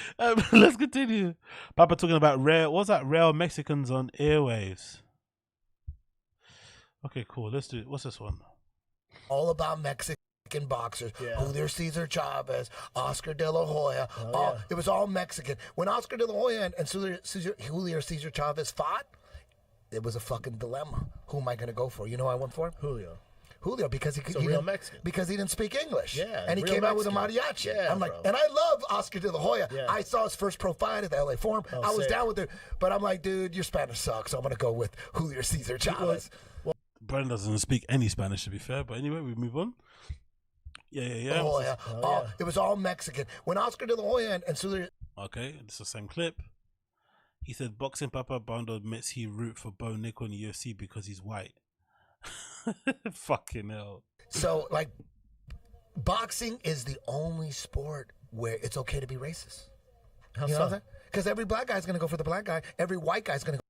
S1: let's continue. Papa talking about rare Mexicans on airwaves. Okay, cool. Let's do it. What's this one?
S14: All about Mexican boxers. Julio Cesar Chavez, Oscar De La Hoya. It was all Mexican. When Oscar De La Hoya and Julio Cesar Chavez fought, it was a fucking dilemma. Who am I going to go for? You know who I went for? Julio, because he didn't speak English.
S12: Yeah,
S14: and he came out with a mariachi.
S12: Yeah,
S14: I'm like, and I love Oscar De La Hoya. Yeah. I saw his first pro fight at the LA Forum. I was down with it, but I'm like, dude, your Spanish sucks. So I'm gonna go with Julio Cesar Chavez.
S1: Brandon doesn't speak any Spanish, to be fair. But anyway, we move on. Yeah.
S14: It was all Mexican. When Oscar De La Hoya and Julio.
S1: Okay, it's the same clip. He said, "Boxing Papa Bando admits he root for Bo Nickal in the UFC because he's white." Fucking hell.
S14: So, like, boxing is the only sport where it's okay to be racist. You know what I'm saying? Because every black guy's going to go for the black guy. Every white guy's going to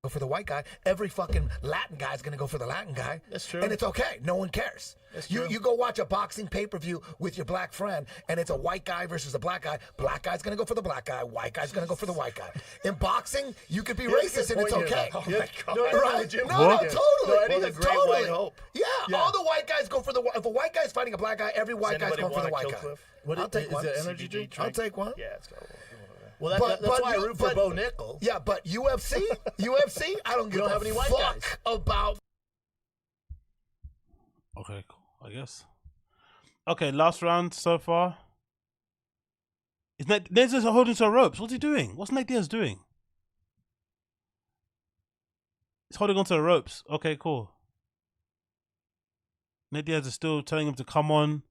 S14: go for the white guy. Every fucking Latin guy's going to go for the Latin guy.
S12: That's true.
S14: And it's okay. No one cares.
S12: That's true.
S14: You go watch a boxing pay-per-view with your black friend, and it's a white guy versus a black guy. Black guy's going to go for the black guy. White guy's going to go for the white guy. In boxing, you could be racist and it's okay.
S12: Oh, my God.
S14: Right?
S12: No,
S14: totally.
S12: Well, the great white hope.
S14: Yeah, all the white guys go for the white. If a white guy's fighting a black guy, every white guy's going for the white guy. I'll take one.
S12: Is it energy drink?
S14: I'll take one.
S12: Yeah, it's got Well, that's why I root for Bo Nickal.
S14: Yeah, but UFC, I don't give a fuck about.
S1: Okay, cool. I guess. Okay, last round so far. Is Nate Diaz holding to ropes? What's he doing? What's Nate Diaz doing? He's holding onto the ropes. Okay, cool. Nate Diaz is still telling him to come on.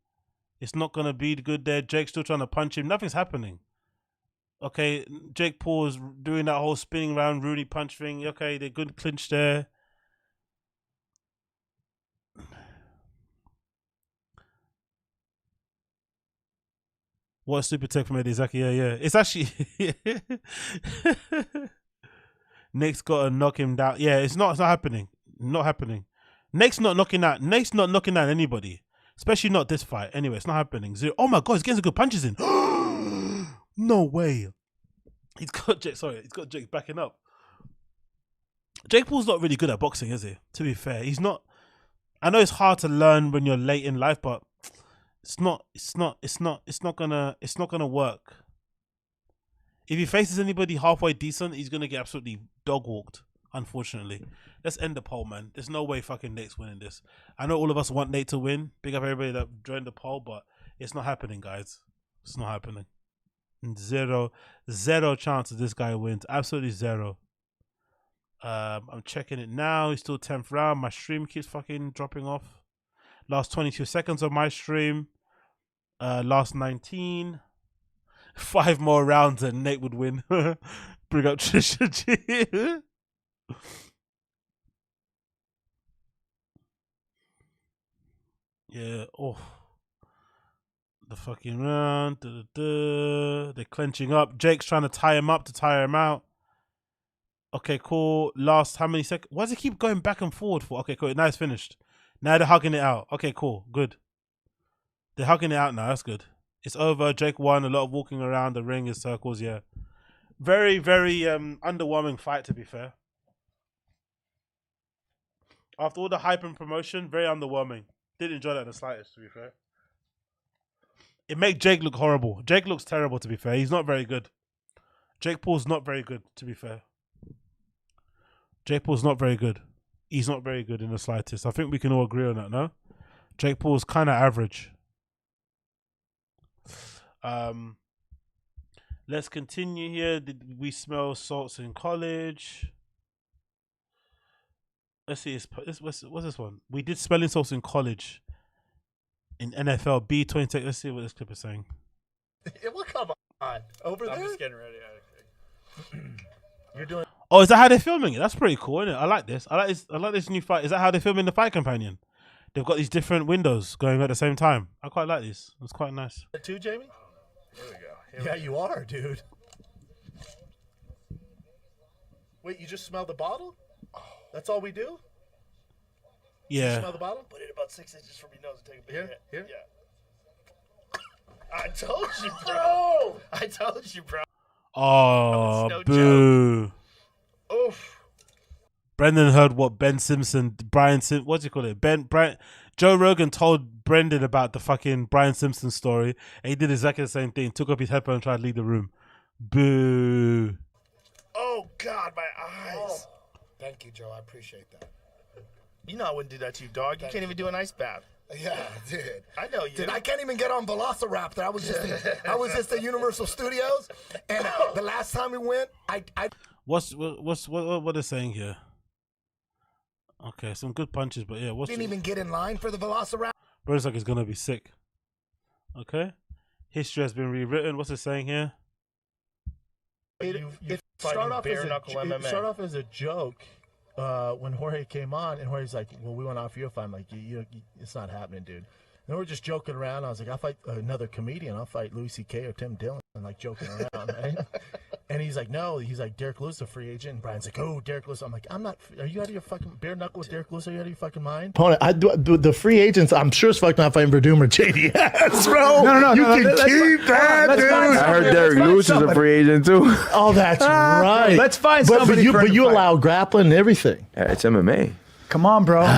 S1: It's not going to be good there. Jake's still trying to punch him. Nothing's happening. Okay, Jake Paul is doing that whole spinning around Rudy punch thing. Okay, they're good clinch there. What a stupid take from Eddie Zaki. Yeah. It's actually Nate's got to knock him down. Yeah, it's not happening. Not happening. Nate's not knocking out anybody. Especially not this fight. Anyway, it's not happening. Oh my God, he's getting some good punches in. No way. He's got Jake backing up. Jake Paul's not really good at boxing, is he? To be fair, he's not. I know it's hard to learn when you're late in life, but it's not gonna work. If he faces anybody halfway decent, he's gonna get absolutely dog walked. Unfortunately, let's end the poll, man. There's no way fucking Nate's winning this. I know all of us want Nate to win. Big up everybody that joined the poll, but it's not happening, guys. It's not happening. Zero chance that this guy wins. Absolutely zero. I'm checking it now. He's still 10th round. My stream keeps fucking dropping off. Last 22 seconds of my stream. Last 19. 5 more rounds and Nate would win. Bring up Trisha G. Yeah. Oh. The fucking round. They're clenching up. Jake's trying to tie him up to tire him out. Okay, cool. Last how many seconds? Why does it keep going back and forward for? Okay, cool. Now it's finished. Now they're hugging it out. Okay, cool. Good. They're hugging it out now. That's good. It's over. Jake won. A lot of walking around the ring in circles. Yeah. Very, very underwhelming fight, to be fair. After all the hype and promotion, very underwhelming. Didn't enjoy that in the slightest, to be fair. It made Jake look horrible. Jake looks terrible, to be fair. He's not very good. Jake Paul's not very good, to be fair. Jake Paul's not very good. He's not very good in the slightest. I think we can all agree on that, no? Jake Paul's kind of average. Let's continue here. Did we smell salts in college? Let's see. What's this one? We did smelling salts in college. In NFL B20. Let's see what this clip is saying.
S12: Well, come on. Over there?
S14: I'm just getting ready.
S12: You're doing...
S1: Oh, is that how they're filming it? That's pretty cool, isn't it? I like this. I like this new fight. Is that how they're filming the Fight Companion? They've got these different windows going at the same time. I quite like this. It's quite nice.
S12: Too, Jamie?
S14: Here we go.
S12: Yeah, you are, dude. Wait, you just smelled the bottle? That's all we do?
S1: Yeah.
S12: You smell the bottle?
S14: Put it about 6 inches from your nose and take a big hit.
S12: Here?
S14: Yeah.
S12: I told you, bro. I told you, bro.
S1: Oh,
S12: no
S1: boo.
S12: Oof.
S1: Brendan heard what Ben Simpson, what do you call it? Joe Rogan told Brendan about the fucking Brian Simpson story, and he did exactly the same thing. Took up his headphone and tried to leave the room. Boo.
S12: Oh, God, my eyes.
S14: Oh. Thank you, Joe. I appreciate that.
S12: You know I wouldn't do that to you, dog. You can't even do an ice bath.
S14: Yeah, I did.
S12: I know you.
S14: Did I can't even get on Velociraptor. I was just at Universal Studios, and the last time we went,
S1: What they're saying here? Okay, some good punches, but yeah,
S14: didn't even get in line for the Velociraptor.
S1: Bro's like he's gonna be sick. Okay, history has been rewritten. What's it saying here?
S12: It started off as a joke. When Jorge came on, and Jorge's like, "Well, we want to offer you a fight." I'm like, "It's not happening, dude." And we're just joking around. I was like, "I'll fight another comedian. I'll fight Louis C.K. or Tim Dillon." And like joking around, right? And he's like, "No." He's like, "Derrick Lewis, a free agent." And Brian's like, "Oh, Derrick Lewis." I'm like, "I'm not. Are you out of your fucking bare knuckle with Derrick Lewis? Are you out of your fucking mind?"
S4: Opponent, the free agents. I'm sure it's fucking not fighting Verdum or JDS, bro. No, you can keep that, dude.
S22: I heard Derrick Lewis is a free agent too.
S4: Oh, that's right.
S21: Let's find somebody.
S4: But you allow grappling and everything.
S22: Yeah, it's MMA.
S21: Come on, bro.
S22: It's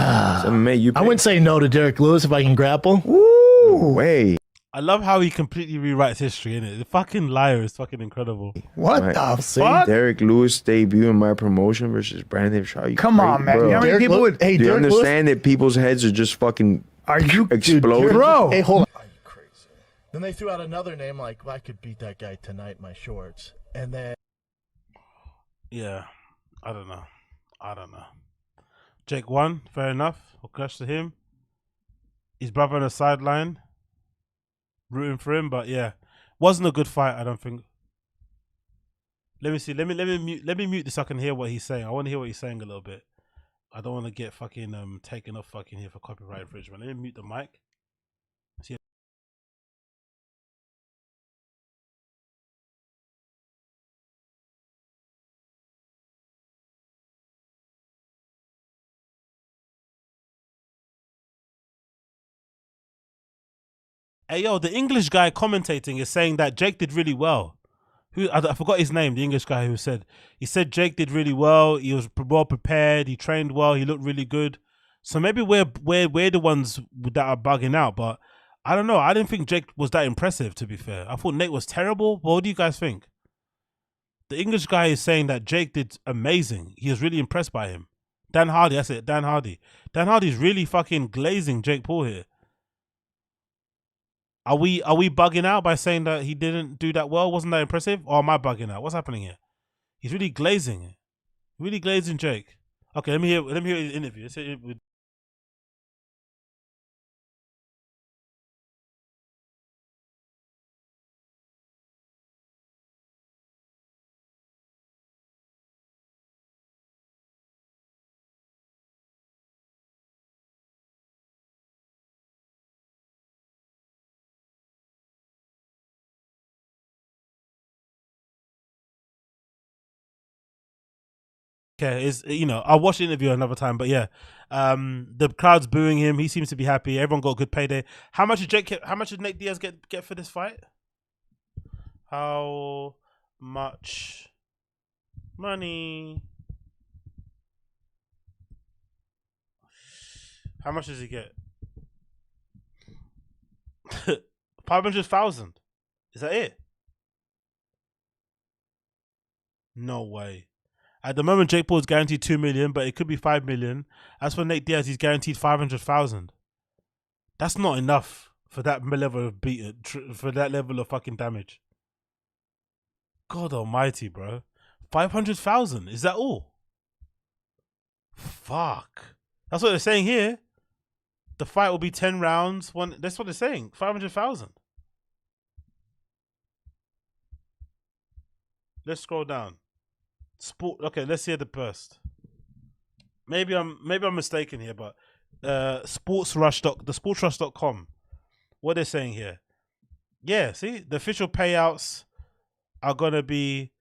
S22: MMA.
S4: I wouldn't say no to Derrick Lewis if I can grapple.
S22: Ooh, way.
S1: I love how he completely rewrites history, innit? The fucking liar is fucking incredible.
S4: What the fuck?
S22: Derrick Lewis debut in my promotion versus Brandon Shaw.
S21: Come on, man. You know how many people would...
S22: Do you understand that people's heads are just fucking exploding?
S4: Bro. Hey, hold on.
S12: Are you crazy? Then they threw out another name like, well, I could beat that guy tonight in my shorts. And then...
S1: Yeah. I don't know. Jake won. Fair enough. Congrats to him. His brother on the sideline. Rooting for him, but yeah, wasn't a good fight. I don't think. Let me see. Let me mute this so I can hear what he's saying. I want to hear what he's saying a little bit. I don't want to get fucking taken off fucking here for copyright infringement. Let me mute the mic. See. Hey yo, the English guy commentating is saying that Jake did really well. I forgot his name, the English guy who said, he said Jake did really well. He was well prepared. He trained well. He looked really good. So maybe we're the ones that are bugging out. But I don't know. I didn't think Jake was that impressive, to be fair. I thought Nate was terrible. What do you guys think? The English guy is saying that Jake did amazing. He was really impressed by him. Dan Hardy, that's it. Dan Hardy. Dan Hardy's really fucking glazing Jake Paul here. Are we bugging out by saying that he didn't do that well? Wasn't that impressive? Or am I bugging out? What's happening here? He's really glazing it. Really glazing Jake. Okay, let me hear his interview. Let's hear it with Okay, I'll watch the interview another time, but yeah, the crowd's booing him. He seems to be happy. Everyone got a good payday. How much did Nate Diaz get for this fight? How much money? How much does he get? 500,000. Is that it? No way. At the moment, Jake Paul is guaranteed 2 million, but it could be 5 million. As for Nate Diaz, he's guaranteed 500,000. That's not enough for that level of for that level of fucking damage. God almighty, bro. 500,000. Is that all? Fuck. That's what they're saying here. The fight will be 10 rounds. That's what they're saying. 500,000. Let's scroll down. Okay, let's hear the burst. Maybe I'm mistaken here, but sportsrush.com. What they're saying here. Yeah, see, the official payouts are gonna be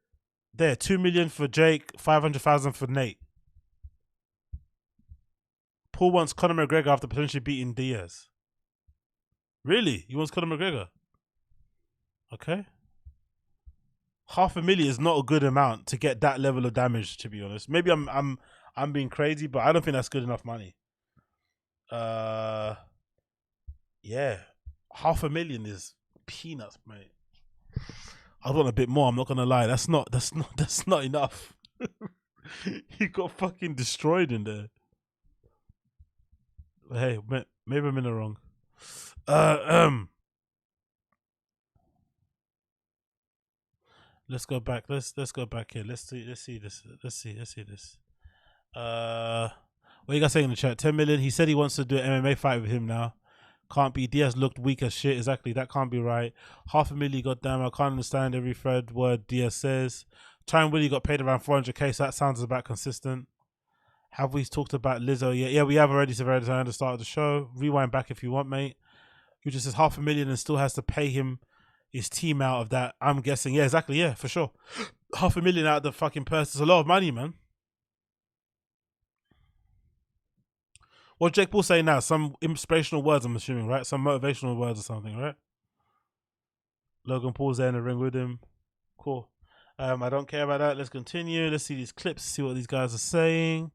S1: there. 2 million for Jake, 500,000 for Nate. Paul wants Conor McGregor after potentially beating Diaz. Really? He wants Conor McGregor? Okay. 500,000 is not a good amount to get that level of damage, to be honest. Maybe I'm being crazy, but I don't think that's good enough money. Yeah. 500,000 is peanuts, mate. I want a bit more, I'm not gonna lie. That's not enough. He got fucking destroyed in there. Hey, maybe I'm in the wrong. Let's go back. Let's go back here. Let's see this. Let's see this. What you guys saying in the chat? 10 million. He said he wants to do an MMA fight with him now. Can't be. Diaz looked weak as shit. Exactly. That can't be right. 500,000. Goddamn. I can't understand every third word Diaz says. Tyron Willie got paid around 400k. So that sounds about consistent. Have we talked about LIZZO yet? Yeah, we have already. Severity at the start of the show. Rewind back if you want, mate. Who just says 500,000 and still has to pay him his team out of that. I'm guessing. Yeah, exactly. Yeah, for sure. 500,000 out of the fucking purse is a lot of money, man. What Jake Paul saying now? Some inspirational words, I'm assuming, right? Some motivational words or something, right? Logan Paul's there in the ring with him. Cool. I don't care about that. Let's continue. Let's see these clips, see what these guys are saying.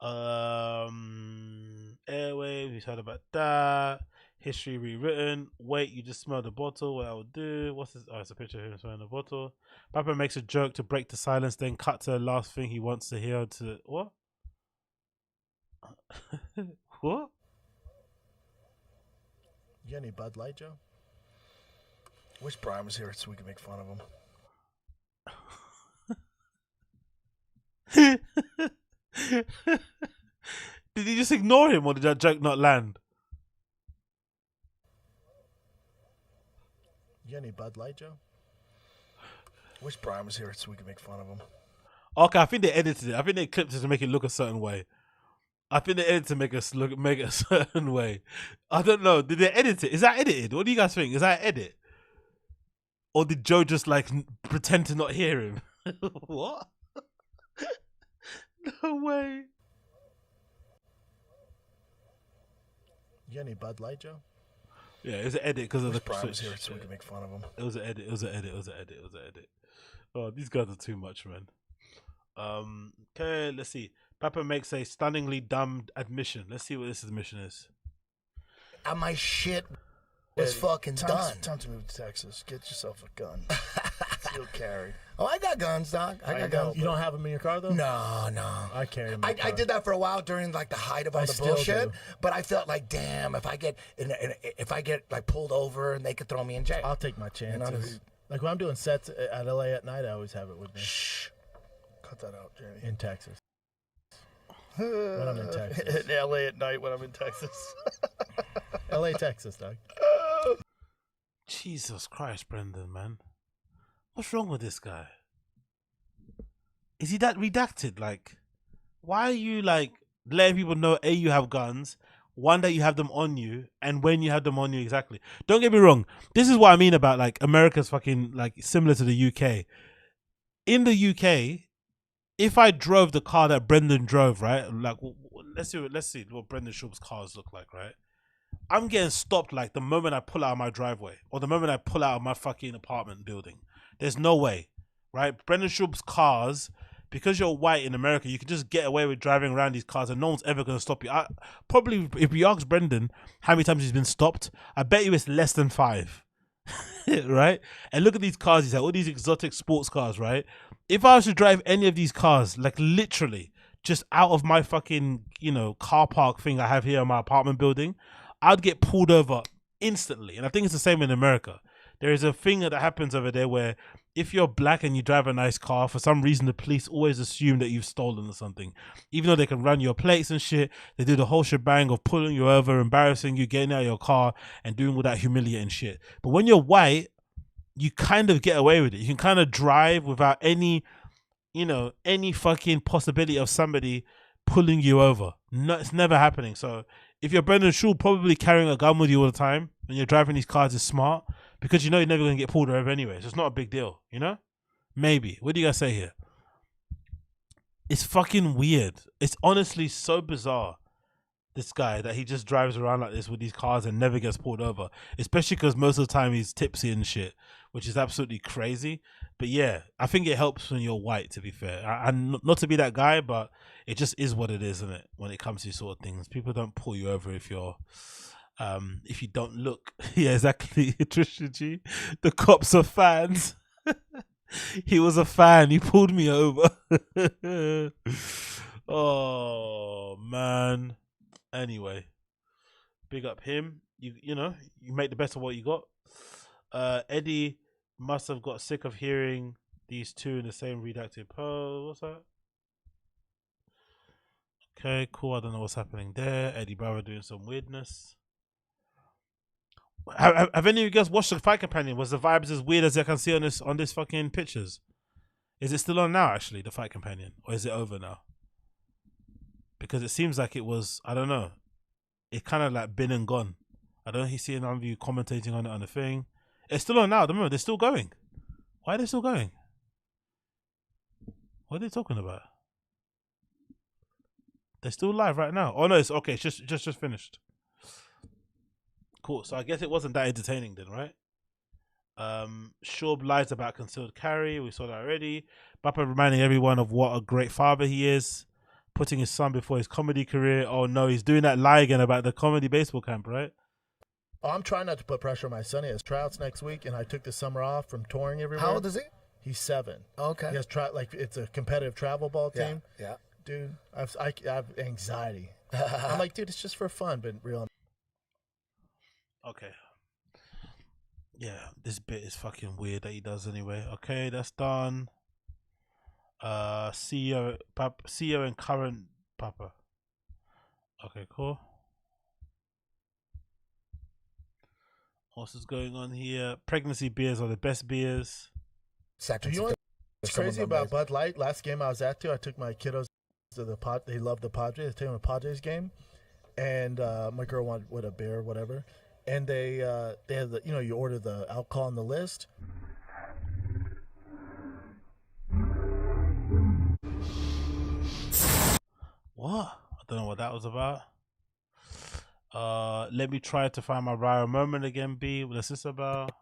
S1: Airwaves, we've heard about that. History rewritten. Wait, you just smelled the bottle. What I would do? What's this? Oh, it's a picture of him smelling the bottle. Papa makes a joke to break the silence, then cut to the last thing he wants to hear. To what? What?
S14: You got any Bud Light, Joe? Wish Brian was here so we could make fun of him.
S1: Did he just ignore him, or did that joke not land?
S14: You got any Bud Light, Joe? Wish Brian was here so we could make fun of him.
S1: Okay, I think they edited it. I think they clipped it to make it look a certain way. I think they edited to make it a certain way. I don't know. Did they edit it? Is that edited? What do you guys think? Is that edit? Or did Joe just like pretend to not hear him? What? No way.
S14: You got any Bud Light, Joe?
S1: Yeah, it was an edit because of the
S14: Brian was here so we could make fun of him.
S1: It was an edit. It was an edit. It was an edit. It was an edit. Oh, these guys are too much, man. Okay, let's see. Papa makes a stunningly dumb admission. Let's see what this admission is.
S14: My shit was fucking done.
S12: Time to move to Texas. Get yourself a gun. You'll carry.
S14: Oh, I got guns, Doc. I got guns.
S12: You don't have them in your car though?
S14: No.
S12: I carry them.
S14: I did that for a while during like the height of all the bullshit. But I felt like, damn, if I get like pulled over and they could throw me in jail.
S12: I'll take my chances. Like when I'm doing sets at LA at night, I always have it with me.
S14: Shh. Cut that out, Jeremy.
S12: In Texas. When I'm in Texas.
S14: In LA at night when I'm in Texas.
S12: LA, Texas, Doug.
S1: Jesus Christ, Brendan, man. What's wrong with this guy? Is he that redacted? Like, why are you like letting people know A, you have guns, one, that you have them on you, and when you have them on you exactly? Don't get me wrong. This is what I mean about like America's fucking like similar to the UK. In the UK, if I drove the car that Brendan drove, right? Like, let's see what Brendan Schaub's cars look like, right? I'm getting stopped like the moment I pull out of my driveway or the moment I pull out of my fucking apartment building. There's no way, right? Brendan Schaub's cars, because you're white in America, you can just get away with driving around these cars and no one's ever going to stop you. Probably, if you ask Brendan how many times he's been stopped, I bet you it's less than 5, right? And look at these cars, he's like, all these exotic sports cars, right? If I was to drive any of these cars, like literally just out of my fucking, car park thing I have here in my apartment building, I'd get pulled over instantly. And I think it's the same in America. There is a thing that happens over there where if you're black and you drive a nice car, for some reason the police always assume that you've stolen or something. Even though they can run your plates and shit, they do the whole shebang of pulling you over, embarrassing you, getting out of your car and doing all that humiliating shit. But when you're white, you kind of get away with it. You can kind of drive without any fucking possibility of somebody pulling you over. No, it's never happening. So if you're Brendan Schaub, probably carrying a gun with you all the time when you're driving these cars is smart because you know you're never going to get pulled over anyway. So it's not a big deal, Maybe. What do you guys say here? It's fucking weird. It's honestly so bizarre, this guy, that he just drives around like this with these cars and never gets pulled over. Especially because most of the time he's tipsy and shit, which is absolutely crazy. But yeah, I think it helps when you're white, to be fair. And not to be that guy, but it just is what it is, isn't it? When it comes to these sort of things, people don't pull you over if you're, if you don't look. Yeah, exactly. Trisha G. The cops are fans. He was a fan. He pulled me over. Oh man. Anyway, big up him. You make the best of what you got. Eddie must have got sick of hearing these two in the same redacted post. What's that? Okay, cool. I don't know what's happening there. Eddie Bravo doing some weirdness. Have any of you guys watched the Fight Companion? Was the vibes as weird as I can see on this fucking pictures? Is it still on now, actually, the Fight Companion? Or is it over now? Because it seems like it was, I don't know. It kind of like been and gone. I don't see none of you commentating on it on the thing. It's still on now. Remember, they're still going. Why are they still going? What are they talking about? They're still live right now. Oh no, it's okay. It's just finished. Cool. So I guess it wasn't that entertaining then, right? Schaub lies about concealed carry. We saw that already. Bappa reminding everyone of what a great father he is, putting his son before his comedy career. Oh no, he's doing that lie again about the comedy baseball camp, right?
S12: Oh, I'm trying not to put pressure on my son. He has tryouts next week, and I took the summer off from touring everywhere.
S14: How old is he?
S12: He's 7.
S14: Okay.
S12: He has it's a competitive travel ball team.
S14: Yeah.
S12: Dude, I have anxiety. I'm like, dude, it's just for fun, but real.
S1: Okay. Yeah, this bit is fucking weird that he does anyway. Okay, that's done. CEO and current Papa. Okay, cool. What else is going on here? Pregnancy beers are the best beers.
S12: Do you know what's crazy about Bud Light? Last game I was at, I took my kiddos to the pod. They love the Padres. I took them to a Padres game, and my girl wanted a beer or whatever. And they had the, you order the alcohol on the list. What? I don't know what that was about.
S1: Let me try to find my viral moment again, B. What's this about?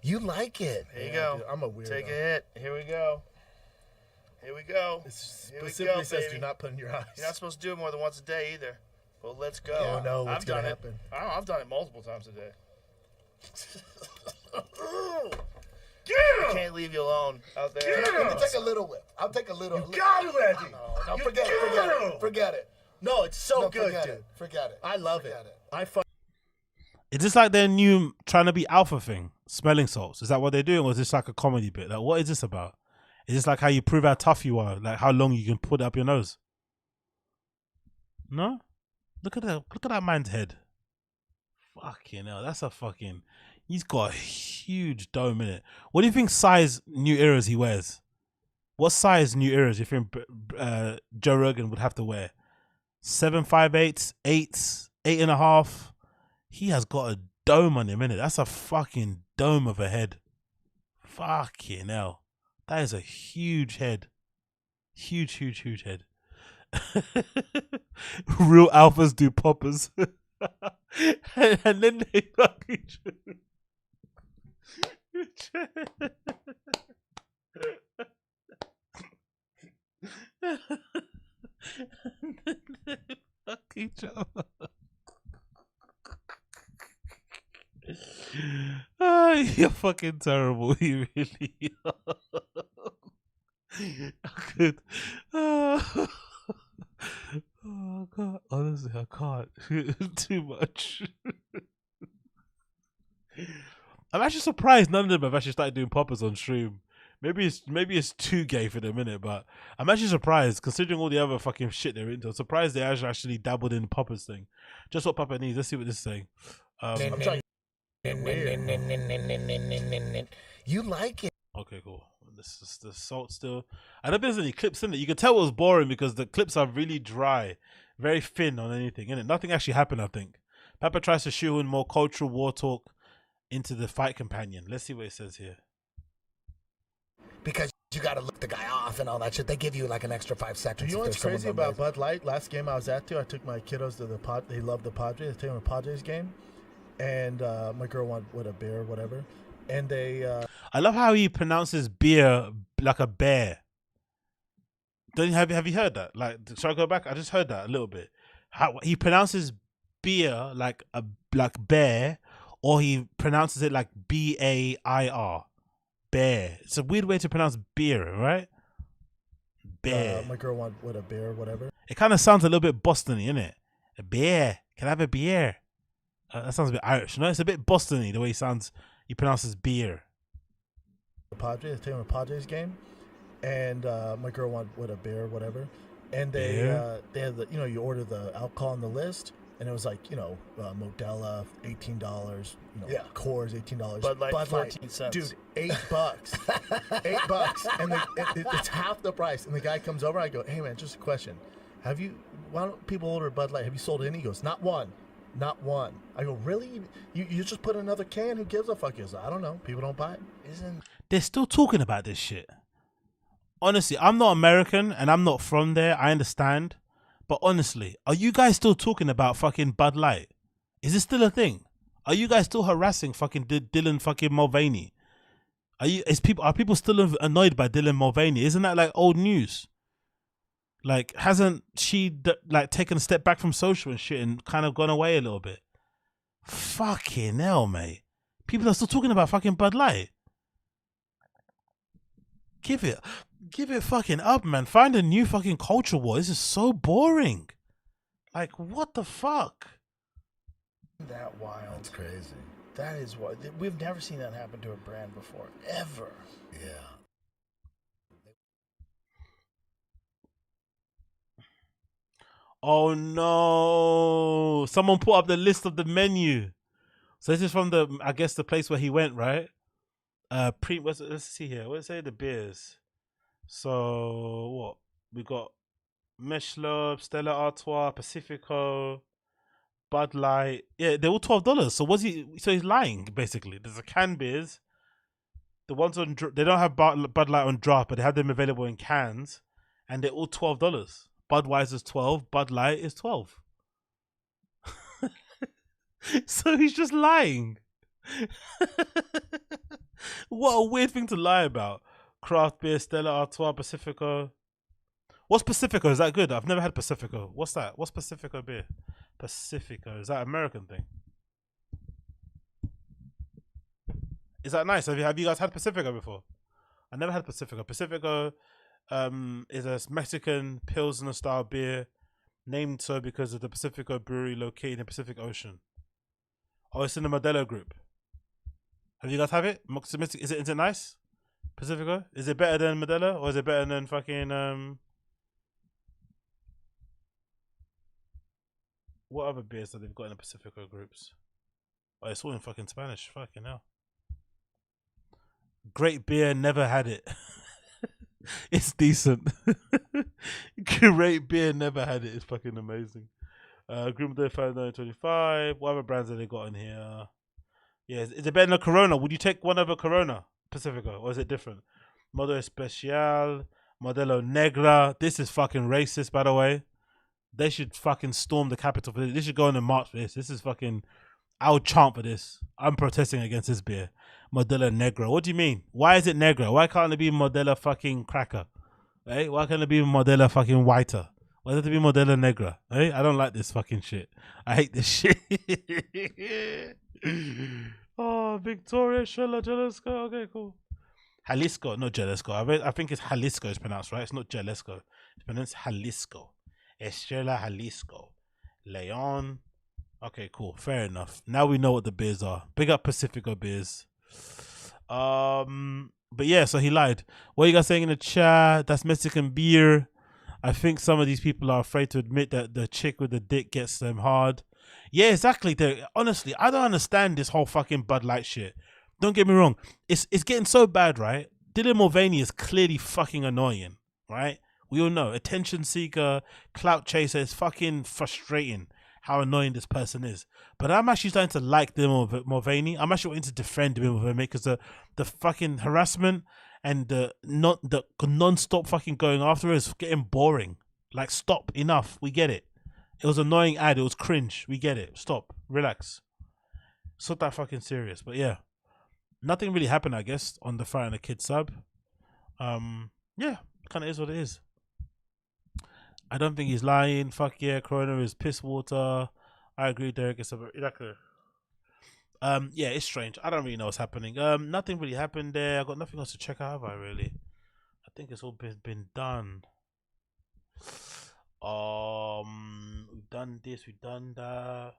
S14: You like it. Here you go.
S12: Dude, I'm a weirdo.
S14: Take a hit. Here we go. Here we go.
S12: It
S14: Here we
S12: specifically
S14: go,
S12: says
S14: baby.
S12: do not put in your eyes.
S14: You're not supposed to do it more than once a day either. Well, let's go.
S12: You don't know what's
S14: I've done
S12: gonna
S14: it.
S12: happen.
S14: I don't know, I've done it multiple times a day. I can't leave you alone out there.
S12: Let me take a little whip. I'll take a little.
S14: You got it, Reggie.
S12: No, forget it. Forget it.
S14: No, it's so good,
S12: forget
S14: dude.
S12: it. Forget it.
S14: I love it. I fuck.
S1: Is this like their new trying to be alpha thing? Smelling salts. Is that what they're doing, or is this like a comedy bit? Like, what is this about? Is this like how you prove how tough you are? Like how long you can put it up your nose? No? Look at that. Look at that man's head. Fucking hell. That's a fucking. He's got a huge dome in it. What do you think size New Eras he wears? What size New Eras do you think Joe Rogan would have to wear? 7.58, 8.5. He has got a dome on him, innit? That's a fucking dome of a head. Fucking hell. That is a huge head. Huge, huge, huge head. Real alphas do poppers. And then they fucking fuck each other. You're fucking terrible. You really are. Good. Oh god, honestly, I can't. Too much. I'm actually surprised none of them have actually started doing poppers on stream. Maybe it's too gay for them, innit? But I'm actually surprised, considering all the other fucking shit they're into. I'm surprised they actually dabbled in the poppers thing. Just what Papa needs. Let's see what this is saying. I'm trying.
S14: You like it.
S1: Okay, cool. This is the salt still. I don't think there's any clips in it. You can tell it was boring because the clips are really dry, very thin on anything, innit? Nothing actually happened, I think. Papa tries to shoe in more cultural war talk into the fight companion. Let's see what it says here.
S20: Because you got to look the guy off and all that shit. They give you like an extra 5 seconds.
S12: You know what's crazy about Bud Light? Last game I was at too, I took my kiddos to the pod. They love the Padres. I took them to a Padres game, and my girl wanted a beer or whatever, and they.
S1: I love how he pronounces beer like a bear. Don't you have you heard that? Like, should I go back? I just heard that a little bit. How he pronounces beer like bear, or he pronounces it like BAIR. Bear. It's a weird way to pronounce beer, right? Bear.
S12: My girl wanted a beer or whatever.
S1: It kind of sounds a little bit Boston-y, innit? A beer. Can I have a beer? That sounds a bit Irish, no? It's a bit Boston-y the way he sounds. He pronounces beer.
S12: The Padres. I took them to a Padres game, and my girl wanted a beer or whatever, and they had the, you order the alcohol on the list. And it was like, Modelo, $18, Coors, $18.
S14: Bud Light,
S12: Bud
S14: 14 cents.
S12: Dude, $8. $8. And it's half the price. And the guy comes over, I go, hey man, just a question. Why don't people order Bud Light? Have you sold any? He goes, not one. Not one. I go, really? You just put another can? Who gives a fuck? He goes, I don't know. People don't buy it.
S1: They're still talking about this shit. Honestly, I'm not American and I'm not from there. I understand. But honestly, are you guys still talking about fucking Bud Light? Is this still a thing? Are you guys still harassing fucking Dylan fucking Mulvaney? Are people still annoyed by Dylan Mulvaney? Isn't that like old news? Like, hasn't she like taken a step back from social and shit and kind of gone away a little bit? Fucking hell, mate. People are still talking about fucking Bud Light. Give it fucking up, man. Find a new fucking culture war. This is so boring. Like, what the fuck?
S14: That wild.
S12: That's crazy.
S14: That is what we've never seen that happen to a brand before, ever.
S12: Yeah.
S1: Oh no! Someone put up the list of the menu. So this is from I guess the place where he went, right? Let's see here. Let's say the beers. So what we got? Michelob, Stella Artois, Pacifico, Bud Light. Yeah, they're all $12. So he's lying basically. There's a can beers. The ones on they don't have Bud Light on draft, but they have them available in cans, and they're all $12. Budweiser's 12. Bud Light is 12. So he's just lying. What a weird thing to lie about. Craft beer, Stella Artois, Pacifico. What's Pacifico? Is that good? I've never had Pacifico. What's that? What's Pacifico beer? Pacifico. Is that an American thing? Is that nice? Have you guys had Pacifico before? I never had Pacifico. Pacifico is a Mexican Pilsner style beer named so because of the Pacifico brewery located in the Pacific Ocean. Oh, it's in the Modelo group. Have you guys had it? Is it nice? Pacifico? Is it better than Modelo or is it better than fucking what other beers that they've got in the Pacifico groups? Oh, it's all in fucking Spanish. Fucking hell. Great beer, never had it. It's decent. Great beer, never had it. It's fucking amazing. Group Day 5925. What other brands have they got in here? Yeah, is it better than a Corona? Would you take one over Corona Pacifico, or is it different? Modelo Especial, Modelo Negra. This is fucking racist, by the way. They should fucking storm the Capitol for this. They should go on a march for this. This is fucking. I would chant for this. I'm protesting against this beer. Modelo Negra. What do you mean? Why is it Negra? Why can't it be Modelo fucking Cracker? Hey, why can't it be Modelo fucking Whiter? Why does it be Modelo Negra? Hey, I don't like this fucking shit. I hate this shit. Oh, Victoria, Shella, Jalisco. Okay, cool. Jalisco, not Jalisco. I think it's Jalisco is pronounced, right? It's not Jalisco. It's pronounced Jalisco. Estrella Jalisco. Leon. Okay, cool. Fair enough. Now we know what the beers are. Big up Pacifico beers. But yeah, so he lied. What are you guys saying in the chat? That's Mexican beer. I think some of these people are afraid to admit that the chick with the dick gets them hard. Yeah, exactly. Honestly, I don't understand this whole fucking Bud Light shit. Don't get me wrong. It's getting so bad, right? Dylan Mulvaney is clearly fucking annoying, right? We all know. Attention seeker, clout chaser. It's fucking frustrating how annoying this person is. But I'm actually starting to like Dylan Mulvaney. I'm actually wanting to defend Dylan Mulvaney because the fucking harassment and the non-stop fucking going after her is getting boring. Like, stop. Enough. We get it. It was an annoying ad. It was cringe. We get it. Stop. Relax. It's not that fucking serious. But yeah. Nothing really happened, I guess, on the Fright and the Kid sub. Yeah. Kind of is what it is. I don't think he's lying. Fuck yeah. Corona is piss water. I agree, Derek. It's yeah, it's strange. I don't really know what's happening. Nothing really happened there. I got nothing else to check out, have I really? I think it's all been done. We've done this, we've done that.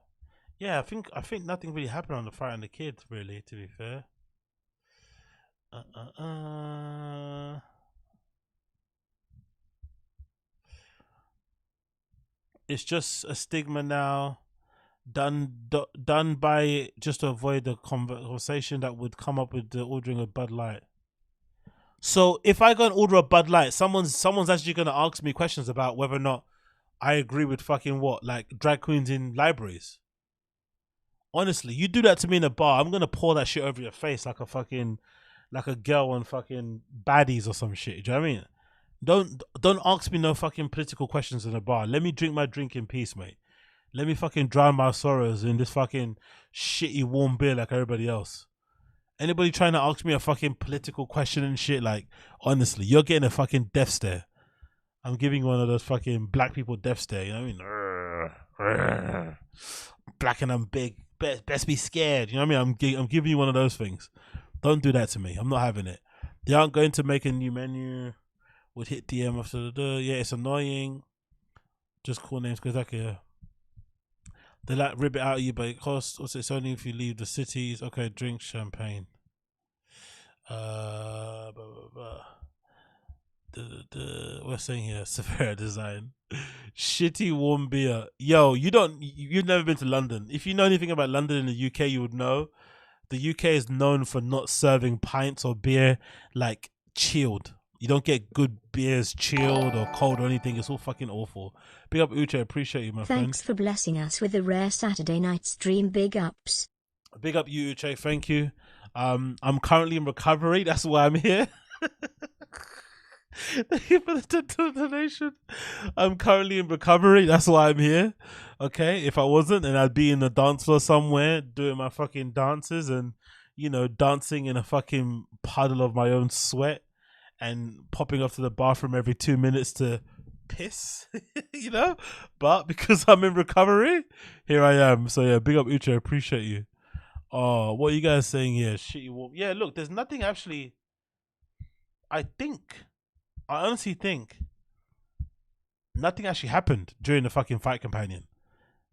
S1: Yeah, I think nothing really happened on the Fright and the Kid, really, to be fair. It's just a stigma now. Done by just to avoid the conversation that would come up with the ordering of Bud Light. So if I go and order a Bud Light, someone's actually gonna ask me questions about whether or not I agree with fucking what, like drag queens in libraries. Honestly, you do that to me in a bar, I'm gonna pour that shit over your face like a girl on fucking Baddies or some shit. Do you know what I mean? Don't ask me no fucking political questions in a bar. Let me drink my drink in peace, mate. Let me fucking drown my sorrows in this fucking shitty warm beer like everybody else. Anybody trying to ask me a fucking political question and shit, like, honestly, you're getting a fucking death stare. I'm giving one of those fucking black people death stare, you know what I mean? Black and I'm big. Best be scared. You know what I mean? I'm giving you one of those things. Don't do that to me. I'm not having it. They aren't going to make a new menu. Would hit DM after the yeah, it's annoying. Just call names because I can. They like rip it out of you, but it costs. Also, it's only if you leave the cities. Okay, drink champagne. Blah, blah, blah. We're saying here, Severa design. Shitty warm beer. Yo, you've never been to London. If you know anything about London in the UK, you would know. The UK is known for not serving pints or beer like chilled. You don't get good beers chilled or cold or anything. It's all fucking awful. Big up Uche, appreciate you, my friend.
S10: Thanks for blessing us with a rare Saturday night stream. Big ups.
S1: Big up you, Uche. Thank you. I'm currently in recovery. That's why I'm here. Thank you for the donation. I'm currently in recovery. That's why I'm here. Okay, if I wasn't, then I'd be in the dance floor somewhere doing my fucking dances and, you know, dancing in a fucking puddle of my own sweat and popping off to the bathroom every 2 minutes to piss, you know. But because I'm in recovery, here I am. So yeah, big up Uche. Appreciate you. Oh, what are you guys saying here? Shitty wolf. Yeah, look, there's nothing actually. I honestly think nothing actually happened during the fucking fight companion,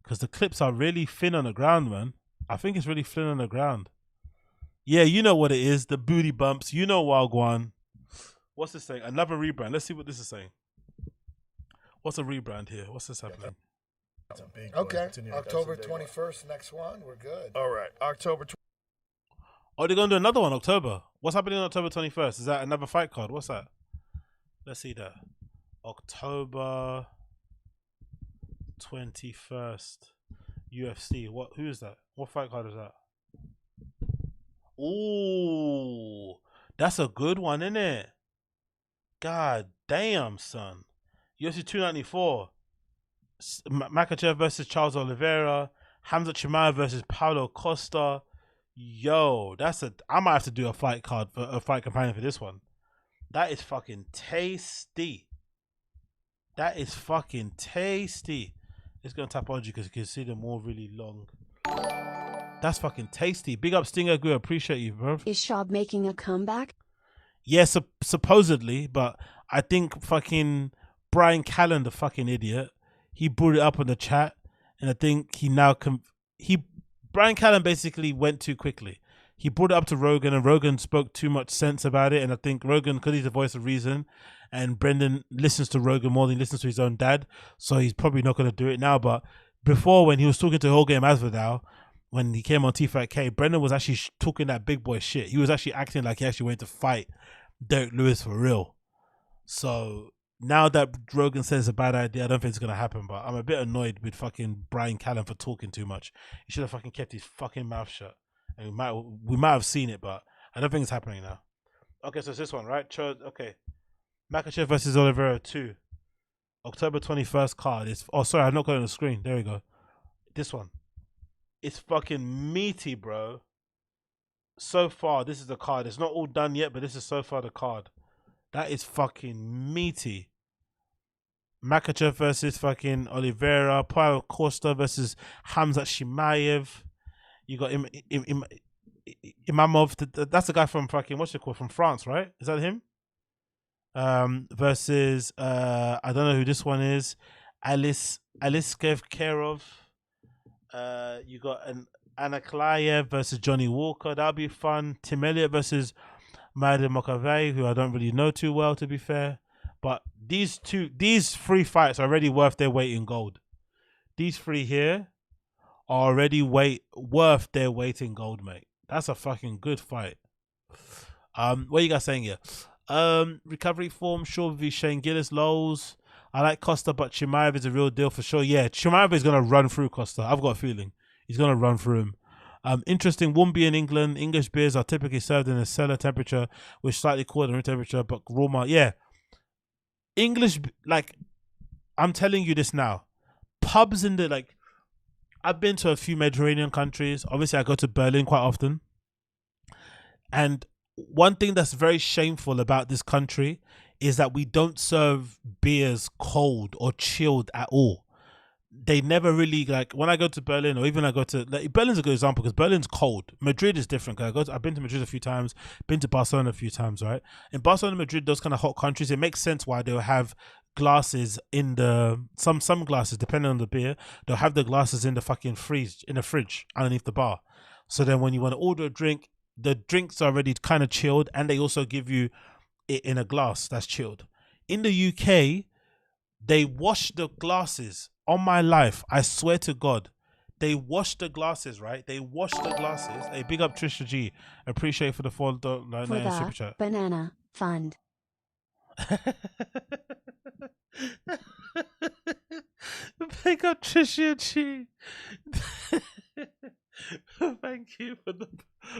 S1: because the clips are really thin on the ground, man. I think it's really thin on the ground. Yeah, you know what it is. The booty bumps. You know Wagwan. What's this saying? Another rebrand. Let's see what this is saying. What's a rebrand here? What's this happening?
S12: That's a big
S14: Okay,
S12: one.
S14: October 21st, next one. We're good.
S12: All right, October.
S1: Oh, they're going to do another one, October. What's happening on October 21st? Is that another fight card? What's that? Let's see that. October 21st. UFC. What? Who is that? What fight card is that? Ooh, that's a good one, isn't it? God damn, son. UFC 294. Makhachev versus Charles Oliveira. Hamza Chimaev versus Paulo Costa. Yo, I might have to do a fight card for a fight companion for this one. That is fucking tasty. That is fucking tasty. It's gonna topology because you can see them all really long. That's fucking tasty. Big up Stinger Guru. Appreciate you, bro.
S10: Is Schaub making a comeback?
S1: Yes, yeah, supposedly, but I think fucking Brian Callen, the fucking idiot, he brought it up in the chat, and I think he now Brian Callen basically went too quickly. He brought it up to Rogan, and Rogan spoke too much sense about it, and I think Rogan, because he's the voice of reason, and Brendan listens to Rogan more than he listens to his own dad, so he's probably not going to do it now. But before, when he was talking to Jorge Masvidal, when he came on T5K, Brendan was actually talking that big boy shit. He was actually acting like he actually went to fight Derek Lewis for real. So now that Rogan says it's a bad idea, I don't think it's going to happen, but I'm a bit annoyed with fucking Brian Callen for talking too much. He should have fucking kept his fucking mouth shut. And we might have seen it, but I don't think it's happening now. Okay, so it's this one, right? Okay. Makhachev versus Oliveira 2. October 21st card. Oh, sorry, I'm not going on the screen. There we go. This one. It's fucking meaty, bro. So far, this is the card. It's not all done yet, but this is so far the card. That is fucking meaty. Makhachev versus fucking Oliveira. Paulo Costa versus Hamzat Chimaev. You got Imamov. That's the guy from fucking, what's it called? From France, right? Is that him? Versus, I don't know who this one is. Aliskev Kerov. You got an Anaklayev versus Johnny Walker. That'll be fun. Tim Elliott versus Maida Mokave, who I don't really know too well, to be fair. But these three fights are already worth their weight in gold. These three here are already worth their weight in gold, mate. That's a fucking good fight. What are you guys saying here? Recovery form, Shaw v Shane Gillis, lows. I like Costa, but Chimaev is a real deal for sure. Yeah, Chimaev is going to run through Costa. I've got a feeling he's going to run through him. Interesting, won't be in England. English beers are typically served in a cellar temperature, with slightly cooler room temperature, but Roma, yeah. English, like, I'm telling you this now. Pubs in the, like, I've been to a few Mediterranean countries. Obviously, I go to Berlin quite often. And one thing that's very shameful about this country is that we don't serve beers cold or chilled at all. They never really, like, when I go to Berlin, or even I go to, like, Berlin's a good example because Berlin's cold. Madrid is different. I've been to Madrid a few times, been to Barcelona a few times, right? In Barcelona, Madrid, those kind of hot countries, it makes sense why they'll have glasses in the, some glasses, depending on the beer, they'll have the glasses in the fucking fridge underneath the bar. So then when you want to order a drink, the drink's already kind of chilled, and they also give you it in a glass that's chilled. In the UK, they wash the glasses. On my life, I swear to God, they wash the glasses, right? They wash the glasses. Hey, big up Trisha G. Appreciate for the $4.99 super chat.
S10: Banana Fund.
S1: Big up Trisha G. Thank you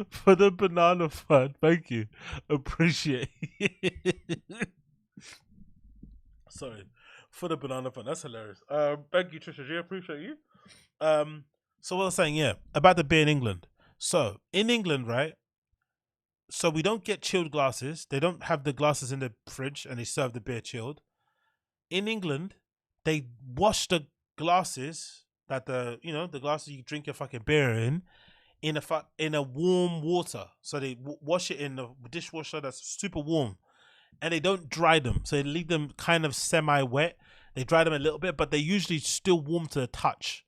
S1: for the banana fund. Thank you. Appreciate it. Sorry. For the banana fun. That's hilarious. Thank you, Trisha G. I appreciate you. So what I was saying, yeah, about the beer in England. So in England, right? So we don't get chilled glasses. They don't have the glasses in the fridge and they serve the beer chilled. In England, they wash the glasses that the glasses you drink your fucking beer in a warm water. So they wash it in a dishwasher that's super warm, and they don't dry them. So they leave them kind of semi-wet. They dry them a little bit, but they're usually still warm to the touch.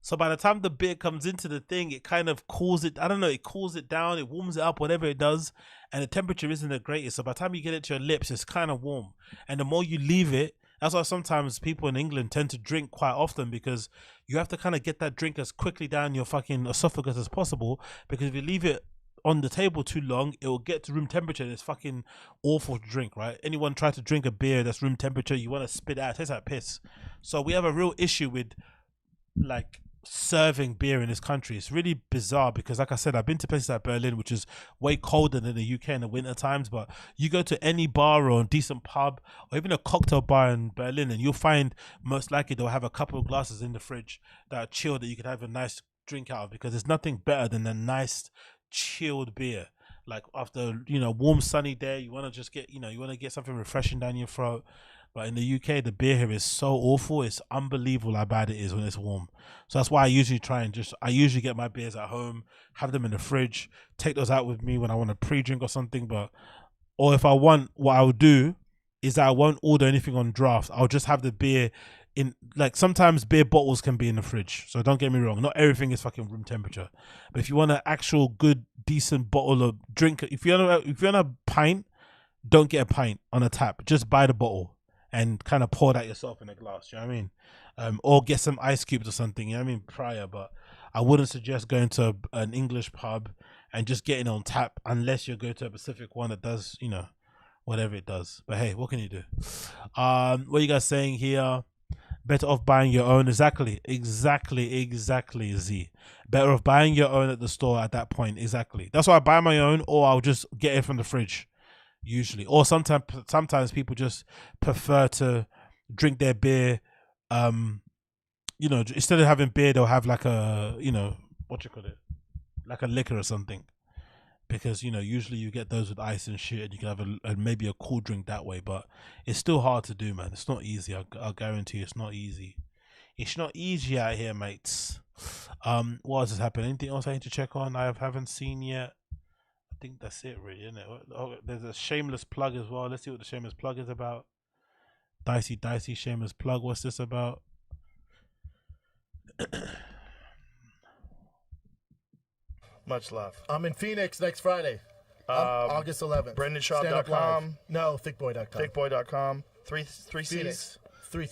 S1: So by the time the beer comes into the thing, it kind of cools it. I don't know. It cools it down. It warms it up, whatever it does. And the temperature isn't the greatest. So by the time you get it to your lips, it's kind of warm. And the more you leave it, that's why sometimes people in England tend to drink quite often, because you have to kind of get that drink as quickly down your fucking esophagus as possible. Because if you leave it on the table too long, it will get to room temperature and it's fucking awful to drink, right? Anyone try to drink a beer that's room temperature, you want to spit out. It tastes like piss. So we have a real issue with like serving beer in this country. It's really bizarre because, like I said, I've been to places like Berlin, which is way colder than the UK in the winter times, but you go to any bar or a decent pub or even a cocktail bar in Berlin and you'll find most likely they'll have a couple of glasses in the fridge that are chilled that you can have a nice drink out of, because there's nothing better than a nice chilled beer. Like after warm sunny day, you want to just get you want to get something refreshing down your throat. But in the UK, the beer here is so awful. It's unbelievable how bad it is when it's warm. So that's why I usually I usually get my beers at home, have them in the fridge, take those out with me when I want a pre-drink or something. Or if I want, what I would do is that I won't order anything on draft. I'll just have the beer in, like sometimes beer bottles can be in the fridge. So don't get me wrong. Not everything is fucking room temperature. But if you want an actual good, decent bottle of drink, if you want a pint, don't get a pint on a tap. Just buy the bottle and kind of pour that yourself in a glass, you know what I mean? Or get some ice cubes or something, you know what I mean, prior. But I wouldn't suggest going to an English pub and just getting on tap unless you go to a Pacific one that does, whatever it does. But hey, what can you do? What are you guys saying here? Better off buying your own. Exactly, Z. Better off buying your own at the store at that point. Exactly. That's why I buy my own, or I'll just get it from the fridge. Usually, or sometimes people just prefer to drink their beer. Instead of having beer, they'll have like a like a liquor or something, because usually you get those with ice and shit, and you can have maybe a cool drink that way. But it's still hard to do, man. It's not easy. I'll guarantee you, it's not easy. It's not easy out here, mates. What else has happened? Anything else I need to check on? I haven't seen yet. I think that's it, really, isn't it? Oh, there's a shameless plug as well. Let's see what the shameless plug is about. Dicey shameless plug. What's this about?
S14: Much love.
S12: I'm in Phoenix next Friday, August 11th.
S14: BrendanSchaub.com.
S12: No, thickboy.com.
S14: Thickboy.com. Three C's.
S12: Three.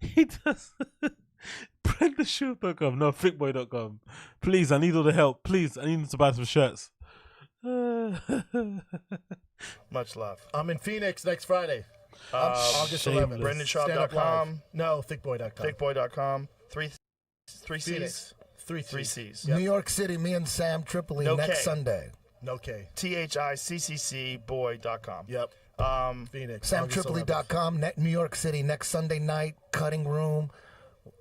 S1: He does. BrendanSchaub.com, no, thickboy.com. Please, I need all the help. Please, I need to buy some shirts.
S14: Much love.
S12: I'm in Phoenix next Friday, August 11th.
S14: BrendanSchaub.com.
S12: No, thickboy.com.
S14: Thickboy.com. Three C's.
S12: Three C's.
S20: New York City, me and Sam Tripoli next Sunday.
S12: No K.
S14: THICCCboy.com.
S12: Yep. Phoenix.
S20: SamTripoli.com. New York City next Sunday night. Cutting room.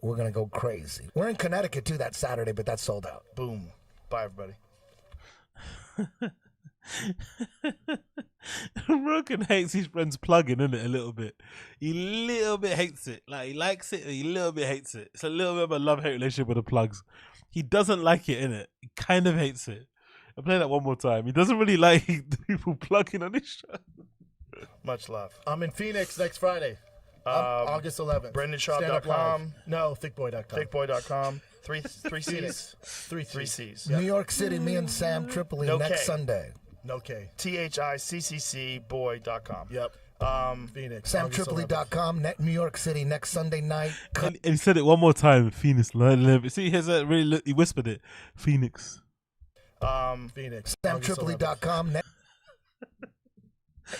S20: We're gonna go crazy. We're in Connecticut too that Saturday, but that's sold out.
S14: Boom. Bye, everybody.
S1: Rogan hates his friends plugging, isn't it? A little bit. He little bit hates it. Like he likes it, and he little bit hates it. It's a little bit of a love-hate relationship with the plugs. He doesn't like it, innit? He kind of hates it. I'll play that one more time. He doesn't really like the people plugging on his show.
S14: Much love.
S12: I'm in Phoenix next Friday, August 11th.
S14: BrendanSchaub.com.
S12: No, thickboy.com.
S14: Thickboy.com. Three C's.
S12: Three C's.
S20: New York City, me and Sam Tripoli next Sunday.
S12: No K.
S14: THICCCboy.com.
S12: Yep. Phoenix.
S20: SamTripoli.com. New York City next Sunday night.
S1: And he said it one more time. Phoenix. See, he whispered it. Phoenix.
S12: Phoenix.
S20: SamTripoli.com.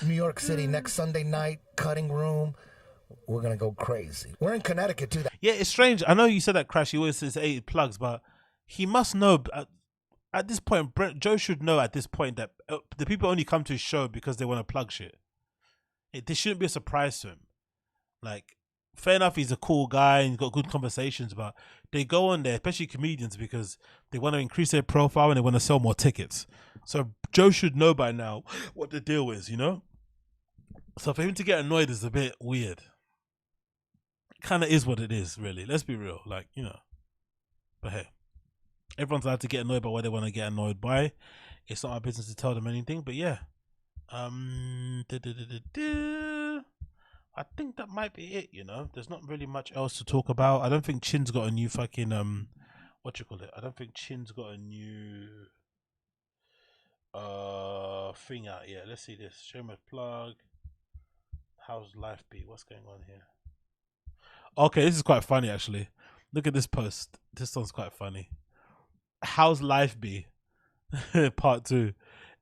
S20: New York City next Sunday night. Cutting room. We're gonna go crazy. We're in Connecticut too.
S1: Yeah, it's strange. I know you said that, Crash. He always says 8 plugs, but he must know. At this point, Joe should know at this point that the people only come to his show because they want to plug shit. this shouldn't be a surprise to him. Like, fair enough, he's a cool guy and he's got good conversations, but they go on there, especially comedians, because they want to increase their profile and they want to sell more tickets. So Joe should know by now what the deal is, you know? So for him to get annoyed is a bit weird. Kind of is what it is, really. Let's be real. Like, you know. But hey, everyone's allowed to get annoyed by what they want to get annoyed by. It's not our business to tell them anything, but yeah. I think that might be it, you know. There's not really much else to talk about. I don't think Chin's got a new fucking what you call it? I don't think Chin's got a new thing out yet. Let's see this. Shameless plug. How's life be? What's going on here? Okay, this is quite funny actually. Look at this post. This one's quite funny. How's life be? Part 2.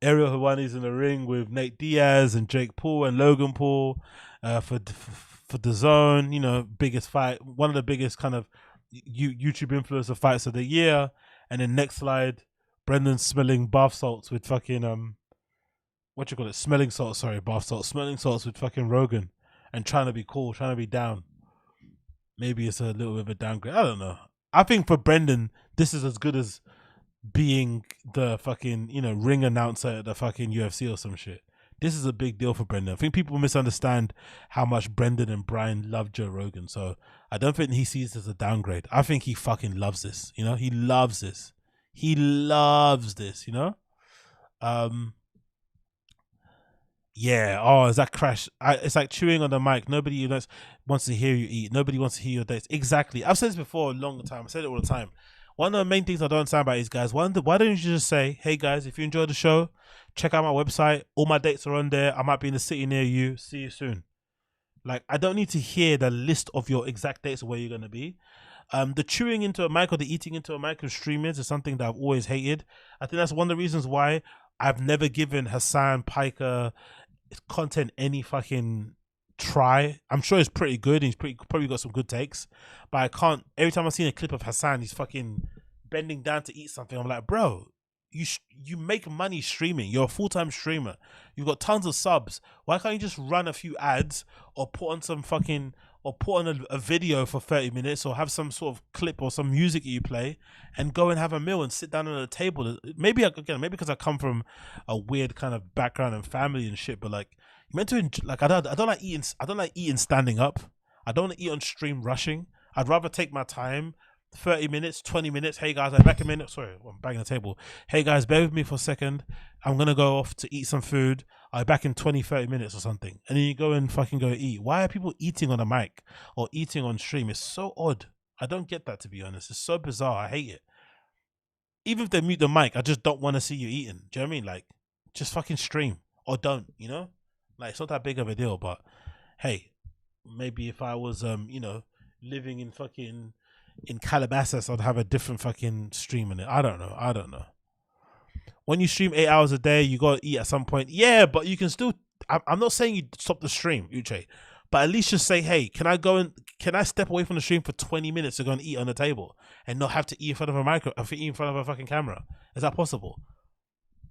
S1: Ariel Helwani's in the ring with Nate Diaz and Jake Paul and Logan Paul for the zone. You know, biggest fight, one of the biggest kind of YouTube influencer fights of the year. And then next slide, Brendan smelling bath salts with fucking what you call it? Smelling salts. Sorry, bath salts. Smelling salts with fucking Rogan and trying to be cool, trying to be down. Maybe it's a little bit of a downgrade. I don't know. I think for Brendan, this is as good as being the fucking, you know, ring announcer at the fucking UFC or some shit. This is a big deal for Brendan. I think people misunderstand how much Brendan and Bryan love Joe Rogan. So I don't think he sees this as a downgrade. I think he fucking loves this. You know, he loves this. He loves this, you know? Yeah. Oh, is that crash? It's like chewing on the mic. Nobody wants to hear you eat. Nobody wants to hear your dates. Exactly. I've said this before a long time. I said it all the time. One of the main things I don't understand about these guys, why don't you just say, hey guys, if you enjoyed the show, check out my website. All my dates are on there. I might be in the city near you. See you soon. Like, I don't need to hear the list of your exact dates of where you're going to be. The chewing into a mic or the eating into a mic of streamers is something that I've always hated. I think that's one of the reasons why I've never given Hassan Piker content any fucking try. I'm sure it's pretty good. He's probably got some good takes, but I can't. Every time I've seen a clip of Hassan, he's fucking bending down to eat something. I'm like, bro, you make money streaming. You're a full-time streamer. You've got tons of subs. Why can't you just run a few ads or put on some fucking a video for 30 minutes or have some sort of clip or some music that you play and go and have a meal and sit down at a table? Maybe because I come from a weird kind of background and family and shit, but like, you meant to, like, I don't like eating standing up. I don't want to eat on stream rushing. I'd rather take my time, 30 minutes, 20 minutes. Hey guys, I'm back a minute. Sorry, I'm banging the table. Hey guys, bear with me for a second. I'm going to go off to eat some food. I'll be back in 20, 30 minutes or something. And then you go and fucking go eat. Why are people eating on a mic or eating on stream? It's so odd. I don't get that, to be honest. It's so bizarre. I hate it. Even if they mute the mic, I just don't want to see you eating. Do you know what I mean? Like, just fucking stream or don't, you know? Like, it's not that big of a deal, but hey, maybe if I was, you know, living in Calabasas, I'd have a different fucking stream in it. I don't know. When you stream 8 hours a day, you gotta eat at some point. Yeah, but you can still. I'm not saying you stop the stream, Uche, but at least just say, hey, can I step away from the stream for 20 minutes to go and eat on the table and not have to eat in front of eat in front of a fucking camera? Is that possible?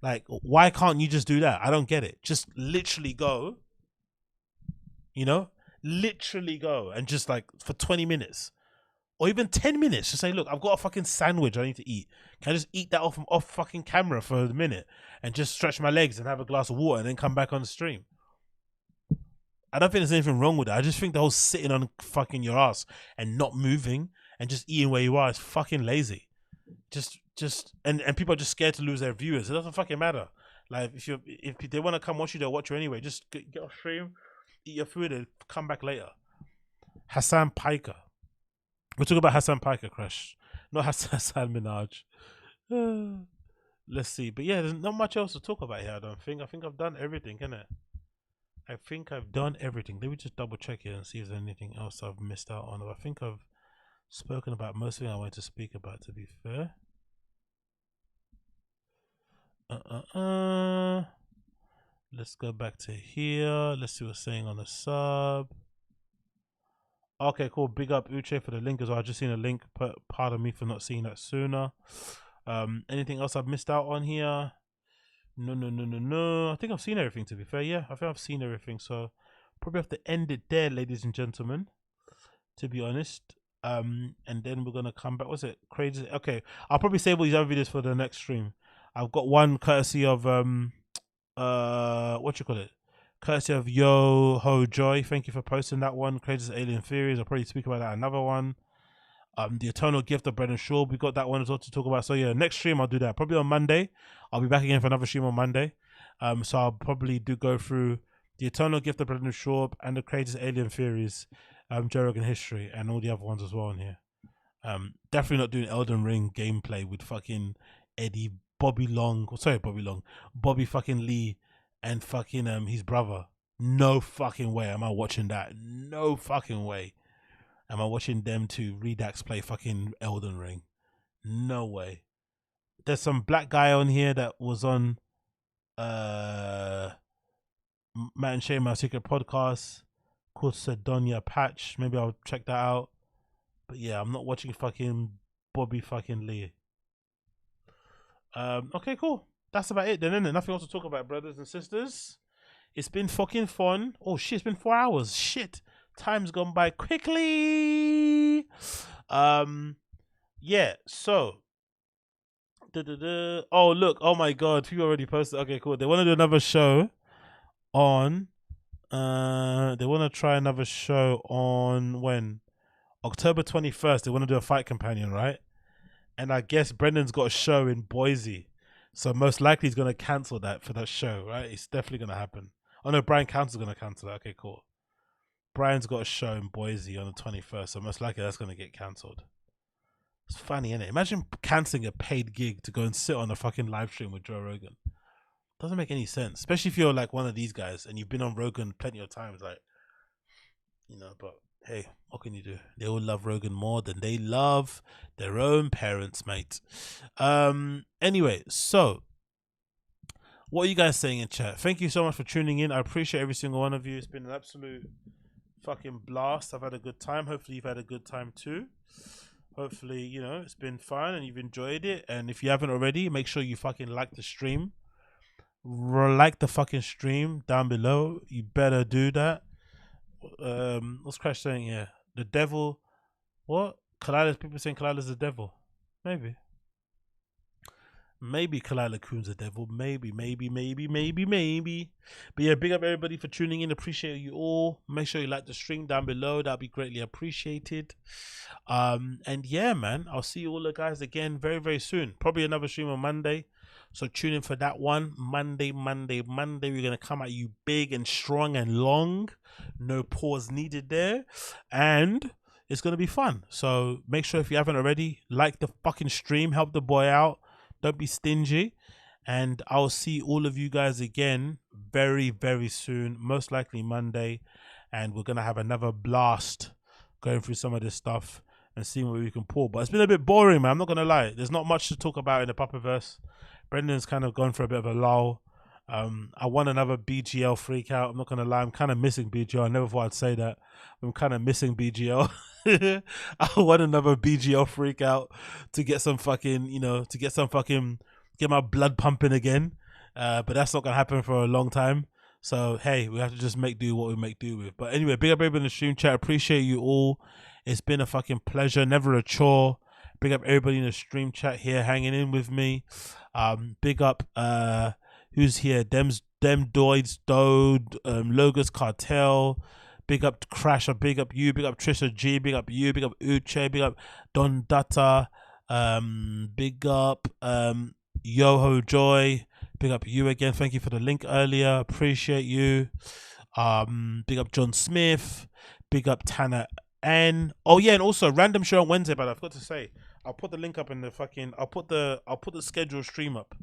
S1: Like, why can't you just do that? I don't get it. Just literally go, you know, and just like for 20 minutes or even 10 minutes, just say, look, I've got a fucking sandwich I need to eat. Can I just eat that off fucking camera for a minute and just stretch my legs and have a glass of water and then come back on the stream? I don't think there's anything wrong with that. I just think the whole sitting on fucking your ass and not moving and just eating where you are is fucking lazy. And people are just scared to lose their viewers. It doesn't fucking matter. Like, if they want to come watch you, they'll watch you anyway. Just get off stream, eat your food, and come back later. Hassan Piker. We're talking about Hassan Piker, Crash, not Hassan Minaj. Let's see, but yeah, there's not much else to talk about here. I don't think. I think I've done everything, innit? I think I've done everything. Let me just double check here and see if there's anything else I've missed out on. I think I've spoken about most of it I wanted to speak about, to be fair. Let's go back to here. Let's see what's saying on the sub. Okay, cool. Big up Uche for the link as well. I've just seen a link. Pardon me for not seeing that sooner. Anything else I've missed out on here? No. I think I've seen everything, to be fair. Yeah, I think I've seen everything. So probably have to end it there, ladies and gentlemen, to be honest. And then we're gonna come back. What's it? Crazy. Okay, I'll probably save all these other videos for the next stream. I've got one courtesy of what you call it? Courtesy of Yo Ho Joy. Thank you for posting that one. Crazy Alien Theories. I'll probably speak about that another one. The Eternal Gift of Brendan Shaw. We got that one as well to talk about. So yeah, next stream I'll do that. Probably on Monday. I'll be back again for another stream on Monday. So I'll probably go through the Eternal Gift of Brendan Shaw and the Crazy Alien Theories, Joe Rogan History, and all the other ones as well in here. Definitely not doing Elden Ring gameplay with fucking Bobby fucking Lee and fucking his brother. No fucking way am I watching that. No fucking way am I watching them two Redux play fucking Elden Ring. No way. There's some black guy on here that was on Matt and Shay, my secret podcast called Sedonia Patch. Maybe I'll check that out. But yeah, I'm not watching fucking Bobby fucking Lee. Okay, cool. That's about it then, isn't it? Nothing else to talk about, brothers and sisters. It's been fucking fun. Oh shit, it's been 4 hours. Shit. Time's gone by quickly. Yeah, so oh look, oh my god, people already posted. Okay, cool. They want to do another show on they want to try another show on when? October 21st. They want to do a fight companion, right? And I guess Brendan's got a show in Boise, so most likely he's gonna cancel that for that show, right? It's definitely gonna happen. Oh no, Brian Council's gonna cancel that. Okay, cool. Brian's got a show in Boise on the 21st, so most likely that's gonna get cancelled. It's funny, isn't it? Imagine cancelling a paid gig to go and sit on a fucking live stream with Joe Rogan. Doesn't make any sense, especially if you're like one of these guys and you've been on Rogan plenty of times, like, you know. But hey, what can you do? They all love Rogan more than they love their own parents, mate. Anyway, so what are you guys saying in chat? Thank you so much for tuning in. I appreciate every single one of you. It's been an absolute fucking blast. I've had a good time. Hopefully you've had a good time too. Hopefully, you know, it's been fun and you've enjoyed it. And if you haven't already, make sure you fucking like the stream. Like the fucking stream down below. You better do that. What's Crash saying here? The devil. What? Kalila, people saying Kalila's the devil. Maybe Kalila Coon's the devil. Maybe. But yeah, big up everybody for tuning in. Appreciate you all. Make sure you like the stream down below. That'll be greatly appreciated. And yeah, man, I'll see you all the guys again very, very soon. Probably another stream on Monday. So tune in for that one. Monday. We're gonna come at you big and strong and long. No pause needed there. And it's gonna be fun. So make sure if you haven't already, like the fucking stream, help the boy out. Don't be stingy. And I'll see all of you guys again very, very soon. Most likely Monday. And we're gonna have another blast going through some of this stuff and seeing where we can pull. But it's been a bit boring, man. I'm not gonna lie. There's not much to talk about in the Papaverse. Brendan's kind of gone for a bit of a lull. I want another BGL freak out. I'm not gonna lie, I'm kind of missing BGL. I never thought I'd say that. I'm kind of missing BGL. I want another BGL freak out to get some fucking, you know, get my blood pumping again. But that's not gonna happen for a long time. So hey, we have to just make do what we make do with. But anyway, big up everybody in the stream chat. Appreciate you all. It's been a fucking pleasure, never a chore. Big up everybody in the stream chat here hanging in with me. Big up who's here? Dem Doids Dode, Logos Cartel. Big up Crash, big up you, big up Trisha G, big up you, big up Uche, big up Don Data, big up Yoho Joy, big up you again. Thank you for the link earlier. Appreciate you. Big up John Smith, big up Tanner N. Oh yeah, and also random show on Wednesday, but I forgot to say. I'll put the link up in the fucking I'll put the scheduled stream up.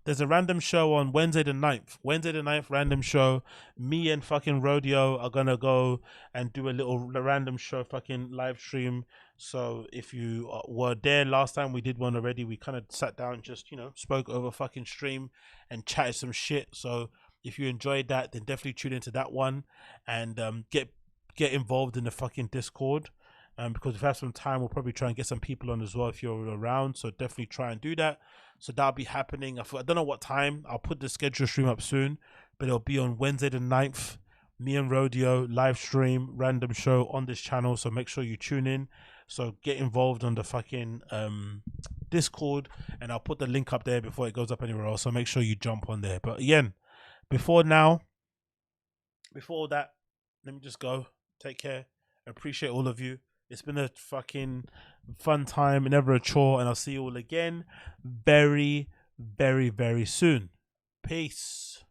S1: There's a random show on Wednesday the 9th. Wednesday the 9th, random show. Me and fucking Rodeo are gonna go and do a little random show fucking live stream. So if you were there last time, we did one already. We kind of sat down and just, you know, spoke over fucking stream and chatted some shit. So if you enjoyed that, then definitely tune into that one and get involved in the fucking Discord. Because if we have some time, we'll probably try and get some people on as well if you're around. So definitely try and do that. So that'll be happening. I don't know what time. I'll put the schedule stream up soon, but it'll be on Wednesday the 9th. me and Rodeo live stream random show on this channel, so make sure you tune in. So get involved on the fucking Discord, and I'll put the link up there before it goes up anywhere else, so make sure you jump on there. But again, before that, let me just go. Take care. I appreciate all of you. It's been a fucking fun time, never a chore, and I'll see you all again very, very, very soon. Peace.